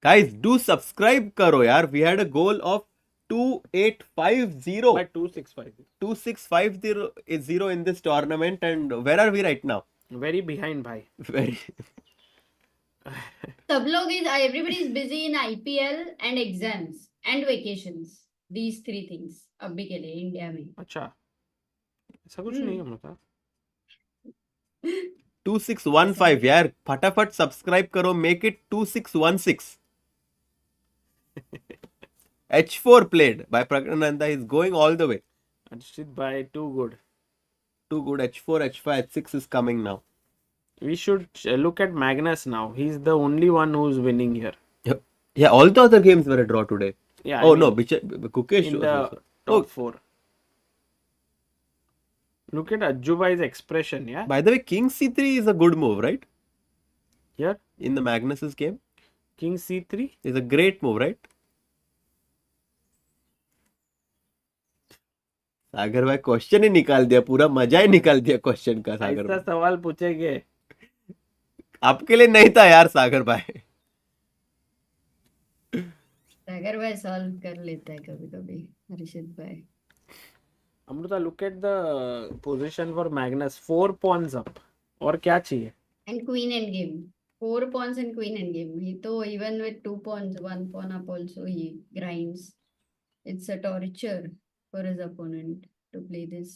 Guys, do subscribe karo yaar. We had a goal of 2850. But 265. 2650 in this tournament, and where are we right now? Very behind bhai. Very. सब लोग everybody is busy in IPL and exams and vacations. These three things अभी के लिए India में. अच्छा. ऐसा कुछ नहीं है अमृता. 2615 यार. फटाफट subscribe करो. Make it 2616. H4 played by Praggnanandhaa. He's going all the way. Harshit bhai, too good. Too good. H4, H5, H6 is coming now. We should look at Magnus now. He's the only one who's winning here. Yeah, all the other games were a draw today. Yeah. Oh I no, mean, Gukesh in was the also. top 4. Look at Ajubai's expression, yeah? By the way, King C3 is a good move, right? Here, In the Magnus's game. King C3. Is a great move, right? सागर भाई question ही निकाल दिया, पूरा मजा ही निकाल दिया question का सागर ऐसा भाई. सवाल पूछेंगे. आपके लिए नहीं था यार सागर भाई. सागर भाई सॉल्व कर लेता है कभी कभी हर्षित भाई. Amrita, look at the position for Magnus. 4 pawns up. और क्या चाहिए? And queen endgame. 4 pawns and queen endgame. He तो even with 2 pawns, 1 pawn up also he grinds. It's a torture for his opponent to play this.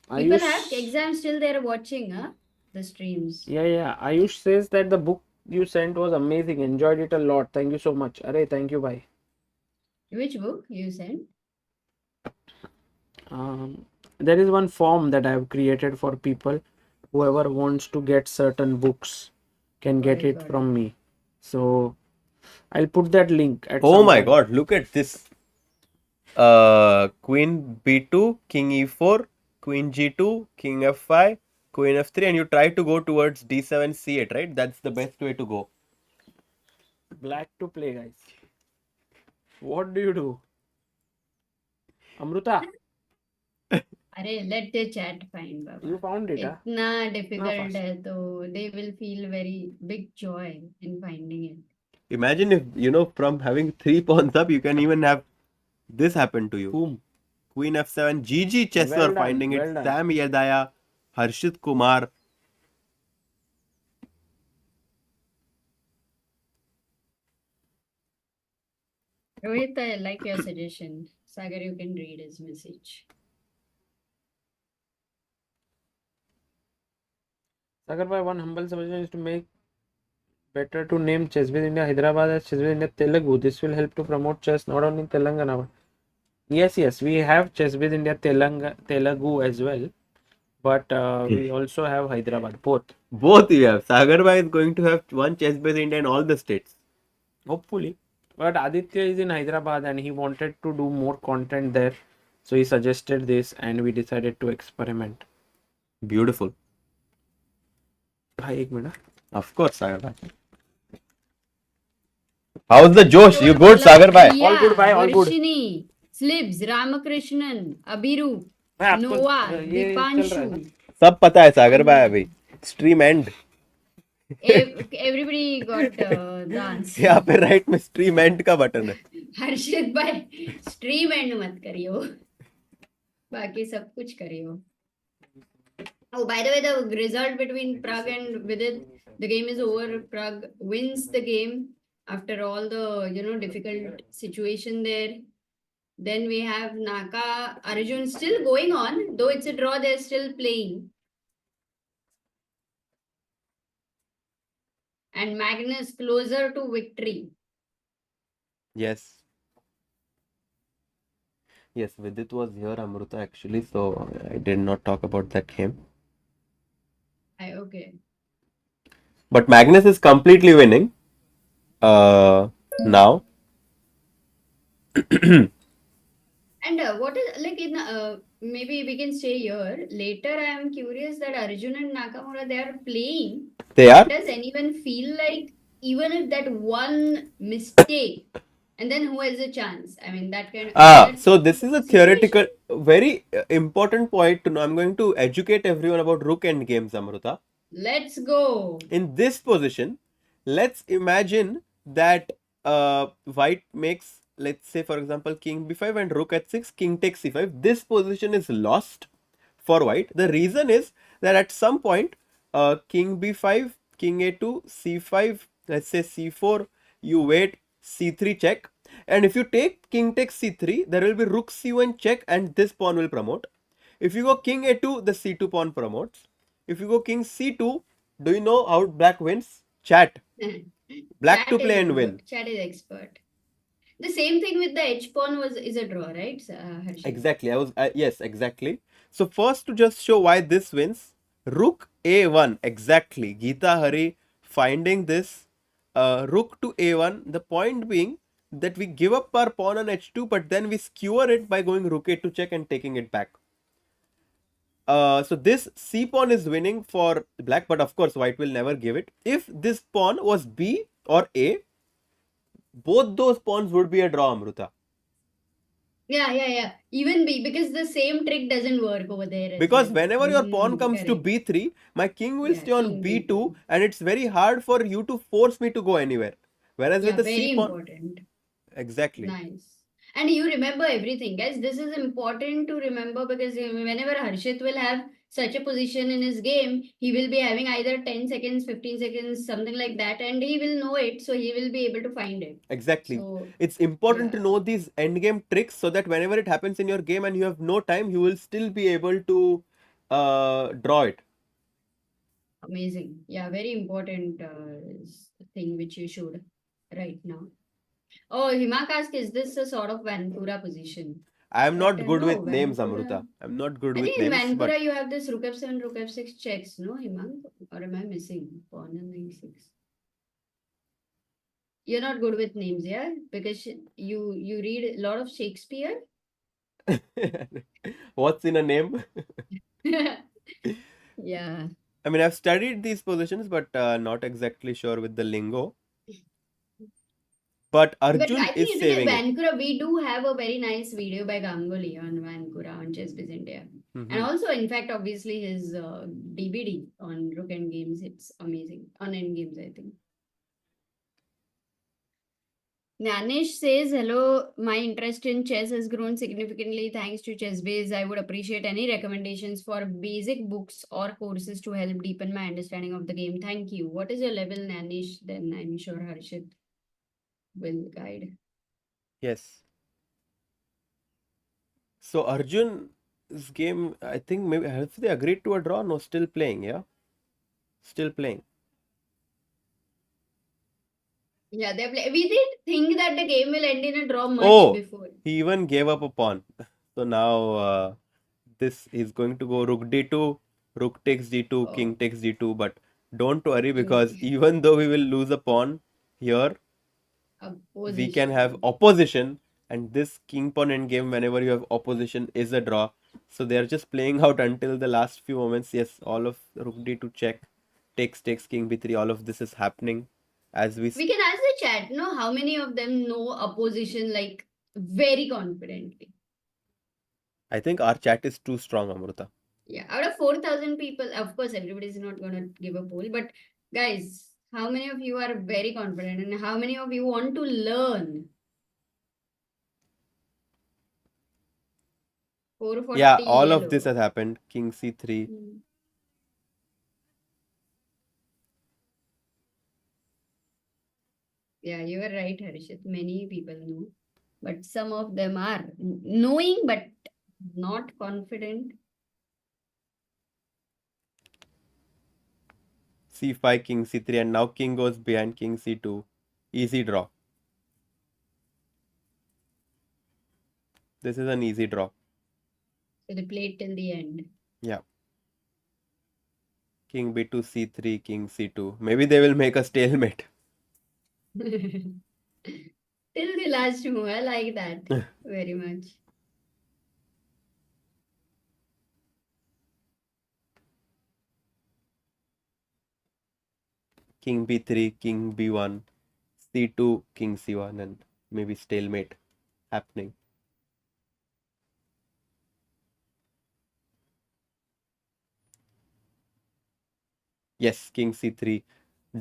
People have exams still they're watching, huh? The streams. Yeah. Ayush says that the book you sent was amazing. Enjoyed it a lot. Thank you so much. Arey, thank you, bhai. Which book you sent? There is one form that I have created for people. Whoever wants to get certain books can get it from me. So I'll put that link at Oh some my point. god, look at this. Queen B2, King E4, Queen G2, King F5, Queen F3, and you try to go towards D7, C8, right? That's the best way to go. Black to play, guys. What do you do? Amruta, अरे let the chat find Baba. you found it, huh? इतना difficult fast. है तो they will feel very big joy in finding it. Imagine if, from having 3 pawns up, you can even have this happen to you. Boom. Queen F7, GG chess Well for done, finding well it. done. Sam Yadaya, Harshit Kumar. Rohit, I like your suggestion. Sagar, you can read his message. Sagar bhai, one humble suggestion is to make better to name Chess with India Hyderabad as Chess with India Telugu. This will help to promote chess not only in Telangana but yes, we have Chess with India Telugu as well, but we also have Hyderabad, both. Both you have. Sagar Bhai is going to have one chess based India in all the states. Hopefully. But Aditya is in Hyderabad and he wanted to do more content there. So he suggested this and we decided to experiment. Beautiful. Bhai, 1 minute. Of course, Sagar Bhai. How's the Josh? You good, Sagar Bhai? All good, bhai, all good. Varshini, Slibs, Ramakrishnan, Abhiru, भाई, आप तो Noah, ये चल रहा है ना? Dipanshu. सब पता है सागर भाई अभी. Stream end. Everybody got the answer. यहाँ पे राइट में stream end का बटन है. हर्षित भाई स्ट्रीम एंड मत करियो, बाकी सब कुछ करियो. Oh, by the way, the result between Pragg and Vidit, the game is over. Pragg wins the game after all the difficult situation there. Then we have Naka, Arjun still going on, though it's a draw, they're still playing. And Magnus closer to victory. Yes. Yes, Vidit was here, Amruta, actually, so I did not talk about that game. Okay. But Magnus is completely winning now. And what is like in maybe we can stay here later. I am curious that Arjun and Nakamura, they are playing, They but are. does anyone feel like even if that one mistake and then who has a chance? I mean that kind of, is that So this is a situation? theoretical, very important point to know. I'm going to educate everyone about rook end games, Amruta. Let's go. In this position, let's imagine that white makes, let's say for example, king b5 and rook at 6, king takes c5. This position is lost for white. The reason is that at some point, king b5, king a2, c5, let's say c4, you wait, c3 check, and if you take king takes c3, there will be rook c1 check and this pawn will promote. If you go king a2, the c2 pawn promotes. If you go king c2, do you know how black wins? Chat. Black to play and win. Chat is expert. The same thing with the H pawn was is a draw, right, Harshit? Exactly. Yes, exactly. So first to just show why this wins, rook a1. Exactly. Geeta Hari finding this rook to a1. The point being that we give up our pawn on h2, but then we skewer it by going rook a2 check and taking it back. So this c pawn is winning for black, but of course white will never give it. If this pawn was b or a, both those pawns would be a draw, Amruta. Yeah. Even B, because the same trick doesn't work over there as Because well. whenever your pawn comes to Correct. b3, my king will Yeah, stay on king b2, and it's very hard for you to force me to go anywhere. Whereas with Yeah, the c very pawn, important. exactly. Nice. And you remember everything, guys. This is important to remember because whenever Harshit will have such a position in his game, he will be having either 10 seconds, 15 seconds, something like that, and he will know it, so he will be able to find it. Exactly. So, It's important to yeah, know these endgame tricks so that whenever it happens in your game and you have no time, you will still be able to draw it. amazing. Yeah, very important thing which you showed right now. Oh, Himak asked, is this a sort of Vancouver position? I am But not good no, with names, Vancouver. Amruta. I'm not good I with think in names, but Vancouver you have this Rook F7, Rook F6 checks, no, Himang? Or am I missing? Pawn and e6. You're not good with names, yeah? Because you read a lot of Shakespeare? what's in a name? Yeah. I mean, I've studied these positions, but not exactly sure with the lingo. But But Arjun I is think because saving it. Vancouver, we do have a very nice video by Ganguly on Vancouver on ChessBiz India. And Mm-hmm. also, in fact, obviously his DBD on Rook End Games, it's amazing. On End Games, I think. Nanish says, hello, my interest in chess has grown significantly thanks to ChessBase. I would appreciate any recommendations for basic books or courses to help deepen my understanding of the game. Thank you. What is your level, Nanish? Then I'm sure Harshit will guide. Yes. So Arjun's game, I think maybe have they agreed to a draw? No, still playing. Yeah, still playing. Yeah, we did think that the game will end in a draw much Oh, before. he even gave up a pawn. So now this is going to go rook d2, rook takes d2, Oh, king takes d2. But don't worry, because king even though we will lose a pawn here, we can have opposition. opposition, and this king pawn endgame, whenever you have opposition, is a draw. So they are just playing out until the last few moments. Yes, all of rook d2 check, takes king b3. All of this is happening as we. We can ask the chat, no, how many of them know opposition like very confidently? I think our chat is too strong, Amruta. Yeah, out of 4,000 people, of course, everybody's not going to give a poll, but guys, how many of you are very confident and how many of you want to learn? 440 Yeah, all of this yellow. has happened. King c3. Hmm. Yeah, you are right, Harishit. Many people know, but some of them are knowing but not confident. c5, king c3, and now king goes behind king c2. Easy draw. This is an easy draw. So they played till the end. Yeah. King b2, c3, king c2. Maybe they will make a stalemate. Till the last move, I like that very much. king b3, king b1, c2, king c1, and maybe stalemate happening. Yes, king c3.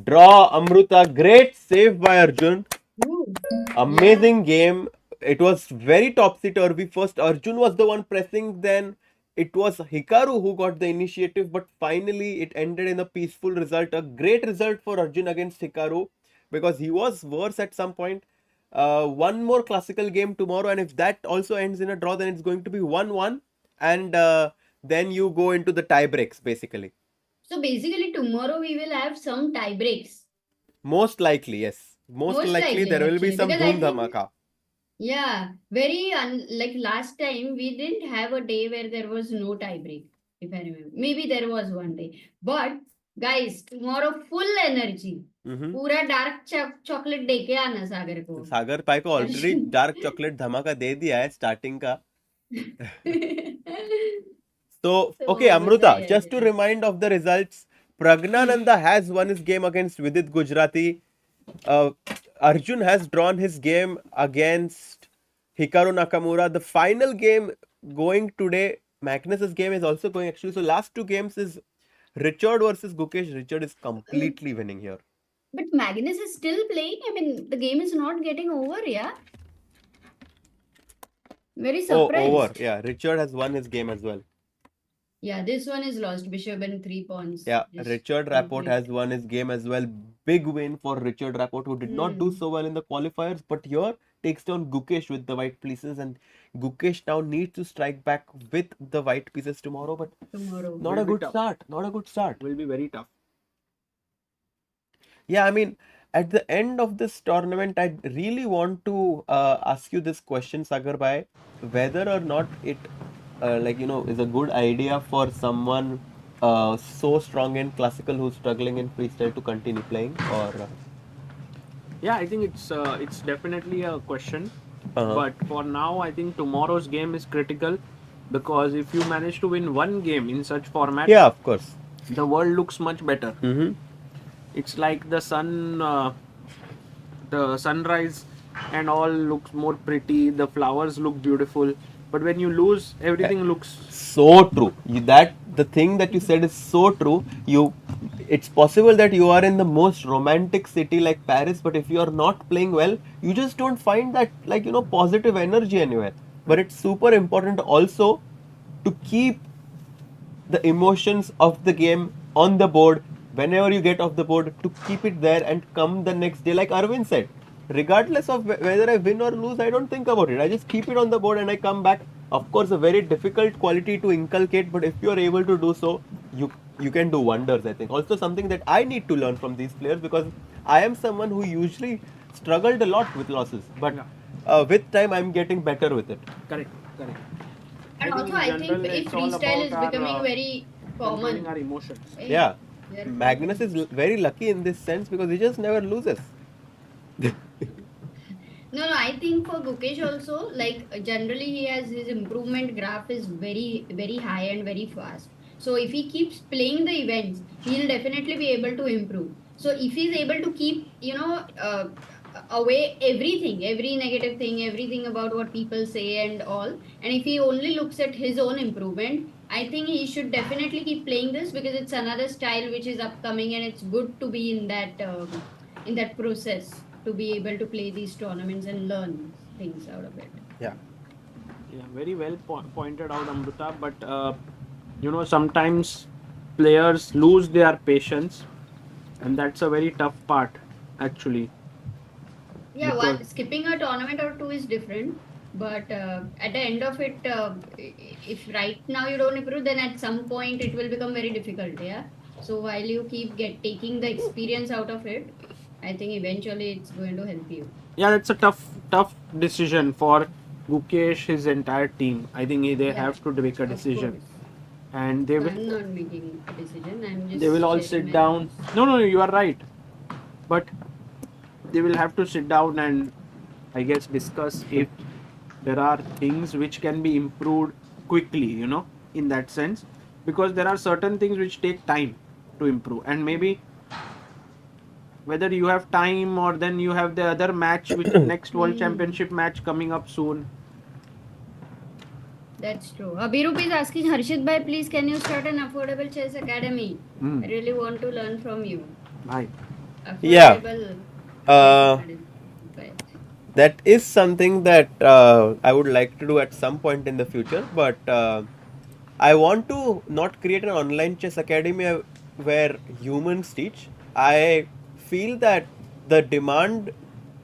Draw, Amruta. Great save by Arjun. Ooh. Amazing game. It was very topsy-turvy. First, Arjun was the one pressing, then it was Hikaru who got the initiative, but finally it ended in a peaceful result. A great result for Arjun against Hikaru because he was worse at some point. One more classical game tomorrow, and if that also ends in a draw, then it's going to be 1-1, and then you go into the tie breaks basically. So basically, tomorrow we will have some tie breaks. Most likely, yes. Most likely there will be actually, some because I dhoom think, dhamaka. yeah, like last time we didn't have a day where there was no tie break, if I remember. Maybe there was one day. But guys, tomorrow full energy. पूरा dark chocolate दे के आना सागर को. सागर भाई को already dark chocolate धमाका दे दिया है starting का. So, okay, Amruta, just to remind of the results, Praggnanandhaa has won his game against Vidit Gujrathi. Arjun has drawn his game against Hikaru Nakmaura. The final game going today, Magnus's game is also going actually. So, last two games is Richard versus Gukesh. Richard is completely winning here. But Magnus is still playing. I mean, the game is not getting over, yeah? Very surprised. Oh, over. Yeah, Richard has won his game as well. Yeah, this one is lost. Bishop and 3 pawns. Yeah, Richard Rapport has won his game as well. Big win for Richard Rapport, who did not do so well in the qualifiers, but here takes down Gukesh with the white pieces, and Gukesh now needs to strike back with the white pieces tomorrow. But not a good start. Not a good start. Will be very tough. Yeah, I mean, at the end of this tournament, I really want to ask you this question, Sagar Bhai, whether or not it is a good idea for someone so strong in classical who's struggling in freestyle to continue playing, or yeah, I think it's definitely a question. But for now, I think tomorrow's game is critical, because if you manage to win one game in such format, yeah, of course, the world looks much better. It's like the sunrise and all looks more pretty, the flowers look beautiful, but when you lose, everything looks so true. The thing that you said is so true. It's possible that you are in the most romantic city like Paris, but if you are not playing well, you just don't find that positive energy anywhere. But it's super important also to keep the emotions of the game on the board whenever you get off the board, to keep it there and come the next day, like Arvind said. Regardless of whether I win or lose, I don't think about it. I just keep it on the board and I come back. Of course, a very difficult quality to inculcate, but if you are able to do so, you can do wonders, I think. Also, something that I need to learn from these players, because I am someone who usually struggled a lot with losses, but with time I'm getting better with it. correct. And also, I think if freestyle is becoming very common, our emotions. Yeah. Magnus is very lucky in this sense because he just never loses. No, I think for Gukesh also, like generally he has his improvement graph is very, very high and very fast. So if he keeps playing the events, he'll definitely be able to improve. So if he's able to keep, away everything, every negative thing, everything about what people say and all, and if he only looks at his own improvement, I think he should definitely keep playing this, because it's another style which is upcoming, and it's good to be in that process, to be able to play these tournaments and learn things out of it. Yeah, very well pointed out, Amruta. But sometimes players lose their patience, and that's a very tough part, actually. Yeah, skipping a tournament or two is different, but at the end of it, if right now you don't improve, then at some point it will become very difficult. Yeah. So while you keep taking the experience out of it, I think eventually it's going to help you. Yeah, it's a tough decision for Gukesh, his entire team. I think they have to make a decision, and they will. I'm not making a decision. I'm just. They will all sit down. No, you are right, but they will have to sit down and, I guess, discuss if there are things which can be improved quickly, in that sense, because there are certain things which take time to improve, and maybe whether you have time or then you have the other match which next World Championship match coming up soon. That's true. Abhirup is asking, Harshit bhai, please can you start an affordable chess academy? I really want to learn from you. Bye. Yeah. Affordable chess Uh, academy. But that is something that I would like to do at some point in the future, but I want to not create an online chess academy where humans teach. I feel that the demand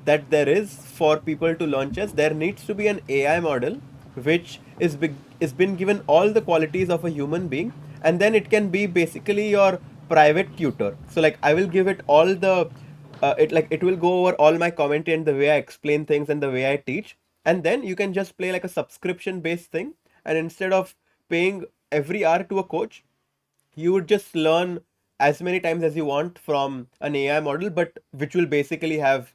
that there is for people to learn chess, there needs to be an AI model which is been given all the qualities of a human being, and then it can be basically your private tutor. So like I will give it all the it will go over all my commentary and the way I explain things and the way I teach, and then you can just play like a subscription based thing, and instead of paying every hour to a coach, you would just learn as many times as you want from an AI model, but which will basically have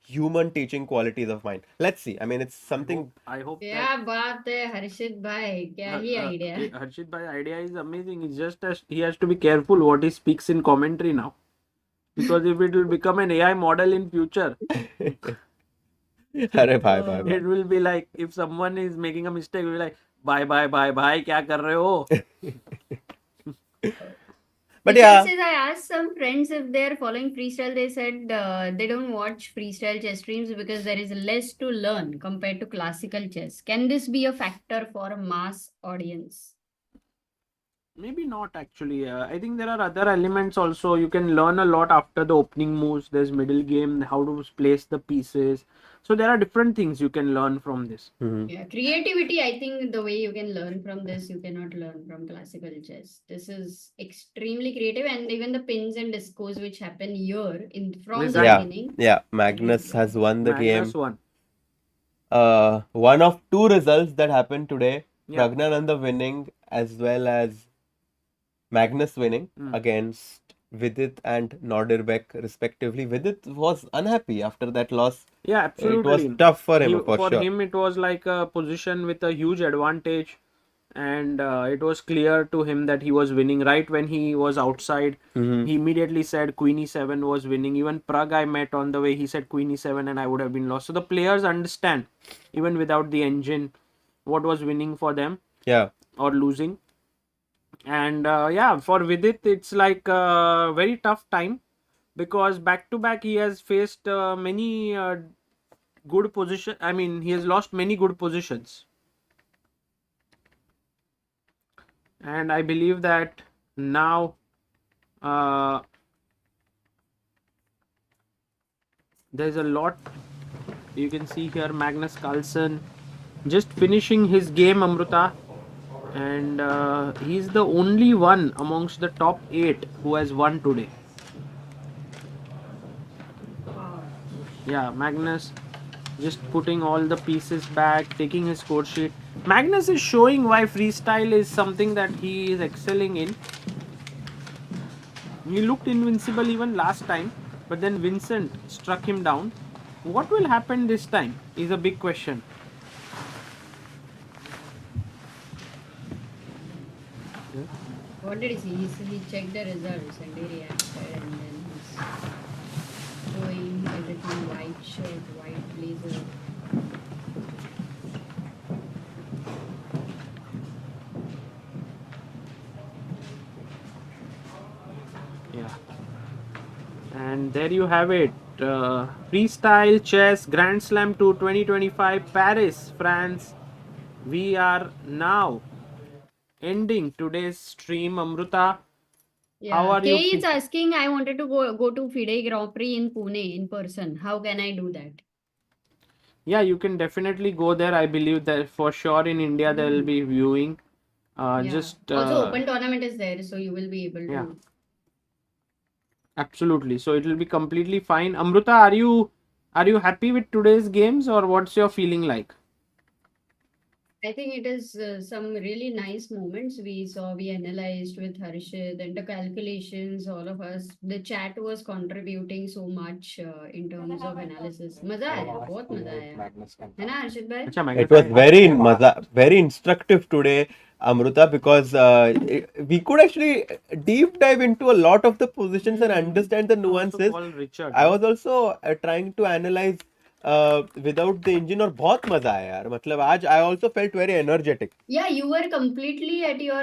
human teaching qualities of mine. Let's see. I mean, it's something. I hope क्या बात है हर्षित भाई, क्या ही idea. Harshit bhai idea is amazing. It's just as he has to be careful what he speaks in commentary now, because if it will become an AI model in future, अरे भाई भाई it will be like if someone is making a mistake, we'll be like bye, क्या कर रहे हो? But Because yeah, says, I asked some friends if they're following freestyle. They said they don't watch freestyle chess streams because there is less to learn compared to classical chess. Can this be a factor for a mass audience? Maybe not actually. I think there are other elements also. You can learn a lot after the opening moves. There's middle game, how to place the pieces. So there are different things you can learn from this. Yeah, creativity. I think the way you can learn from this, you cannot learn from classical chess. This is extremely creative, and even the pins and discos which happen here in from the yeah, beginning. yeah. Magnus has won the Magnus game. won. One of two results that happened today: Yeah. Praggnanandhaa winning as well as Magnus winning against Vidit and Nodirbek respectively. Vidit was unhappy after that loss. Yeah, absolutely. It was tough for him for sure. him, it was like a position with a huge advantage, and it was clear to him that he was winning. Right when he was outside, he immediately said Queen E7 was winning. Even Pragg I met on the way, he said Queen E7 and I would have been lost. So the players understand, even without the engine, what was winning for them. Yeah. Or losing. And yeah, for Vidit, it's like a very tough time, because back to back he has faced many good position. I mean, he has lost many good positions, and I believe that now there's a lot you can see here. Magnus Carlsen just finishing his game, Amruta, and he's the only one amongst the top 8 who has won today. Yeah, Magnus just putting all the pieces back, taking his score sheet. Magnus is showing why freestyle is something that he is excelling in. He looked invincible even last time, but then Vincent struck him down. What will happen this time is a big question. What did he see? He checked the results and he reacted, and then he's showing everything: white shirt, white blazer. Yeah. And there you have it. Freestyle Chess Grand Slam Tour 2025, Paris, France. We are now ending today's stream, Amruta. Yeah, How are Kay you? is asking, I wanted to go to FIDE Grand Prix in Pune in person. How can I do that? Yeah, you can definitely go there. I believe that for sure in India there will be viewing. Yeah. Just Also, open tournament is there, so you will be able to. yeah. Absolutely. So it will be completely fine. Amruta, are you happy with today's games, or what's your feeling like? I think it is some really nice moments we saw. We analyzed with Harshit and the calculations, all of us. The chat was contributing so much in terms of analysis. मजा आया, बहुत मजा आया. है ना हर्षित भाई? It was very instructive today. Amruta, because we could actually deep dive into a lot of the positions and understand the nuances. Richard, I was also trying to analyze without the engine, और बहुत मजा आया यार. मतलब आज I also felt very energetic. Yeah, you were completely at your,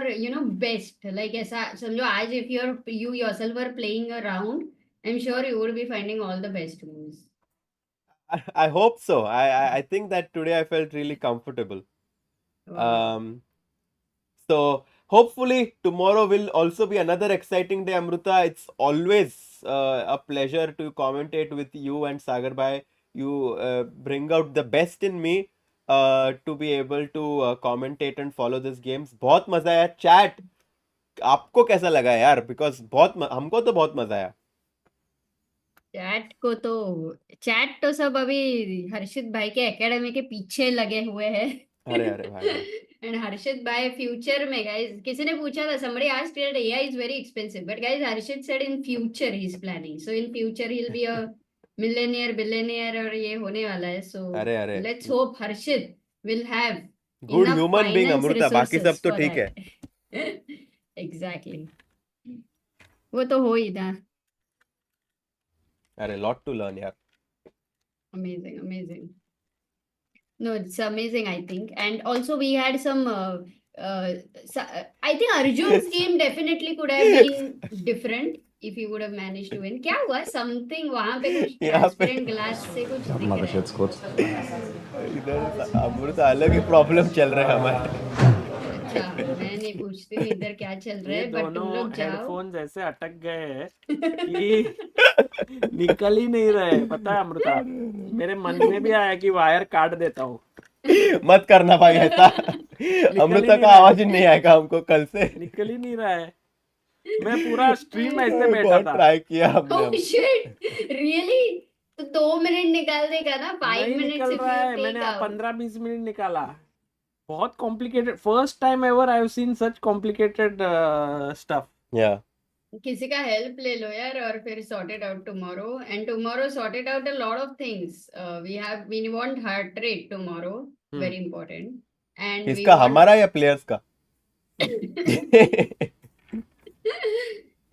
best. Like ऐसा समझो आज if you yourself were playing a round, I'm sure you would be finding all the best moves. I hope so. I think that today I felt really comfortable. Wow. So hopefully tomorrow will also be another exciting day, Amruta. It's always a pleasure to commentate with you and Sagar Bhai. You bring out the best in me to be able to commentate and follow these games. बहुत मजा आया. Chat आपको कैसा लगा यार? Because हमको तो बहुत मजा आया. चैट तो सब अभी हर्षित भाई के एकेडमी के पीछे लगे हुए हैं. अरे अरे भाई. एंड हर्षित भाई फ्यूचर में गाइस किसी ने पूछा था somebody asked that AI is very expensive but guys Harshit said in future he's planning so in future he'll be a millionaire billionaire और ये होने वाला है so अरे let's hope Harshit will have good enough human being finance Amrita. बाकी सब resources तो for ठीक है. that. Exactly. वो तो हो ही ना. अरे lot to learn यार. Amazing. No, it's amazing, I think. And also we had some I think Arjun's game definitely could have been different if he would have managed to win. क्या हुआ? Something वहां पे कुछ transparent glass से कुछ दिख रहा है. इधर अमृता अलग ही प्रॉब्लम चल रहा है हमारे. अच्छा, मैं नहीं पूछती हूँ इधर क्या चल रहा है बट तुम लोग जाओ. हेडफोन्स ऐसे अटक गए हैं कि निकल ही नहीं रहे. पता है अमृता, मेरे मन में भी आया कि वायर काट देता हूँ. मत करना भाई ऐसा. अमृता का आवाज ही नहीं आएगा हमको कल से. निकल ही नहीं रहा है. मैं पूरा स्ट्रीम ऐसे बैठा था. ट्राई किया हमने. Oh shit! Really? तो 2 मिनट निकाल देगा ना. 5 मिनट निकल रहा है. मैंने 15-20 मिनट निकाला. बहुत complicated. First time ever I have seen such complicated stuff. या किसी का हेल्प ले लो यार और फिर sort it out tomorrow and tomorrow sort it out a lot of things. We want heart rate tomorrow, very important. And इसका हमारा या प्लेयर्स का?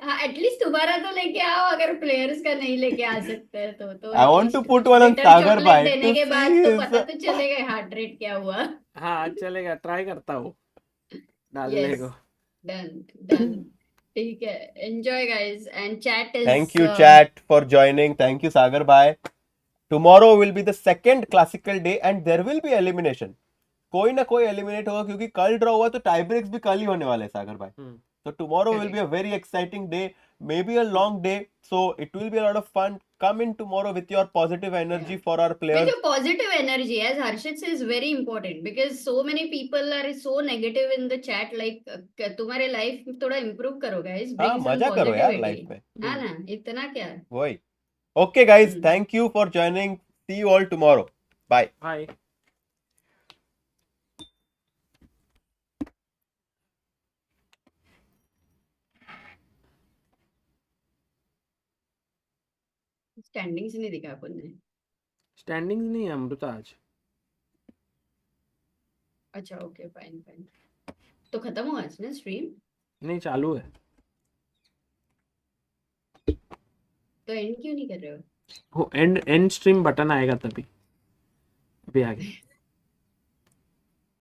हाँ, एटलीस्ट तुम्हारा तो लेके आओ. अगर प्लेयर्स का नहीं लेके आ सकते हैं तो I want to put one on Sagar भाई. देने के बाद तो पता तो चलेगा हार्ट रेट क्या हुआ. हाँ चलेगा, ट्राई करता हूँ डालने को. डन. ठीक है. Enjoy guys and chat is. Thank you chat for joining. Thank you Sagar भाई. Tomorrow will be the second classical day and there will be elimination. कोई ना कोई एलिमिनेट होगा क्योंकि कल ड्रॉ हुआ तो टाई ब्रेक्स भी कल ही होने वाले हैं सागर भाई. So tomorrow will be a very exciting day, maybe a long day. So it will be a lot of fun. Come in tomorrow with your positive energy for our players. With your positive energy, as Harshit says, is very important because so many people are so negative in the chat. Like तुम्हारे life थोड़ा improve करो guys. हाँ मजा करो यार life में. हाँ ना, इतना क्या. वही. Okay guys, thank you for joining. See you all tomorrow. Bye. Bye. Standings नहीं दिखा अपन ने. स्टैंडिंग्स नहीं है अमृता आज. अच्छा ओके फाइन. तो खत्म हुआ ना स्ट्रीम? नहीं, चालू है. तो एंड क्यों नहीं कर रहे हो? एंड स्ट्रीम बटन आएगा तभी. अभी आ गया.